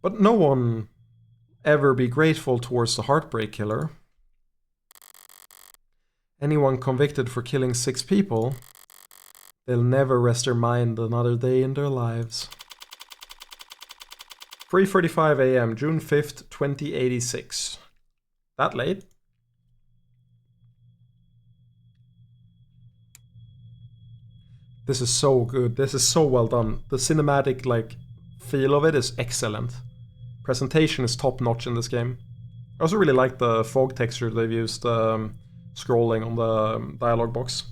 But no one ever be grateful towards the heartbreak killer. Anyone convicted for killing 6 people, they'll never rest their mind another day in their lives. 3:45 a.m., June 5th, 2086. That late? This is so good. This is so well done. The cinematic, feel of it is excellent. Presentation is top-notch in this game. I also really like the fog texture they've used scrolling on the dialogue box.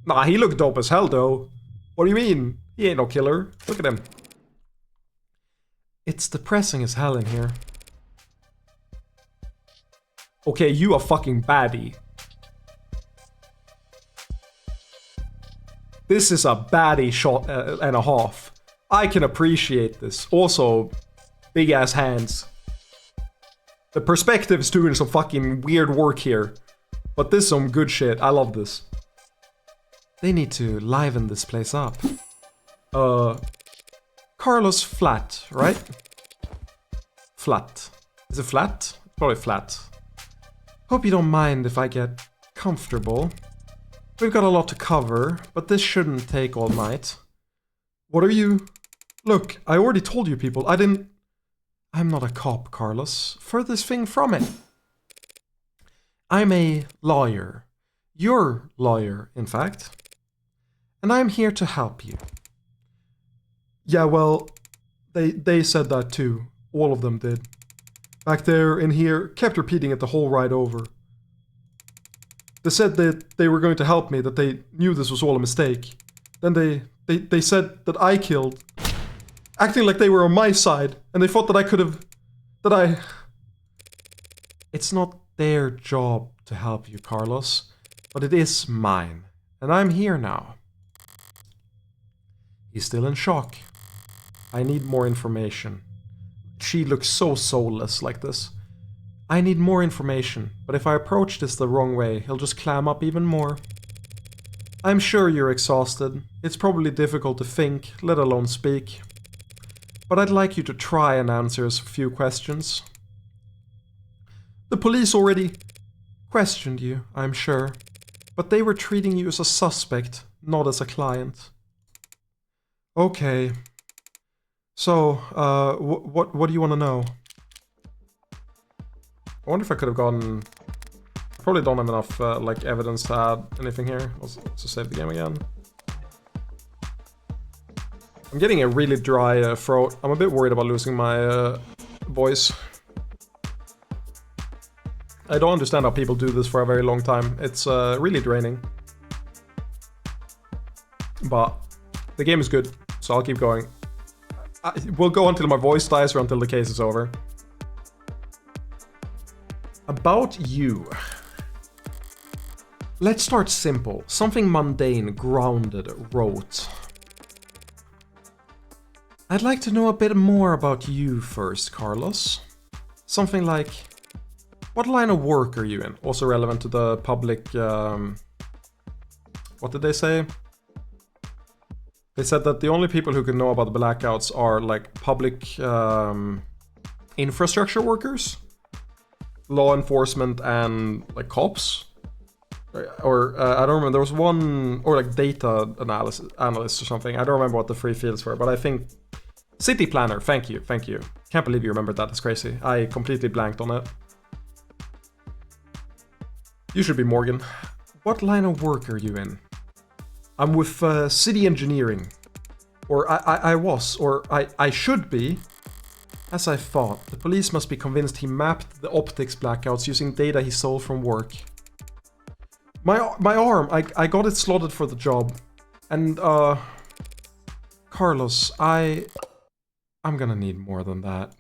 Nah, he looked dope as hell, though. What do you mean? He ain't no killer. Look at him. It's depressing as hell in here. Okay, you a fucking baddie. This is a baddie shot and a half. I can appreciate this. Also, big ass hands. The perspective's doing some fucking weird work here. But this is some good shit. I love this. They need to liven this place up. Carlos Flat, right? Flat. Is it flat? It's probably flat. Hope you don't mind if I get comfortable. We've got a lot to cover, but this shouldn't take all night. What are you? Look, I already told you people, I'm not a cop, Carlos. Furthest thing from it. I'm a lawyer. Your lawyer, in fact. And I'm here to help you. Yeah, well, they said that too. All of them did. Back there, in here, kept repeating it the whole ride over. They said that they were going to help me, that they knew this was all a mistake. Then they said that I killed. Acting like they were on my side, and they thought that I could have... It's not their job to help you, Carlos, but it is mine, and I'm here now. He's still in shock. I need more information. She looks so soulless like this. I need more information, but if I approach this the wrong way, he'll just clam up even more. I'm sure you're exhausted. It's probably difficult to think, let alone speak. But I'd like you to try and answer a few questions. The police already questioned you, I'm sure, but they were treating you as a suspect, not as a client. Okay. So, what do you want to know? I wonder if I could have gotten... Probably don't have enough evidence to add anything here. Let's save the game again. I'm getting a really dry throat. I'm a bit worried about losing my voice. I don't understand how people do this for a very long time. It's really draining. But the game is good, so I'll keep going. We'll go until my voice dies or until the case is over. About you. Let's start simple. Something mundane, grounded, rote. I'd like to know a bit more about you first, Carlos. Something like, what line of work are you in? Also relevant to the public, what did they say? They said that the only people who can know about the blackouts are public infrastructure workers, law enforcement, and cops. or I don't remember. There was one, or like data analyst or something. I don't remember what the three fields were, but I think city planner. Thank you. Can't believe you remembered that. That's crazy. I completely blanked on it. You should be Morgan. What line of work are you in? I'm with city engineering. Or I should be. As I thought, the police must be convinced he mapped the optics blackouts using data he stole from work. My arm, I got it slotted for the job. And, Carlos, I'm gonna need more than that.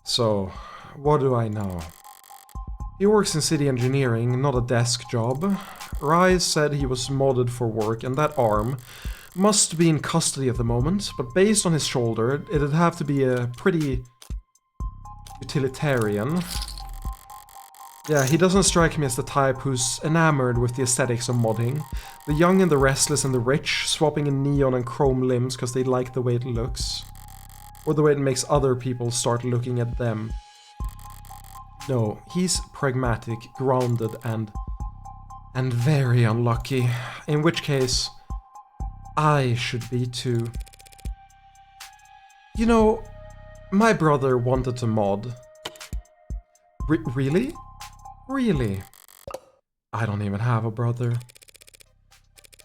So, what do I know? He works in city engineering, not a desk job. Rise said he was modded for work, and that arm must be in custody at the moment, but based on his shoulder, it'd have to be a pretty utilitarian. Yeah, he doesn't strike me as the type who's enamored with the aesthetics of modding. The young and the restless and the rich, swapping in neon and chrome limbs because they like the way it looks. Or the way it makes other people start looking at them. No, he's pragmatic, grounded, and very unlucky. In which case, I should be too. You know, my brother wanted to mod. Really? Really? I don't even have a brother.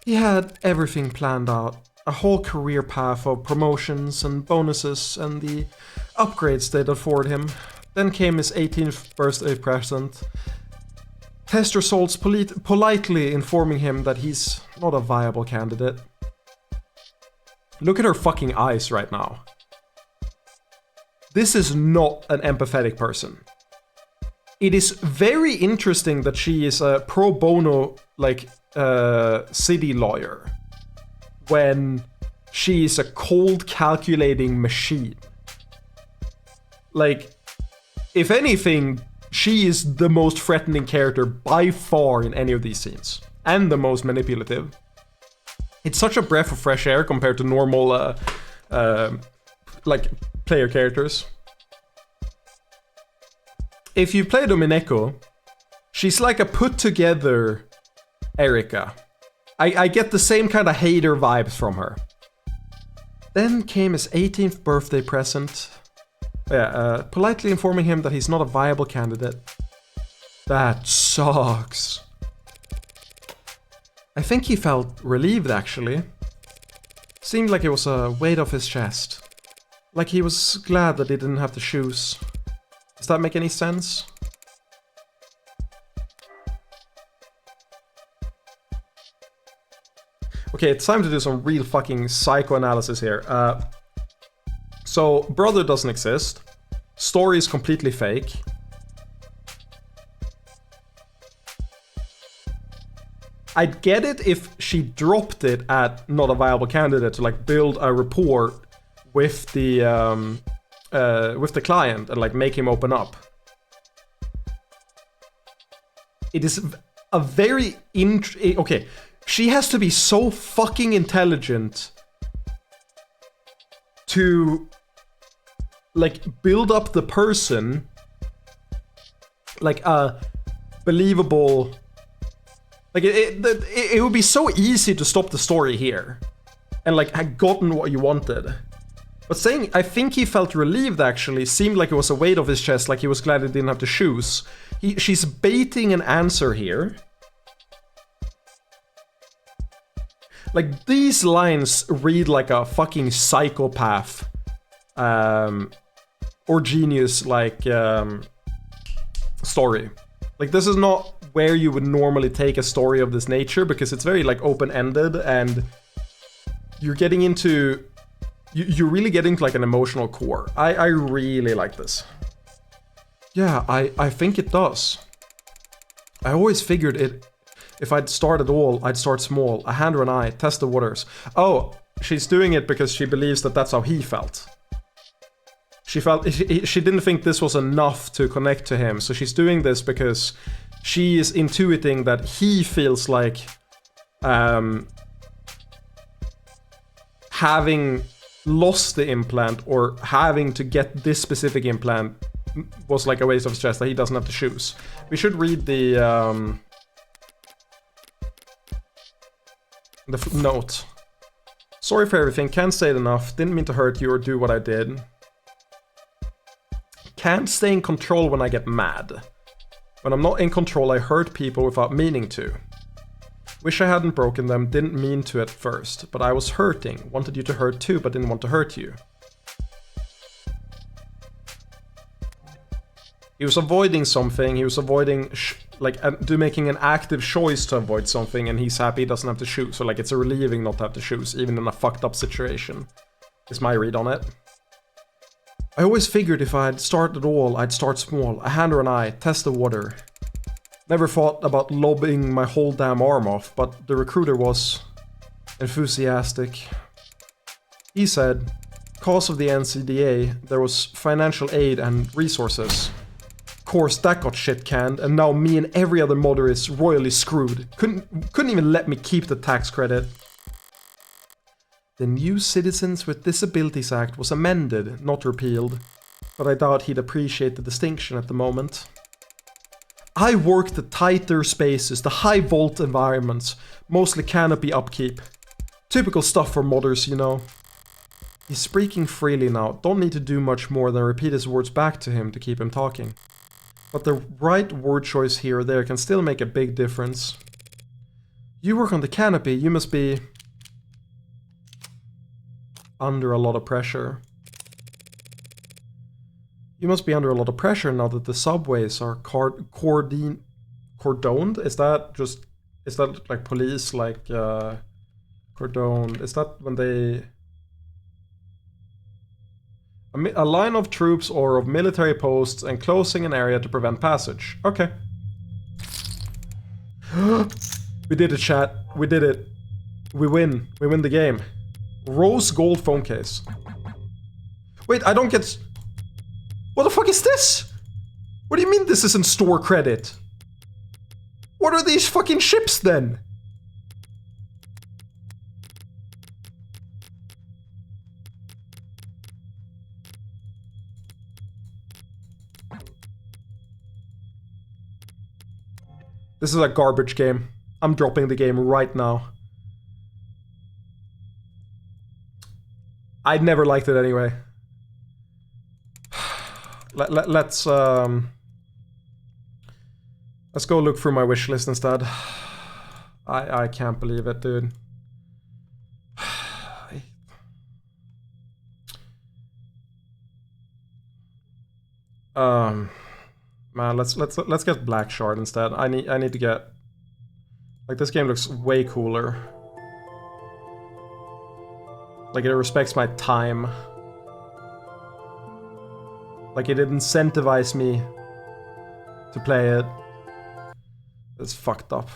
He had everything planned out. A whole career path of promotions and bonuses and the upgrades they'd afford him. Then came his 18th birthday present. Test results politely informing him that he's not a viable candidate. Look at her fucking eyes right now. This is not an empathetic person. It is very interesting that she is a pro bono, like, city lawyer. When she is a cold calculating machine. Like, if anything, she is the most threatening character by far in any of these scenes. And the most manipulative. It's such a breath of fresh air compared to normal, like, player characters. If you play Domineko, she's like a put-together Erika. I get the same kind of hater vibes from her. Then came his 18th birthday present. Yeah, politely informing him that he's not a viable candidate. That sucks. I think he felt relieved, actually. Seemed like it was a weight off his chest. Like he was glad that he didn't have to choose. Does that make any sense? Okay, it's time to do some real fucking psychoanalysis here. So, brother doesn't exist. Story is completely fake. I'd get it if she dropped it at not a viable candidate to like build a rapport with the client and like make him open up. It is a very okay. She has to be so fucking intelligent to like build up the person like a believable. Like it would be so easy to stop the story here and like had gotten what you wanted. But saying I think he felt relieved actually seemed like it was a weight off his chest, like he was glad he didn't have to choose. She's baiting an answer here. Like these lines read like a fucking psychopath or genius like story. Like this is not where you would normally take a story of this nature because it's very like open-ended and you're getting into you're really getting to like an emotional core. I really like this. Yeah, I think it does. I always figured it. If I'd start at all, I'd start small. A hand or an eye, test the waters. Oh, she's doing it because she believes that that's how he felt. She didn't think this was enough to connect to him, so she's doing this because she is intuiting that he feels like having lost the implant or having to get this specific implant was like a waste of stress that he doesn't have to choose. We should read the Note. Sorry for everything, can't say it enough, didn't mean to hurt you or do what I did. Can't stay in control when I get mad. When I'm not in control, I hurt people without meaning to. Wish I hadn't broken them, didn't mean to at first, but I was hurting. Wanted you to hurt too, but didn't want to hurt you. He was avoiding something, he was avoiding, making an active choice to avoid something, and he's happy he doesn't have to shoot. So, like, it's a relieving not to have to choose, even in a fucked up situation. Is my read on it. I always figured if I'd start at all, I'd start small, a hand or an eye, test the water. Never thought about lobbing my whole damn arm off, but the recruiter was enthusiastic. He said, cause of the NCDA, there was financial aid and resources. Of course, that got shit canned, and now me and every other modder is royally screwed. Couldn't even let me keep the tax credit. The New Citizens with Disabilities Act was amended, not repealed, but I doubt he'd appreciate the distinction at the moment. I work the tighter spaces, the high volt environments, mostly canopy upkeep. Typical stuff for modders, you know. He's speaking freely now, don't need to do much more than repeat his words back to him to keep him talking. But the right word choice here or there can still make a big difference. You work on the canopy, you must be under a lot of pressure. You must be under a lot of pressure now that the subways are cordoned? Is that like police, like cordoned? Is that when they... A line of troops or of military posts enclosing an area to prevent passage. Okay. We did it, chat. We did it. We win. We win the game. Rose gold phone case. Wait, I don't get... What the fuck is this? What do you mean this isn't store credit? What are these fucking ships then? This is a garbage game. I'm dropping the game right now. I never liked it anyway. Let's go look through my wish list instead. I can't believe it, dude. Man, let's get Black Shard instead. I need to get, like, this game looks way cooler. Like, it respects my time. Like, it incentivized me to play it. It's fucked up.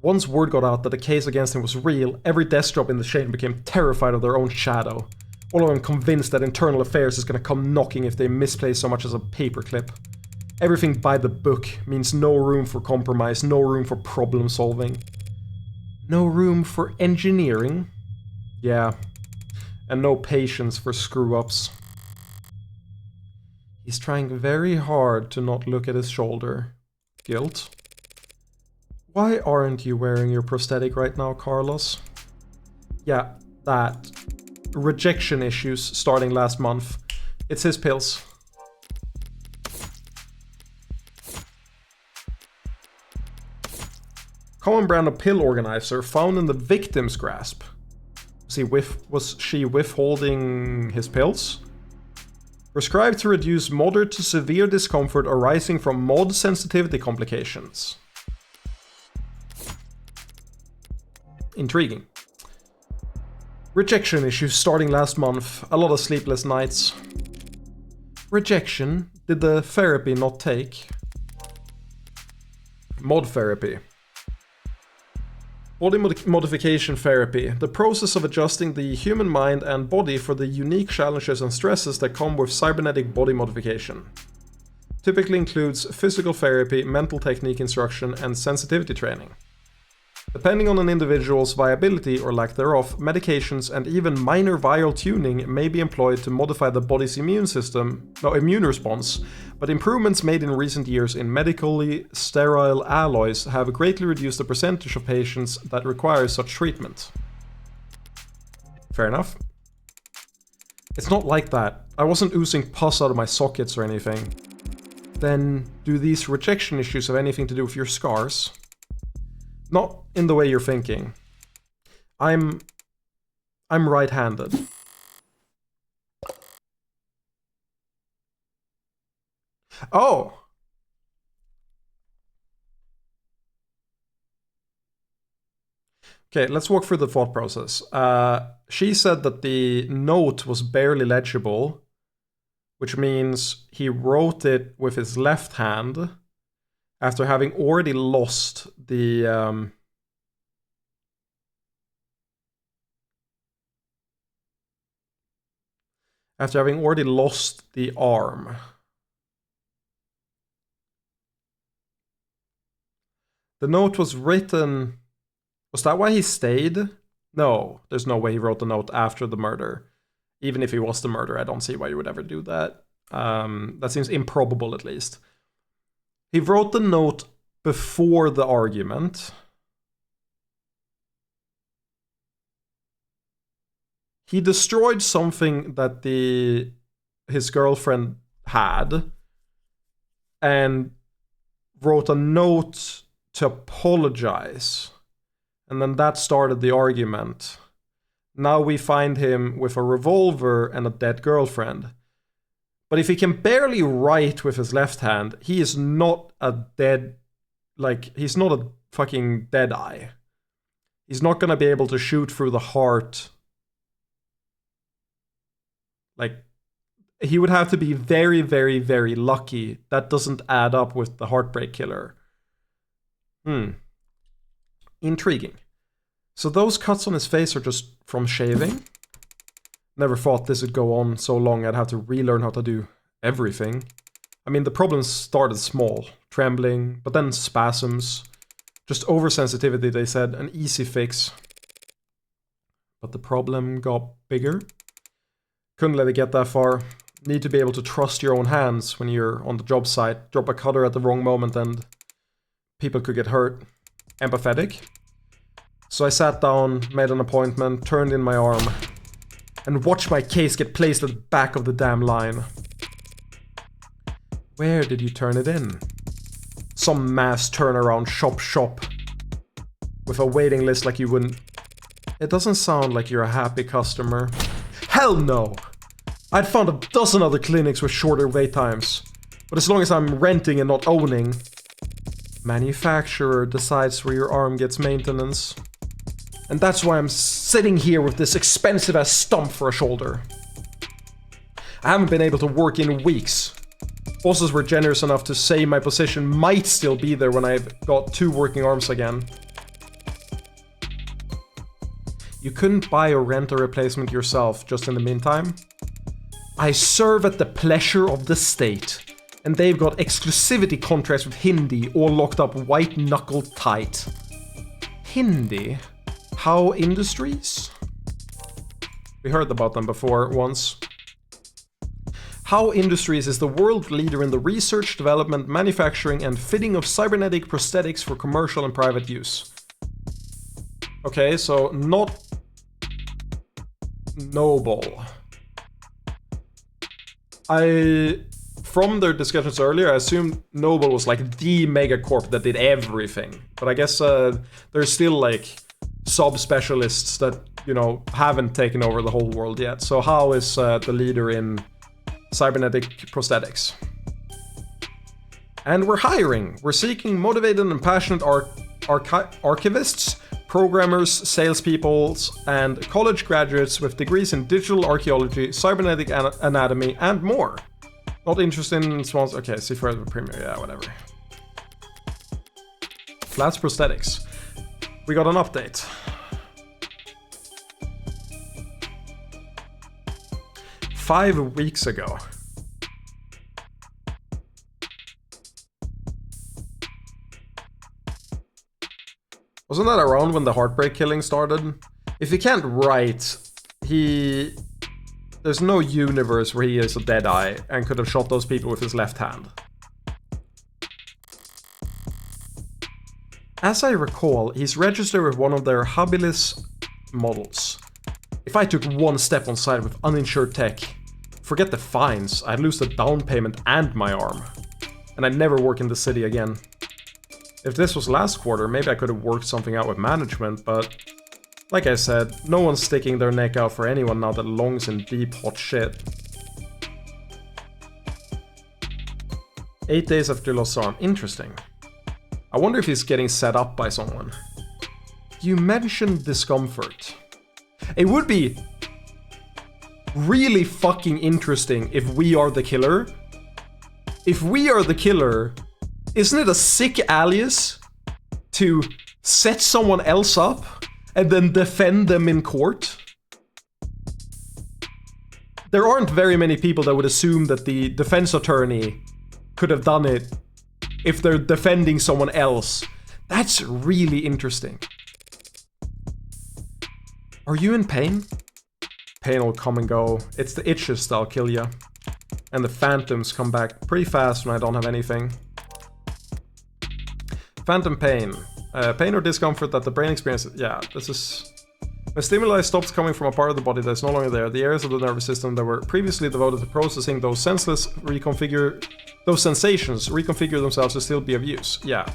Once word got out that the case against him was real, every desk job in the chain became terrified of their own shadow. All of them convinced that internal affairs is gonna come knocking if they misplace so much as a paperclip. Everything by the book means no room for compromise, no room for problem solving. No room for engineering? Yeah. And no patience for screw-ups. He's trying very hard to not look at his shoulder. Guilt? Why aren't you wearing your prosthetic right now, Carlos? Yeah, that. Rejection issues starting last month. It's his pills. Common brand of pill organizer found in the victim's grasp. Was she withholding his pills? Prescribed to reduce moderate to severe discomfort arising from mod sensitivity complications. Intriguing. Rejection issues starting last month. A lot of sleepless nights. Rejection? Did the therapy not take? Mod therapy. Body modification therapy. The process of adjusting the human mind and body for the unique challenges and stresses that come with cybernetic body modification. Typically includes physical therapy, mental technique instruction, and sensitivity training. Depending on an individual's viability or lack thereof, medications and even minor viral tuning may be employed to modify the body's immune response, but improvements made in recent years in medically sterile alloys have greatly reduced the percentage of patients that require such treatment. Fair enough. It's not like that. I wasn't oozing pus out of my sockets or anything. Then, do these rejection issues have anything to do with your scars? Not in the way you're thinking. I'm right-handed. Oh! Okay, let's walk through the thought process. She said that the note was barely legible, which means he wrote it with his left hand after having already lost the arm. The note was written... Was that why he stayed? No, there's no way he wrote the note after the murder. Even if he was the murderer, I don't see why you would ever do that. That seems improbable, at least. He wrote the note before the argument. He destroyed something that his girlfriend had and wrote a note to apologize. And then that started the argument. Now we find him with a revolver and a dead girlfriend. But if he can barely write with his left hand, he is not a dead... Like, he's not a fucking deadeye. He's not gonna be able to shoot through the heart. Like, he would have to be very, very, very lucky. That doesn't add up with the Heartbreak Killer. Intriguing. So those cuts on his face are just from shaving? Never thought this would go on so long I'd have to relearn how to do everything. I mean, the problems started small. Trembling, but then spasms. Just oversensitivity, they said. An easy fix. But the problem got bigger. Couldn't let it get that far. Need to be able to trust your own hands when you're on the job site. Drop a cutter at the wrong moment and people could get hurt. Empathetic. So I sat down, made an appointment, turned in my arm, and watched my case get placed at the back of the damn line. Where did you turn it in? Some mass turnaround shop with a waiting list like you wouldn't... It doesn't sound like you're a happy customer. Hell no! I'd found a dozen other clinics with shorter wait times. But as long as I'm renting and not owning... Manufacturer decides where your arm gets maintenance. And that's why I'm sitting here with this expensive-ass stump for a shoulder. I haven't been able to work in weeks. Bosses were generous enough to say my position might still be there when I've got 2 working arms again. You couldn't buy or rent a replacement yourself just in the meantime? I serve at the pleasure of the state. And they've got exclusivity contracts with Hindi all locked up white-knuckled tight. Hindi? How Industries? We heard about them before once. How Industries is the world leader in the research, development, manufacturing, and fitting of cybernetic prosthetics for commercial and private use. Okay, so not Noble. From their discussions earlier, I assumed Noble was like the megacorp that did everything. But I guess there's still like sub-specialists that, you know, haven't taken over the whole world yet. So how is the leader in cybernetic prosthetics? And we're hiring. We're seeking motivated and passionate archivists, programmers, salespeople, and college graduates with degrees in digital archaeology, cybernetic anatomy, and more. Not interested in sponsors. Okay, see further premium. Yeah, whatever. Flats prosthetics. We got an update. Five weeks ago. Wasn't that around when the Heartbreak killing started? If he can't write, there's no universe where he is a Deadeye and could have shot those people with his left hand. As I recall, he's registered with one of their hobbyist models. If I took one step on site with uninsured tech, forget the fines, I'd lose the down payment and my arm. And I'd never work in the city again. If this was last quarter, maybe I could have worked something out with management, but like I said, no one's sticking their neck out for anyone now that Long's in deep hot shit. 8 days after lost arm. Interesting. I wonder if he's getting set up by someone. You mentioned discomfort. It would be really fucking interesting if we are the killer. If we are the killer, isn't it a sick alias to set someone else up and then defend them in court? There aren't very many people that would assume that the defense attorney could have done it if they're defending someone else. That's really interesting. Are you in pain? Pain will come and go. It's the itches that'll kill you. And the phantoms come back pretty fast when I don't have anything. Phantom pain. Pain or discomfort that the brain experiences. Yeah, this is... When stimuli stops coming from a part of the body that's no longer there, the areas of the nervous system that were previously devoted to processing those sensations reconfigure themselves to still be of use. Yeah.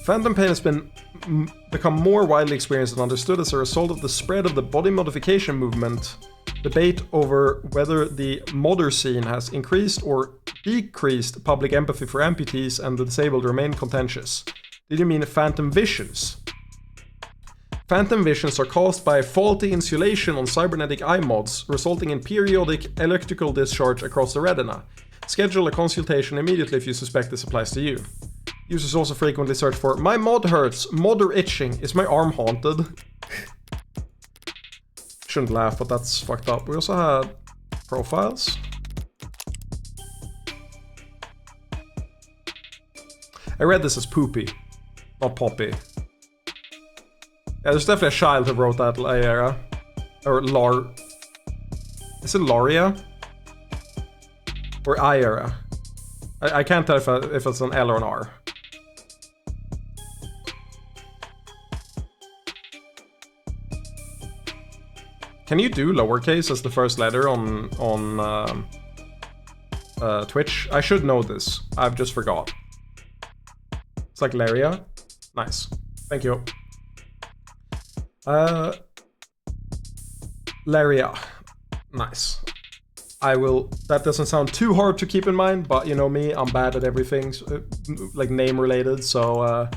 Phantom pain has become more widely experienced and understood as a result of the spread of the body modification movement. Debate over whether the modder scene has increased or decreased public empathy for amputees and the disabled remain contentious. Did you mean phantom visions? Phantom visions are caused by faulty insulation on cybernetic eye mods, resulting in periodic electrical discharge across the retina. Schedule a consultation immediately if you suspect this applies to you. Users also frequently search for, my mod hurts, modder itching, is my arm haunted? Shouldn't laugh, but that's fucked up. We also had profiles. I read this as poopy, not poppy. Yeah, there's definitely a child who wrote that era. Or is it Laria? Or Iera? I can't tell if it's an L or an R. Can you do lowercase as the first letter on Twitch? I should know this. I've just forgot. It's like Laria. Nice. Thank you. Laria. Nice. I will... That doesn't sound too hard to keep in mind, but you know me, I'm bad at everything, like name related, so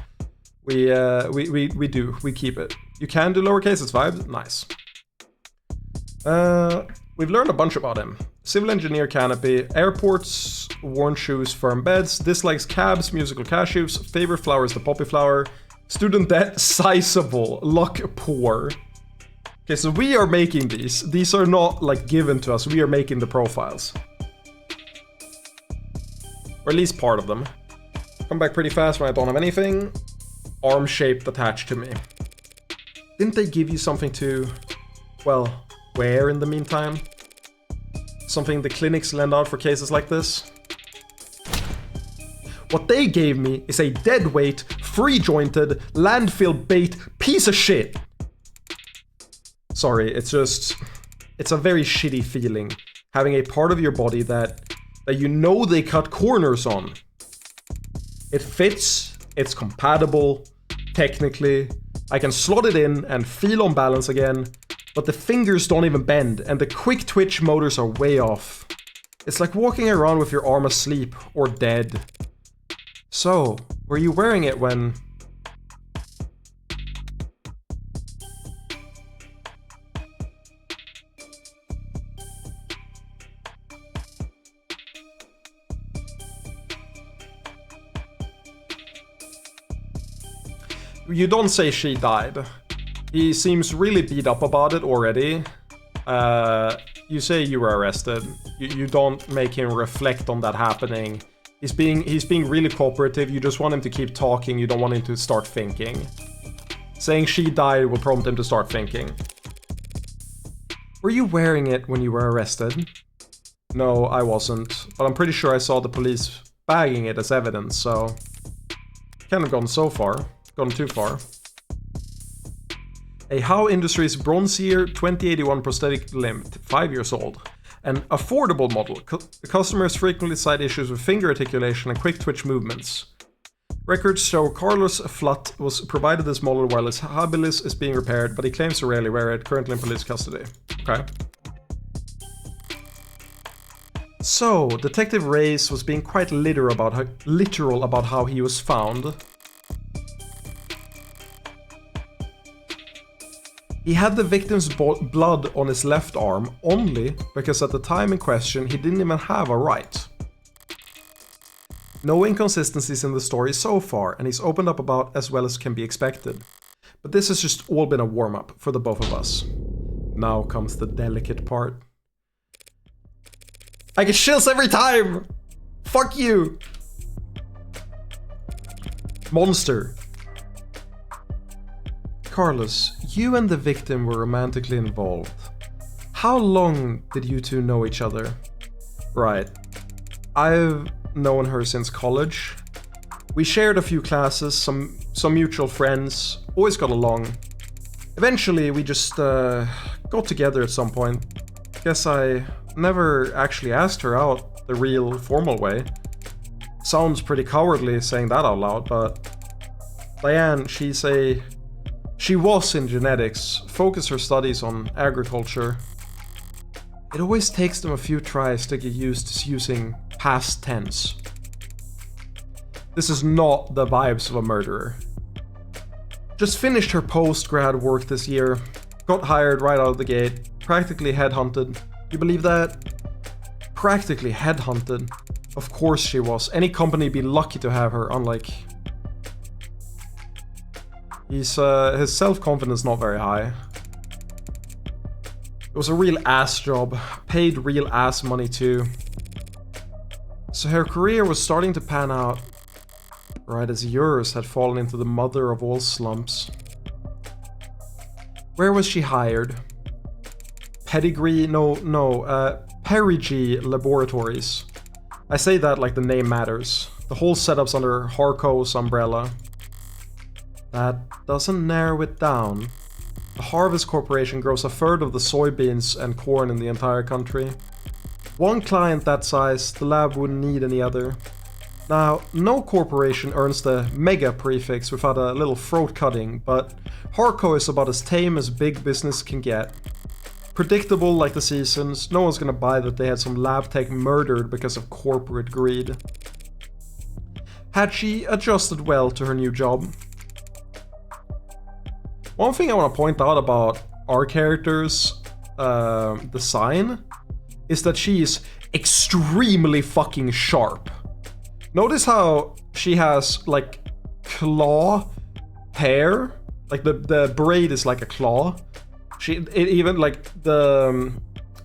we keep it. You can do lowercase, it's vibes. Nice. We've learned a bunch about him. Civil engineer canopy, airports, worn shoes, firm beds, dislikes cabs, musical cashews, favorite flower is the poppy flower, student debt, sizable, luck poor. Okay, so we are making these. These are not like given to us, we are making the profiles. Or at least part of them. Come back pretty fast when I don't have anything. Arm shaped attached to me. Didn't they give you something to, well, wear in the meantime? Something the clinics lend out for cases like this? What they gave me is a deadweight, free-jointed, landfill bait piece of shit. Sorry, it's a very shitty feeling having a part of your body that you know they cut corners on. It fits, it's compatible, technically. I can slot it in and feel on balance again, but the fingers don't even bend, and the quick twitch motors are way off. It's like walking around with your arm asleep or dead. So, were you wearing it when... You don't say she died. He seems really beat up about it already. you say you were arrested. You don't make him reflect on that happening. He's being really cooperative. You just want him to keep talking. You don't want him to start thinking. Saying she died will prompt him to start thinking. Were you wearing it when you were arrested? No, I wasn't. But I'm pretty sure I saw the police bagging it as evidence, so... Can't have gone so far. Gone too far. A How Industries Bronzier 2081 prosthetic limb, 5 years old. An affordable model. Customers frequently cite issues with finger articulation and quick twitch movements. Records show Carlos Flutt was provided this model while his habilis is being repaired, but he claims to rarely wear it, currently in police custody. Okay. So, Detective Reyes was being quite literal about how he was found. He had the victim's blood on his left arm only because at the time in question he didn't even have a right. No inconsistencies in the story so far, and he's opened up about as well as can be expected. But this has just all been a warm-up for the both of us. Now comes the delicate part. I get chills every time! Fuck you! Monster. Carlos, you and the victim were romantically involved. How long did you two know each other? Right. I've known her since college. We shared a few classes, some mutual friends, always got along. Eventually, we just got together at some point. Guess I never actually asked her out the real formal way. Sounds pretty cowardly saying that out loud, but Diane, she was in genetics, focused her studies on agriculture. It always takes them a few tries to get used to using past tense. This is not the vibes of a murderer. Just finished her post-grad work this year, got hired right out of the gate, practically headhunted. You believe that? Practically headhunted. Of course she was. Any company would be lucky to have her, unlike... his self-confidence not very high. It was a real ass job, paid real ass money too. So her career was starting to pan out, right as yours had fallen into the mother of all slumps. Where was she hired? Perigee Laboratories. I say that like the name matters. The whole setup's under Harco's umbrella. That doesn't narrow it down. The Harvest Corporation grows a third of the soybeans and corn in the entire country. One client that size, the lab wouldn't need any other. Now, no corporation earns the mega prefix without a little throat cutting, but Harco is about as tame as big business can get. Predictable like the seasons, no one's gonna buy that they had some lab tech murdered because of corporate greed. Had she adjusted well to her new job? One thing I want to point out about our character's design is that she is extremely fucking sharp. Notice how she has like claw hair, like the braid is like a claw. Even like the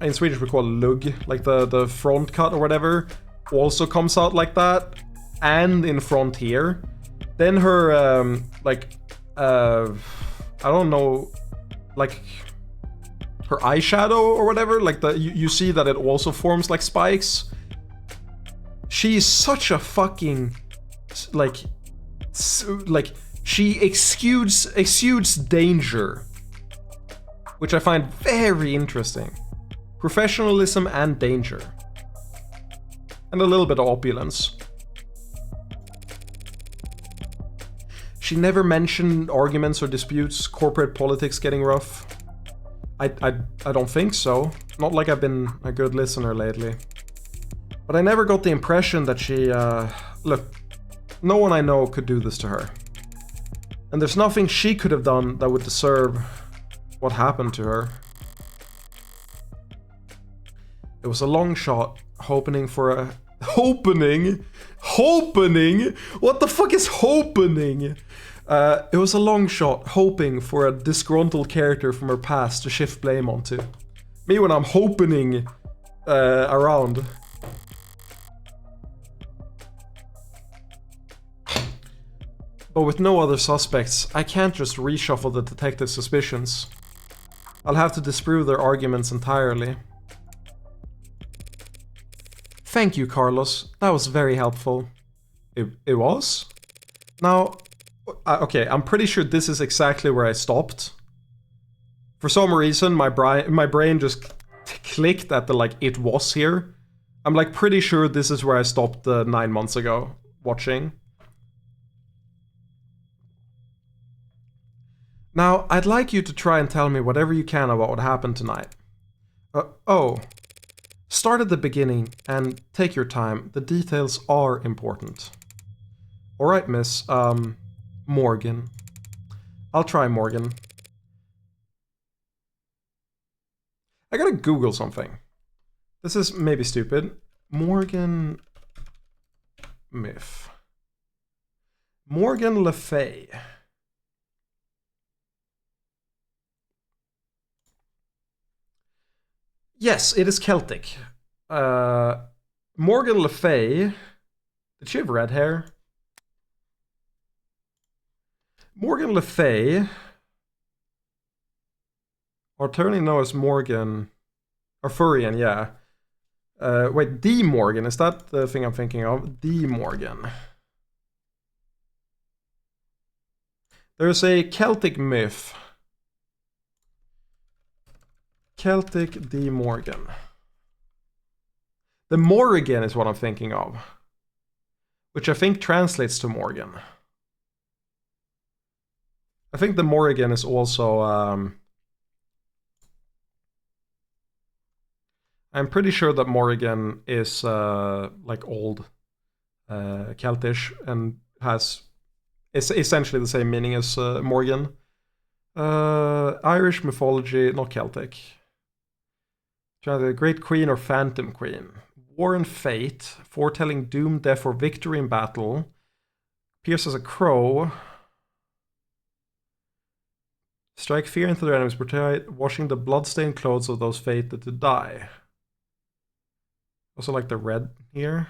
in Swedish we call it lugg, like the front cut or whatever, also comes out like that, and in front here. Then her I don't know, like her eyeshadow or whatever, like you see that it also forms like spikes. She's such a fucking like she exudes danger, which I find very interesting. Professionalism and danger, and a little bit of opulence. She never mentioned arguments or disputes, corporate politics getting rough. I don't think so. Not like I've been a good listener lately. But I never got the impression that she, look, no one I know could do this to her. And there's nothing she could have done that would deserve what happened to her. It was a long shot, hoping for a... Hopening? What the fuck is hopening? It was a long shot, hoping for a disgruntled character from her past to shift blame onto. Me when I'm hoping around. But with no other suspects, I can't just reshuffle the detective's suspicions. I'll have to disprove their arguments entirely. Thank you, Carlos. That was very helpful. It was? Now, okay, I'm pretty sure this is exactly where I stopped. For some reason, my brain just clicked at the, like, it was here. I'm, like, pretty sure this is where I stopped 9 months ago watching. Now, I'd like you to try and tell me whatever you can about what happened tonight. Oh. Start at the beginning and take your time. The details are important. Alright, miss. Morgan. I'll try Morgan. I gotta Google something. This is maybe stupid. Morgan... Myth. Morgan Le Fay. Yes, it is Celtic. Morgan Le Fay. Did she have red hair? Morgan Le Fay. Alternatively known as Morgan. Arthurian, yeah. Wait, D. Morgan. Is that the thing I'm thinking of? D. Morgan. There's a Celtic myth. Celtic D. Morgan. The Morrigan is what I'm thinking of. Which I think translates to Morgan. I think the Morrigan is also... I'm pretty sure that Morrigan is like old Celtish and has... It's essentially the same meaning as Morgan. Irish mythology, not Celtic. The Great Queen or Phantom Queen. War and Fate, foretelling doom, death, or victory in battle. Appears as a crow. Strike fear into their enemies, portray washing the bloodstained clothes of those fated to die. Also like the red here.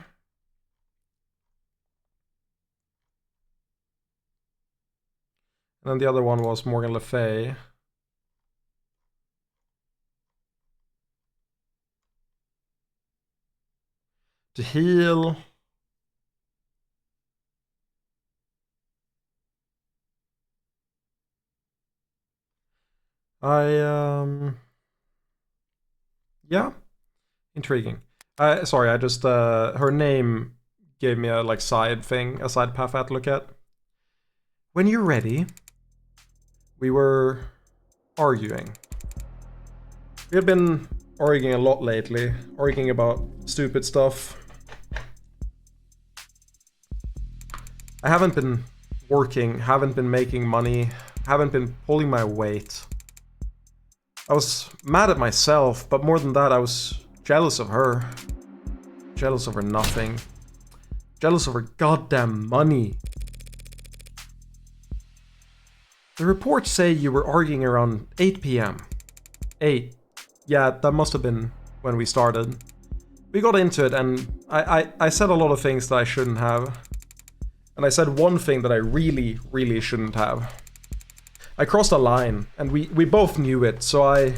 And then the other one was Morgan Le Fay. To heal. Yeah. Intriguing. Sorry, I just, her name gave me a, like, side thing, a side path I had to look at. When you're ready, we were arguing. We had been arguing a lot lately, arguing about stupid stuff. I haven't been working, haven't been making money, haven't been pulling my weight. I was mad at myself, but more than that, I was jealous of her. Jealous of her nothing. Jealous of her goddamn money. The reports say you were arguing around 8 p.m. 8. Yeah, that must have been when we started. We got into it and I said a lot of things that I shouldn't have. And I said one thing that I really, really shouldn't have. I crossed a line, and we both knew it, so I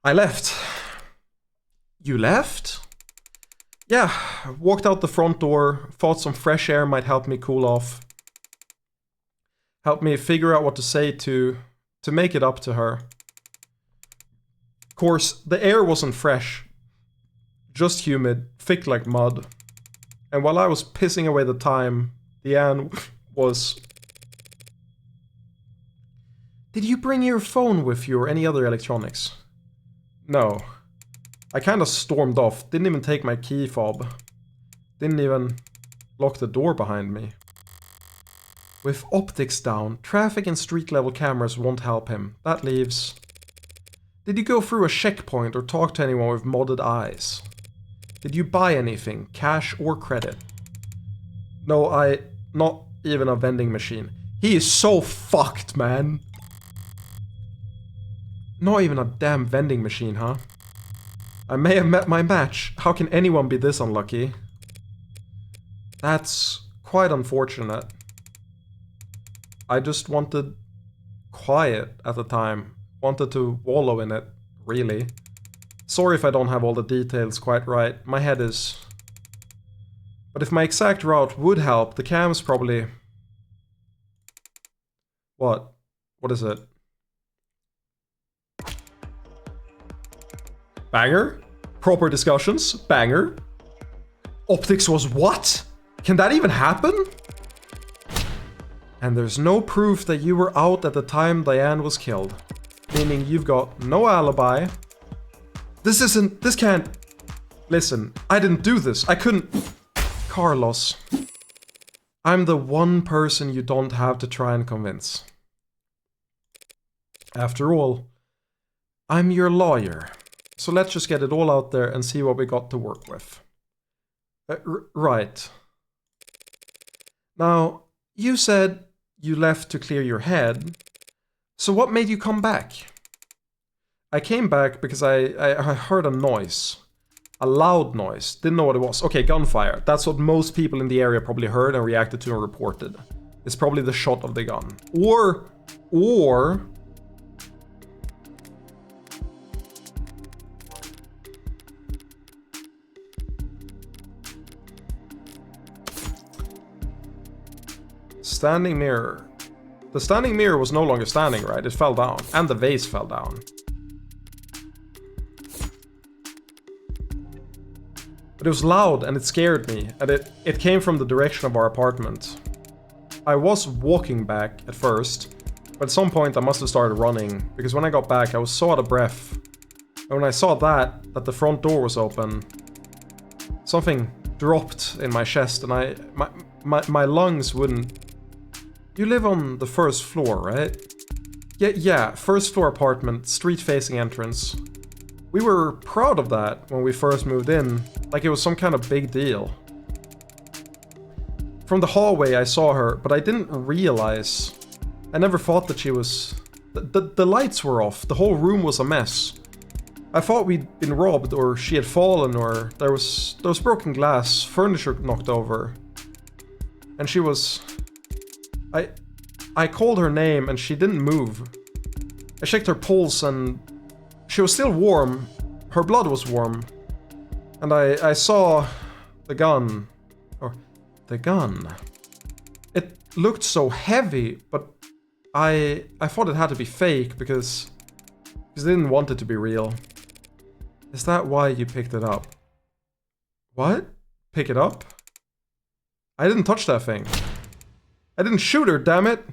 left. You left? Yeah, walked out the front door, thought some fresh air might help me cool off. Help me figure out what to say to make it up to her. Of course, the air wasn't fresh. Just humid, thick like mud. And while I was pissing away the time, Deanne was... Did you bring your phone with you or any other electronics? No. I kinda stormed off, didn't even take my key fob. Didn't even lock the door behind me. With optics down, traffic and street level cameras won't help him. That leaves... Did you go through a checkpoint or talk to anyone with modded eyes? Did you buy anything, cash or credit? No, not even a vending machine. He is so fucked, man. Not even a damn vending machine, huh? I may have met my match. How can anyone be this unlucky? That's quite unfortunate. I just wanted quiet at the time. Wanted to wallow in it, really. Sorry if I don't have all the details quite right. My head is... But if my exact route would help, the cam's probably... What? What is it? Banger? Proper discussions? Banger? Optics was what? Can that even happen? And there's no proof that you were out at the time Diane was killed. Meaning you've got no alibi. This can't... Listen, I didn't do this. I couldn't... Carlos. I'm the one person you don't have to try and convince. After all, I'm your lawyer. So let's just get it all out there and see what we got to work with. Right. Now, you said you left to clear your head. So what made you come back? I came back because I heard a noise. A loud noise. Didn't know what it was. Okay, gunfire. That's what most people in the area probably heard and reacted to and reported. It's probably the shot of the gun. Or... Standing mirror. The standing mirror was no longer standing, right? It fell down. And the vase fell down. But it was loud and it scared me. And it came from the direction of our apartment. I was walking back at first. But at some point I must have started running. Because when I got back I was so out of breath. And when I saw that the front door was open, something dropped in my chest and my lungs wouldn't... You live on the first floor, right? Yeah, first floor apartment, street-facing entrance. We were proud of that when we first moved in, like it was some kind of big deal. From the hallway I saw her, but I didn't realize. I never thought that she was... The lights were off, the whole room was a mess. I thought we'd been robbed, or she had fallen, or there was broken glass, furniture knocked over. And she was... I called her name and she didn't move. I checked her pulse and she was still warm. Her blood was warm. And I saw the gun. Or the gun. It looked so heavy, but I thought it had to be fake because I didn't want it to be real. Is that why you picked it up? What? Pick it up? I didn't touch that thing. I didn't shoot her, damn it!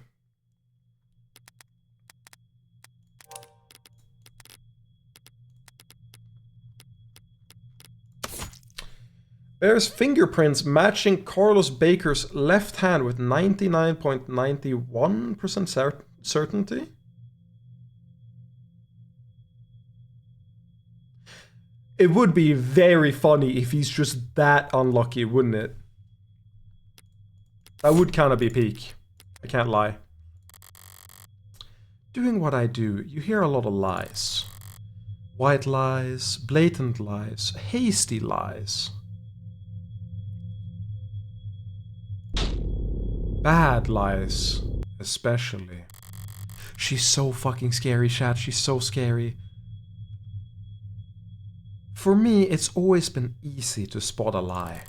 There's fingerprints matching Carlos Baker's left hand with 99.91% certainty? It would be very funny if he's just that unlucky, wouldn't it? That would kind of be peak. I can't lie. Doing what I do, you hear a lot of lies. White lies, blatant lies, hasty lies. Bad lies, especially. She's so fucking scary, chat. She's so scary. For me, it's always been easy to spot a lie.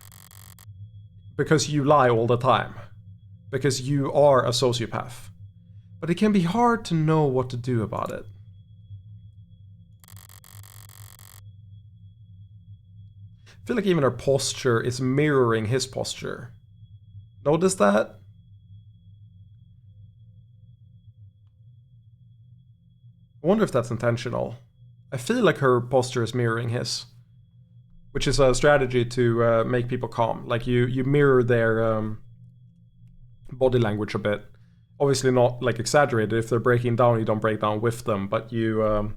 Because you lie all the time. Because you are a sociopath. But it can be hard to know what to do about it. I feel like even her posture is mirroring his posture. Notice that? I wonder if that's intentional. I feel like her posture is mirroring his. Which is a strategy to make people calm. Like you mirror their body language a bit. Obviously not like exaggerated. If they're breaking down, you don't break down with them. But you,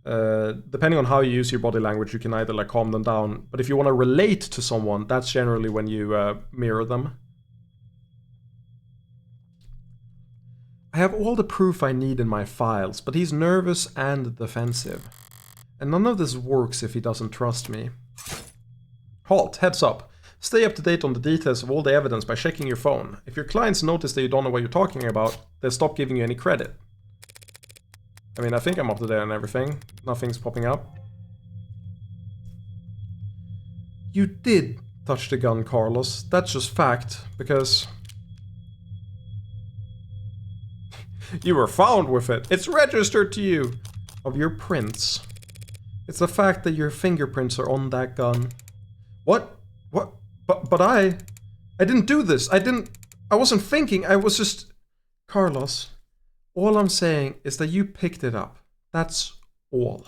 depending on how you use your body language, you can either like calm them down. But if you want to relate to someone, that's generally when you mirror them. I have all the proof I need in my files, but he's nervous and defensive. And none of this works if he doesn't trust me. Halt, heads up. Stay up to date on the details of all the evidence by checking your phone. If your clients notice that you don't know what you're talking about, they'll stop giving you any credit. I mean, I think I'm up to date on everything. Nothing's popping up. You did touch the gun, Carlos. That's just fact, because... you were found with it. It's registered to you. Of your prints. It's the fact that your fingerprints are on that gun. What? What? But I didn't do this. I wasn't thinking. I was just... Carlos, all I'm saying is that you picked it up. That's all.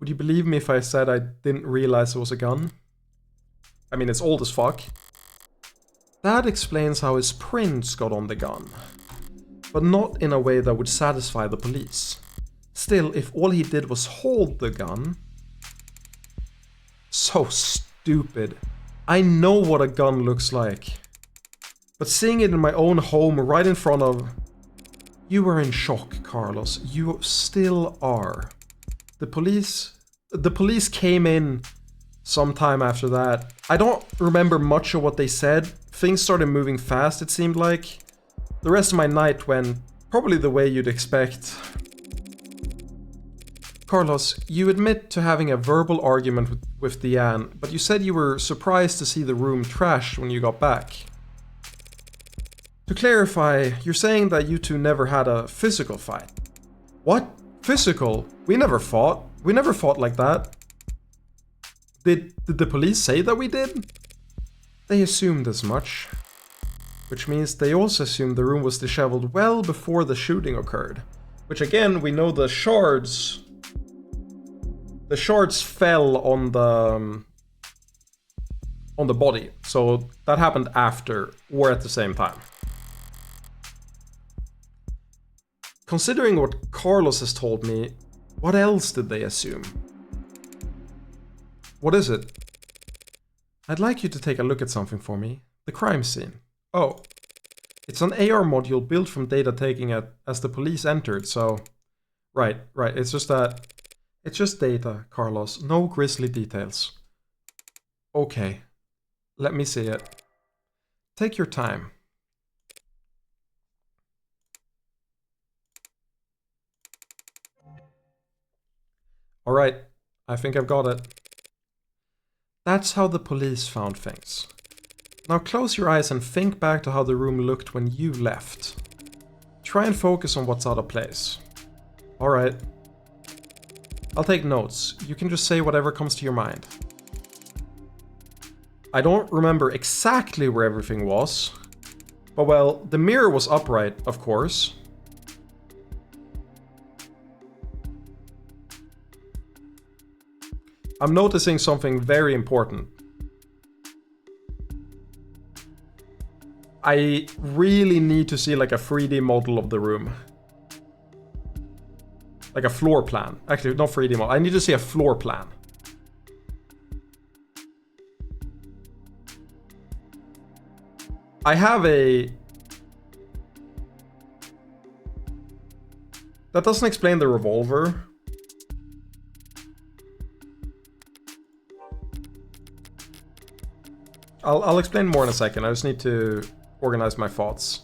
Would you believe me if I said I didn't realize it was a gun? I mean, it's old as fuck. That explains how his prints got on the gun. But not in a way that would satisfy the police. Still, if all he did was hold the gun... So stupid. I know what a gun looks like. But seeing it in my own home right in front of... You were in shock, Carlos. You still are. The police came in sometime after that. I don't remember much of what they said. Things started moving fast, it seemed like. The rest of my night went probably the way you'd expect. Carlos, you admit to having a verbal argument with Deanne, but you said you were surprised to see the room trashed when you got back. To clarify, you're saying that you two never had a physical fight. What? Physical? We never fought. We never fought like that. Did the police say that we did? They assumed as much. Which means they also assumed the room was disheveled well before the shooting occurred. Which again, we know the shards... The shards fell on the body. So that happened after or at the same time. Considering what Carlos has told me, what else did they assume? What is it? I'd like you to take a look at something for me. The crime scene. Oh. It's an AR module built from data taken as the police entered, so... Right. It's just that... It's just data, Carlos. No grisly details. Okay. Let me see it. Take your time. Alright, I think I've got it. That's how the police found things. Now close your eyes and think back to how the room looked when you left. Try and focus on what's out of place. Alright. I'll take notes. You can just say whatever comes to your mind. I don't remember exactly where everything was. But well, the mirror was upright, of course. I'm noticing something very important. I really need to see like a 3D model of the room. Like a floor plan. Actually, not 3D model. I need to see a floor plan. I have a... That doesn't explain the revolver. I'll explain more in a second. I just need to organize my thoughts.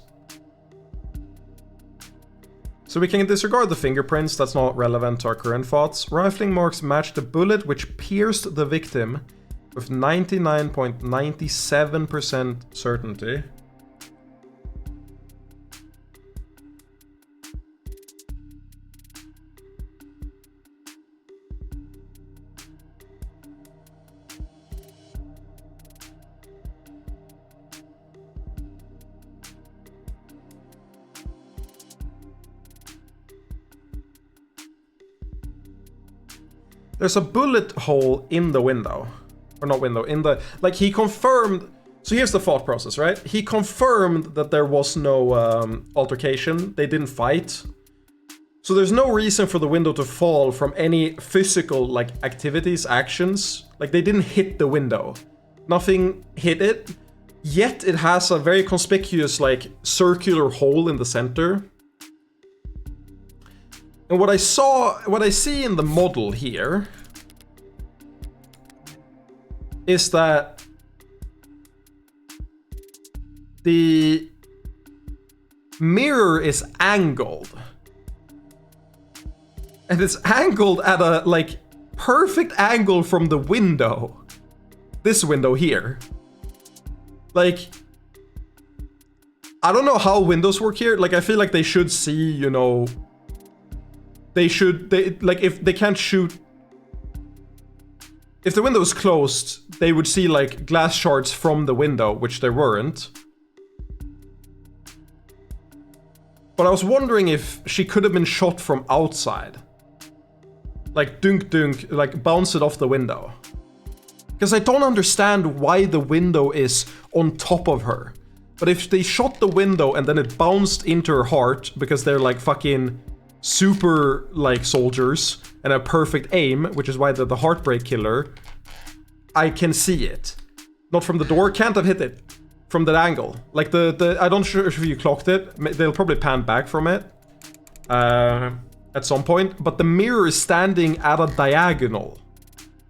So we can disregard the fingerprints, that's not relevant to our current thoughts. Rifling marks match the bullet which pierced the victim with 99.97% certainty. There's a bullet hole in the window. Or not window, in the... Like, he confirmed... So here's the thought process, right? He confirmed that there was no altercation. They didn't fight. So there's no reason for the window to fall from any physical, like, activities, actions. Like, they didn't hit the window. Nothing hit it. Yet it has a very conspicuous, like, circular hole in the center. And what I see in the model here is that the mirror is angled. And it's angled at a, like, perfect angle from the window. This window here. Like, I don't know how windows work here. Like, I feel like they should see, you know... like, if they can't shoot... If the window is closed, they would see, like, glass shards from the window, which there weren't. But I was wondering if she could have been shot from outside. Like, dunk, like, bounce it off the window. Because I don't understand why the window is on top of her. But if they shot the window and then it bounced into her heart, because they're like fucking super, like, soldiers and a perfect aim, which is why they're the heartbreak killer, I can see it. Not from the door, can't have hit it from that angle. Like, I don't sure if you clocked it. They'll probably pan back from it at some point. But the mirror is standing at a diagonal.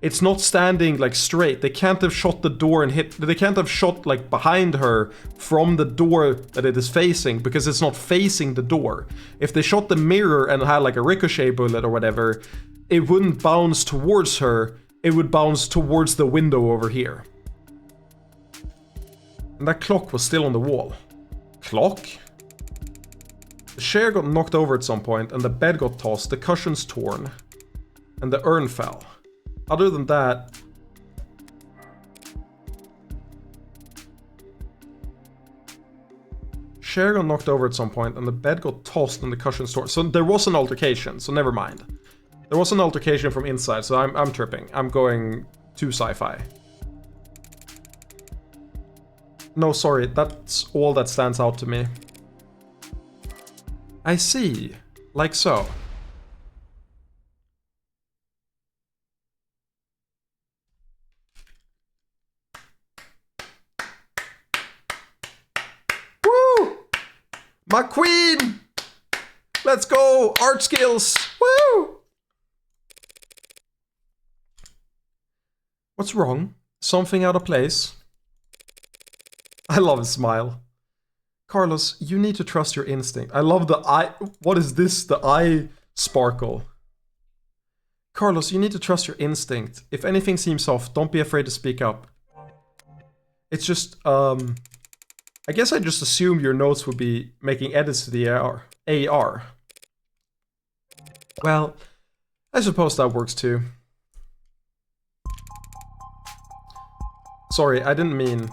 It's not standing, like, straight. They can't have shot the door and hit... They can't have shot, like, behind her from the door that it is facing, because it's not facing the door. If they shot the mirror and had, like, a ricochet bullet or whatever, it wouldn't bounce towards her. It would bounce towards the window over here. And that clock was still on the wall. Clock? The chair got knocked over at some point, and the bed got tossed, the cushions torn, and the urn fell. Other than that... Chair got knocked over at some point, and the bed got tossed and the cushions torn. So there was an altercation, so never mind. There was an altercation from inside, so I'm tripping. I'm going too sci-fi. No, sorry, that's all that stands out to me. I see. Like so. Woo! My queen! Let's go! Art skills! Woo! What's wrong? Something out of place? I love his smile. Carlos, you need to trust your instinct. I love the eye. What is this? The eye sparkle. Carlos, you need to trust your instinct. If anything seems off, don't be afraid to speak up. It's just, I guess I just assumed your notes would be making edits to the AR. Well, I suppose that works too. Sorry, I didn't mean...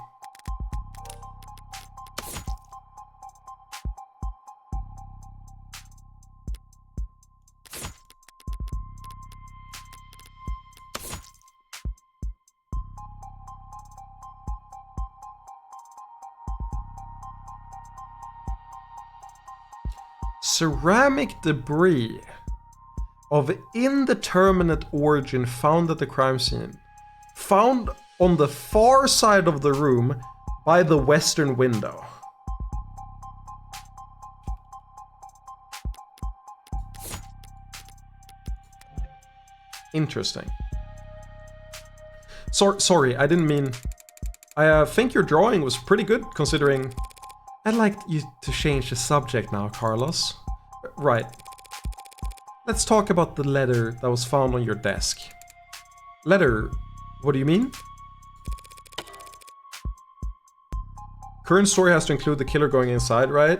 Ceramic debris of indeterminate origin found at the crime scene. Found on the far side of the room by the western window. Interesting. Sorry, I didn't mean... I think your drawing was pretty good, considering... I'd like you to change the subject now, Carlos. Right. Let's talk about the letter that was found on your desk. Letter? What do you mean? Current story has to include the killer going inside, right?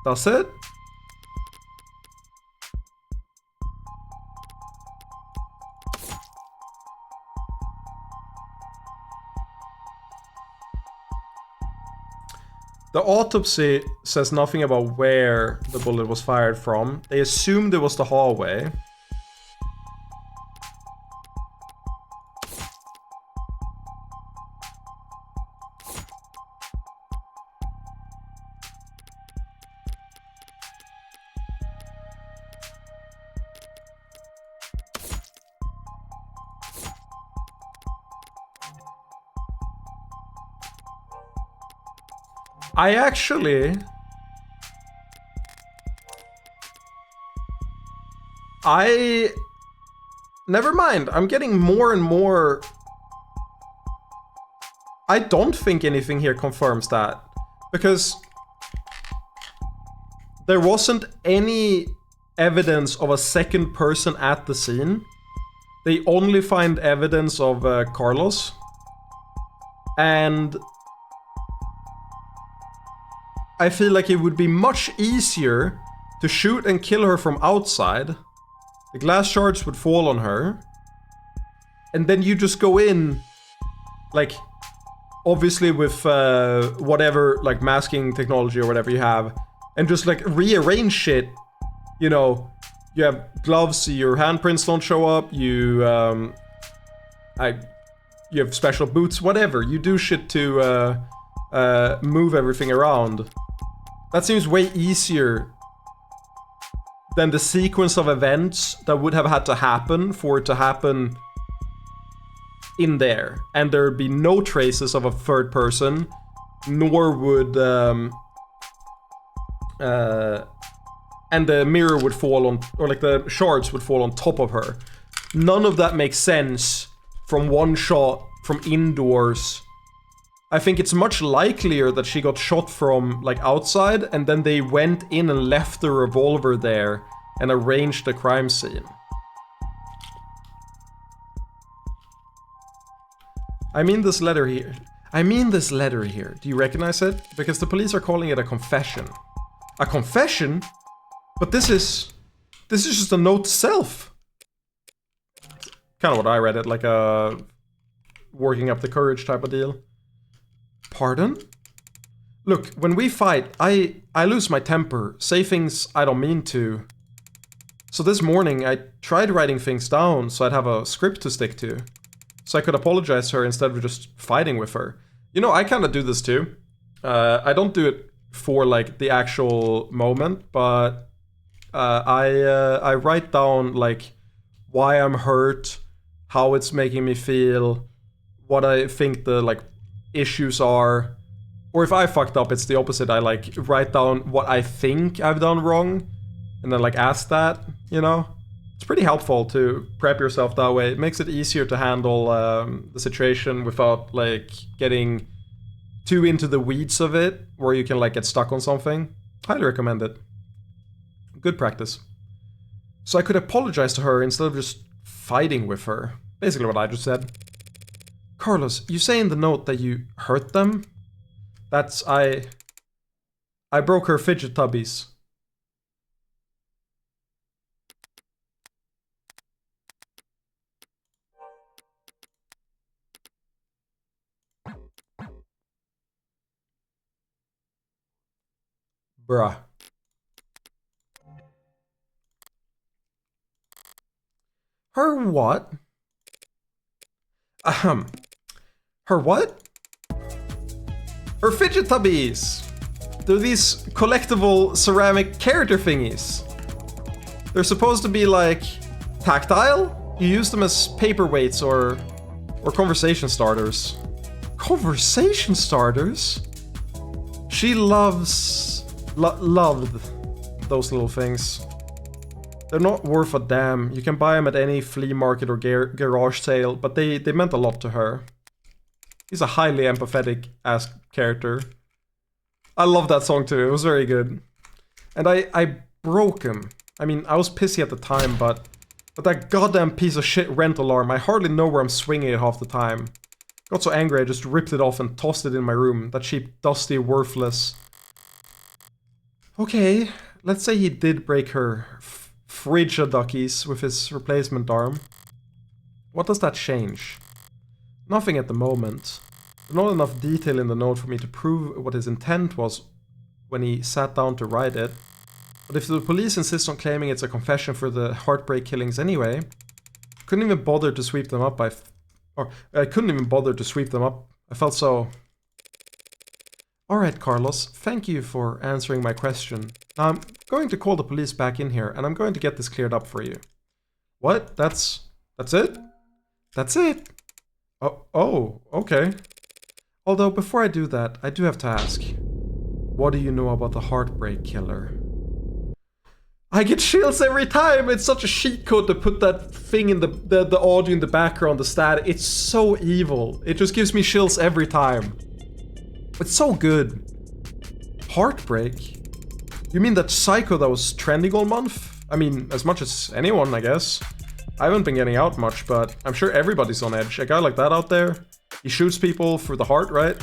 That's it? The autopsy says nothing about where the bullet was fired from. They assumed it was the hallway. I actually... Never mind, I'm getting more and more... I don't think anything here confirms that. Because... there wasn't any evidence of a second person at the scene. They only find evidence of Carlos. And... I feel like it would be much easier to shoot and kill her from outside. The glass shards would fall on her. And then you just go in, like, obviously with whatever, like, masking technology or whatever you have, and just, like, rearrange shit. You know, you have gloves, your handprints don't show up, you have special boots, whatever. You do shit to move everything around. That seems way easier than the sequence of events that would have had to happen for it to happen in there. And there'd be no traces of a third person, nor would... and the mirror would fall on... or like the shards would fall on top of her. None of that makes sense from one shot, from indoors. I think it's much likelier that she got shot from, like, outside, and then they went in and left the revolver there and arranged the crime scene. I mean this letter here. Do you recognize it? Because the police are calling it a confession. A confession? But this is just a note to self. Kind of what I read it, like a working up the courage type of deal. Pardon? Look, when we fight, I lose my temper, say things I don't mean to. So this morning, I tried writing things down so I'd have a script to stick to. So I could apologize to her instead of just fighting with her. You know, I kind of do this too. I don't do it for, like, the actual moment, but I write down, like, why I'm hurt, how it's making me feel, what I think the, like, issues are, or if I fucked up, it's the opposite. I, like, write down what I think I've done wrong, and then, like, ask that, you know? It's pretty helpful to prep yourself that way. It makes it easier to handle the situation without, like, getting too into the weeds of it, where you can, like, get stuck on something. Highly recommend it. Good practice. So I could apologize to her instead of just fighting with her. Basically what I just said. Carlos, you say in the note that you hurt them? That's... I broke her fidget tubbies. Bruh. Her what? Her what? Her fidget tubbies! They're these collectible ceramic character thingies. They're supposed to be, like, tactile? You use them as paperweights or conversation starters. Conversation starters? She loved those little things. They're not worth a damn. You can buy them at any flea market or garage sale, but they meant a lot to her. He's a highly empathetic-ass character. I love that song too, it was very good. And I broke him. I mean, I was pissy at the time, but that goddamn piece of shit rent alarm, I hardly know where I'm swinging it half the time. Got so angry I just ripped it off and tossed it in my room. That cheap, dusty, worthless... Okay, let's say he did break her Frigiduckies with his replacement arm. What does that change? Nothing at the moment. There's not enough detail in the note for me to prove what his intent was when he sat down to write it. But if the police insist on claiming it's a confession for the heartbreak killings anyway, couldn't even bother to sweep them up. I couldn't even bother to sweep them up. I felt so... Alright, Carlos, thank you for answering my question. Now I'm going to call the police back in here, and I'm going to get this cleared up for you. What? That's it? That's it? Oh, okay. Although, before I do that, I do have to ask. What do you know about the Heartbreak Killer? I get chills every time! It's such a cheat code to put that thing in the audio in the background, the stat. It's so evil. It just gives me chills every time. It's so good. Heartbreak? You mean that psycho that was trending all month? I mean, as much as anyone, I guess. I haven't been getting out much, but I'm sure everybody's on edge. A guy like that out there, he shoots people through the heart, right?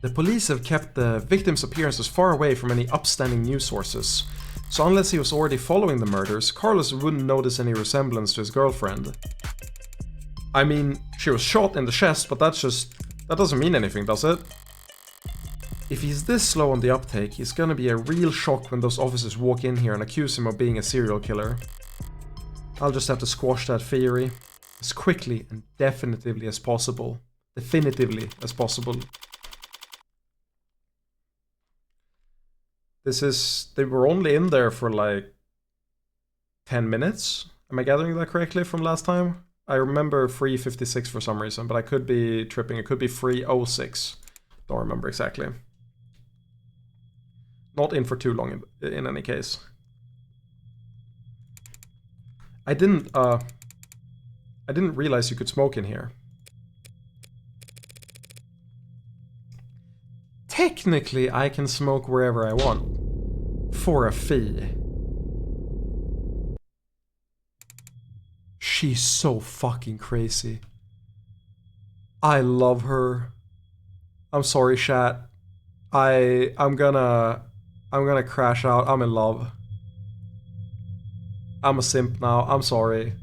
The police have kept the victim's appearances far away from any upstanding news sources, so unless he was already following the murders, Carlos wouldn't notice any resemblance to his girlfriend. I mean, she was shot in the chest, but that doesn't mean anything, does it? If he's this slow on the uptake, he's gonna be a real shock when those officers walk in here and accuse him of being a serial killer. I'll just have to squash that theory as quickly and definitively as possible. Definitively as possible. They were only in there for like 10 minutes. Am I gathering that correctly from last time? I remember 3:56 for some reason, but I could be tripping. It could be 3:06. Don't remember exactly. Not in for too long in any case. I didn't realize you could smoke in here. Technically, I can smoke wherever I want. For a fee. She's so fucking crazy. I love her. I'm sorry, chat. I'm gonna crash out. I'm in love. I'm a simp now. I'm sorry.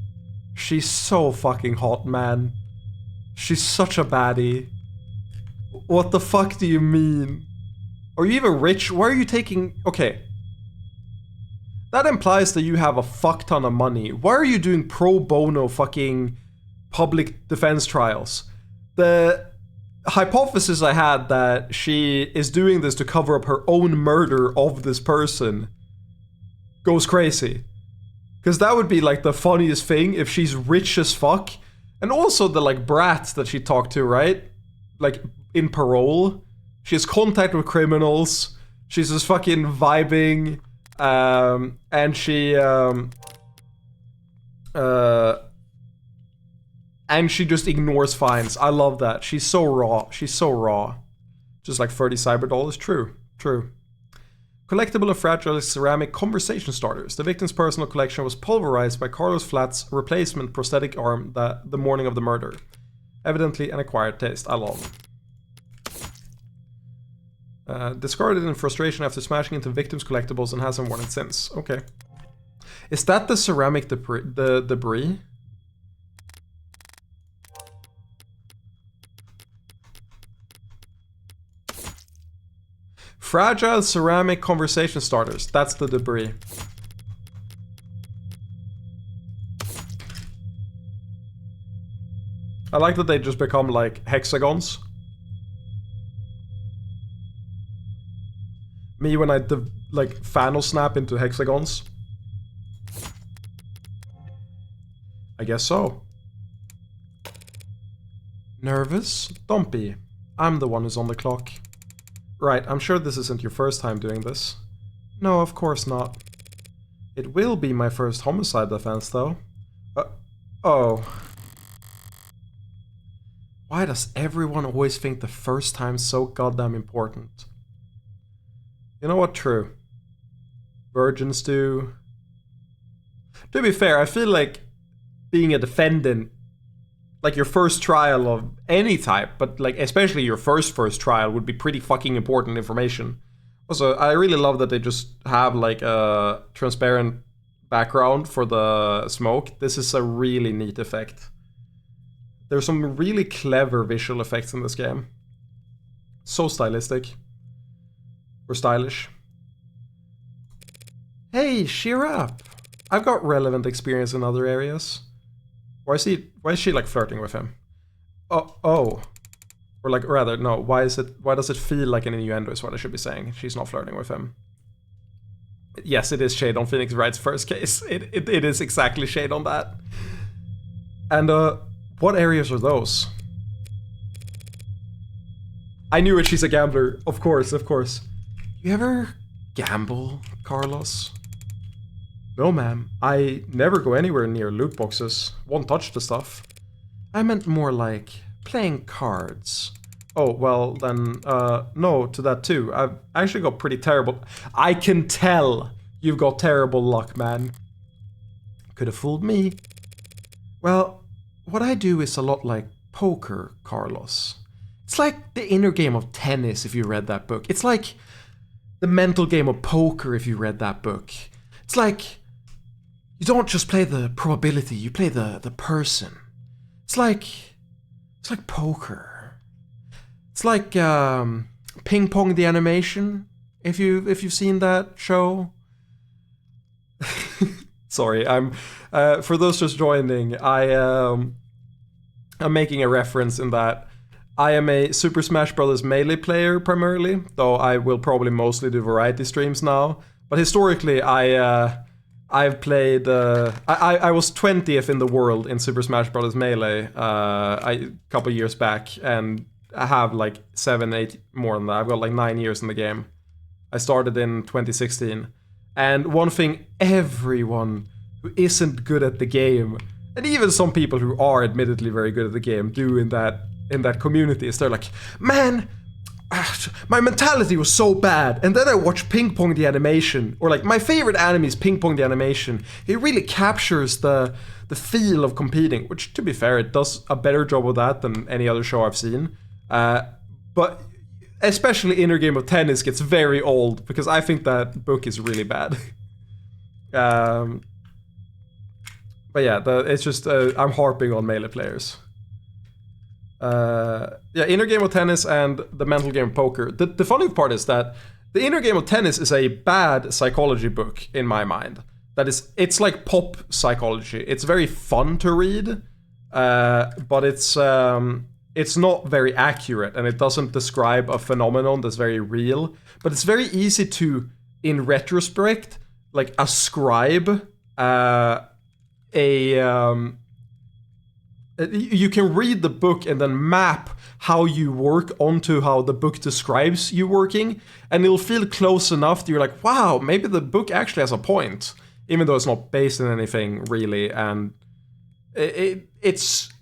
She's so fucking hot, man. She's such a baddie. What the fuck do you mean? Are you even rich? Why are you taking... Okay. That implies that you have a fuck ton of money. Why are you doing pro bono fucking public defense trials? The hypothesis I had that she is doing this to cover up her own murder of this person goes crazy. Because that would be like the funniest thing if she's rich as fuck. And also the like brat that she talked to, right? Like in parole. She has contact with criminals. She's just fucking vibing. And she just ignores fines. I love that. She's so raw. She's so raw. Just like 30 cyberdollars. True. True. Collectible and fragile ceramic conversation starters. The victim's personal collection was pulverized by Carlos Flat's replacement prosthetic arm the morning of the murder. Evidently an acquired taste. I love. Discarded in frustration after smashing into victims' collectibles and hasn't worn it since. Okay. Is that the ceramic debris? Fragile ceramic conversation starters. That's the debris. I like that they just become like hexagons. Me when I like Thanos snap into hexagons. I guess so. Nervous? Don't be. I'm the one who's on the clock. Right, I'm sure this isn't your first time doing this. No, of course not. It will be my first homicide defense, though. Oh. Why does everyone always think the first time's so goddamn important? You know what? True. Virgins do. To be fair, I feel like being a defendant, like your first trial of any type, but like especially your first trial would be pretty fucking important information. Also, I really love that they just have like a transparent background for the smoke. This is a really neat effect. There's some really clever visual effects in this game. So stylistic. Or stylish. Hey, cheer up! I've got relevant experience in other areas. Why is she like flirting with him? Oh. Or like, rather, no, why does it feel like an innuendo is what I should be saying. She's not flirting with him. Yes, it is shade on Phoenix Wright's first case. It is exactly shade on that. And what areas are those? I knew it, she's a gambler. Of course, of course. You ever gamble, Carlos? No, ma'am. I never go anywhere near loot boxes. Won't touch the stuff. I meant more like playing cards. Oh, well then, no to that too. I've actually got pretty terrible... I can tell you've got terrible luck, man. Could have fooled me. Well, what I do is a lot like poker, Carlos. It's like the inner game of tennis if you read that book. It's like the mental game of poker if you read that book. It's like you don't just play the probability, you play the person. It's like poker. It's like Ping Pong the animation. If you've seen that show. Sorry, I'm for those just joining, I'm making a reference in that I am a Super Smash Bros. Melee player primarily, though I will probably mostly do variety streams now. But historically, I've played. I was 20th in the world in Super Smash Bros. Melee a couple years back, and I have like 7, 8 more than that. I've got like 9 years in the game. I started in 2016, and one thing everyone who isn't good at the game, and even some people who are admittedly very good at the game, do in that community is they're like, man, my mentality was so bad, and then I watched Ping Pong the animation, or like my favorite anime is Ping Pong the animation. It really captures the feel of competing, which to be fair, it does a better job of that than any other show I've seen. But especially Inner Game of Tennis gets very old because I think that book is really bad. But yeah, it's just I'm harping on Melee players. Yeah, Inner Game of Tennis and the mental game of poker. The funny part is that the Inner Game of Tennis is a bad psychology book in my mind. It's like pop psychology. It's very fun to read, but it's not very accurate, and it doesn't describe a phenomenon that's very real. But it's very easy to, in retrospect, like ascribe you can read the book and then map how you work onto how the book describes you working, and it'll feel close enough that you're like, wow, maybe the book actually has a point, even though it's not based in anything really, and it's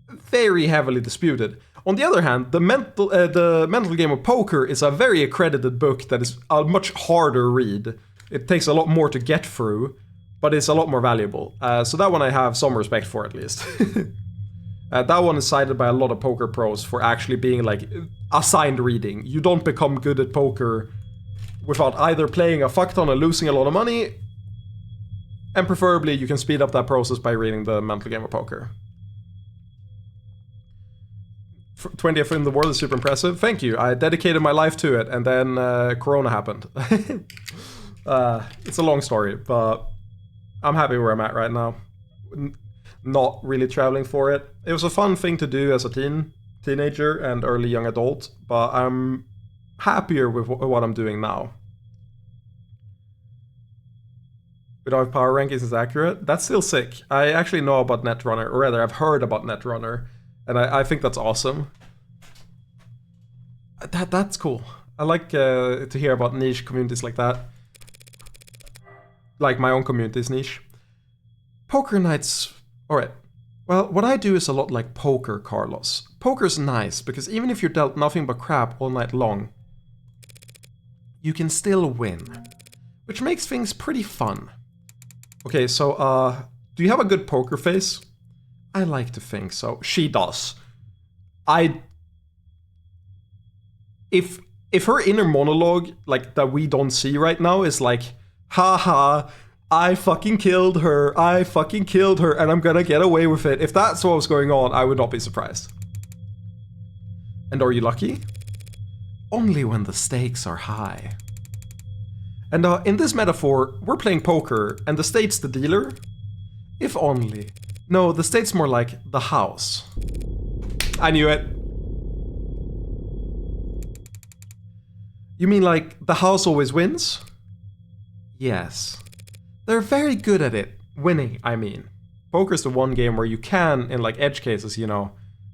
very heavily disputed. On the other hand, the mental game of poker is a very accredited book that is a much harder read. It takes a lot more to get through, but it's a lot more valuable. So that one I have some respect for, at least. That one is cited by a lot of poker pros for actually being like assigned reading. You don't become good at poker without either playing a fuck ton and losing a lot of money, and preferably you can speed up that process by reading the mental game of poker. 20th in the world is super impressive. Thank you. I dedicated my life to it, and then Corona happened. It's a long story, but I'm happy where I'm at right now. Not really traveling for it. It was a fun thing to do as a teenager and early young adult, but I'm happier with what I'm doing now. We don't have power rankings is accurate. That's still sick. I actually know about Netrunner, or rather I've heard about Netrunner, and I think that's awesome. That's cool. I like to hear about niche communities like that. Like my own community's niche. Poker nights... Alright. Well, what I do is a lot like poker, Carlos. Poker's nice, because even if you're dealt nothing but crap all night long, you can still win. Which makes things pretty fun. Okay, so, do you have a good poker face? I like to think so. She does. If her inner monologue, like, that we don't see right now is like, haha, I fucking killed her, and I'm gonna get away with it. If that's what was going on, I would not be surprised. And are you lucky? Only when the stakes are high. And in this metaphor, we're playing poker, and the state's the dealer? If only. No, the state's more like the house. I knew it. You mean like the house always wins? Yes. They're very good at it. Winning, I mean. Poker's the one game where you can, in like edge cases, you know,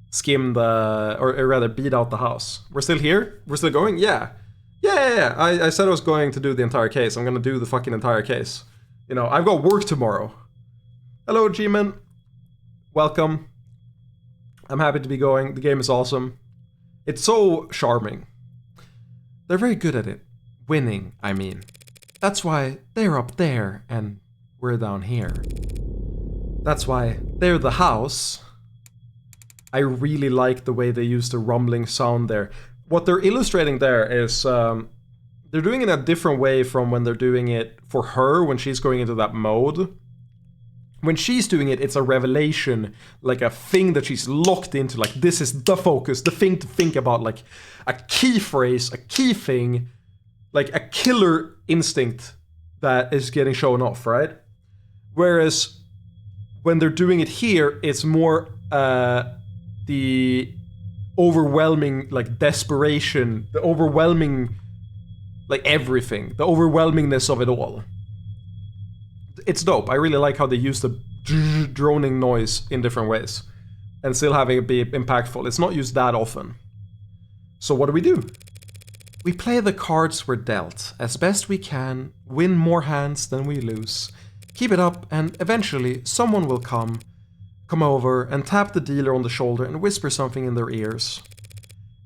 skim the, or rather beat out the house. We're still here? We're still going? Yeah. Yeah. I said I was going to do the entire case. I'm gonna do the fucking entire case. You know, I've got work tomorrow. Hello, G-Man. Welcome. I'm happy to be going. The game is awesome. It's so charming. They're very good at it. Winning, I mean. That's why they're up there and we're down here. That's why they're the house. I really like the way they use the rumbling sound there. What they're illustrating there is they're doing it in a different way from when they're doing it for her when she's going into that mode. When she's doing it, it's a revelation, like a thing that she's locked into, like this is the focus, the thing to think about, like a key phrase, a key thing, like a killer instinct that is getting shown off, right? Whereas when they're doing it here, it's more the overwhelming, like desperation, the overwhelming, like everything, the overwhelmingness of it all. It's dope. I really like how they use the droning noise in different ways and still having it be impactful. It's not used that often. So what do? We play the cards we're dealt as best we can, win more hands than we lose. Keep it up and eventually someone will come over and tap the dealer on the shoulder and whisper something in their ears.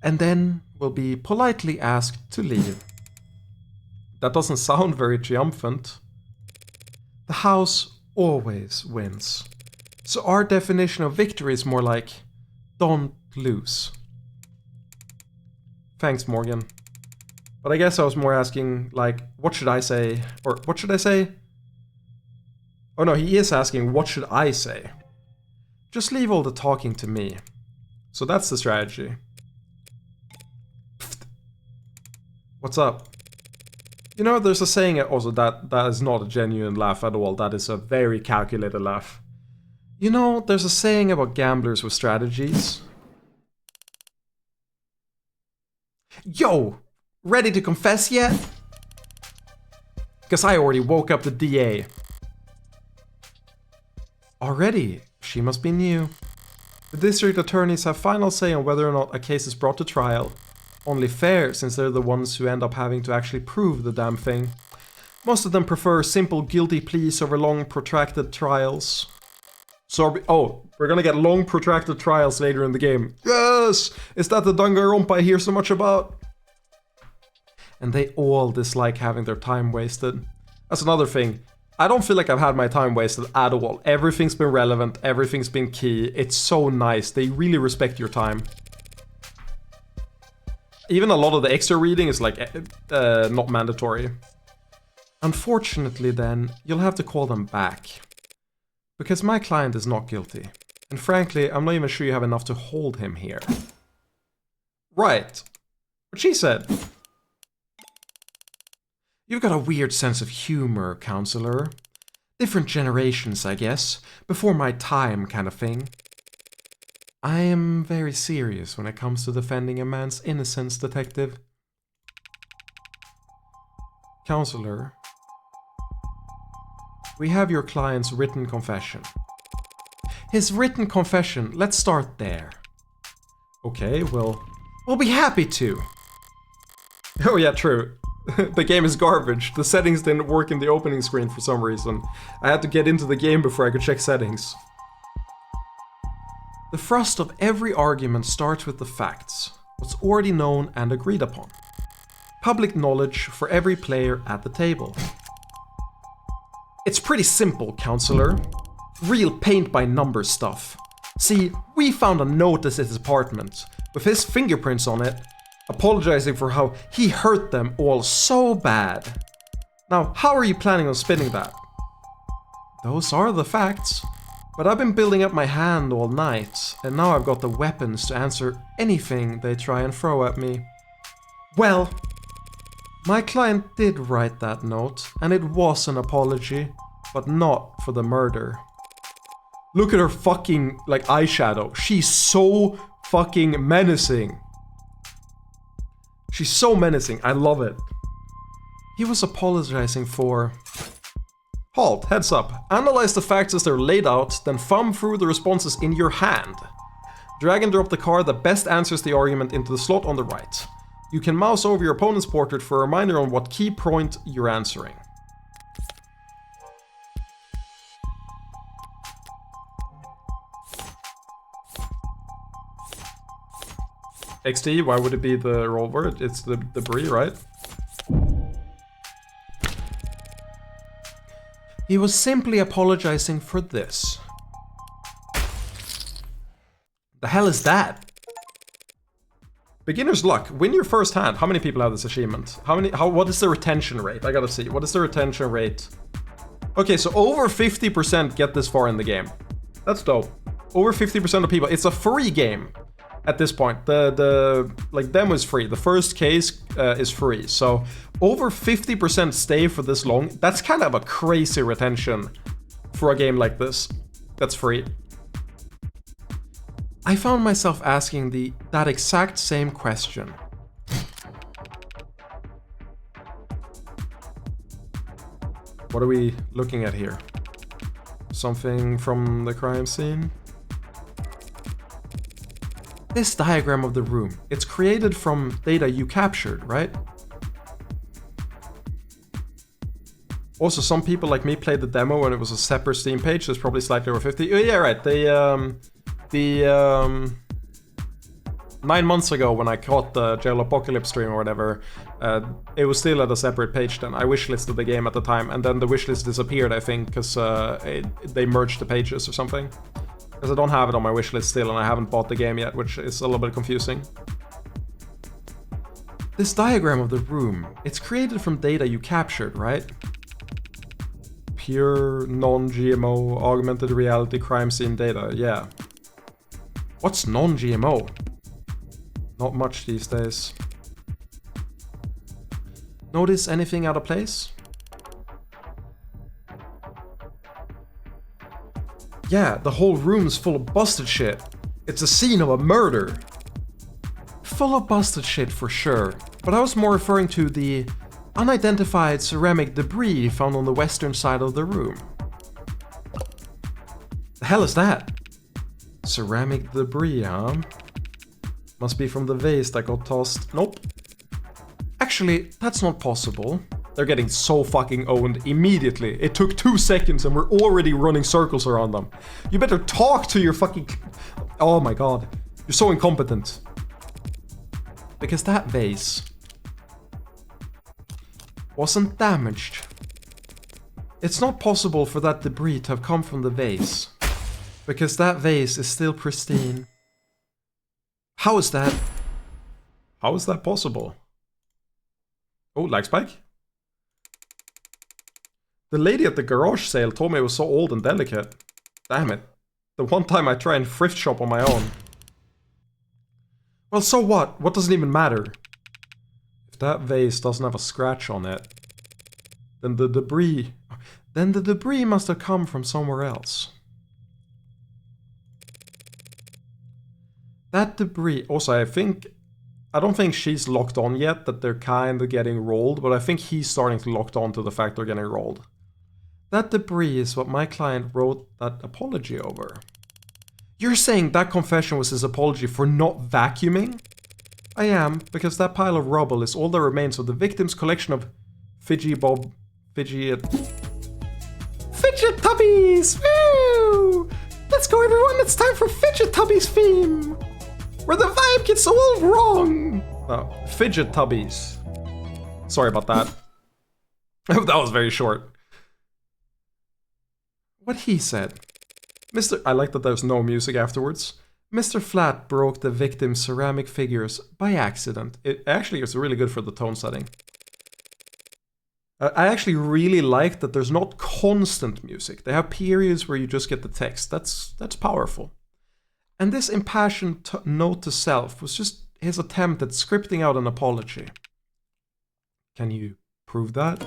And then we'll be politely asked to leave. That doesn't sound very triumphant. The house always wins. So our definition of victory is more like, don't lose. Thanks, Morgan. But I guess I was more asking, like, what should I say? Or what should I say? Oh no, he is asking, what should I say? Just leave all the talking to me. So that's the strategy. Pfft. What's up? You know, there's a saying also that is not a genuine laugh at all. That is a very calculated laugh. You know, there's a saying about gamblers with strategies. Yo! Ready to confess yet? Because I already woke up the DA. Already? She must be new. The district attorneys have final say on whether or not a case is brought to trial. Only fair, since they're the ones who end up having to actually prove the damn thing. Most of them prefer simple guilty pleas over long protracted trials. So, we're gonna get long protracted trials later in the game. Yes! Is that the Danganronpa I hear so much about? And they all dislike having their time wasted. That's another thing. I don't feel like I've had my time wasted at all. Everything's been relevant, everything's been key. It's so nice. They really respect your time. Even a lot of the extra reading is like not mandatory. Unfortunately then, you'll have to call them back. Because my client is not guilty. And frankly, I'm not even sure you have enough to hold him here. Right. What she said. You've got a weird sense of humor, counselor. Different generations, I guess. Before my time kind of thing. I am very serious when it comes to defending a man's innocence, detective. Counselor, we have your client's written confession. His written confession, let's start there. Okay, well, we'll be happy to. Oh yeah, true. The game is garbage. The settings didn't work in the opening screen for some reason. I had to get into the game before I could check settings. The thrust of every argument starts with the facts, what's already known and agreed upon. Public knowledge for every player at the table. It's pretty simple, counselor. Real paint-by-number stuff. See, we found a note at his apartment, with his fingerprints on it, apologizing for how he hurt them all so bad. Now, how are you planning on spinning that? Those are the facts. But I've been building up my hand all night, and now I've got the weapons to answer anything they try and throw at me. Well, my client did write that note, and it was an apology, but not for the murder. Look at her fucking, like, eyeshadow. She's so fucking menacing. She's so menacing, I love it. He was apologizing for... Halt, heads up. Analyze the facts as they're laid out, then thumb through the responses in your hand. Drag and drop the card that best answers the argument into the slot on the right. You can mouse over your opponent's portrait for a reminder on what key point you're answering. XD, why would it be the roll word? It's the debris, right? He was simply apologizing for this. The hell is that? Beginner's luck. Win your first hand. How many people have this achievement? What is the retention rate? I gotta see. What is the retention rate? Okay, so over 50% get this far in the game. That's dope. Over 50% of people. It's a free game at this point. The demo is free. The first case is free. So over 50% stay for this long. That's kind of a crazy retention for a game like this. That's free. I found myself asking that exact same question. What are we looking at here? Something from the crime scene? This diagram of the room, it's created from data you captured, right? Also, some people like me played the demo when it was a separate Steam page, so it's probably slightly over 50. Oh yeah, right, 9 months ago when I caught the Jail Apocalypse stream or whatever, it was still at a separate page then. I wishlisted the game at the time, and then the wishlist disappeared, I think, because they merged the pages or something. Because I don't have it on my wishlist still, and I haven't bought the game yet, which is a little bit confusing. This diagram of the room, it's created from data you captured, right? Pure, non-GMO, augmented reality crime scene data, yeah. What's non-GMO? Not much these days. Notice anything out of place? Yeah, the whole room's full of busted shit. It's a scene of a murder. Full of busted shit for sure, but I was more referring to the unidentified ceramic debris found on the western side of the room. The hell is that? Ceramic debris, huh? Must be from the vase that got tossed. Nope. Actually, that's not possible. They're getting so fucking owned immediately. It took 2 seconds and we're already running circles around them. You better talk to your fucking... Oh my god. You're so incompetent. Because that vase wasn't damaged. It's not possible for that debris to have come from the vase. Because that vase is still pristine. How is that? How is that possible? Oh, lag spike? The lady at the garage sale told me it was so old and delicate. Damn it. The one time I try and thrift shop on my own. Well, so what? What does it even matter? If that vase doesn't have a scratch on it, then the debris must have come from somewhere else. That debris... Also, I don't think she's locked on yet, that they're kind of getting rolled, but I think he's starting to lock on to the fact they're getting rolled. That debris is what my client wrote that apology over. You're saying that confession was his apology for not vacuuming? I am, because that pile of rubble is all that remains of the victim's collection of Fidget Tubbies! Woo! Let's go everyone, it's time for Fidget Tubbies theme! Where the vibe gets all wrong! Oh, Fidget Tubbies. Sorry about that. That was very short. What he said. I like that there's no music afterwards. Mr. Flat broke the victim's ceramic figures by accident. It actually is really good for the tone setting. I actually really like that there's not constant music. They have periods where you just get the text. That's powerful. And this impassioned note to self was just his attempt at scripting out an apology. Can you prove that?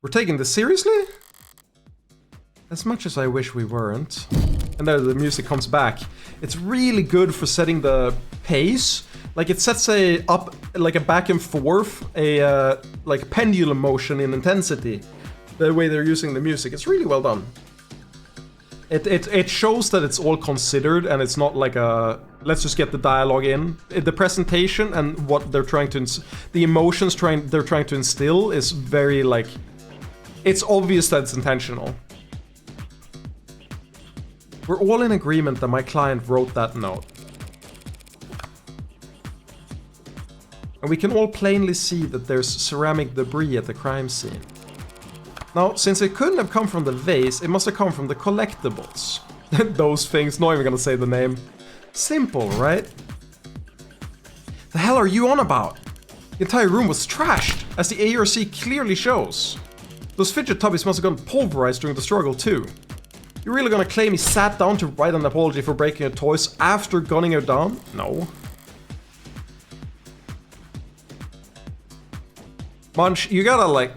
We're taking this seriously? As much as I wish we weren't. And there the music comes back. It's really good for setting the pace. Like it sets a back and forth, like pendulum motion in intensity. The way they're using the music. It's really well done. It shows that it's all considered and it's not like a let's just get the dialogue in. The presentation and what they're trying to the emotions they're trying to instill is very like it's obvious that it's intentional. We're all in agreement that my client wrote that note. And we can all plainly see that there's ceramic debris at the crime scene. Now, since it couldn't have come from the vase, it must have come from the collectibles. Those things, not even gonna say the name. Simple, right? The hell are you on about? The entire room was trashed, as the ARC clearly shows. Those fidget tubbies must have gotten pulverized during the struggle too. You're really gonna claim he sat down to write an apology for breaking her toys after gunning her down? No. Munch, you gotta like...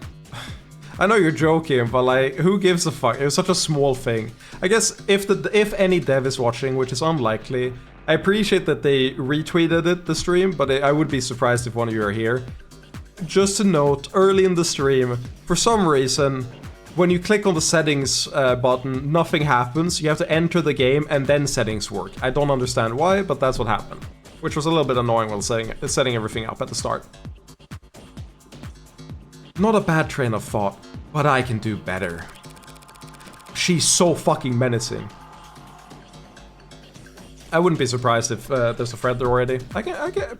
I know you're joking, but like, who gives a fuck? It was such a small thing. I guess if any dev is watching, which is unlikely, I appreciate that they retweeted the stream, but I would be surprised if one of you are here. Just to note, early in the stream, for some reason, when you click on the settings button, nothing happens. You have to enter the game and then settings work. I don't understand why, but that's what happened. Which was a little bit annoying while setting everything up at the start. Not a bad train of thought, but I can do better. She's so fucking menacing. I wouldn't be surprised if there's a thread there already. I can...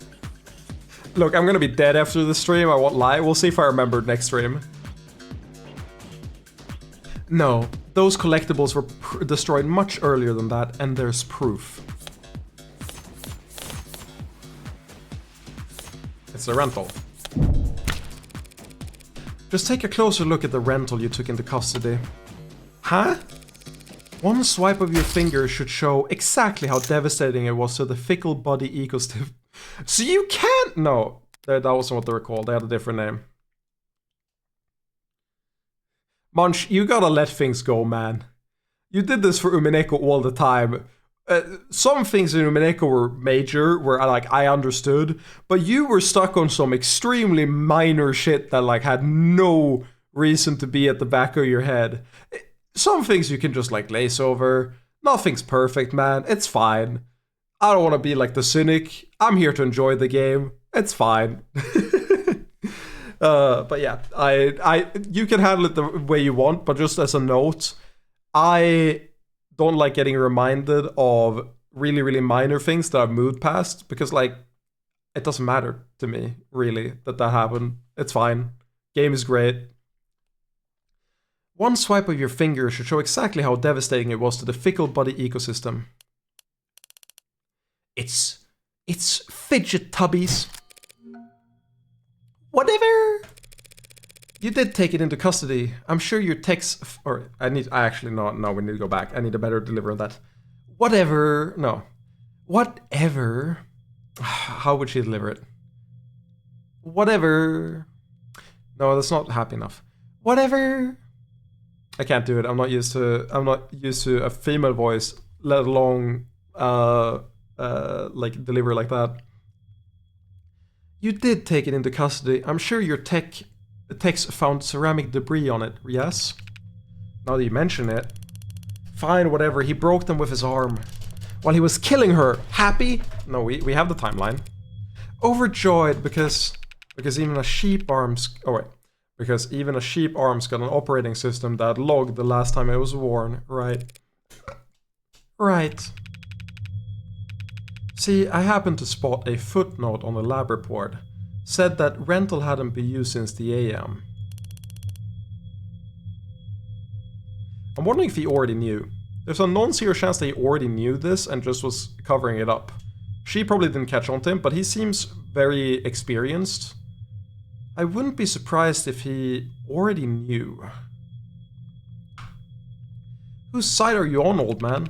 Look, I'm gonna be dead after the stream, I won't lie. We'll see if I remember next stream. No, those collectibles were destroyed much earlier than that, and there's proof. It's the rental. Just take a closer look at the rental you took into custody. Huh? One swipe of your finger should show exactly how devastating it was to the fickle body ecosystem. So you can't... No, that wasn't what they were called. They had a different name. Munch, you gotta let things go, man. You did this for Umineko all the time. Some things in Umineko were major, where I understood, but you were stuck on some extremely minor shit that like had no reason to be at the back of your head. Some things you can just like lace over. Nothing's perfect, man. It's fine. I don't want to be like the cynic. I'm here to enjoy the game. It's fine. But yeah, you can handle it the way you want, but just as a note, I don't like getting reminded of really, really minor things that I've moved past, because like, it doesn't matter to me, really, that happened. It's fine. Game is great. One swipe of your finger should show exactly how devastating it was to the fickle body ecosystem. It's fidget tubbies. Whatever. You did take it into custody. I'm sure your text... Or, no, we need to go back. I need a better delivery on that. Whatever. No. Whatever. How would she deliver it? Whatever. No, that's not happy enough. Whatever. I can't do it. I'm not used to a female voice, let alone like deliver like that. You did take it into custody. I'm sure your text found ceramic debris on it, yes? Now that you mention it. Fine, whatever. He broke them with his arm. While he was killing her. Happy? No, we have the timeline. Overjoyed because even a sheep arm's... Oh wait. Because even a sheep arm's got an operating system that logged the last time it was worn. Right. Right. See, I happened to spot a footnote on the lab report. Said that rental hadn't been used since the AM. I'm wondering if he already knew. There's a non-zero chance that he already knew this and just was covering it up. She probably didn't catch on to him, but he seems very experienced. I wouldn't be surprised if he already knew. Whose side are you on, old man?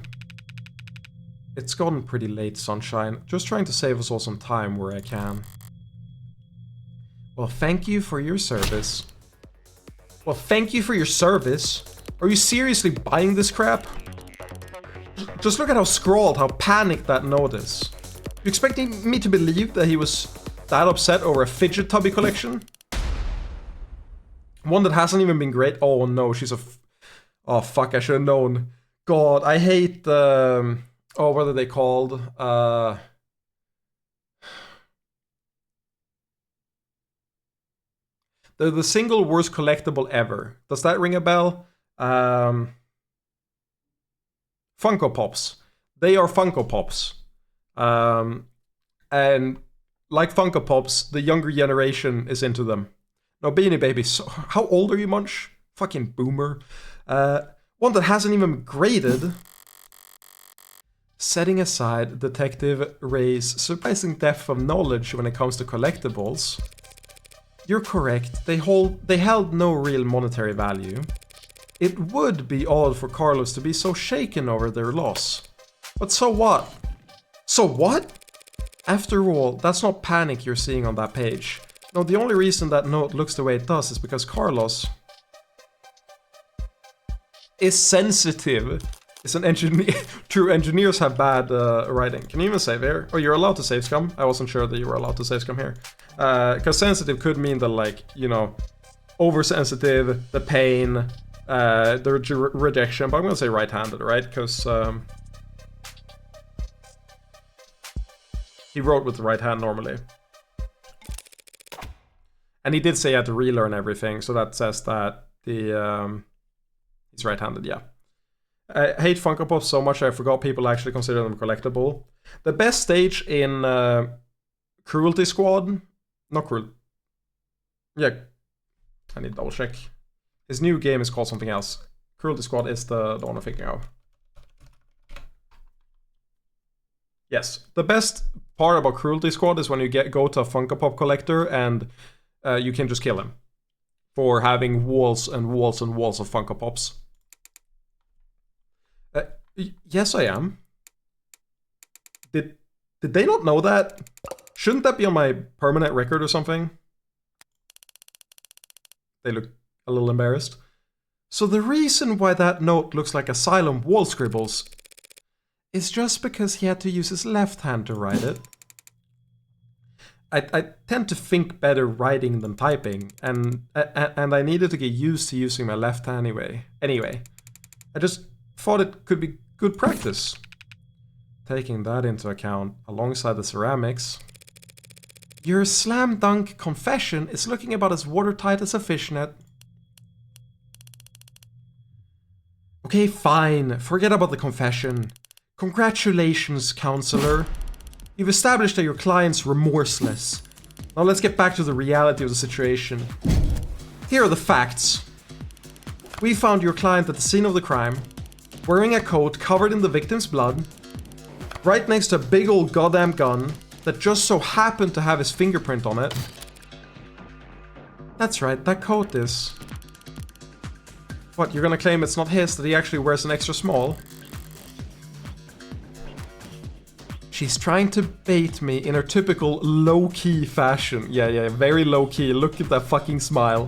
It's gotten pretty late, sunshine. Just trying to save us all some time where I can. Well, thank you for your service. Well, thank you for your service? Are you seriously buying this crap? Just look at how scrawled, how panicked that note is. You expecting me to believe that he was that upset over a fidget tubby collection? One that hasn't even been great. Oh no, she's a... Oh fuck, I should have known. God, I hate the... oh, what are they called? They're the single worst collectible ever. Does that ring a bell? Funko Pops. They are Funko Pops. And like Funko Pops, the younger generation is into them. No, Beanie Babies. So, how old are you, Munch? Fucking boomer. One that hasn't even been graded. Setting aside Detective Ray's surprising depth of knowledge when it comes to collectibles, you're correct, they held no real monetary value. It would be odd for Carlos to be so shaken over their loss. But so what? So what? After all, that's not panic you're seeing on that page. No, the only reason that note looks the way it does is because Carlos is sensitive. Is an engineer. True, engineers have bad writing. Can you even save here? Oh, you're allowed to save scum? I wasn't sure that you were allowed to save scum here. Because sensitive could mean that, like, you know, oversensitive, the pain, the rejection. But I'm gonna say right-handed, right? Because he wrote with the right hand normally. And he did say he had to relearn everything, so that says that the he's right-handed, yeah. I hate Funko Pops so much I forgot people actually consider them collectible. The best stage in Cruelty Squad... Not Cruel... Yeah, I need to double check. His new game is called something else. Cruelty Squad is the one I'm thinking of. Yes, the best part about Cruelty Squad is when you go to a Funko Pop collector and you can just kill him for having walls and walls and walls of Funko Pops. Yes, I am. Did they not know that? Shouldn't that be on my permanent record or something? They look a little embarrassed. So the reason why that note looks like Asylum wall scribbles is just because he had to use his left hand to write it. I tend to think better writing than typing, and I needed to get used to using my left hand anyway. I just thought it could be good practice. Taking that into account, alongside the ceramics, your slam dunk confession is looking about as watertight as a fishnet. Okay, fine. Forget about the confession. Congratulations, counselor. You've established that your client's remorseless. Now let's get back to the reality of the situation. Here are the facts. We found your client at the scene of the crime, wearing a coat covered in the victim's blood, right next to a big old goddamn gun that just so happened to have his fingerprint on it. That's right, that coat is... What, you're gonna claim it's not his, that he actually wears an extra small? She's trying to bait me in her typical low-key fashion. Yeah, very low-key. Look at that fucking smile.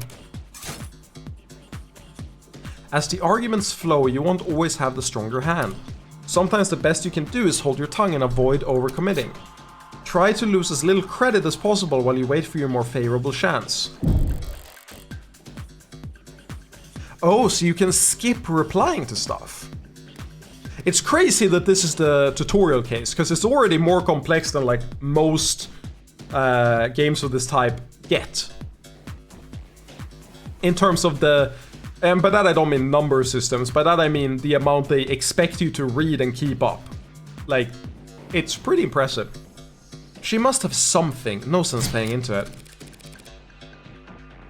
As the arguments flow, you won't always have the stronger hand. Sometimes the best you can do is hold your tongue and avoid overcommitting. Try to lose as little credit as possible while you wait for your more favorable chance. Oh, so you can skip replying to stuff. It's crazy that this is the tutorial case, because it's already more complex than like most games of this type get. In terms of the... And by that I don't mean number systems, by that I mean the amount they expect you to read and keep up. Like, it's pretty impressive. She must have something, no sense paying into it.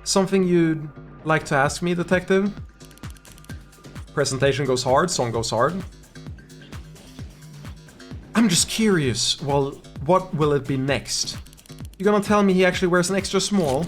Something you'd like to ask me, detective? Presentation goes hard, song goes hard. I'm just curious, well, what will it be next? You gonna tell me he actually wears an extra small?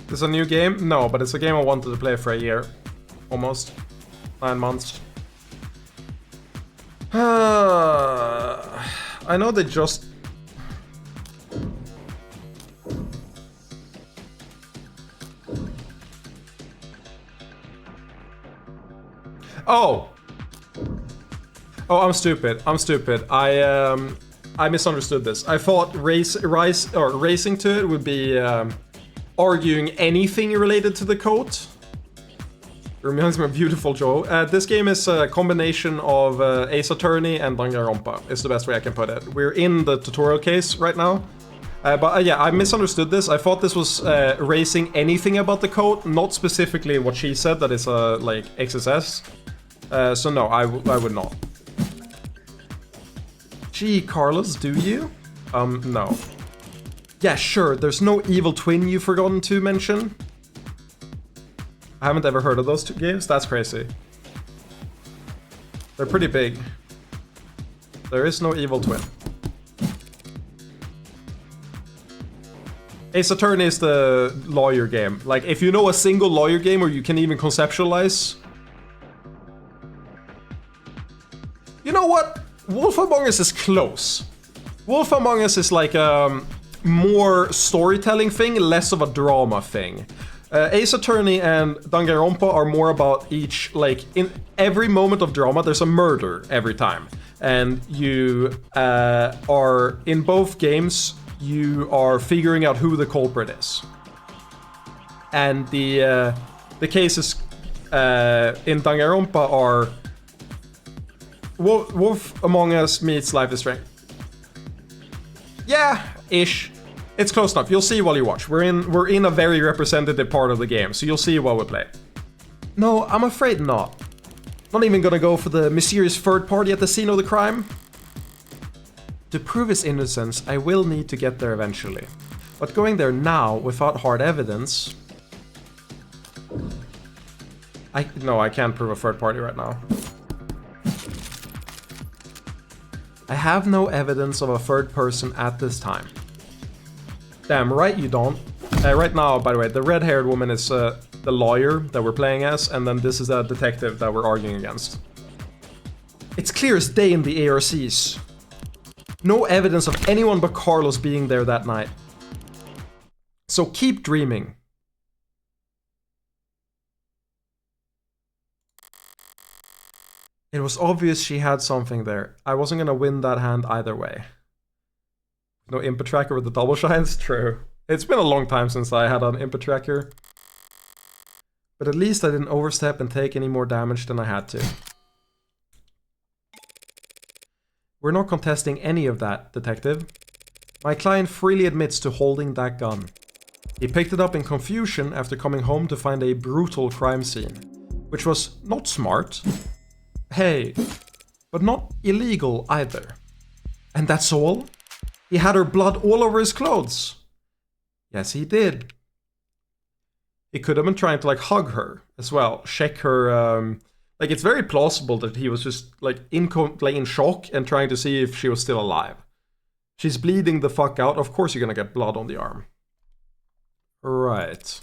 This is a new game? No, but it's a game I wanted to play for a year. Almost. 9 months. I know they just... Oh! Oh, I'm stupid. I'm stupid. I misunderstood this. I thought racing to it would be arguing anything related to the coat. Reminds me of Beautiful Joe. This game is a combination of Ace Attorney and Danganronpa, is the best way I can put it. We're in the tutorial case right now. But yeah, I misunderstood this. I thought this was racing anything about the coat, not specifically what she said, that is like XSS. So no, I would not. Gee, Carlos, do you? No. Yeah, sure, there's no evil twin you've forgotten to mention. I haven't ever heard of those two games, that's crazy. They're pretty big. There is no evil twin. Ace Attorney is the lawyer game. Like, if you know a single lawyer game where you can even conceptualize... You know what? Wolf Among Us is close. Wolf Among Us is like a more storytelling thing, less of a drama thing. Ace Attorney and Danganronpa are more about each, like, in every moment of drama, there's a murder every time. And you are, in both games, you are figuring out who the culprit is. And the cases in Danganronpa are Wolf Among Us meets Life is Strange. Yeah, ish. It's close enough. You'll see while you watch. We're in a very representative part of the game, so you'll see while we play. No, I'm afraid not. Not even gonna go for the mysterious third party at the scene of the crime. To prove his innocence, I will need to get there eventually. But going there now, without hard evidence... No, I can't prove a third party right now. I have no evidence of a third person at this time. Damn right you don't. Right now, by the way, the red-haired woman is the lawyer that we're playing as, and then this is a detective that we're arguing against. It's clear as day in the ARCs. No evidence of anyone but Carlos being there that night. So keep dreaming. It was obvious she had something there. I wasn't gonna win that hand either way. No input tracker with the double shines? True. It's been a long time since I had an input tracker. But at least I didn't overstep and take any more damage than I had to. We're not contesting any of that, detective. My client freely admits to holding that gun. He picked it up in confusion after coming home to find a brutal crime scene. Which was not smart. Hey, but not illegal either. And that's all? He had her blood all over his clothes. Yes, he did. He could have been trying to, like, hug her as well. Check her, like, it's very plausible that he was just, like, in shock and trying to see if she was still alive. She's bleeding the fuck out. Of course you're gonna get blood on the arm. Right.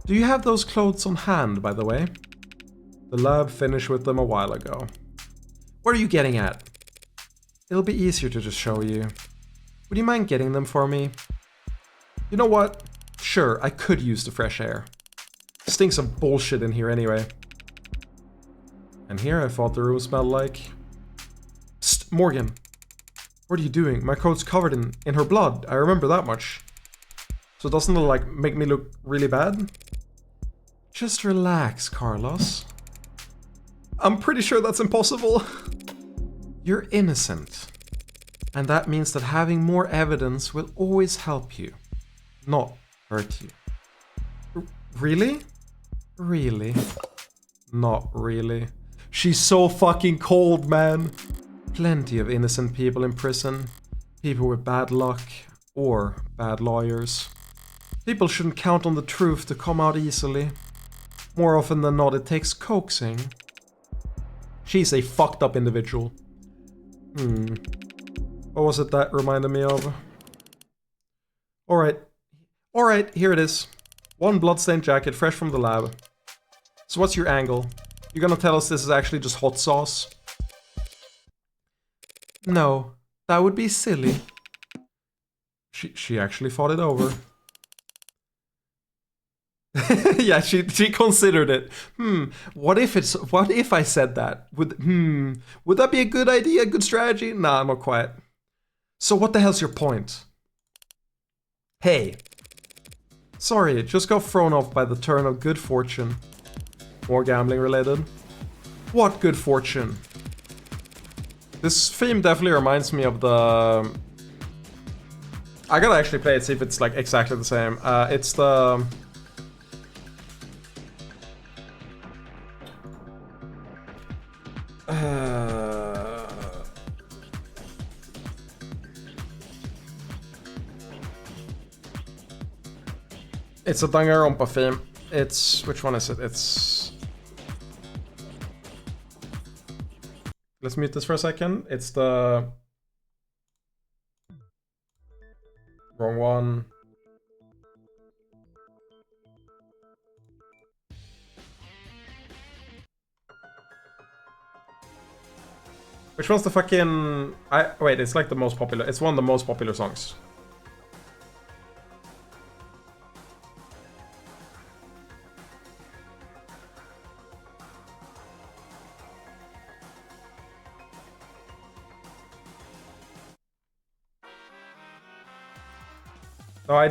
Do you have those clothes on hand, by the way? The lab finished with them a while ago. What are you getting at? It'll be easier to just show you. Would you mind getting them for me? You know what? Sure, I could use the fresh air. Stinks of bullshit in here anyway. And here I thought the room smelled like... Psst, Morgan. What are you doing? My coat's covered in her blood. I remember that much. So doesn't it, like, make me look really bad? Just relax, Carlos. I'm pretty sure that's impossible. You're innocent. And that means that having more evidence will always help you, not hurt you. Really? Really? Not really. She's so fucking cold, man. Plenty of innocent people in prison. People with bad luck or bad lawyers. People shouldn't count on the truth to come out easily. More often than not, it takes coaxing. She's a fucked up individual. What was it that reminded me of? Alright. Alright, here it is. One bloodstained jacket, fresh from the lab. So what's your angle? You're gonna tell us this is actually just hot sauce? No. That would be silly. She actually thought it over. Yeah, she considered it. What if I said that? Would that be a good idea, a good strategy? Nah, not quite. So what the hell's your point? Hey. Sorry, just got thrown off by the turn of good fortune. More gambling related. What good fortune? This theme definitely reminds me of the... I gotta actually play it, see if it's like exactly the same. It's the... It's a Danganronpa theme. It's... Which one is it? It's... Let's mute this for a second. It's the... Wrong one. Which one's the fucking... Wait, it's like the most popular... It's one of the most popular songs.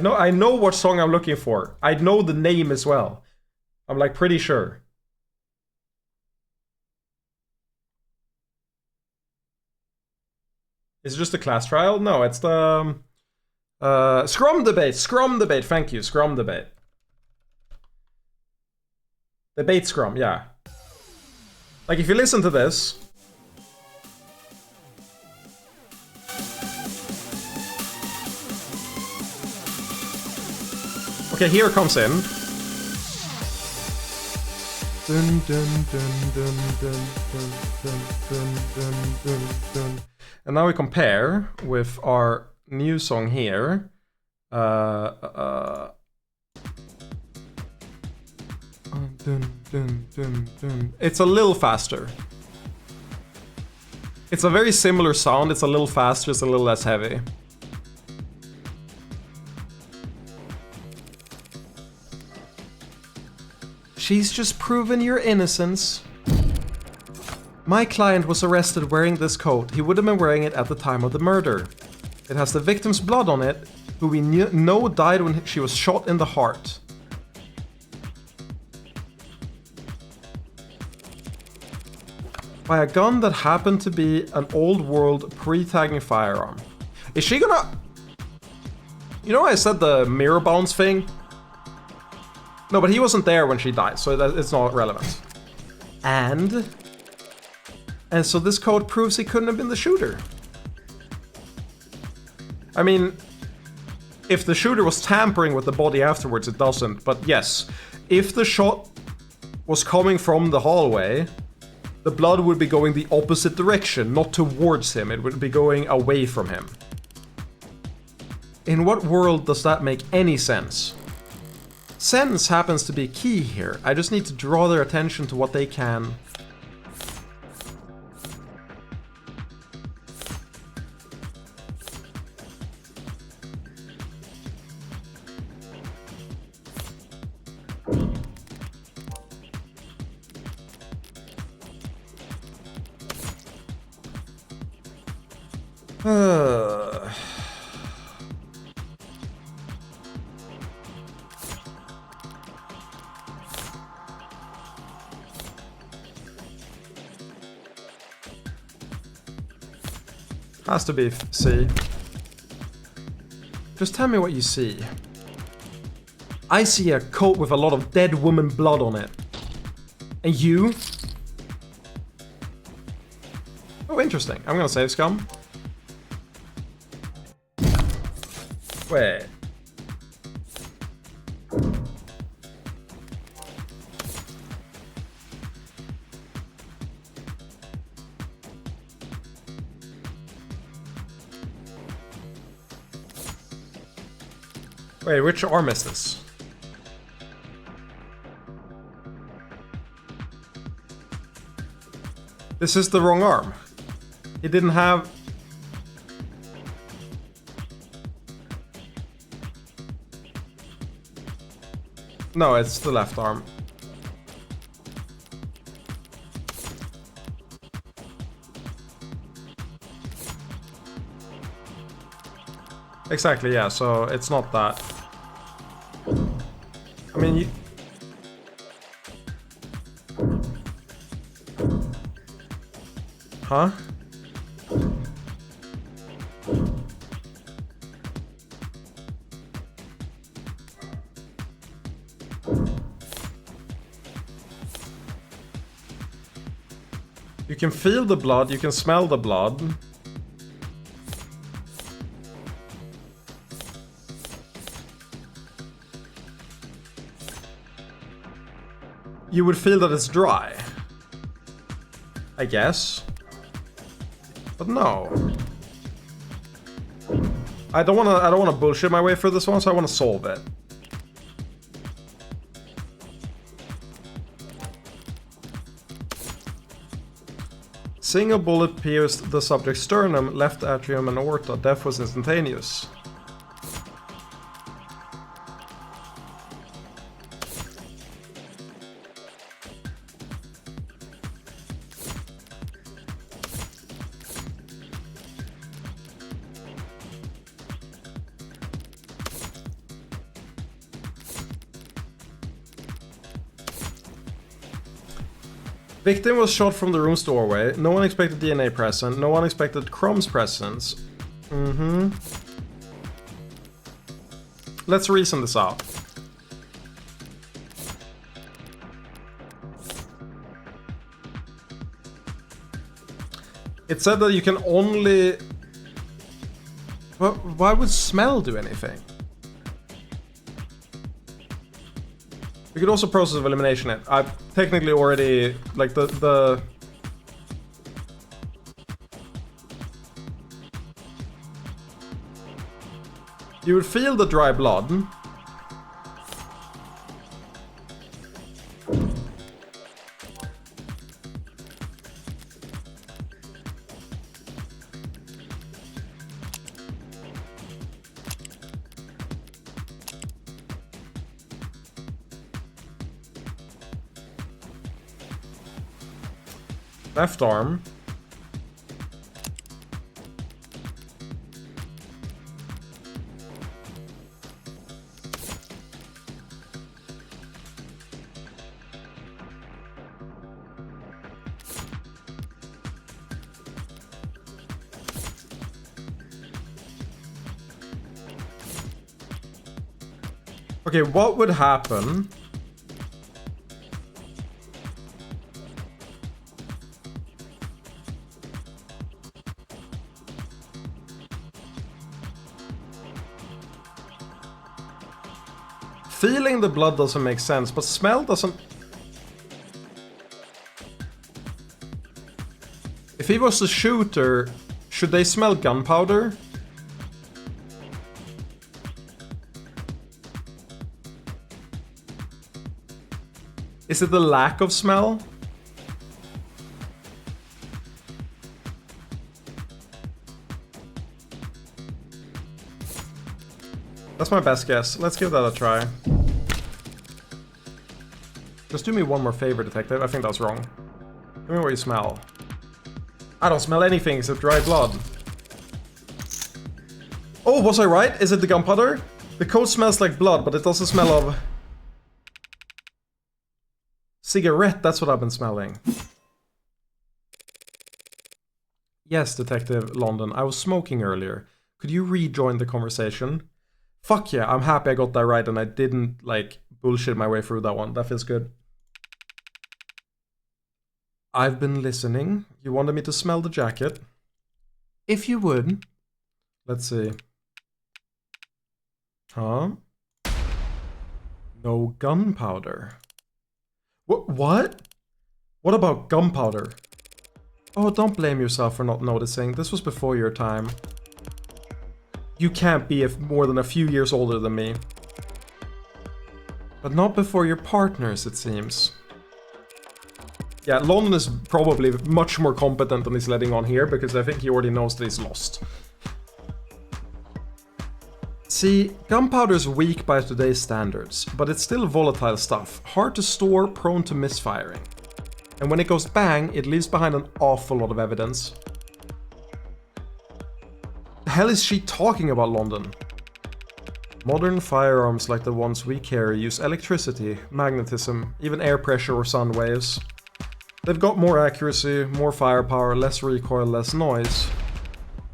No, I know what song I'm looking for. I know the name as well. I'm like pretty sure. Is it just a class trial? No, it's the Scrum debate. Scrum debate. Thank you. Scrum debate. Debate Scrum. Yeah. Like if you listen to this. Okay, here it comes in. Dun, dun, dun, dun, dun, dun, dun, dun, dun, dun, dun. And now we compare with our new song here. Dun, dun, dun, dun. It's a little faster. It's a very similar sound. It's a little faster. It's a little less heavy. She's just proven your innocence. My client was arrested wearing this coat. He would have been wearing it at the time of the murder. It has the victim's blood on it, who we know died when she was shot in the heart. By a gun that happened to be an old world pre-tagging firearm. Is she gonna... You know I said the mirror bounce thing? No, but he wasn't there when she died, so it's not relevant. And so this code proves he couldn't have been the shooter. I mean, if the shooter was tampering with the body afterwards, it doesn't. But yes, if the shot was coming from the hallway, the blood would be going the opposite direction, not towards him. It would be going away from him. In what world does that make any sense? Sense happens to be key here. I just need to draw their attention to what they can. Has to be C. Just tell me what you see. I see a coat with a lot of dead woman blood on it. And you? Oh, interesting. I'm gonna save scum. Wait. Wait, which arm is this? This is the wrong arm. He didn't have... No, it's the left arm. Exactly, yeah, so it's not that. I mean, you... Huh? You can feel the blood, you can smell the blood. You would feel that it's dry. I guess. But no. I don't wanna bullshit my way through this one, so I wanna solve it. Single bullet pierced the subject's sternum, left atrium and aorta. Death was instantaneous. Victim was shot from the room's doorway. No one expected DNA present. No one expected Crumb's presence. Let's reason this out. It said that you can only... Why would smell do anything? We could also process of elimination it. I've technically already, like, the... You would feel the dry blood. Left arm. Okay, what would happen? Feeling the blood doesn't make sense, but smell doesn't... If he was a shooter, should they smell gunpowder? Is it the lack of smell? That's my best guess. Let's give that a try. Just do me one more favor, detective. I think that's wrong. Tell me what you smell. I don't smell anything except dry blood. Oh, was I right? Is it the gunpowder? The coat smells like blood, but it doesn't smell of... cigarette, that's what I've been smelling. Yes, Detective London, I was smoking earlier. Could you rejoin the conversation? Fuck yeah, I'm happy I got that right and I didn't, like, bullshit my way through that one. That feels good. I've been listening. You wanted me to smell the jacket? If you would. Let's see. Huh? No gunpowder. What? What about gunpowder? Oh, don't blame yourself for not noticing. This was before your time. You can't be more than a few years older than me. But not before your partners, it seems. Yeah, London is probably much more competent than he's letting on here, because I think he already knows that he's lost. See, gunpowder's weak by today's standards, but it's still volatile stuff, hard to store, prone to misfiring. And when it goes bang, it leaves behind an awful lot of evidence. The hell is she talking about, London? Modern firearms like the ones we carry use electricity, magnetism, even air pressure or sound waves. They've got more accuracy, more firepower, less recoil, less noise,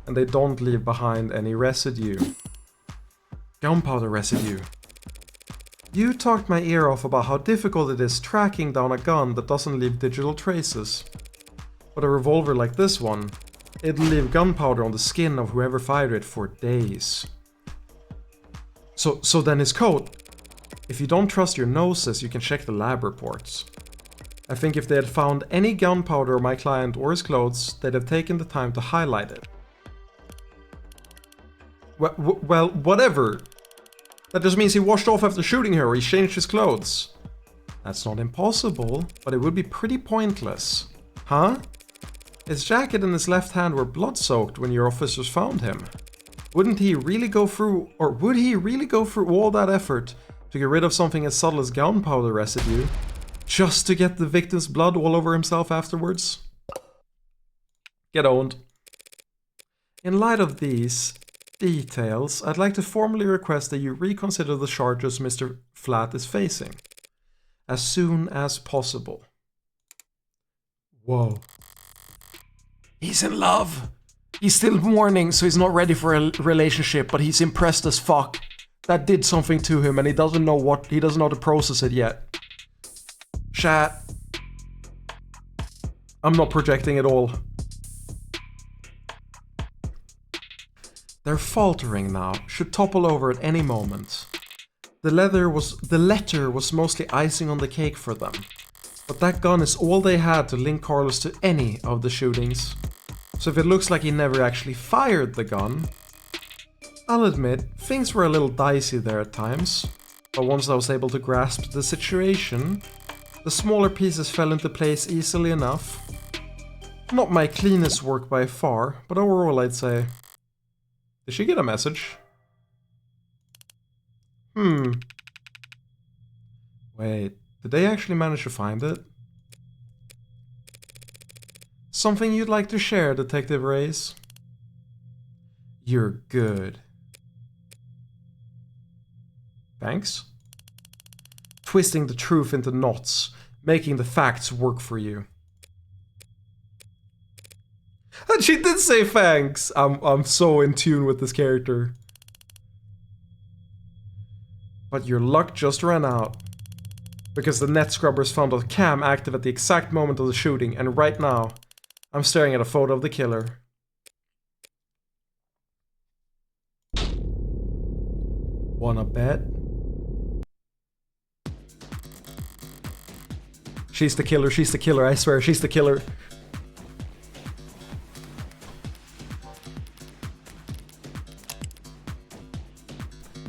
and they don't leave behind any residue. Gunpowder residue. You talked my ear off about how difficult it is tracking down a gun that doesn't leave digital traces. But a revolver like this one, it'll leave gunpowder on the skin of whoever fired it for days. So then his coat. If you don't trust your noses, you can check the lab reports. I think if they had found any gunpowder on my client or his clothes, they'd have taken the time to highlight it. Well, whatever. That just means he washed off after shooting her or he changed his clothes. That's not impossible, but it would be pretty pointless. Huh? His jacket and his left hand were blood-soaked when your officers found him. Wouldn't he really go through, or would he really go through all that effort to get rid of something as subtle as gunpowder residue, just to get the victim's blood all over himself afterwards? Get owned. In light of these details, I'd like to formally request that you reconsider the charges Mr. Flat is facing. As soon as possible. Whoa. He's in love! He's still mourning, so he's not ready for a relationship, but he's impressed as fuck. That did something to him and he doesn't know how to process it yet. Chat. I'm not projecting at all. They're faltering now, should topple over at any moment. The letter was mostly icing on the cake for them. But that gun is all they had to link Carlos to any of the shootings. So if it looks like he never actually fired the gun, I'll admit, things were a little dicey there at times. But once I was able to grasp the situation, the smaller pieces fell into place easily enough. Not my cleanest work by far, but overall I'd say... Did she get a message? Wait, did they actually manage to find it? Something you'd like to share, Detective Reyes? You're good. Thanks? Twisting the truth into knots, making the facts work for you. And she did say thanks! I'm so in tune with this character. But your luck just ran out. Because the net scrubbers found a cam active at the exact moment of the shooting, and right now, I'm staring at a photo of the killer. Wanna bet? She's the killer, I swear, she's the killer.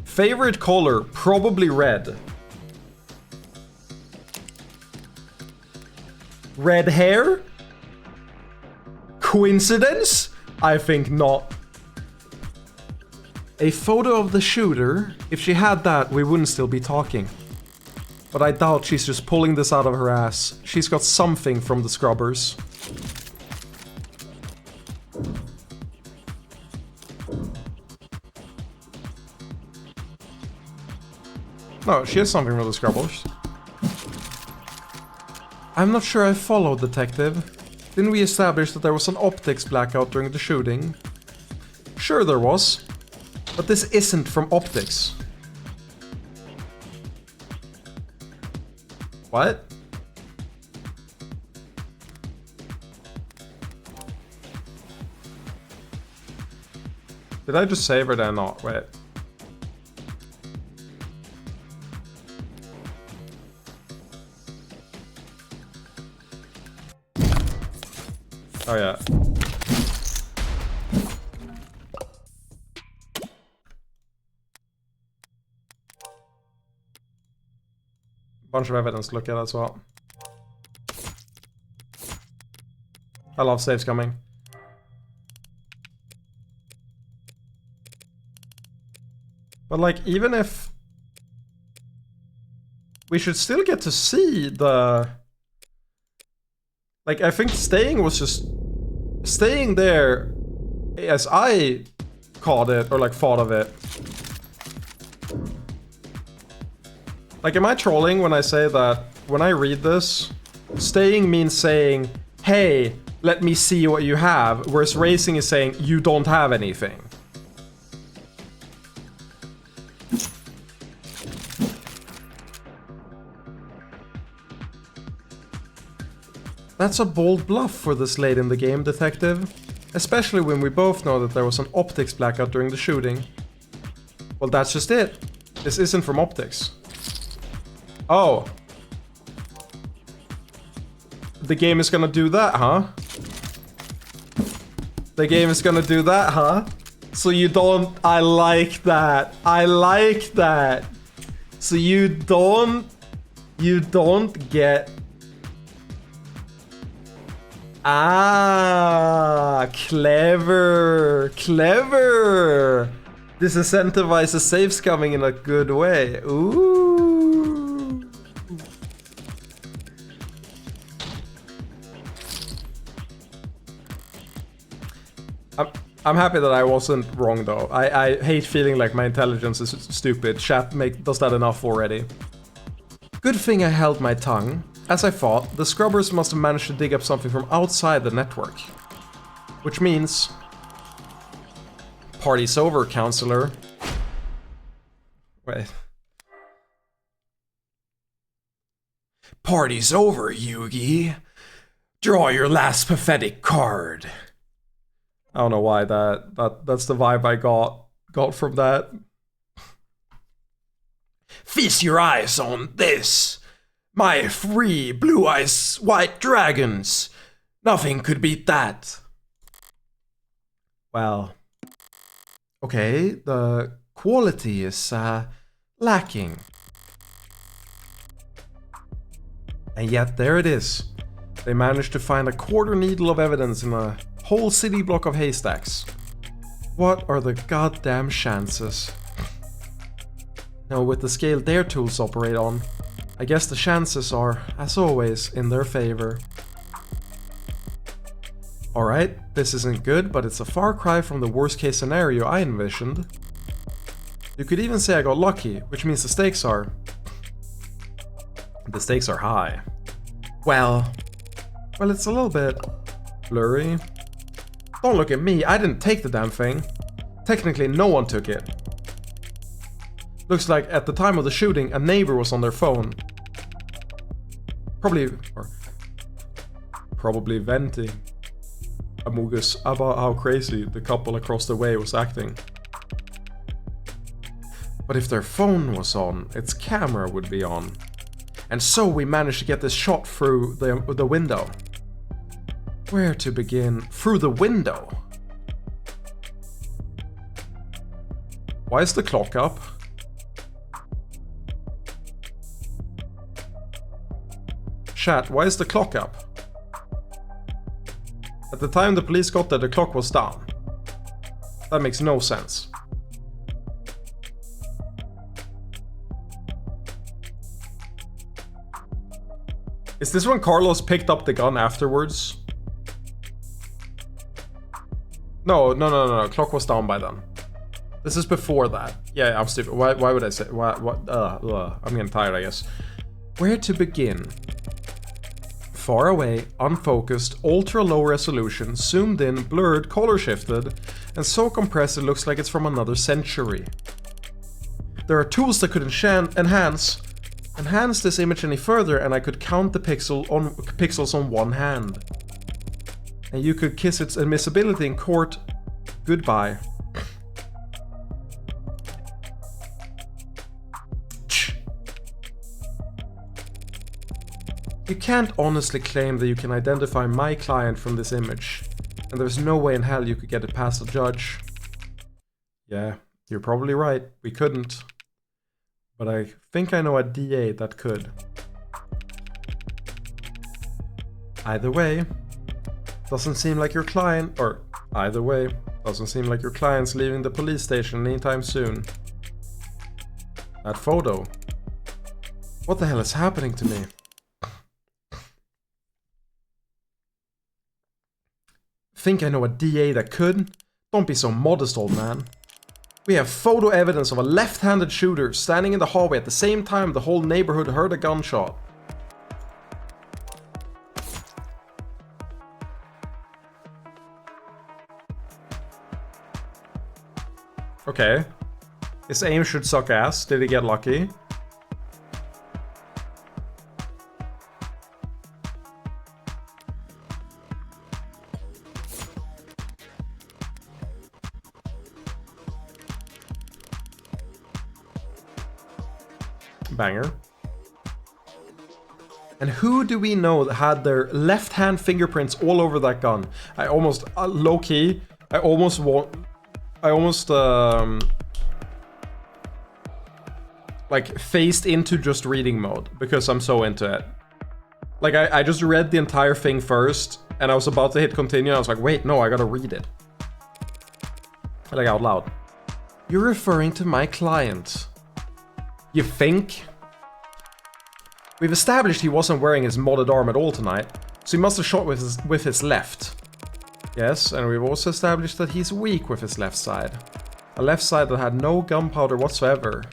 Favorite color, probably red. Red hair? Coincidence? I think not. A photo of the shooter? If she had that, we wouldn't still be talking. But I doubt she's just pulling this out of her ass. She's got something from the scrubbers. No, she has something from the scrubbers. I'm not sure I followed, Detective. Didn't we establish that there was an optics blackout during the shooting? Sure there was. But this isn't from optics. What? Did I just save or did I not? Wait. Oh yeah. Bunch of evidence to look at as well. I love saves coming. But like, even if... we should still get to see the... like, I think staying was just... staying there, as I called it, or like thought of it. Like, am I trolling when I say that when I read this, staying means saying, hey, let me see what you have, whereas racing is saying, you don't have anything. That's a bold bluff for this late in the game, detective. Especially when we both know that there was an optics blackout during the shooting. Well, that's just it. This isn't from optics. Oh. The game is gonna do that, huh? The game is gonna do that, huh? So you don't... I like that. I like that. So you don't get... Ah, clever, clever. This incentivizes saves coming in a good way. Ooh. I'm happy that I wasn't wrong though. I hate feeling like my intelligence is stupid. Chat does that enough already. Good thing I held my tongue. As I thought, the scrubbers must have managed to dig up something from outside the network. Which means... party's over, counselor. Wait. Party's over, Yugi. Draw your last pathetic card. I don't know why that's the vibe I got from that. Feast your eyes on this. My 3 blue eyes white dragons. Nothing could beat that. Well, okay, the quality is lacking. And yet there it is. They managed to find a quarter needle of evidence in a whole city block of haystacks. What are the goddamn chances? Now with the scale their tools operate on, I guess the chances are, as always, in their favor. Alright, this isn't good, but it's a far cry from the worst case scenario I envisioned. You could even say I got lucky, which means the stakes are... the stakes are high. Well, it's a little bit blurry. Don't look at me, I didn't take the damn thing. Technically, no one took it. Looks like at the time of the shooting, a neighbor was on their phone. Probably venting Amogus about how crazy the couple across the way was acting. But if their phone was on, its camera would be on. And so we managed to get this shot through the window. Where to begin? Through the window? Why is the clock up? Chat, why is the clock up? At the time the police got there, the clock was down. That makes no sense. Is this when Carlos picked up the gun afterwards? No. Clock was down by then. This is before that. Yeah, I'm stupid. Why would I say... I'm getting tired, I guess. Where to begin? Far away, unfocused, ultra-low resolution, zoomed in, blurred, color shifted, and so compressed it looks like it's from another century. There are tools that could enhance this image any further, and I could count the pixels on one hand. And you could kiss its admissibility in court goodbye. You can't honestly claim that you can identify my client from this image, and there's no way in hell you could get it past a judge. Yeah, you're probably right, we couldn't. But I think I know a DA that could. Either way, doesn't seem like your client, or either way, doesn't seem like your client's leaving the police station anytime soon. That photo. What the hell is happening to me? Think I know a DA that could? Don't be so modest, old man. We have photo evidence of a left-handed shooter standing in the hallway at the same time the whole neighborhood heard a gunshot. Okay. His aim should suck ass. Did he get lucky? Banger. And who do we know that had their left-hand fingerprints all over that gun? I almost, low-key, I almost like phased into just reading mode because I'm so into it. Like I just read the entire thing first and I was about to hit continue and I was like, wait, no, I gotta read it. Like out loud. You're referring to my client. You think? We've established he wasn't wearing his modded arm at all tonight, so he must have shot with his left. Yes, and we've also established that he's weak with his left side. A left side that had no gunpowder whatsoever.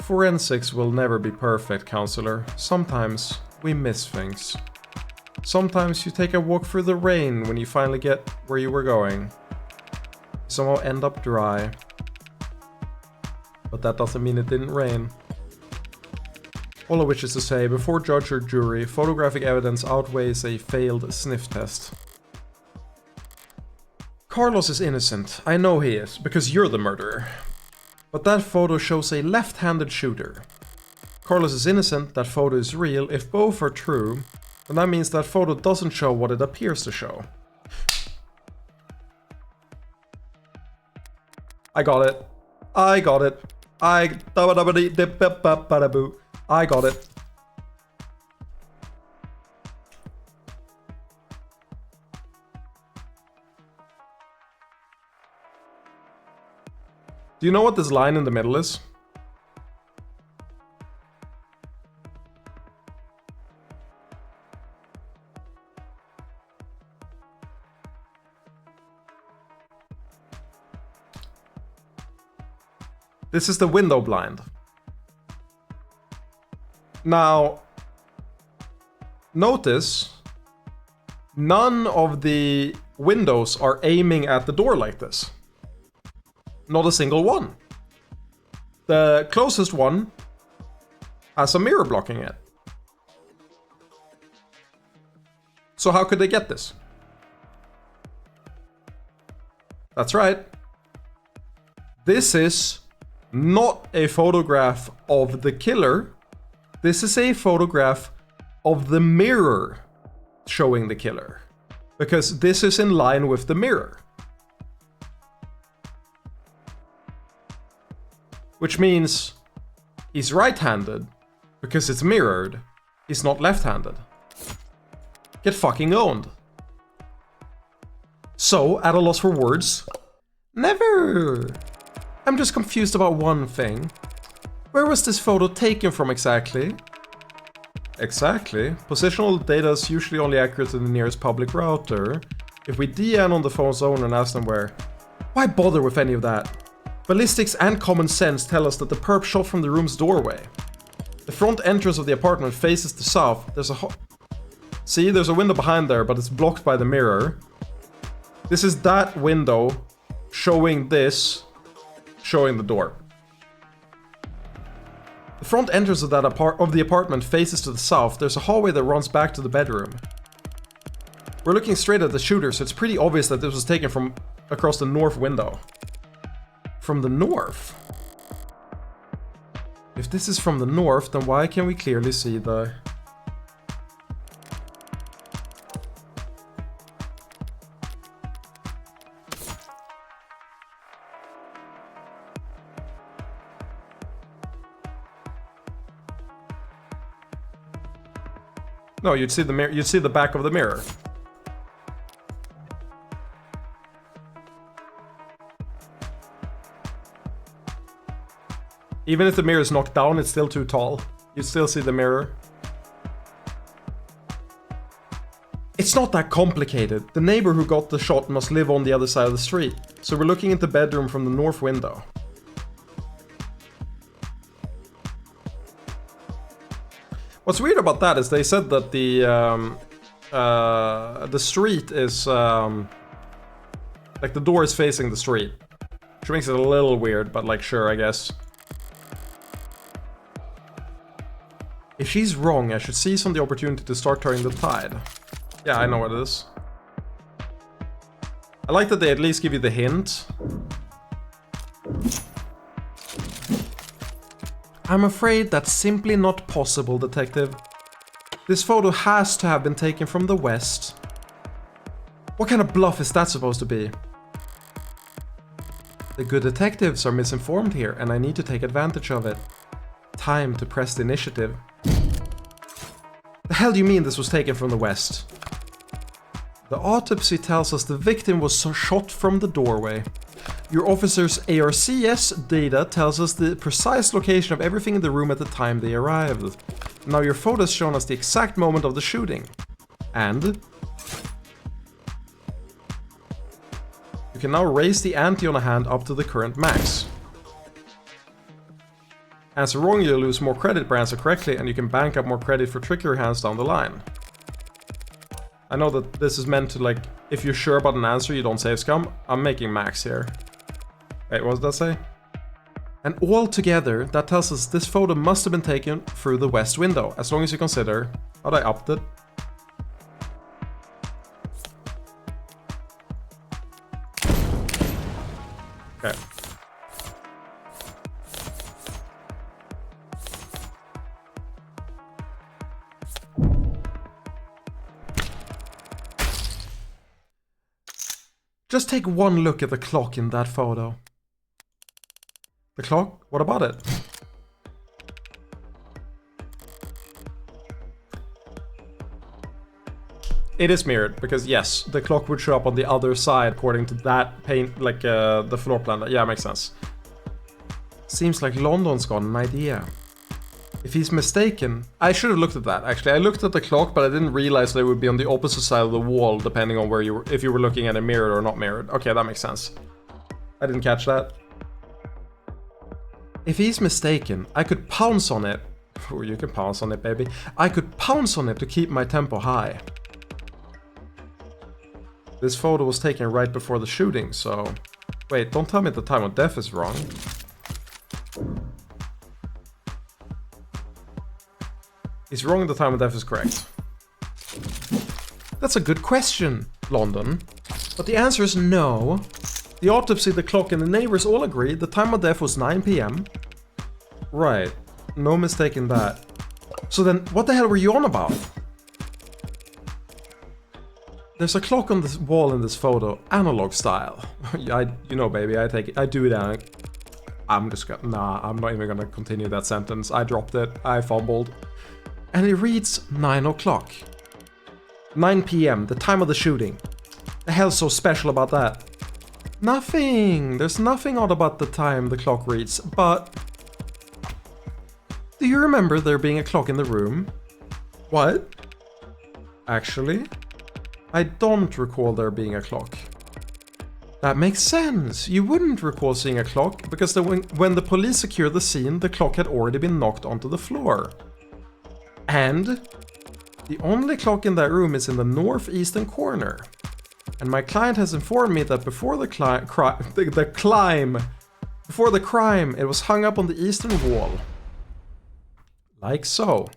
Forensics will never be perfect, counselor. Sometimes we miss things. Sometimes you take a walk through the rain when you finally get where you were going. Somehow end up dry. But that doesn't mean it didn't rain. All of which is to say, before judge or jury, photographic evidence outweighs a failed sniff test. Carlos is innocent. I know he is, because you're the murderer. But that photo shows a left-handed shooter. Carlos is innocent, that photo is real. If both are true, then that means that photo doesn't show what it appears to show. I got it. I got it. I got it. Do you know what this line in the middle is? This is the window blind. Now, notice none of the windows are aiming at the door like this. Not a single one. The closest one has a mirror blocking it. So how could they get this? That's right. This is not a photograph of the killer. This is a photograph of the mirror showing the killer. Because this is in line with the mirror. Which means he's right-handed because it's mirrored. He's not left-handed. Get fucking owned. So, at a loss for words? Never! I'm just confused about one thing. Where was this photo taken from exactly? Exactly. Positional data is usually only accurate to the nearest public router. If we DN on the phone's owner and ask them where, why bother with any of that? Ballistics and common sense tell us that the perp shot from the room's doorway. The front entrance of the apartment faces the south. There's a See, there's a window behind there, but it's blocked by the mirror. This is that window showing this, showing the door. The front entrance of the apartment faces to the south. There's a hallway that runs back to the bedroom. We're looking straight at the shooter, so it's pretty obvious that this was taken from across the north window. From the north? If this is from the north, then why can we clearly see the... No, you'd see the mirror. You'd see the back of the mirror. Even if the mirror is knocked down, it's still too tall. You still see the mirror. It's not that complicated. The neighbor who got the shot must live on the other side of the street. So we're looking at the bedroom from the north window. What's weird about that is they said that the street is like the door is facing the street, which makes it a little weird, but like sure, I guess. If she's wrong, I should seize on the opportunity to start turning the tide. Yeah, I know what it is. I like that they at least give you the hint. I'm afraid that's simply not possible, detective. This photo has to have been taken from the west. What kind of bluff is that supposed to be? The good detectives are misinformed here, and I need to take advantage of it. Time to press the initiative. The hell do you mean this was taken from the west? The autopsy tells us the victim was shot from the doorway. Your officer's ARCS data tells us the precise location of everything in the room at the time they arrived. Now your photos shown us the exact moment of the shooting. And you can now raise the ante on a hand up to the current max. Answer wrong, you lose more credit per answer correctly, and you can bank up more credit for trickier hands down the line. I know that this is meant to, like, if you're sure about an answer, you don't save scum. I'm making max here. Wait, what does that say? And all together, that tells us this photo must have been taken through the west window, as long as you consider... How'd I upped it? Okay. Just take one look at the clock in that photo. The clock? What about it? It is mirrored, because yes, the clock would show up on the other side according to that paint, like the floor plan. Yeah, makes sense. Seems like London's got an idea. If he's mistaken, I should have looked at that actually. I looked at the clock, but I didn't realize they would be on the opposite side of the wall depending on where you were, if you were looking at it mirrored or not mirrored. Okay, that makes sense. I didn't catch that. If he's mistaken, I could pounce on it. Oh, you can pounce on it, baby. I could pounce on it to keep my tempo high. This photo was taken right before the shooting, so... Wait, don't tell me the time of death is wrong. He's wrong, the time of death is correct. That's a good question, London. But the answer is no. The autopsy, the clock, and the neighbors all agree the time of death was 9 PM. Right. No mistake in that. So then, what the hell were you on about? There's a clock on this wall in this photo, analog style. You know, baby, I take it. I do it. I'm just gonna... Nah, I'm not even gonna continue that sentence. I dropped it. I fumbled. And it reads 9 o'clock. 9 PM, the time of the shooting. The hell's so special about that? Nothing. There's nothing odd about the time the clock reads, but... Do you remember there being a clock in the room? What? Actually, I don't recall there being a clock. That makes sense. You wouldn't recall seeing a clock, because when the police secured the scene, the clock had already been knocked onto the floor. And the only clock in that room is in the northeastern corner. And my client has informed me that before the crime, it was hung up on the eastern wall. Like so.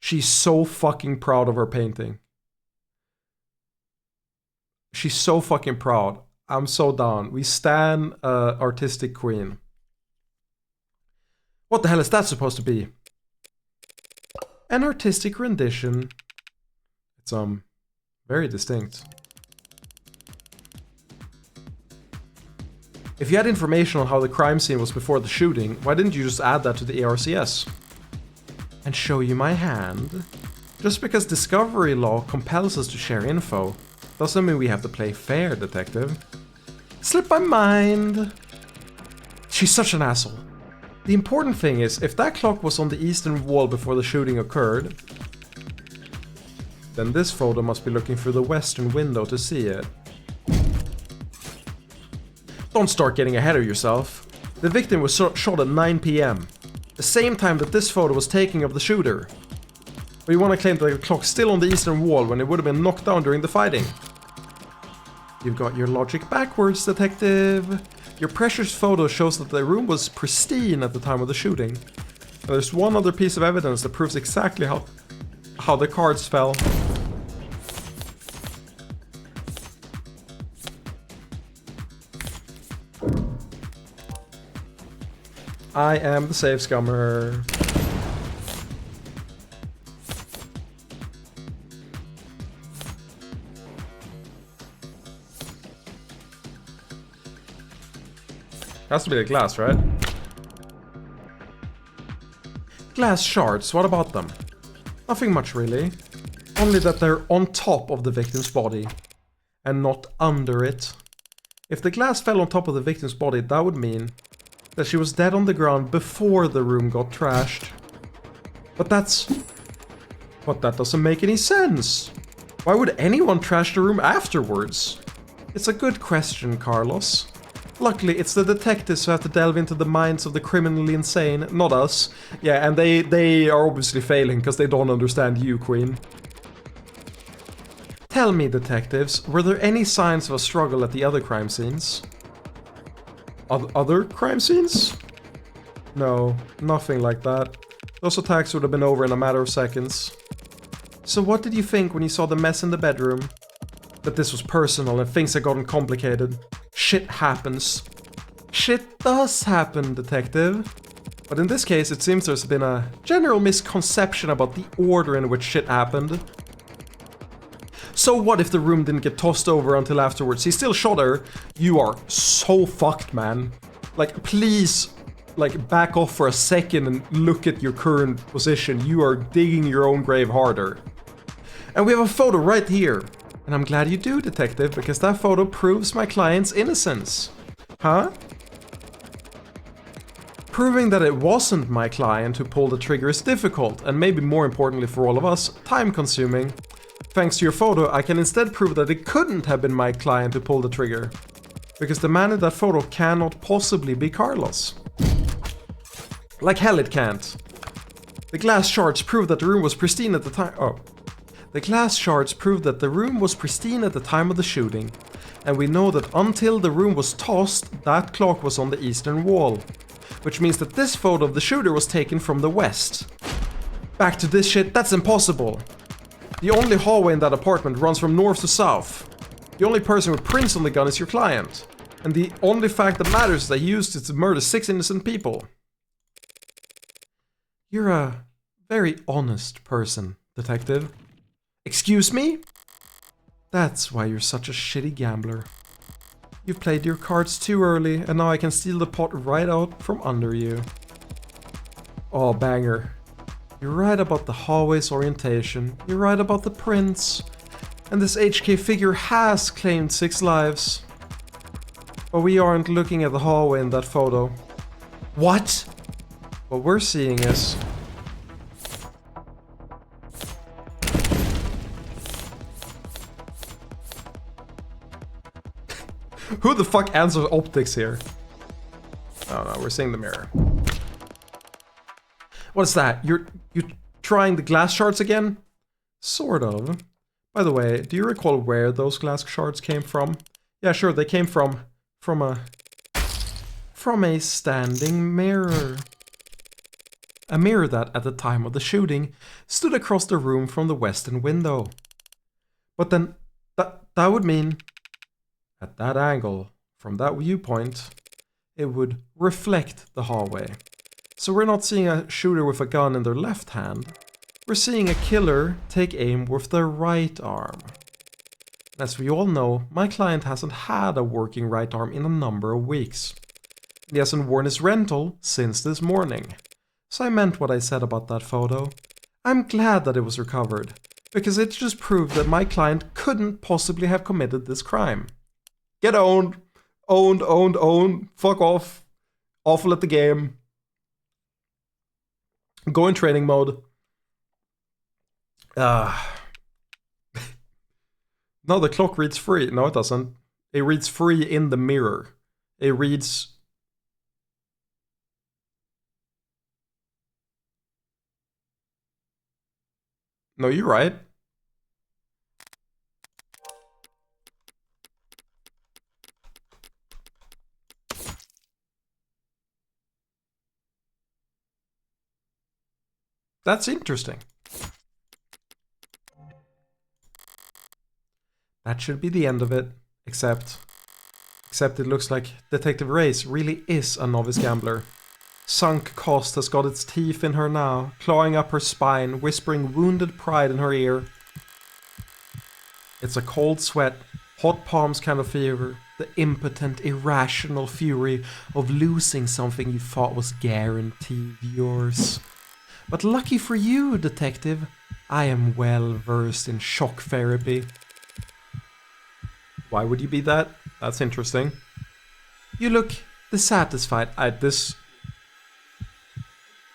She's so fucking proud of her painting. She's so fucking proud. I'm so down. We stan artistic queen. What the hell is that supposed to be? An artistic rendition. It's very distinct. If you had information on how the crime scene was before the shooting, why didn't you just add that to the ARCS? And show you my hand? Just because discovery law compels us to share info, doesn't mean we have to play fair, detective. Slipped my mind. She's such an asshole. The important thing is, if that clock was on the eastern wall before the shooting occurred, then this photo must be looking through the western window to see it. Don't start getting ahead of yourself. The victim was shot at 9 PM, the same time that this photo was taken of the shooter. But you want to claim that the clock's still on the eastern wall when it would have been knocked down during the fighting. You've got your logic backwards, detective. Your precious photo shows that the room was pristine at the time of the shooting. And there's one other piece of evidence that proves exactly how the cards fell. I am the safe scummer. Has to be the glass, right? Glass shards, what about them? Nothing much really. Only that they're on top of the victim's body and not under it. If the glass fell on top of the victim's body, that would mean that she was dead on the ground before the room got trashed. But that doesn't make any sense. Why would anyone trash the room afterwards? It's a good question, Carlos. Luckily, it's the detectives who have to delve into the minds of the criminally insane, not us. Yeah, and they are obviously failing because they don't understand you, Queen. Tell me, detectives, were there any signs of a struggle at the other crime scenes? Other crime scenes? No, nothing like that. Those attacks would have been over in a matter of seconds. So what did you think when you saw the mess in the bedroom? That this was personal and things had gotten complicated. Shit happens. Shit does happen, detective. But in this case, it seems there's been a general misconception about the order in which shit happened. So what if the room didn't get tossed over until afterwards? He still shot her. You are so fucked, man. Like, please, like, back off for a second and look at your current position. You are digging your own grave harder. And we have a photo right here. And I'm glad you do, detective, because that photo proves my client's innocence. Huh? Proving that it wasn't my client who pulled the trigger is difficult, and maybe more importantly for all of us, time-consuming. Thanks to your photo, I can instead prove that it couldn't have been my client who pulled the trigger. Because the man in that photo cannot possibly be Carlos. Like hell it can't. The glass shards prove that the room was pristine at the time. The glass shards prove that the room was pristine at the time of the shooting. And we know that until the room was tossed, that clock was on the eastern wall. Which means that this photo of the shooter was taken from the west. Back to this shit, that's impossible. The only hallway in that apartment runs from north to south. The only person with prints on the gun is your client. And the only fact that matters is that he used it to murder 6 innocent people. You're a very honest person, detective. Excuse me? That's why you're such a shitty gambler. You've played your cards too early, and now I can steal the pot right out from under you. Oh, banger. You're right about the hallway's orientation. You're right about the prints. And this HK figure has claimed 6 lives. But we aren't looking at the hallway in that photo. What? What we're seeing is... Who the fuck answers optics here? Oh no, we're seeing the mirror. What's that? You're trying the glass shards again? Sort of. By the way, do you recall where those glass shards came from? Yeah, sure, they came from a standing mirror. A mirror that, at the time of the shooting, stood across the room from the western window. But then, that would mean, at that angle, from that viewpoint, it would reflect the hallway. So we're not seeing a shooter with a gun in their left hand. We're seeing a killer take aim with their right arm. As we all know, my client hasn't had a working right arm in a number of weeks. He hasn't worn his rental since this morning. So I meant what I said about that photo. I'm glad that it was recovered, because it just proved that my client couldn't possibly have committed this crime. Get owned. Owned. Fuck off. Awful at the game. Go in training mode. No, the clock reads free. No, it doesn't. It reads free in the mirror. It reads... No, you're right. That's interesting. That should be the end of it. Except it looks like Detective Reyes really is a novice gambler. Sunk cost has got its teeth in her now, clawing up her spine, whispering wounded pride in her ear. It's a cold sweat, hot palms kind of fever, the impotent, irrational fury of losing something you thought was guaranteed yours. But lucky for you, detective, I am well versed in shock therapy. Why would you be that? That's interesting. You look dissatisfied.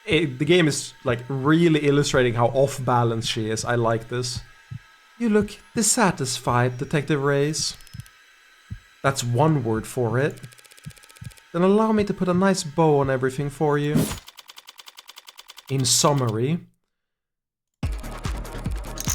The game is like really illustrating how off balance she is. I like this. You look dissatisfied, Detective Reyes. That's one word for it. Then allow me to put a nice bow on everything for you. In summary,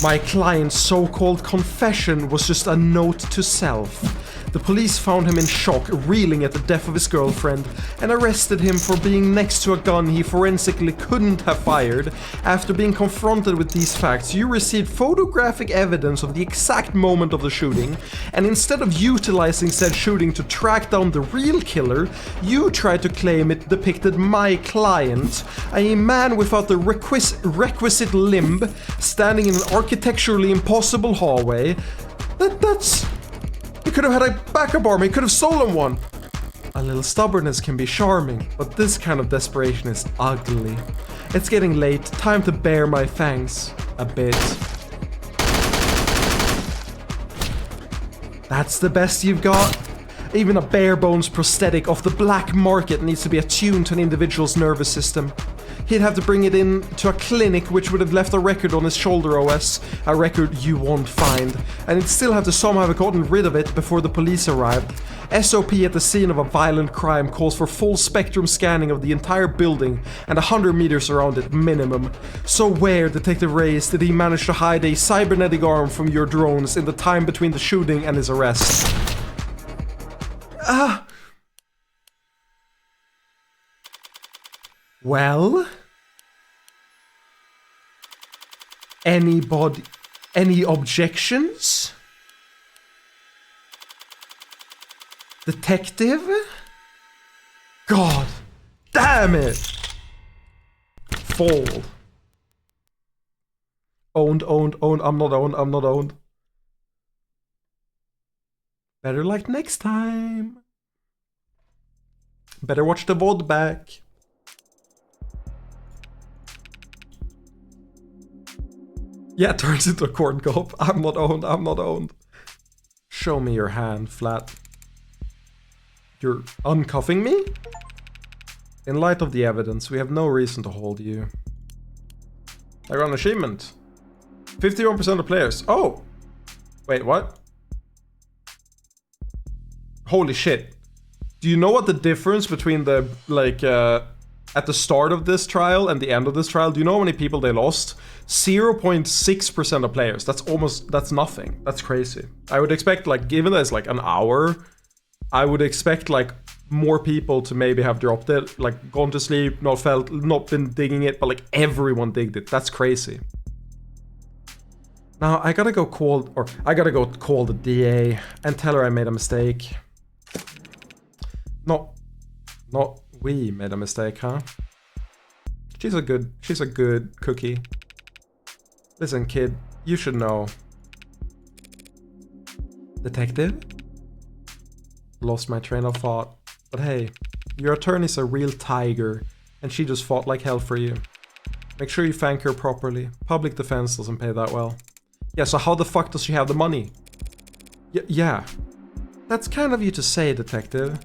my client's so-called confession was just a note to self. The police found him in shock, reeling at the death of his girlfriend, and arrested him for being next to a gun he forensically couldn't have fired. After being confronted with these facts, you received photographic evidence of the exact moment of the shooting, and instead of utilizing said shooting to track down the real killer, you tried to claim it depicted my client, a man without the requisite limb, standing in an architecturally impossible hallway. That's... He could have had a backup arm, he could have stolen one. A little stubbornness can be charming, but this kind of desperation is ugly. It's getting late, time to bare my fangs a bit. That's the best you've got? Even a bare bones prosthetic off the black market needs to be attuned to an individual's nervous system. He'd have to bring it in to a clinic which would have left a record on his shoulder OS, a record you won't find, and he'd still have to somehow have gotten rid of it before the police arrived. SOP at the scene of a violent crime calls for full spectrum scanning of the entire building and 100 meters around it minimum. So where, Detective Reyes, did he manage to hide a cybernetic arm from your drones in the time between the shooting and his arrest? Well? Any objections? Detective? God damn it! Fold. Owned. I'm not owned. Better luck next time. Better watch the VOD back. Yeah, turns into a corn cob. I'm not owned. Show me your hand, Flat. You're uncuffing me? In light of the evidence, we have no reason to hold you. I got an achievement. 51% of players. Oh! Wait, what? Holy shit. Do you know what the difference between the, at the start of this trial and the end of this trial, do you know how many people they lost? 0.6% of players. That's nothing. That's crazy. I would expect, given that it's an hour, I would expect, more people to maybe have dropped it, gone to sleep, not been digging it, but, everyone digged it. That's crazy. Now, I gotta go call the DA and tell her I made a mistake. Not we made a mistake, huh? She's a good cookie. Listen, kid, you should know. Detective? Lost my train of thought. But hey, your attorney's a real tiger, and she just fought like hell for you. Make sure you thank her properly. Public defense doesn't pay that well. Yeah, so how the fuck does she have the money? Yeah. That's kind of you to say, detective.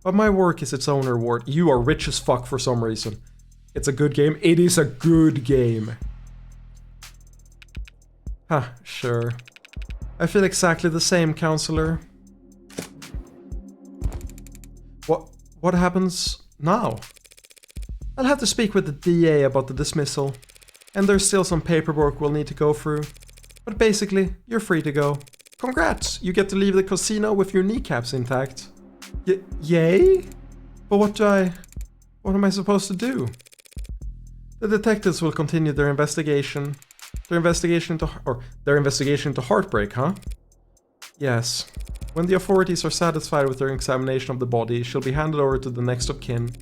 But my work is its own reward. You are rich as fuck for some reason. It's a good game. It is a good game. Huh, sure. I feel exactly the same, counselor. What happens now? I'll have to speak with the DA about the dismissal. And there's still some paperwork we'll need to go through. But basically, you're free to go. Congrats! You get to leave the casino with your kneecaps intact. Yay? But what am I supposed to do? The detectives will continue their investigation. Their investigation into heartbreak, huh? Yes. When the authorities are satisfied with their examination of the body, she'll be handed over to the next of kin.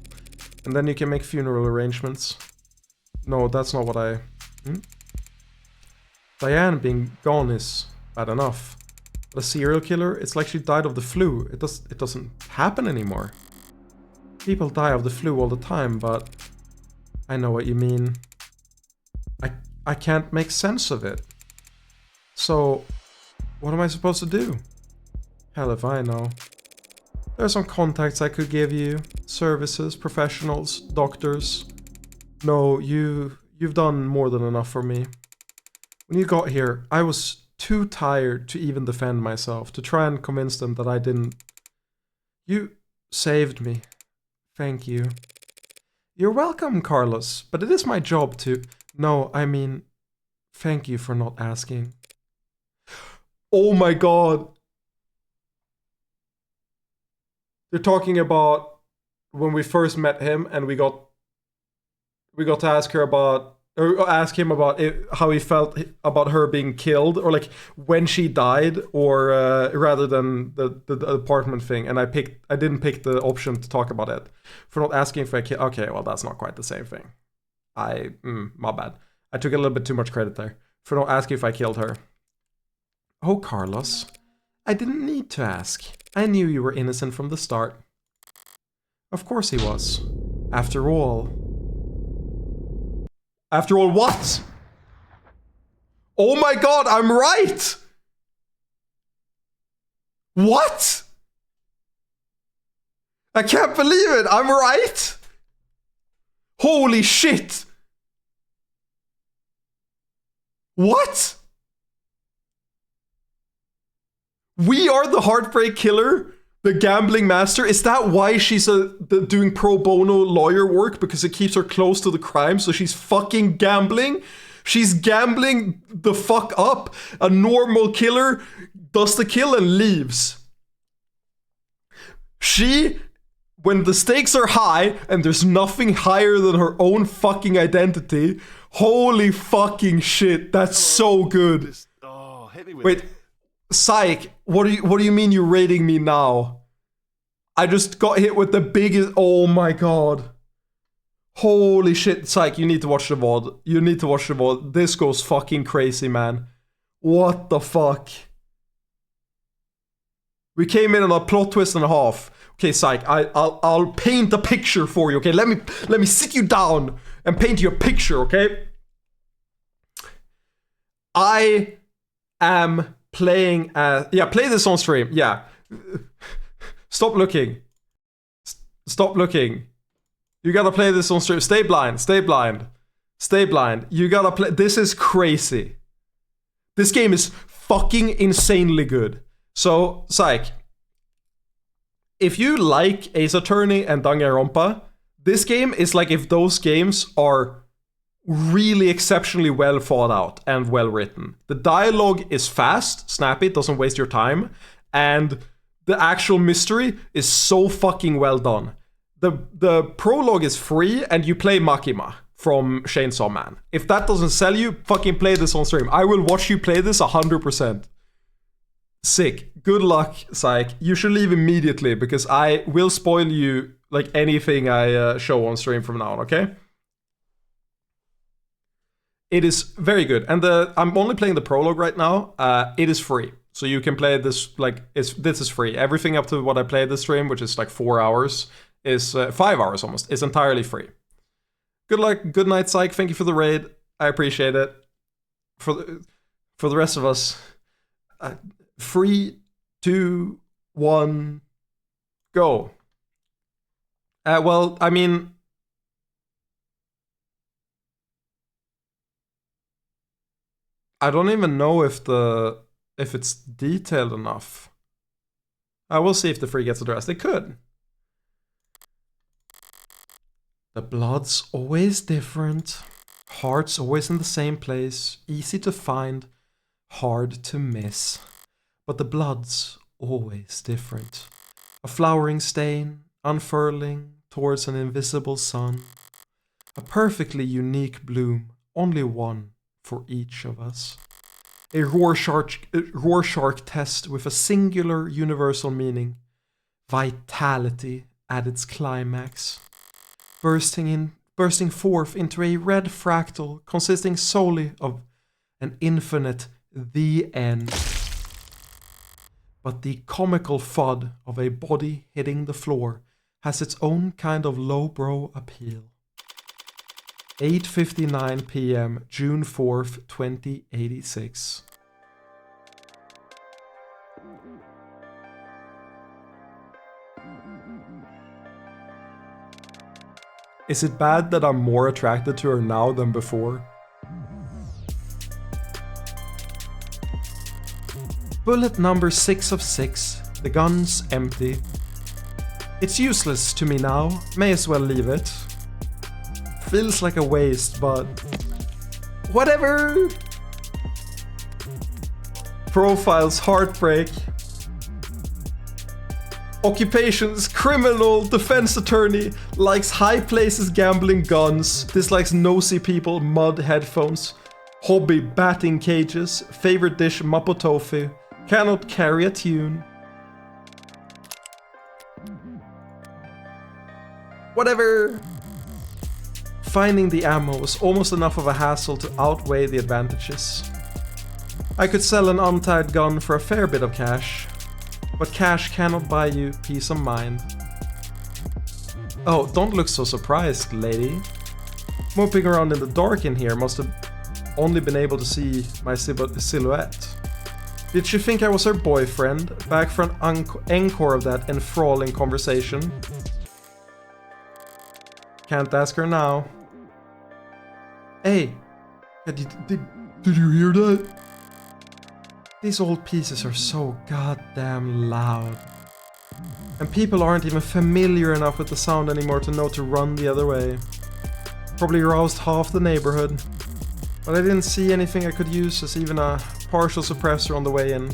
And then you can make funeral arrangements. No, that's not what I... Diane being gone is bad enough. But a serial killer, it's like she died of the flu. It doesn't happen anymore. People die of the flu all the time, but... I know what you mean. I can't make sense of it. So, what am I supposed to do? Hell if I know. There are some contacts I could give you. Services, professionals, doctors. No, you've done more than enough for me. When you got here, I was too tired to even defend myself, to try and convince them that I didn't. You saved me. Thank you. You're welcome, Carlos, but it is my job to... No, I mean, thank you for not asking. Oh my god. They're talking about when we first met him and we got to ask him about how he felt about her being killed, or like when she died, or rather than the apartment thing. And I didn't pick the option to talk about it for not asking if I killed. Okay, well that's not quite the same thing. My bad. I took a little bit too much credit there for not asking if I killed her. Oh, Carlos, I didn't need to ask. I knew you were innocent from the start. Of course he was. After all. After all what? Oh my god, I'm right! What? I can't believe it, I'm right! Holy shit! What? We are the heartbreak killer? The gambling master? Is that why she's doing pro bono lawyer work? Because it keeps her close to the crime, so she's fucking gambling? She's gambling the fuck up. A normal killer does the kill and leaves. She, when the stakes are high and there's nothing higher than her own fucking identity, holy fucking shit, that's so good. Wait, Psych, what do you mean you're rating me now? I just got hit with the biggest... Oh my god. Holy shit, Psych, you need to watch the VOD. You need to watch the VOD. This goes fucking crazy, man. What the fuck? We came in on a plot twist and a half. Okay, Psych, I'll paint a picture for you, okay? Let me sit you down and paint you a picture, okay? I am playing as... Yeah, play this on stream. Yeah. Stop looking. Stop looking. You gotta play this on stream. Stay blind. Stay blind. Stay blind. You gotta play... This is crazy. This game is fucking insanely good. So, Psych. If you like Ace Attorney and Danganronpa, this game is like if those games are really exceptionally well thought out and well written. The dialogue is fast, snappy, doesn't waste your time, and the actual mystery is so fucking well done. The prologue is free, and you play Makima from Chainsaw Man. If that doesn't sell you, fucking play this on stream. I will watch you play this 100%. Sick. Good luck, Psych. You should leave immediately, because I will spoil you like anything I show on stream from now on, okay? It is very good, and I'm only playing the prologue right now. It is free, so you can play this this is free. Everything up to what I played this stream, which is like 4 hours, is 5 hours almost. Is entirely free. Good luck, good night, Psych. Thank you for the raid. I appreciate it. For the rest of us, 3, 2, 1, go. Well, I mean, I don't even know if it's detailed enough. I will see if the free gets addressed. It could. The blood's always different. Heart's always in the same place. Easy to find, hard to miss. But the blood's always different. A flowering stain, unfurling towards an invisible sun. A perfectly unique bloom, only one for each of us. A Rorschach test with a singular universal meaning. Vitality at its climax. Bursting forth into a red fractal consisting solely of an infinite the end. But the comical thud of a body hitting the floor has its own kind of lowbrow appeal. 8:59 p.m. June 4th, 2086. Is it bad that I'm more attracted to her now than before? Bullet number 6 of 6. The gun's empty. It's useless to me now. May as well leave it. Feels like a waste, but whatever. Profiles heartbreak. Occupations criminal, defense attorney, likes high places, gambling, guns, dislikes nosy people, mud headphones, hobby batting cages, favorite dish mapo tofu, cannot carry a tune. Whatever. Finding the ammo was almost enough of a hassle to outweigh the advantages. I could sell an untied gun for a fair bit of cash, but cash cannot buy you peace of mind. Oh, don't look so surprised, lady. Moping around in the dark in here must have only been able to see my silhouette. Did she think I was her boyfriend, back for an encore of that enthralling conversation? Can't ask her now. Hey, did you hear that? These old pieces are so goddamn loud. And people aren't even familiar enough with the sound anymore to know to run the other way. Probably roused half the neighborhood. But I didn't see anything I could use as even a partial suppressor on the way in.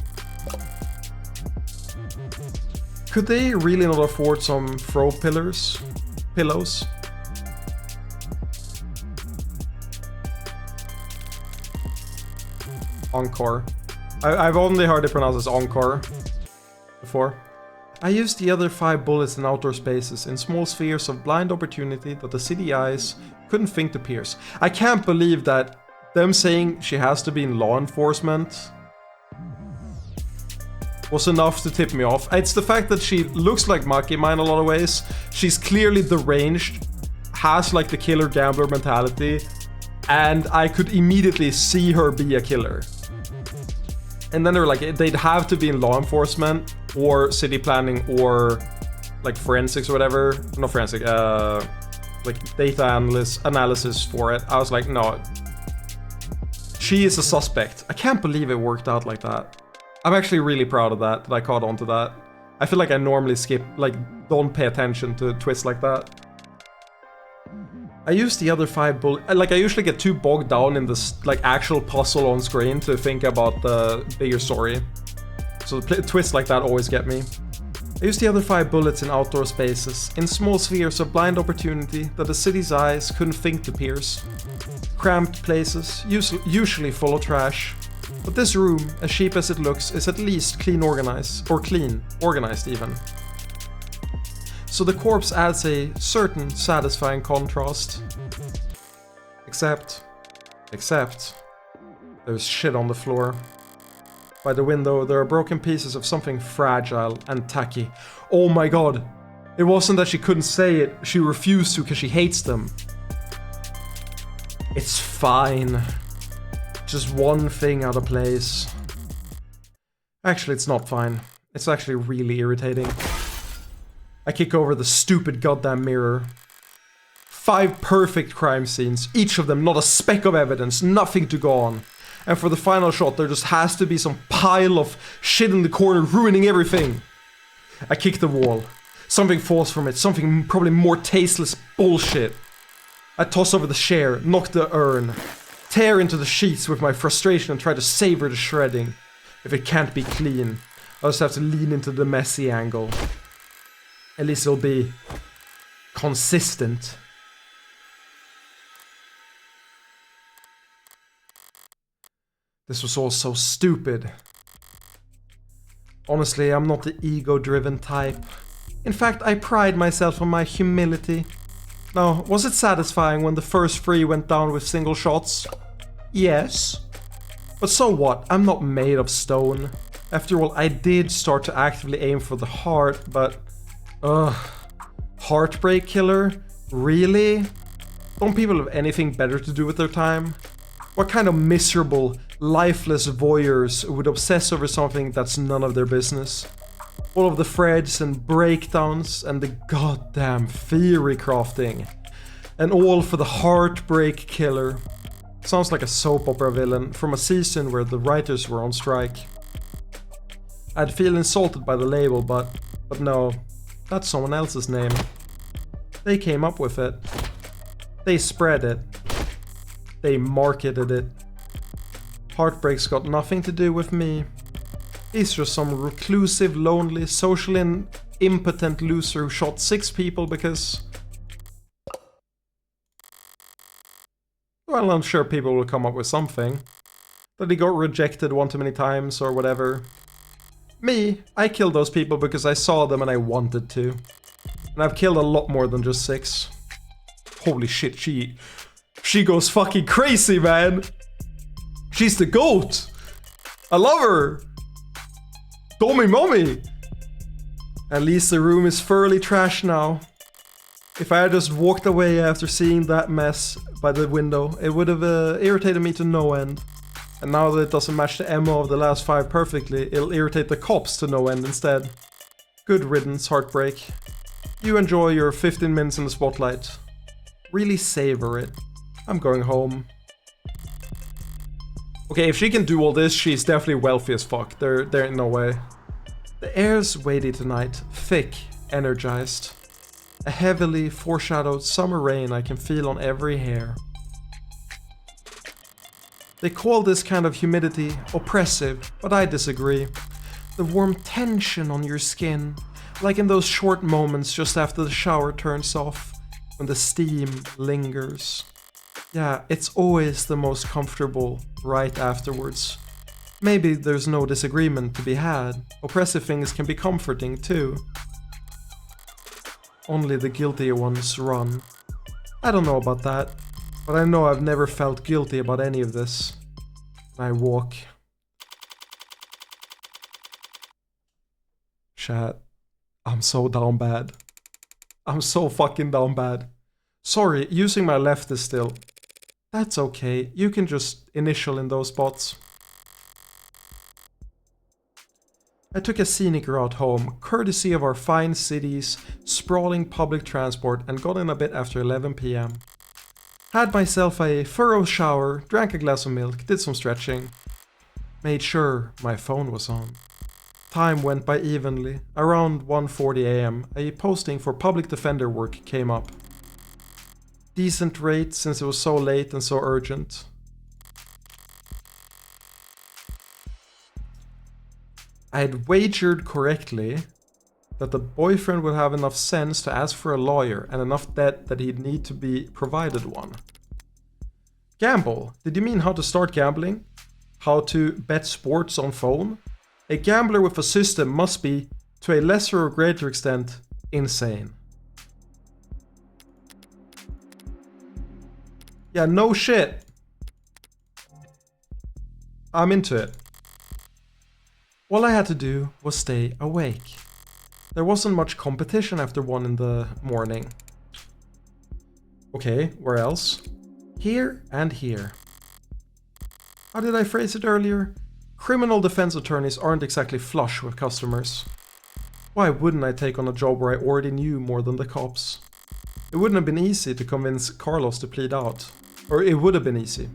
Could they really not afford some throw pillows? Encore. I've only heard it pronounced as encore before. I used the other 5 bullets in outdoor spaces in small spheres of blind opportunity that the city eyes couldn't think to pierce. I can't believe that them saying she has to be in law enforcement was enough to tip me off. It's the fact that she looks like Makima in a lot of ways. She's clearly deranged, has like the killer gambler mentality, and I could immediately see her be a killer. And then they were like, they'd have to be in law enforcement or city planning or like forensics or whatever. Not forensic, like data analysis for it. I was like, no. She is a suspect. I can't believe it worked out like that. I'm actually really proud of that I caught on to that. I feel like I normally skip, like, don't pay attention to twists like that. I use the other 5 bullets. Like, I usually get too bogged down in this, like, actual puzzle on screen to think about the bigger story. So twists like that always get me. I use the other 5 bullets in outdoor spaces, in small spheres of blind opportunity that the city's eyes couldn't think to pierce. Cramped places, usually full of trash. But this room, as cheap as it looks, is at least clean organized even. So the corpse adds a certain satisfying contrast. Except, there's shit on the floor. By the window, there are broken pieces of something fragile and tacky. Oh my god! It wasn't that she couldn't say it, she refused to because she hates them. It's fine. Just one thing out of place. Actually, it's not fine. It's actually really irritating. I kick over the stupid goddamn mirror. 5 perfect crime scenes, each of them not a speck of evidence, nothing to go on. And for the final shot, there just has to be some pile of shit in the corner ruining everything. I kick the wall. Something falls from it, something probably more tasteless bullshit. I toss over the chair, knock the urn, tear into the sheets with my frustration and try to savor the shredding. If it can't be clean, I'll just have to lean into the messy angle. At least it'll be consistent. This was all so stupid. Honestly, I'm not the ego-driven type. In fact, I pride myself on my humility. Now, was it satisfying when the first 3 went down with single shots? Yes. But so what? I'm not made of stone. After all, I did start to actively aim for the heart, but... Heartbreak killer? Really? Don't people have anything better to do with their time? What kind of miserable, lifeless voyeurs would obsess over something that's none of their business? All of the threads and breakdowns and the goddamn theory crafting. And all for the heartbreak killer. Sounds like a soap opera villain from a season where the writers were on strike. I'd feel insulted by the label, but no, that's someone else's name. They came up with it. They spread it. They marketed it. Heartbreak's got nothing to do with me. He's just some reclusive, lonely, socially impotent loser who shot 6 people because... Well, I'm sure people will come up with something. That he got rejected one too many times or whatever. Me, I killed those people because I saw them and I wanted to. And I've killed a lot more than just 6. Holy shit, she goes fucking crazy, man! She's the GOAT! I love her! Dommy mommy! At least the room is thoroughly trashed now. If I had just walked away after seeing that mess by the window, it would have irritated me to no end. And now that it doesn't match the MO of the last 5 perfectly, it'll irritate the cops to no end instead. Good riddance, Heartbreak. You enjoy your 15 minutes in the spotlight. Really savor it. I'm going home. Okay, if she can do all this, she's definitely wealthy as fuck. There ain't no way. The air's weighty tonight, thick, energized. A heavily foreshadowed summer rain I can feel on every hair. They call this kind of humidity oppressive, but I disagree. The warm tension on your skin, like in those short moments just after the shower turns off, when the steam lingers. Yeah, it's always the most comfortable right afterwards. Maybe there's no disagreement to be had. Oppressive things can be comforting too. Only the guilty ones run. I don't know about that, but I know I've never felt guilty about any of this. I walk. Chat. I'm so down bad. I'm so fucking down bad. Sorry, using my left is still... That's okay, you can just initial in those spots. I took a scenic route home, courtesy of our fine city's sprawling public transport, and got in a bit after 11 PM. Had myself a thorough shower, drank a glass of milk, did some stretching. Made sure my phone was on. Time went by evenly. Around 1:40 AM, a posting for public defender work came up. Decent rate since it was so late and so urgent. I had wagered correctly that the boyfriend would have enough sense to ask for a lawyer and enough debt that he'd need to be provided one. Gamble? Did you mean how to start gambling? How to bet sports on phone? A gambler with a system must be, to a lesser or greater extent, insane. Yeah, no shit. I'm into it. All I had to do was stay awake. There wasn't much competition after 1 in the morning. Okay, where else? Here and here. How did I phrase it earlier? Criminal defense attorneys aren't exactly flush with customers. Why wouldn't I take on a job where I already knew more than the cops? It wouldn't have been easy to convince Carlos to plead out. Or it would have been easy.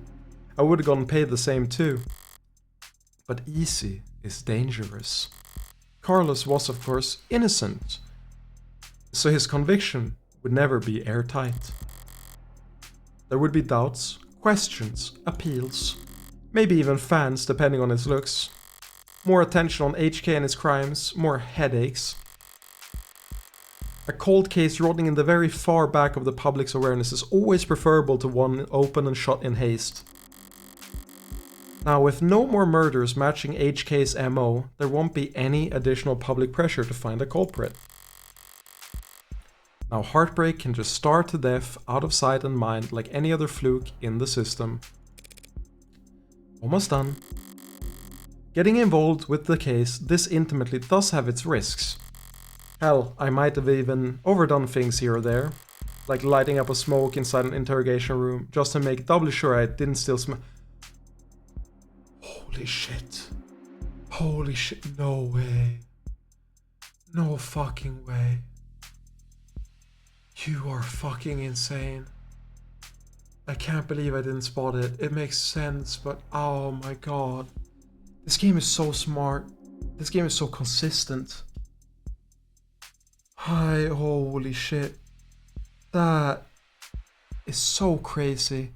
I would have gone paid the same too. But easy is dangerous. Carlos was, of course, innocent, so his conviction would never be airtight. There would be doubts, questions, appeals, maybe even fans depending on his looks. More attention on HK and his crimes, more headaches. A cold case rotting in the very far back of the public's awareness is always preferable to one open and shot in haste. Now, with no more murders matching HK's MO, there won't be any additional public pressure to find a culprit. Now, heartbreak can just starve to death, out of sight and mind, like any other fluke in the system. Almost done. Getting involved with the case this intimately does have its risks. Hell, I might have even overdone things here or there, like lighting up a smoke inside an interrogation room, just to make doubly sure I didn't still smell. Holy shit. Holy shit, no way. No fucking way. You are fucking insane. I can't believe I didn't spot it. It makes sense, but oh my god. This game is so smart. This game is so consistent. Hi, holy shit. That is so crazy.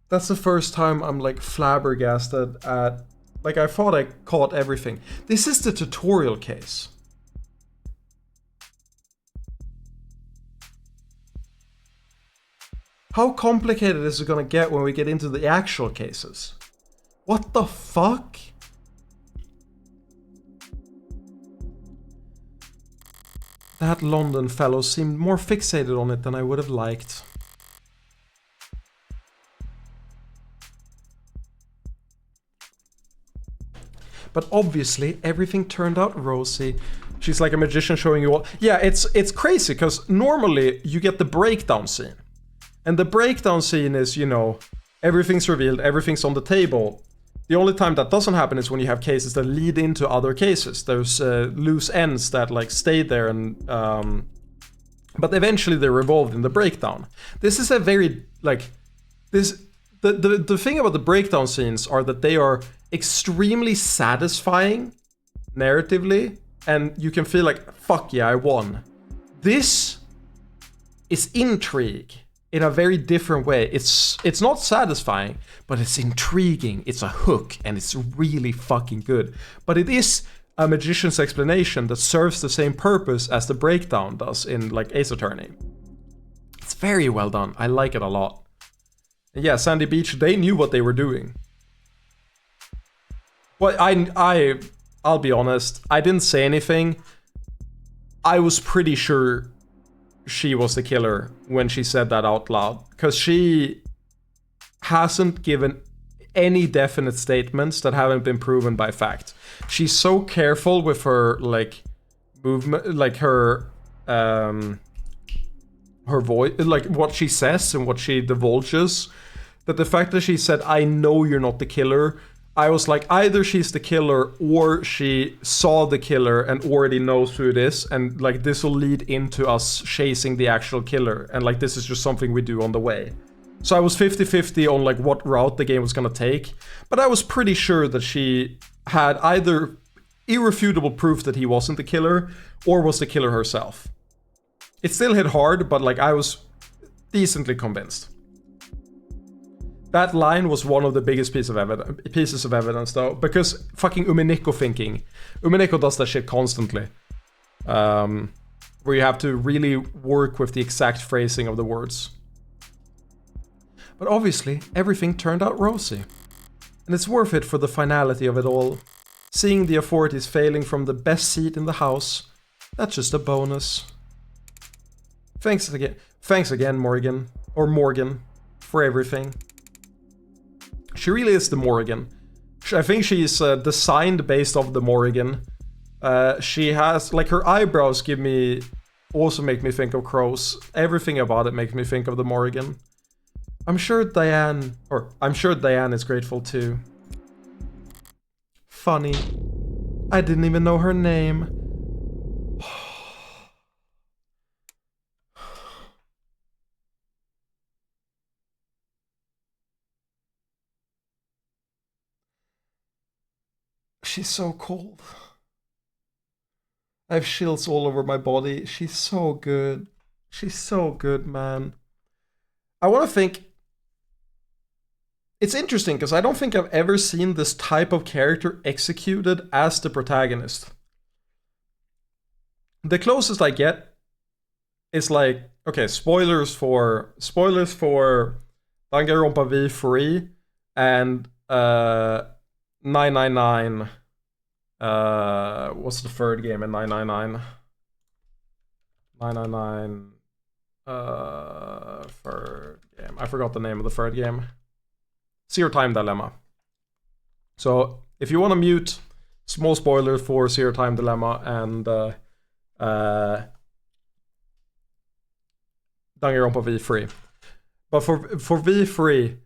That's the first time I'm like flabbergasted at... Like I thought I caught everything. This is the tutorial case. How complicated is it gonna get when we get into the actual cases? What the fuck? That London fellow seemed more fixated on it than I would have liked. But obviously, everything turned out rosy. She's like a magician showing you all. Yeah, it's crazy, because normally you get the breakdown scene. And the breakdown scene is, you know, everything's revealed, everything's on the table. The only time that doesn't happen is when you have cases that lead into other cases. There's loose ends that like stay there and... but eventually they're revolved in the breakdown. This is a very, like... The thing about the breakdown scenes are that they are extremely satisfying narratively, and you can feel like, fuck yeah, I won. This is intrigue in a very different way. It's not satisfying, but it's intriguing. It's a hook, and it's really fucking good. But it is a magician's explanation that serves the same purpose as the breakdown does in like Ace Attorney. It's very well done. I like it a lot. And yeah, Sandy Beach, they knew what they were doing. Well, I'll be honest, I didn't say anything. I was pretty sure she was the killer when she said that out loud, because she hasn't given any definite statements that haven't been proven by fact. She's so careful with her like movement, like her voice, like what she says and what she divulges, that the fact that she said, "I know you're not the killer," I was like, either she's the killer or she saw the killer and already knows who it is, and like this will lead into us chasing the actual killer, and like this is just something we do on the way. So I was 50-50 on like what route the game was gonna take, but I was pretty sure that she had either irrefutable proof that he wasn't the killer or was the killer herself. It still hit hard, but like I was decently convinced. That line was one of the biggest pieces of evidence though, because fucking Umineko thinking. Umineko does that shit constantly. Where you have to really work with the exact phrasing of the words. But obviously, everything turned out rosy. And it's worth it for the finality of it all. Seeing the authorities failing from the best seat in the house, that's just a bonus. Thanks again, Morgan, for everything. She really is the Morrigan. I think she's designed based off the Morrigan. She has, like, her eyebrows also make me think of crows. Everything about it makes me think of the Morrigan. I'm sure Diane is grateful too. Funny. I didn't even know her name. She's so cold. I have chills all over my body. She's so good. She's so good, man. I want to think... It's interesting, because I don't think I've ever seen this type of character executed as the protagonist. The closest I get is like... Okay, spoilers for Danganronpa V3 and 999... what's the third game in 999? 999... third game. I forgot the name of the third game. Zero Time Dilemma. So, if you want to mute, small spoiler for Zero Time Dilemma and Danganronpa V3. But for V3,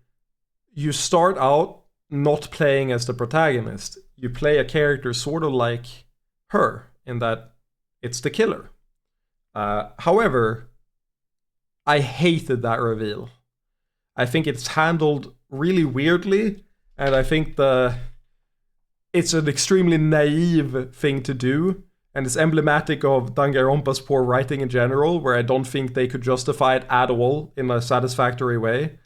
you start out not playing as the protagonist. You play a character sort of like her, in that it's the killer. However, I hated that reveal. I think it's handled really weirdly, and I think it's an extremely naive thing to do, and it's emblematic of Danganronpa's poor writing in general, where I don't think they could justify it at all in a satisfactory way.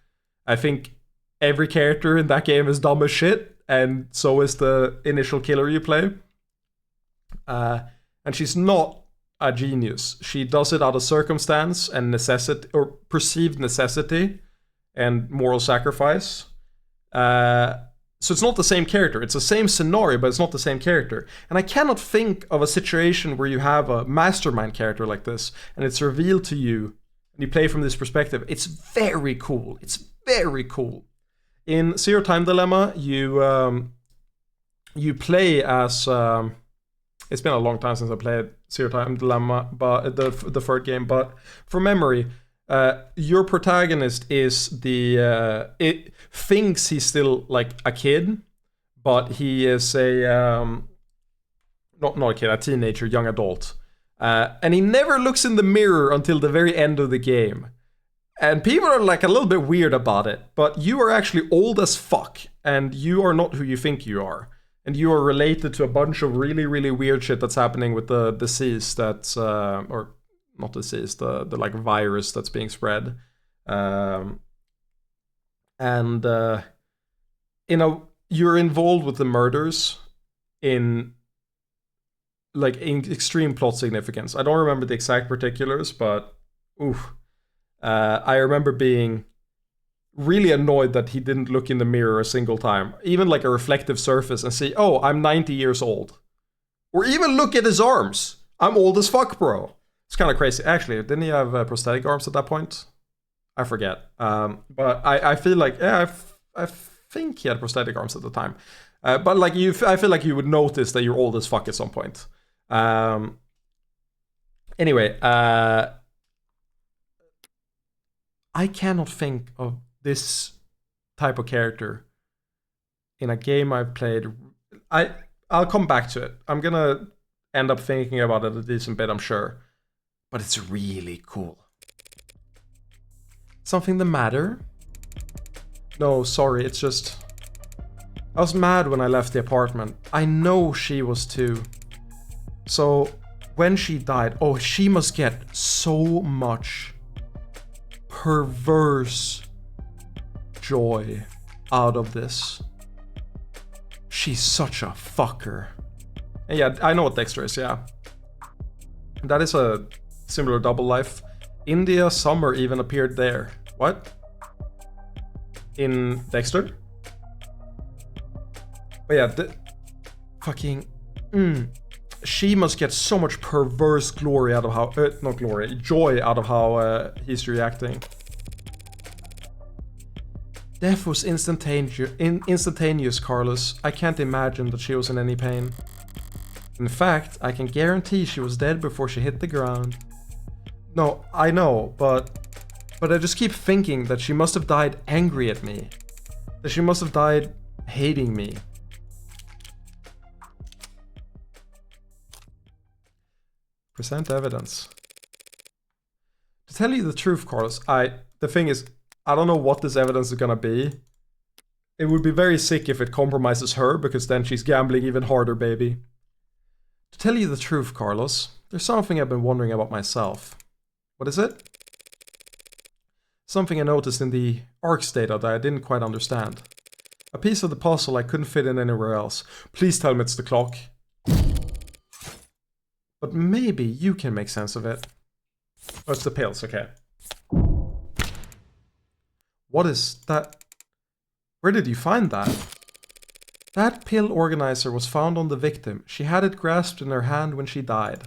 I think every character in that game is dumb as shit, and so is the initial killer you play. And she's not a genius. She does it out of circumstance and necessity, or perceived necessity and moral sacrifice. So it's not the same character. It's the same scenario, but it's not the same character. And I cannot think of a situation where you have a mastermind character like this, and it's revealed to you, and you play from this perspective. It's very cool. It's very cool. In Zero Time Dilemma, you play as... it's been a long time since I played Zero Time Dilemma, but the third game. But from memory, your protagonist is it thinks he's still like a kid, but he is a not a kid, a teenager, young adult, and he never looks in the mirror until the very end of the game. And people are like a little bit weird about it, but you are actually old as fuck, and you are not who you think you are. And you are related to a bunch of really, really weird shit that's happening with the disease that's, or not disease, the like virus that's being spread. You're involved with the murders in extreme plot significance. I don't remember the exact particulars, but I remember being really annoyed that he didn't look in the mirror a single time, even like a reflective surface, and see, oh, I'm 90 years old. Or even look at his arms. I'm old as fuck, bro. It's kind of crazy. Actually, didn't he have prosthetic arms at that point? I forget. But I feel like, yeah, I think he had prosthetic arms at the time. But like I feel like you would notice that you're old as fuck at some point. Anyway, I cannot think of this type of character in a game I've played. I'll come back to it. I'm gonna end up thinking about it a decent bit, I'm sure. But it's really cool. Something the matter? No, sorry, it's just... I was mad when I left the apartment. I know she was too. So, when she died, oh, she must get so much perverse joy out of this. She's such a fucker. And yeah, I know what Dexter is, yeah. That is a similar double life. India Summer even appeared there. What? In Dexter? But yeah, fucking... She must get so much perverse glory out of how... not glory, joy out of how he's reacting. Death was instantaneous, Carlos. I can't imagine that she was in any pain. In fact, I can guarantee she was dead before she hit the ground. No, I know, but I just keep thinking that she must have died angry at me. That she must have died hating me. Present evidence. To tell you the truth, Carlos, the thing is, I don't know what this evidence is gonna be. It would be very sick if it compromises her, because then she's gambling even harder, baby. To tell you the truth, Carlos, there's something I've been wondering about myself. What is it? Something I noticed in the ARCS data that I didn't quite understand. A piece of the puzzle I couldn't fit in anywhere else. Please tell me it's the clock. But maybe you can make sense of it. Oh, it's the pills, okay. What is that? Where did you find that? That pill organizer was found on the victim. She had it grasped in her hand when she died.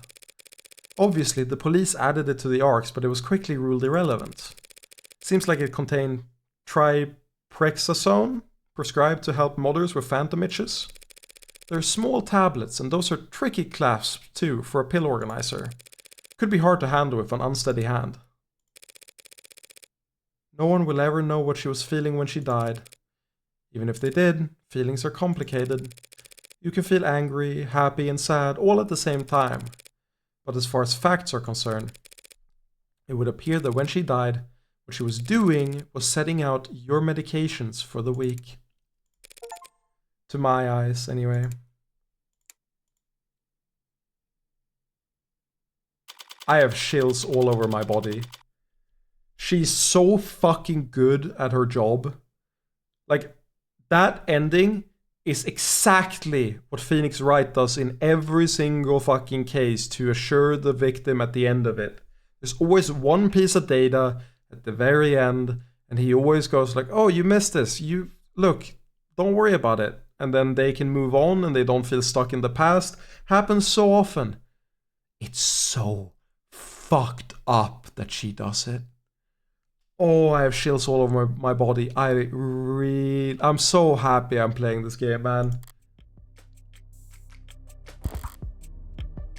Obviously, the police added it to the ARCS, but it was quickly ruled irrelevant. Seems like it contained triprexazone, prescribed to help mothers with phantom itches. They're small tablets, and those are tricky clasps too for a pill organizer. Could be hard to handle with an unsteady hand. No one will ever know what she was feeling when she died. Even if they did, feelings are complicated. You can feel angry, happy, and sad all at the same time. But as far as facts are concerned, it would appear that when she died, what she was doing was setting out your medications for the week. To my eyes, anyway. I have chills all over my body. She's so fucking good at her job. Like, that ending is exactly what Phoenix Wright does in every single fucking case to assure the victim at the end of it. There's always one piece of data at the very end, and he always goes like, oh, you missed this. You look, don't worry about it. And then they can move on and they don't feel stuck in the past. Happens so often. It's so fucked up that she does it. Oh, I have chills all over my body. I'm so happy I'm playing this game, man.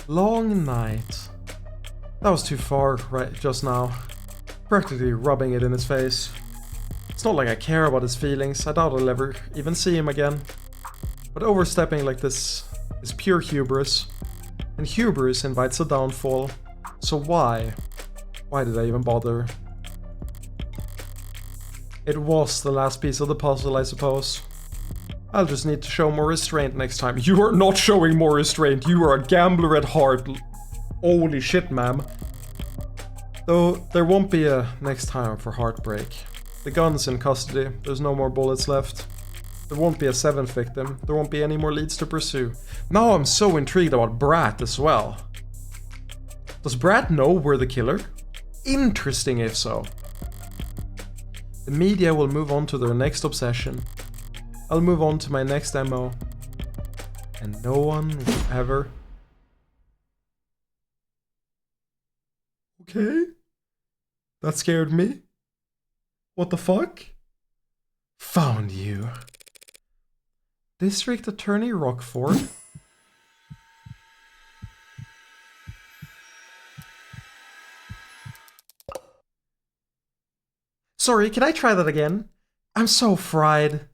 Long night. That was too far right just now. Practically rubbing it in his face. It's not like I care about his feelings. I doubt I'll ever even see him again. But overstepping like this is pure hubris. And hubris invites a downfall. So why? Why did I even bother? It was the last piece of the puzzle, I suppose. I'll just need to show more restraint next time. You are not showing more restraint. You are a gambler at heart. Holy shit, ma'am. Though there won't be a next time for heartbreak. The gun's in custody. There's no more bullets left. There won't be a 7th victim. There won't be any more leads to pursue. Now I'm so intrigued about Brat as well. Does Brat know we're the killer? Interesting if so. The media will move on to their next obsession. I'll move on to my next MO. And no one will ever... Okay? That scared me? What the fuck? Found you. District Attorney Rockford? Sorry, can I try that again? I'm so fried.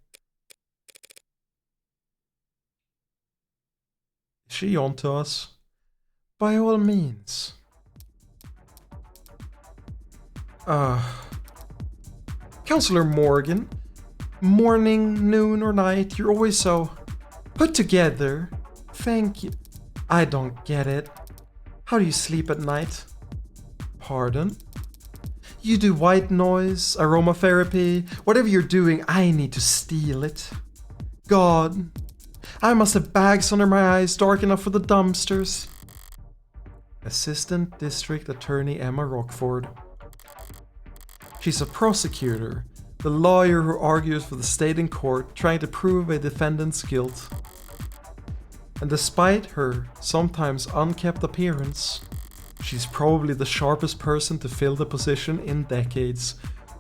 Is she onto us? By all means. Counselor Morgan, morning, noon, or night, you're always so put together. Thank you. I don't get it. How do you sleep at night? Pardon? You do white noise, aromatherapy, whatever you're doing, I need to steal it. God, I must have bags under my eyes dark enough for the dumpsters. Assistant District Attorney Emma Rockford. She's a prosecutor, the lawyer who argues for the state in court, trying to prove a defendant's guilt. And despite her sometimes unkempt appearance, she's probably the sharpest person to fill the position in decades.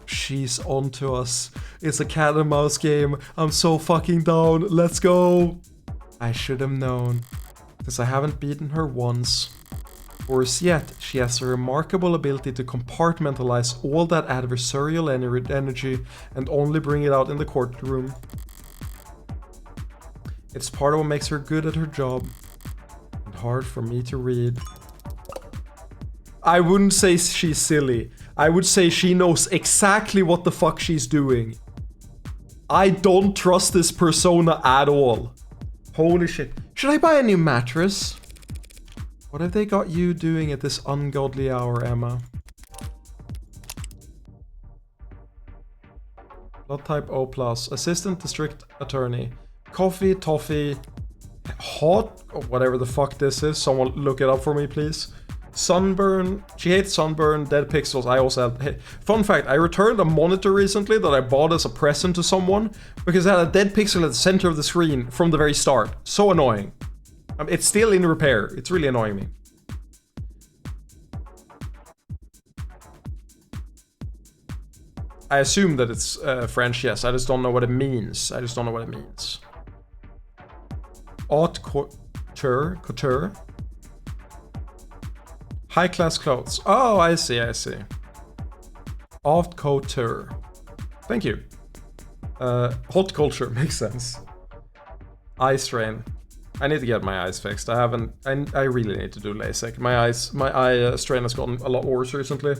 She's onto us. It's a cat and mouse game. I'm so fucking down. Let's go. I should have known, since I haven't beaten her once. Worse yet, she has a remarkable ability to compartmentalize all that adversarial energy and only bring it out in the courtroom. It's part of what makes her good at her job, and hard for me to read. I wouldn't say she's silly. I would say she knows exactly what the fuck she's doing. I don't trust this persona at all. Holy shit. Should I buy a new mattress? What have they got you doing at this ungodly hour, Emma? Blood type O+. Assistant District Attorney. Coffee, toffee, hot, or whatever the fuck this is. Someone look it up for me, please. Sunburn. She hates sunburn, dead pixels. I also have... Hey, fun fact, I returned a monitor recently that I bought as a present to someone because it had a dead pixel at the center of the screen from the very start. So annoying. It's still in repair. It's really annoying me. I assume that it's French, yes. I just don't know what it means. Haute couture. High-class clothes. Oh, I see. Haute couture. Thank you. Hot culture makes sense. Eye strain. I need to get my eyes fixed. I really need to do LASIK. My eye strain has gotten a lot worse recently.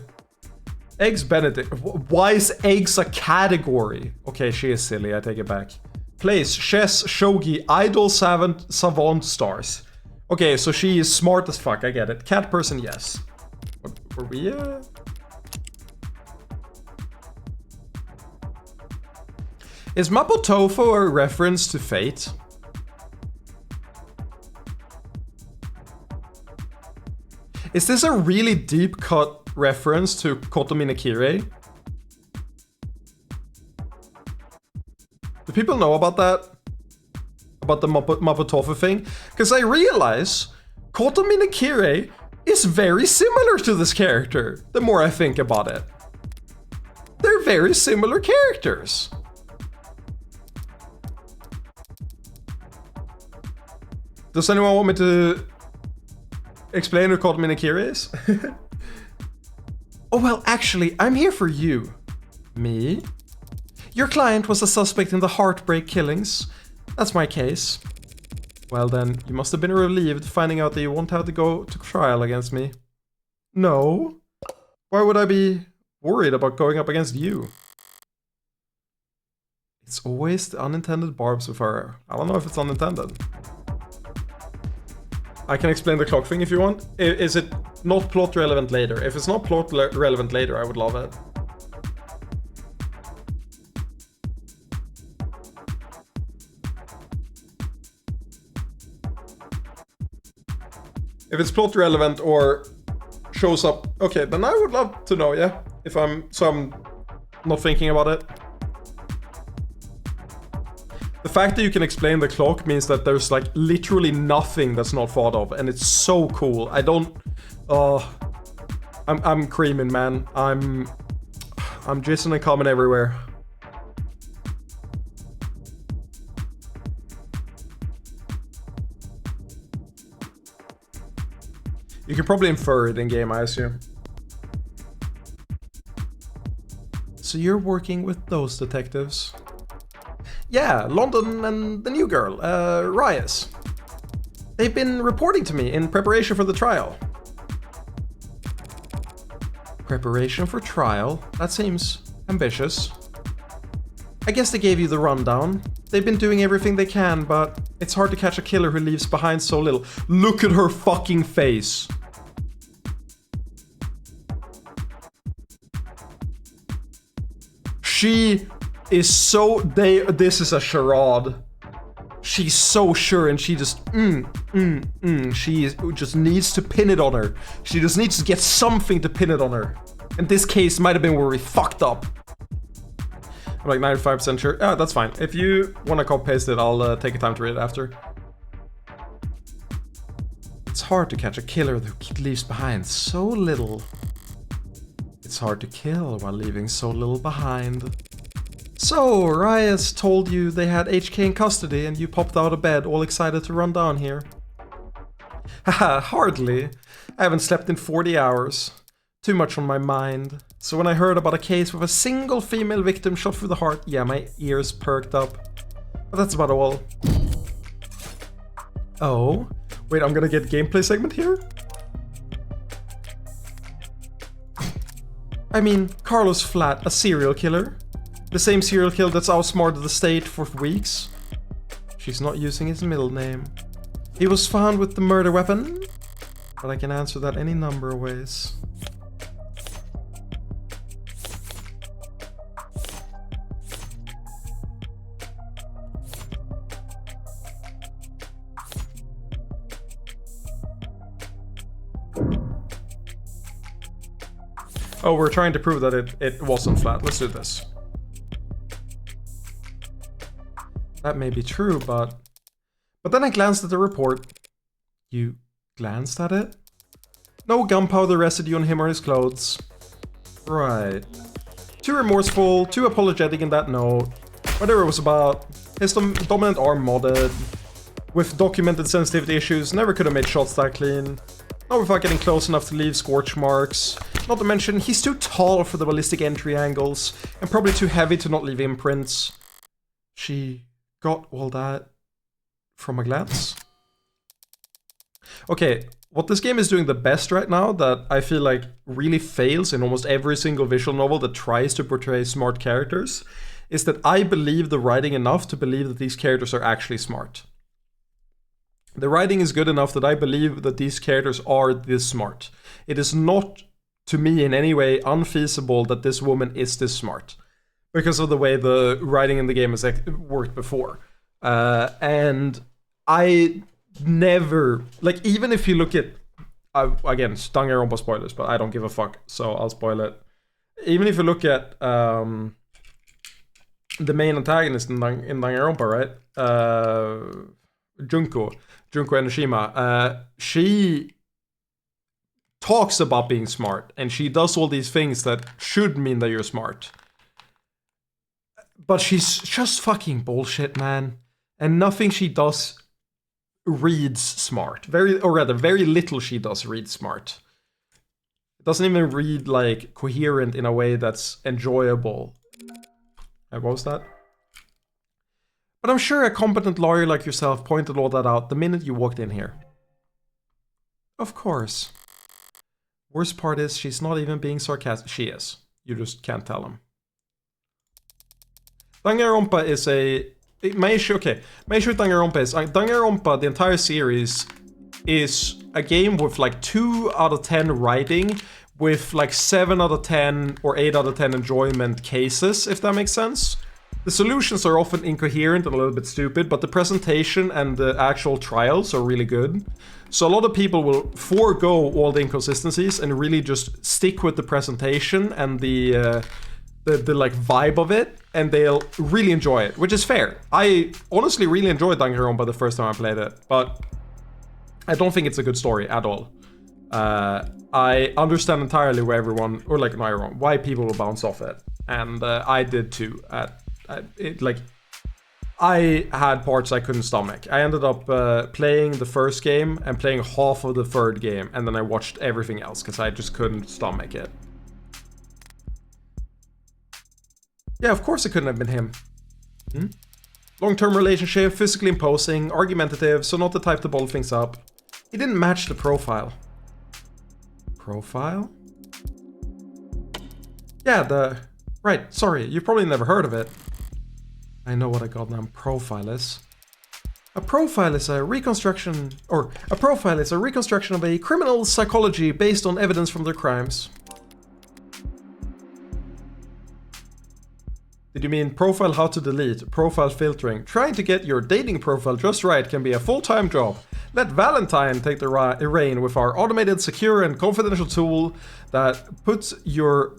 Eggs Benedict. Why is eggs a category? Okay, she is silly. I take it back. Place, chess, shogi, idol, savant stars. Okay, so she is smart as fuck. I get it. Cat person, yes. What were we? Is Mapo Tofu a reference to Fate? Is this a really deep cut reference to Kotomi no Kirei? Do people know about that? About the Mapo Tofu thing? Because I realize Kotomi no Kirei is very similar to this character, the more I think about it. They're very similar characters. Does anyone want me to explain who Kotomi no Kirei is? Oh, well, actually, I'm here for you. Me? Your client was a suspect in the Heartbreak killings. That's my case. Well then, you must have been relieved finding out that you won't have to go to trial against me. No? Why would I be worried about going up against you? It's always the unintended barbs with her. I don't know if it's unintended. I can explain the clock thing if you want. Is it not plot relevant later? If it's not plot relevant later, I would love it. If it's plot relevant or shows up, okay, then I would love to know, yeah. If I'm not thinking about it. The fact that you can explain the clock means that there's like literally nothing that's not thought of, and it's so cool. I'm creaming, man. I'm jizzing and coming everywhere. You can probably infer it in game, I assume. So you're working with those detectives? Yeah, London and the new girl, Rias. They've been reporting to me in preparation for the trial. Preparation for trial? That seems ambitious. I guess they gave you the rundown. They've been doing everything they can, but it's hard to catch a killer who leaves behind so little. Look at her fucking face. She is so... This is a charade. She's so sure, and she just... She just needs to pin it on her. She just needs to get something to pin it on her. In this case, might have been where we fucked up. I'm like 95% sure. Yeah, that's fine. If you want to copy paste it, I'll take a time to read it after. It's hard to catch a killer who leaves behind so little. It's hard to kill while leaving so little behind. So, Rias told you they had HK in custody and you popped out of bed all excited to run down here. Haha, hardly. I haven't slept in 40 hours. Too much on my mind. So when I heard about a case with a single female victim shot through the heart, yeah, my ears perked up. But that's about all. Oh, wait, I'm gonna get gameplay segment here? I mean, Carlos Flat, a serial killer. The same serial killer that's outsmarted the state for weeks. She's not using his middle name. He was found with the murder weapon, but I can answer that any number of ways. Oh, we're trying to prove that it wasn't flat. Let's do this. That may be true, but then I glanced at the report. You glanced at it? No gunpowder residue on him or his clothes. Right. Too remorseful, too apologetic in that note. Whatever it was about. His dominant arm modded. With documented sensitivity issues, never could have made shots that clean. Not without getting close enough to leave scorch marks. Not to mention, he's too tall for the ballistic entry angles, and probably too heavy to not leave imprints. She got all that from a glance? Okay, what this game is doing the best right now, that I feel like really fails in almost every single visual novel that tries to portray smart characters, is that I believe the writing enough to believe that these characters are actually smart. The writing is good enough that I believe that these characters are this smart. It is not, to me, in any way unfeasible that this woman is this smart, because of the way the writing in the game has worked before. And I never, like, even if you look at, again, Danganronpa spoilers, but I don't give a fuck, so I'll spoil it. Even if you look at the main antagonist in Danganronpa, right? Junko Enoshima, she talks about being smart, and she does all these things that should mean that you're smart. But she's just fucking bullshit, man. And nothing she does reads smart. Very little she does read smart. It doesn't even read, like, coherent in a way that's enjoyable. What was that? But I'm sure a competent lawyer like yourself pointed all that out the minute you walked in here. Of course. Worst part is she's not even being sarcastic. She is. You just can't tell him. Danganronpa is a... My issue with Danganronpa is... Danganronpa, the entire series, is a game with like 2 out of 10 writing, with like 7 out of 10 or 8 out of 10 enjoyment cases, if that makes sense. The solutions are often incoherent and a little bit stupid, but the presentation and the actual trials are really good. So a lot of people will forego all the inconsistencies and really just stick with the presentation and the like vibe of it, and they'll really enjoy it, which is fair. I honestly really enjoyed Danganronpa the first time I played it, but I don't think it's a good story at all. I understand entirely why everyone, or like not everyone, why people will bounce off it, and I did too. I had parts I couldn't stomach. I ended up playing the first game and playing half of the third game, and then I watched everything else because I just couldn't stomach it. Yeah, of course it couldn't have been him. Long-term relationship, physically imposing, argumentative, so not the type to bottle things up. He didn't match the profile. Profile? Yeah, right, sorry, you've probably never heard of it. I know what a goddamn profile is. A profile is a reconstruction of a criminal's psychology based on evidence from their crimes. Did you mean profile how to delete, profile filtering? Trying to get your dating profile just right can be a full-time job. Let Valentine take the reign with our automated, secure, and confidential tool that puts your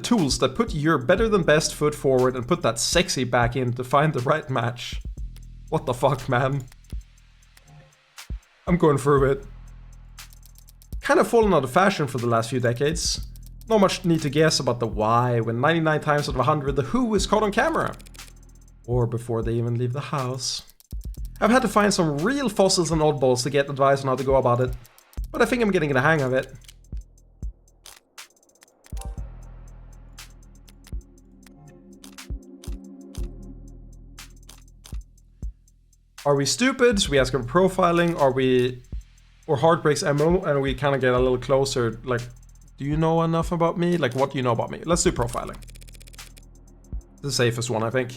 tools that put your better than best foot forward and put that sexy back in to find the right match. What the fuck, man? I'm going through it. Kind of fallen out of fashion for the last few decades. Not much need to guess about the why when 99 times out of 100 the who is caught on camera. Or before they even leave the house. I've had to find some real fossils and oddballs to get advice on how to go about it, but I think I'm getting the hang of it. Are we stupid? We ask for profiling. Are we... Or Heartbreak's MO, and we kind of get a little closer, like, do you know enough about me? Like, what do you know about me? Let's do profiling. The safest one, I think.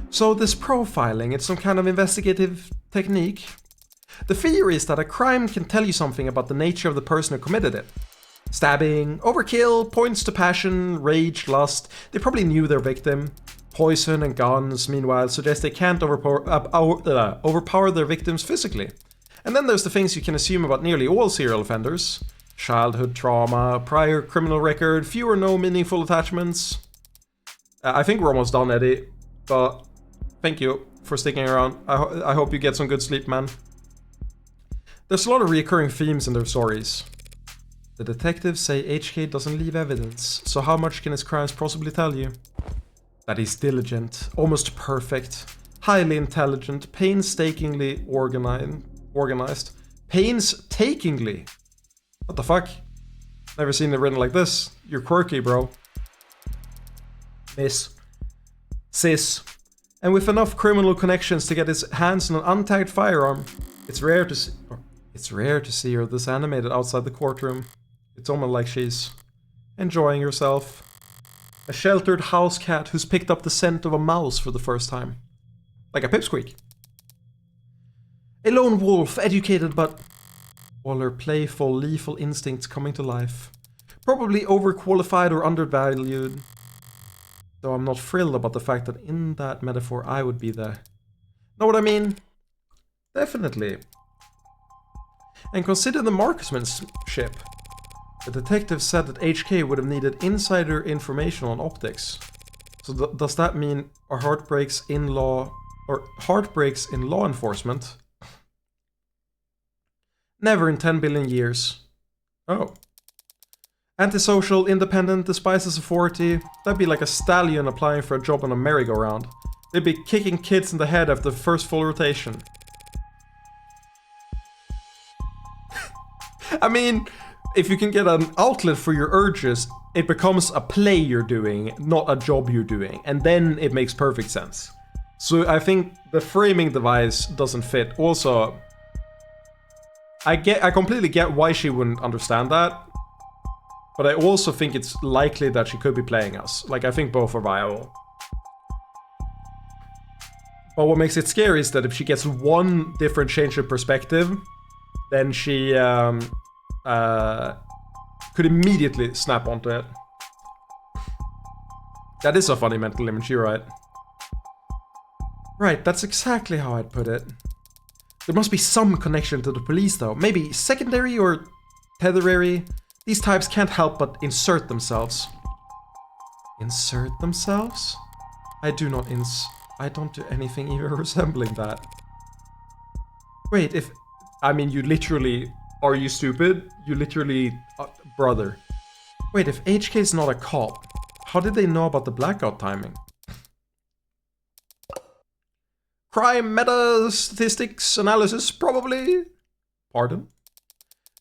So this profiling, it's some kind of investigative technique. The theory is that a crime can tell you something about the nature of the person who committed it. Stabbing, overkill, points to passion, rage, lust. They probably knew their victim. Poison and guns, meanwhile, suggest they can't overpower their victims physically. And then there's the things you can assume about nearly all serial offenders. Childhood trauma, prior criminal record, few or no meaningful attachments. I think we're almost done, Eddie, but thank you for sticking around. I hope you get some good sleep, man. There's a lot of recurring themes in their stories. The detectives say HK doesn't leave evidence, so how much can his crimes possibly tell you? That he's diligent, almost perfect, highly intelligent, painstakingly organized. Painstakingly? What the fuck? Never seen it written like this. You're quirky, bro. Miss. Sis. And with enough criminal connections to get his hands on an untagged firearm, it's rare to see her this animated outside the courtroom. It's almost like she's enjoying herself. A sheltered house cat who's picked up the scent of a mouse for the first time. Like a Pipsqueak. A lone wolf, educated but all her playful, lethal instincts coming to life. Probably overqualified or undervalued. Though I'm not thrilled about the fact that in that metaphor I would be there. Know what I mean? Definitely. And consider the marksmanship. The detective said that HK would have needed insider information on optics. So does that mean our heartbreaks in law enforcement? Never in 10 billion years. Oh. Antisocial, independent, despises authority. That'd be like a stallion applying for a job on a merry-go-round. They'd be kicking kids in the head after the first full rotation. I mean, if you can get an outlet for your urges, it becomes a play you're doing, not a job you're doing. And then it makes perfect sense. So I think the framing device doesn't fit. Also, I completely get why she wouldn't understand that. But I also think it's likely that she could be playing us. Like, I think both are viable. But what makes it scary is that if she gets one different change of perspective, then she could immediately snap onto it. That is a funny mental image, you're right. Right, that's exactly how I'd put it. There must be some connection to the police though. Maybe secondary or tertiary. These types can't help but insert themselves. Insert themselves? I don't do anything even resembling that. Wait, I mean, you literally... Are you stupid? You literally... brother. Wait, if HK is not a cop, how did they know about the blackout timing? Crime meta statistics analysis, probably? Pardon?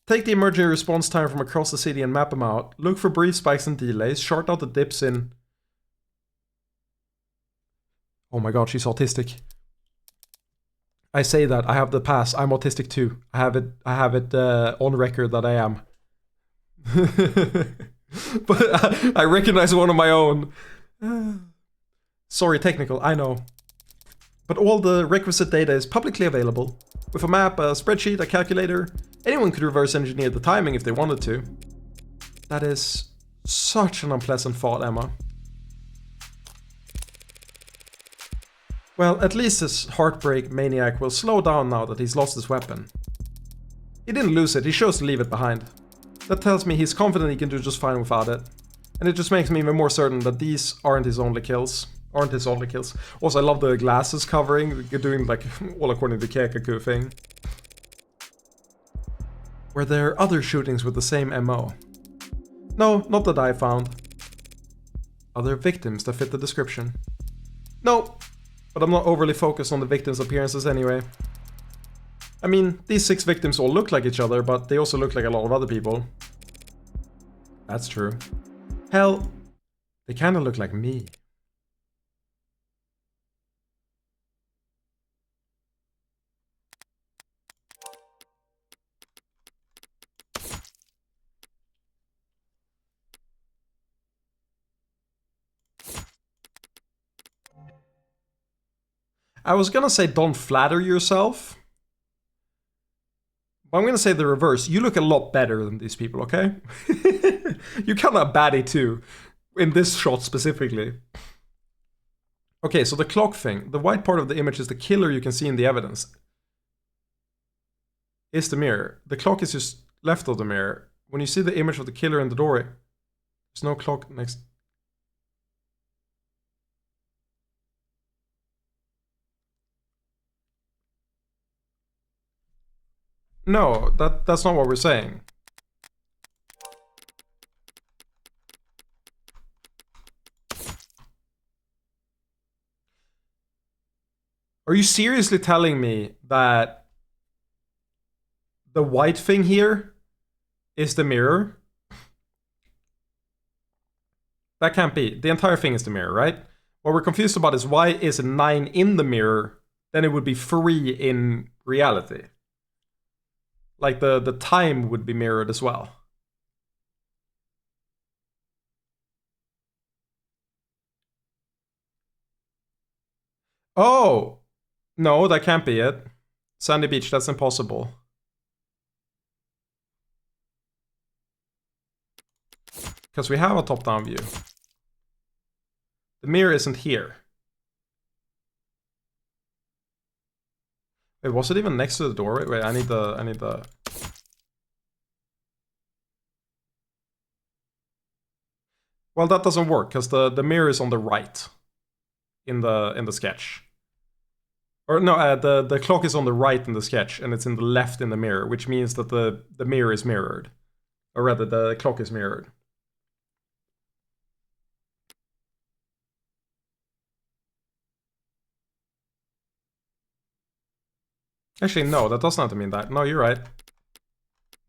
Take the emergency response time from across the city and map them out. Look for brief spikes and delays. Chart out the dips in... Oh my god, she's autistic. I say that, I have the pass. I'm autistic too. I have it on record that I am. But I recognize one of my own. Sorry, technical, I know. But all the requisite data is publicly available. With a map, a spreadsheet, a calculator, anyone could reverse engineer the timing if they wanted to. That is such an unpleasant thought, Emma. Well, at least this heartbreak maniac will slow down now that he's lost his weapon. He didn't lose it, he chose to leave it behind. That tells me he's confident he can do just fine without it. And it just makes me even more certain that these aren't his only kills. Also, I love the glasses covering, doing like all according to the Kekaku thing. Were there other shootings with the same MO? No, not that I found. Other victims that fit the description? No, but I'm not overly focused on the victims' appearances anyway. I mean, these 6 victims all look like each other, but they also look like a lot of other people. That's true. Hell, they kinda look like me. I was gonna say don't flatter yourself. But I'm gonna say the reverse. You look a lot better than these people, okay? You're kinda a baddie too. In this shot specifically. Okay, so the clock thing. The white part of the image is the killer you can see in the evidence. Is the mirror. The clock is just left of the mirror. When you see the image of the killer in the doorway, there's no clock next. No, that's not what we're saying. Are you seriously telling me that the white thing here is the mirror? That can't be. The entire thing is the mirror, right? What we're confused about is why is a 9 in the mirror, then it would be 3 in reality. Like the time would be mirrored as well. Oh! No, that can't be it. Sandy Beach, that's impossible. Because we have a top-down view. The mirror isn't here. Wait, was it even next to the doorway? Wait, I need the... Well, that doesn't work, because the mirror is on the right. In the sketch. Or no, the clock is on the right in the sketch, and it's in the left in the mirror, which means that the mirror is mirrored. Or rather, the clock is mirrored. Actually, no, that doesn't have to mean that. No, you're right.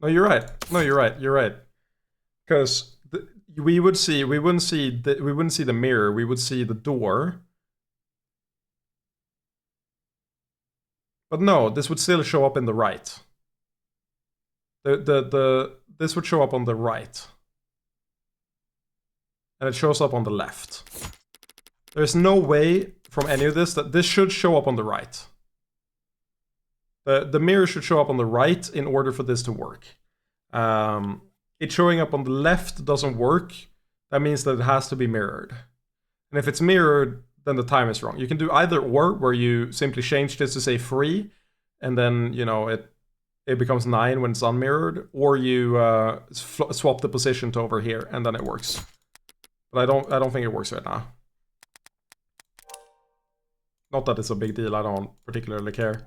No, you're right. No, you're right. You're right. Because we wouldn't see the mirror. We would see the door. But no, this would still show up in the right. This would show up on the right. And it shows up on the left. There's no way from any of this that this should show up on the right. The mirror should show up on the right in order for this to work. It showing up on the left doesn't work. That means that it has to be mirrored. And if it's mirrored, then the time is wrong. You can do either or, where you simply change this to say 3, and then, you know, it becomes 9 when it's unmirrored, or you swap the position to over here, and then it works. But I don't think it works right now. Not that it's a big deal, I don't particularly care.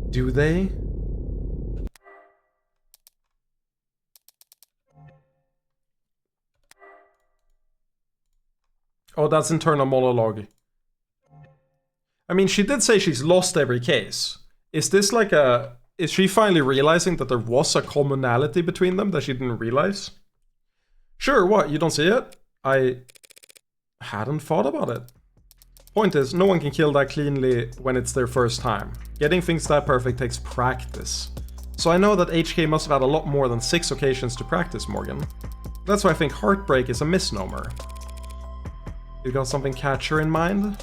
Do they? Oh, that's internal monologue. I mean, she did say she's lost every case. Is this like a... Is she finally realizing that there was a commonality between them that she didn't realize? Sure, what? You don't see it? I hadn't thought about it. Point is, no one can kill that cleanly when it's their first time. Getting things that perfect takes practice. So I know that HK must have had a lot more than 6 occasions to practice, Morgan. That's why I think heartbreak is a misnomer. You got something catchier in mind?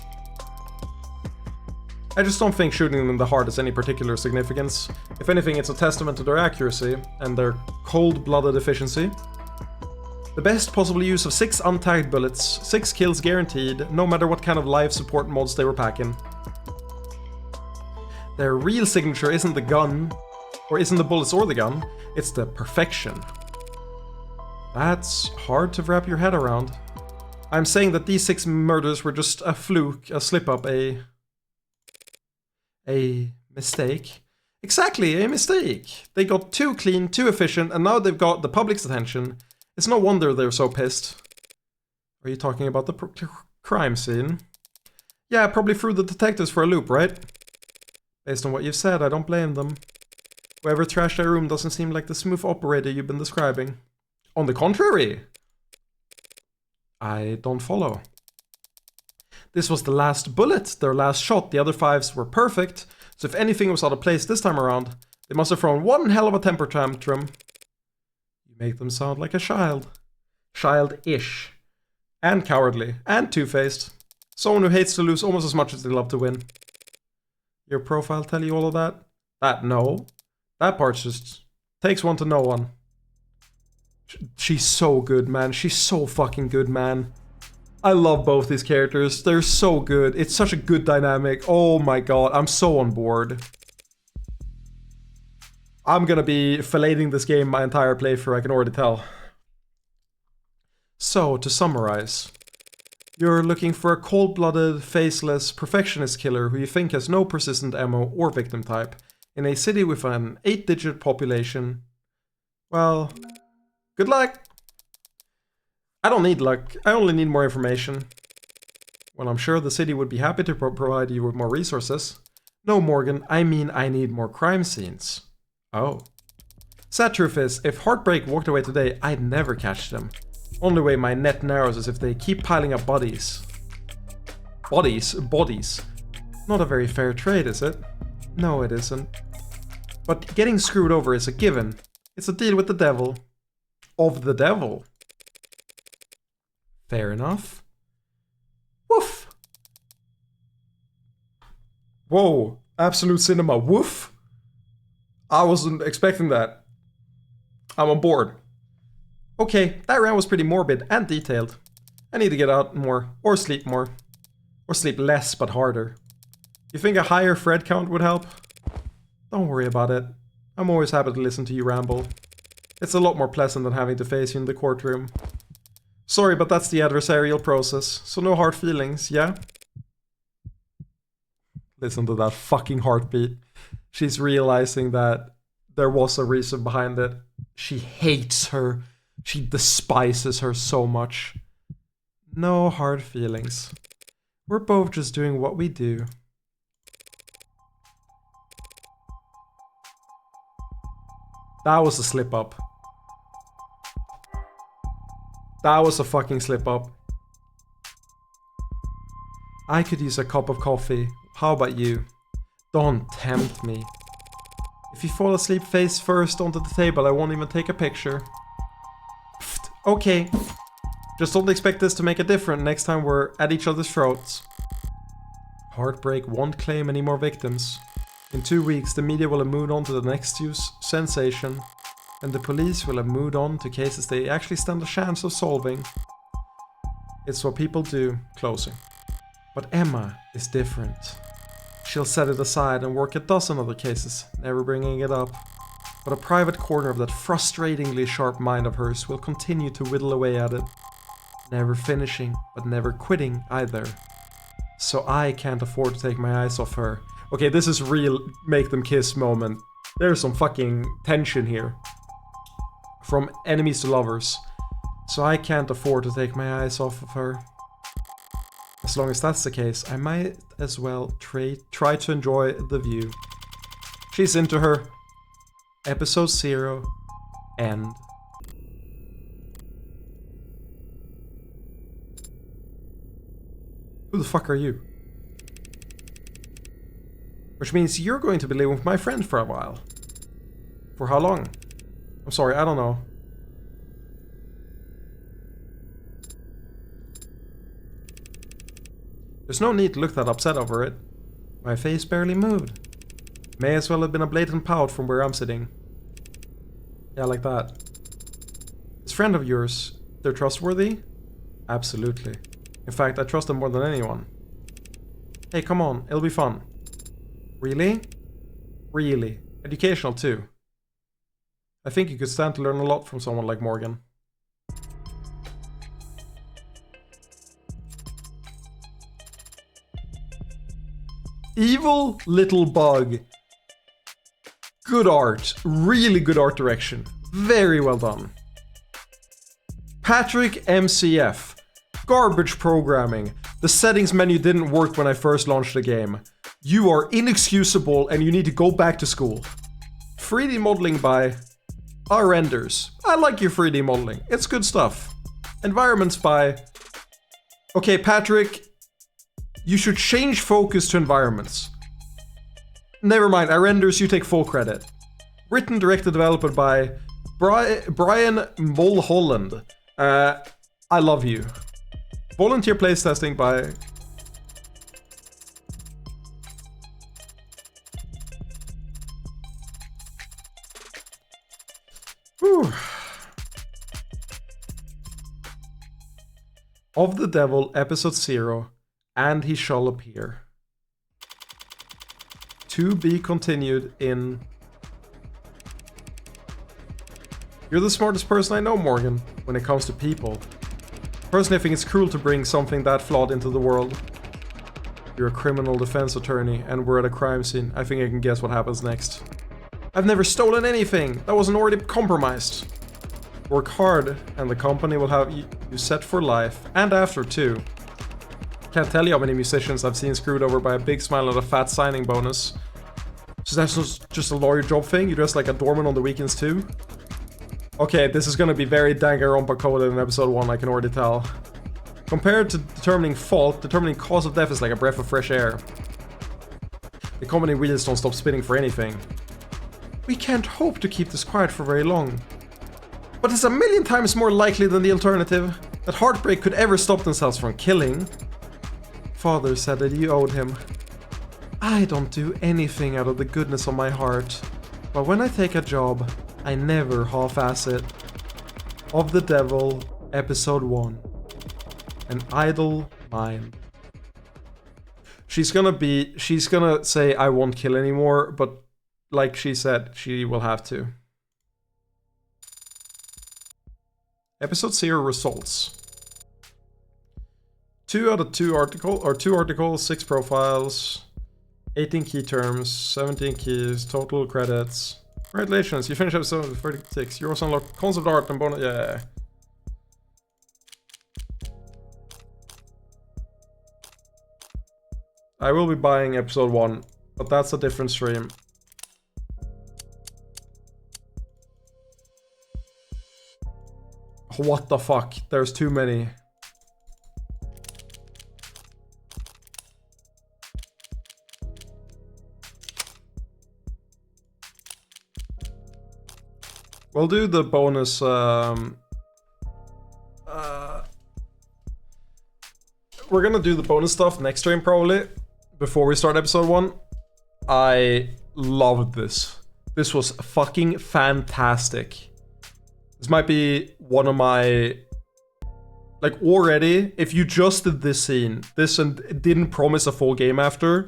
I just don't think shooting them in the heart has any particular significance. If anything, it's a testament to their accuracy and their cold-blooded efficiency. The best possible use of 6 untagged bullets, 6 kills guaranteed, no matter what kind of life support mods they were packing. Their real signature isn't the gun, or isn't the bullets or the gun, it's the perfection. That's hard to wrap your head around. I'm saying that these 6 murders were just a fluke, a slip-up, a mistake. Exactly, a mistake. They got too clean, too efficient, and now they've got the public's attention. It's no wonder they're so pissed. Are you talking about the crime scene? Yeah, probably threw the detectives for a loop, right? Based on what you've said, I don't blame them. Whoever trashed their room doesn't seem like the smooth operator you've been describing. On the contrary! I don't follow. This was the last bullet, their last shot. The other 5s were perfect, so if anything was out of place this time around, they must have thrown one hell of a temper tantrum. You make them sound like a child. Childish. And cowardly. And two-faced. Someone who hates to lose almost as much as they love to win. Your profile tell you all of that? No. That part just takes one to know one. She's so good, man. She's so fucking good, man. I love both these characters. They're so good. It's such a good dynamic. Oh my god, I'm so on board. I'm gonna be filleting this game my entire playthrough, I can already tell. So, to summarize. You're looking for a cold-blooded, faceless, perfectionist killer who you think has no persistent ammo or victim type in a city with an 8-digit population. Well, good luck! I don't need luck, I only need more information. Well, I'm sure the city would be happy to provide you with more resources. No, Morgan, I mean I need more crime scenes. Oh. Sad truth is, if Heartbreak walked away today, I'd never catch them. Only way my net narrows is if they keep piling up bodies. Bodies. Not a very fair trade, is it? No, it isn't. But getting screwed over is a given. It's a deal with the devil. Of the devil. Fair enough. Woof! Whoa, absolute cinema, woof! I wasn't expecting that. I'm on board. Okay, that round was pretty morbid and detailed. I need to get out more, or sleep more. Or sleep less, but harder. You think a higher Fred count would help? Don't worry about it. I'm always happy to listen to you ramble. It's a lot more pleasant than having to face you in the courtroom. Sorry, but that's the adversarial process, so no hard feelings, yeah? Listen to that fucking heartbeat. She's realizing that there was a reason behind it. She hates her. She despises her so much. No hard feelings. We're both just doing what we do. That was a slip up. That was a fucking slip up. I could use a cup of coffee. How about you? Don't tempt me. If you fall asleep face first onto the table, I won't even take a picture. Pfft, okay. Just don't expect this to make a difference next time we're at each other's throats. Heartbreak won't claim any more victims. In 2 weeks, the media will have moved on to the next news sensation, and the police will have moved on to cases they actually stand a chance of solving. It's what people do, closing. But Emma is different. She'll set it aside and work a dozen other cases, never bringing it up. But a private corner of that frustratingly sharp mind of hers will continue to whittle away at it. Never finishing, but never quitting either. So I can't afford to take my eyes off her. Okay, this is real make them kiss moment. There's some fucking tension here. From enemies to lovers. So I can't afford to take my eyes off of her. As long as that's the case, I might as well try to enjoy the view. She's into her. Episode 0. End. Who the fuck are you? Which means you're going to be living with my friend for a while. For how long? I'm sorry, I don't know. There's no need to look that upset over it. My face barely moved. May as well have been a blatant pout from where I'm sitting. Yeah, like that. This friend of yours, they're trustworthy? Absolutely. In fact, I trust them more than anyone. Hey, come on, it'll be fun. Really? Really. Educational too. I think you could stand to learn a lot from someone like Morgan. Evil little bug. Good art. Really good art direction. Very well done. Patrick MCF. Garbage programming. The settings menu didn't work when I first launched the game. You are inexcusable and you need to go back to school. 3D modeling by Renders. I like your 3D modeling. It's good stuff. Environments by... Okay, Patrick. You should change focus to environments. Never mind, Renders, you take full credit. Written, directed, developed by Brian Mulholland. I love you. Volunteer playtesting by Of the Devil, Episode 0, and he shall appear. To be continued in... You're the smartest person I know, Morgan, when it comes to people. Personally, I think it's cruel to bring something that flawed into the world. You're a criminal defense attorney, and we're at a crime scene. I think I can guess what happens next. I've never stolen anything! That wasn't already compromised! Work hard, and the company will have you set for life, and after too. Can't tell you how many musicians I've seen screwed over by a big smile and a fat signing bonus. So that's just a lawyer job thing? You dress like a doorman on the weekends too? Okay, this is gonna be very Danganronpa coded in episode 1, I can already tell. Compared to determining fault, determining cause of death is like a breath of fresh air. The company wheels don't stop spinning for anything. We can't hope to keep this quiet for very long. But it's a million times more likely than the alternative, that Heartbreak could ever stop themselves from killing. Father said that you owed him. I don't do anything out of the goodness of my heart, but when I take a job, I never half-ass it. Of the Devil, Episode 1. An idle mind. She's gonna say I won't kill anymore, but like she said, she will have to. Episode 0 results. 2 out of 2 articles, 6 profiles, 18 key terms, 17 keys, total credits. Congratulations, you finished episode 36. You also unlocked concept art and bonus. Yeah. I will be buying episode 1, but that's a different stream. What the fuck? There's too many. We'll do the bonus, we're gonna do the bonus stuff next stream probably, before we start episode 1. I loved this. This was fucking fantastic. This might be one of my... Like, already, if you just did this scene, this and didn't promise a full game after,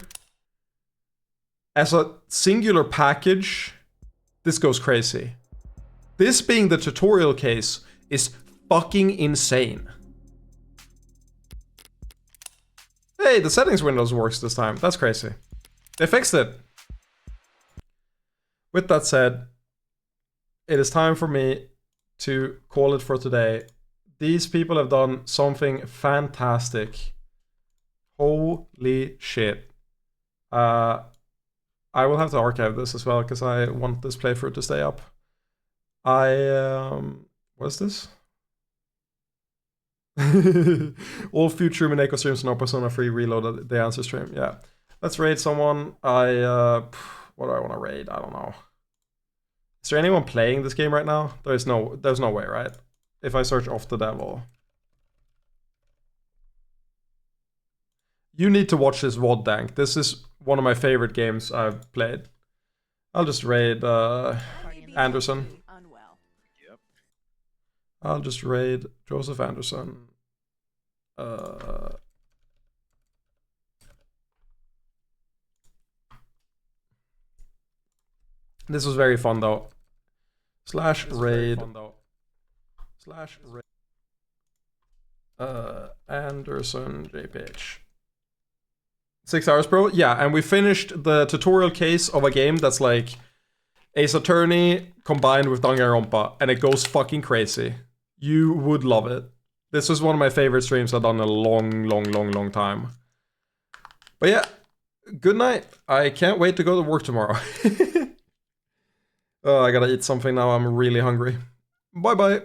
as a singular package, this goes crazy. This being the tutorial case is fucking insane. Hey, the settings windows works this time. That's crazy. They fixed it. With that said, it is time for me to call it for today. These people have done something fantastic. Holy shit. I will have to archive this as well because I want this playthrough to stay up. What's this? All future Mineko streams no Persona 3 reloaded the answer stream. Yeah. Let's raid someone. What do I want to raid? I don't know. Is there anyone playing this game right now? There's no way, right? If I search Off the Devil. You need to watch this VOD, Dank. This is one of my favorite games I've played. I'll just raid Anderson. I'll just raid Joseph Anderson. This was very fun though. /raid. Anderson JPH. 6 hours, bro? Yeah, and we finished the tutorial case of a game that's like Ace Attorney combined with Danganronpa, and it goes fucking crazy. You would love it. This was one of my favorite streams I've done in a long time. But yeah, good night. I can't wait to go to work tomorrow. Oh, I gotta eat something now. I'm really hungry. Bye-bye.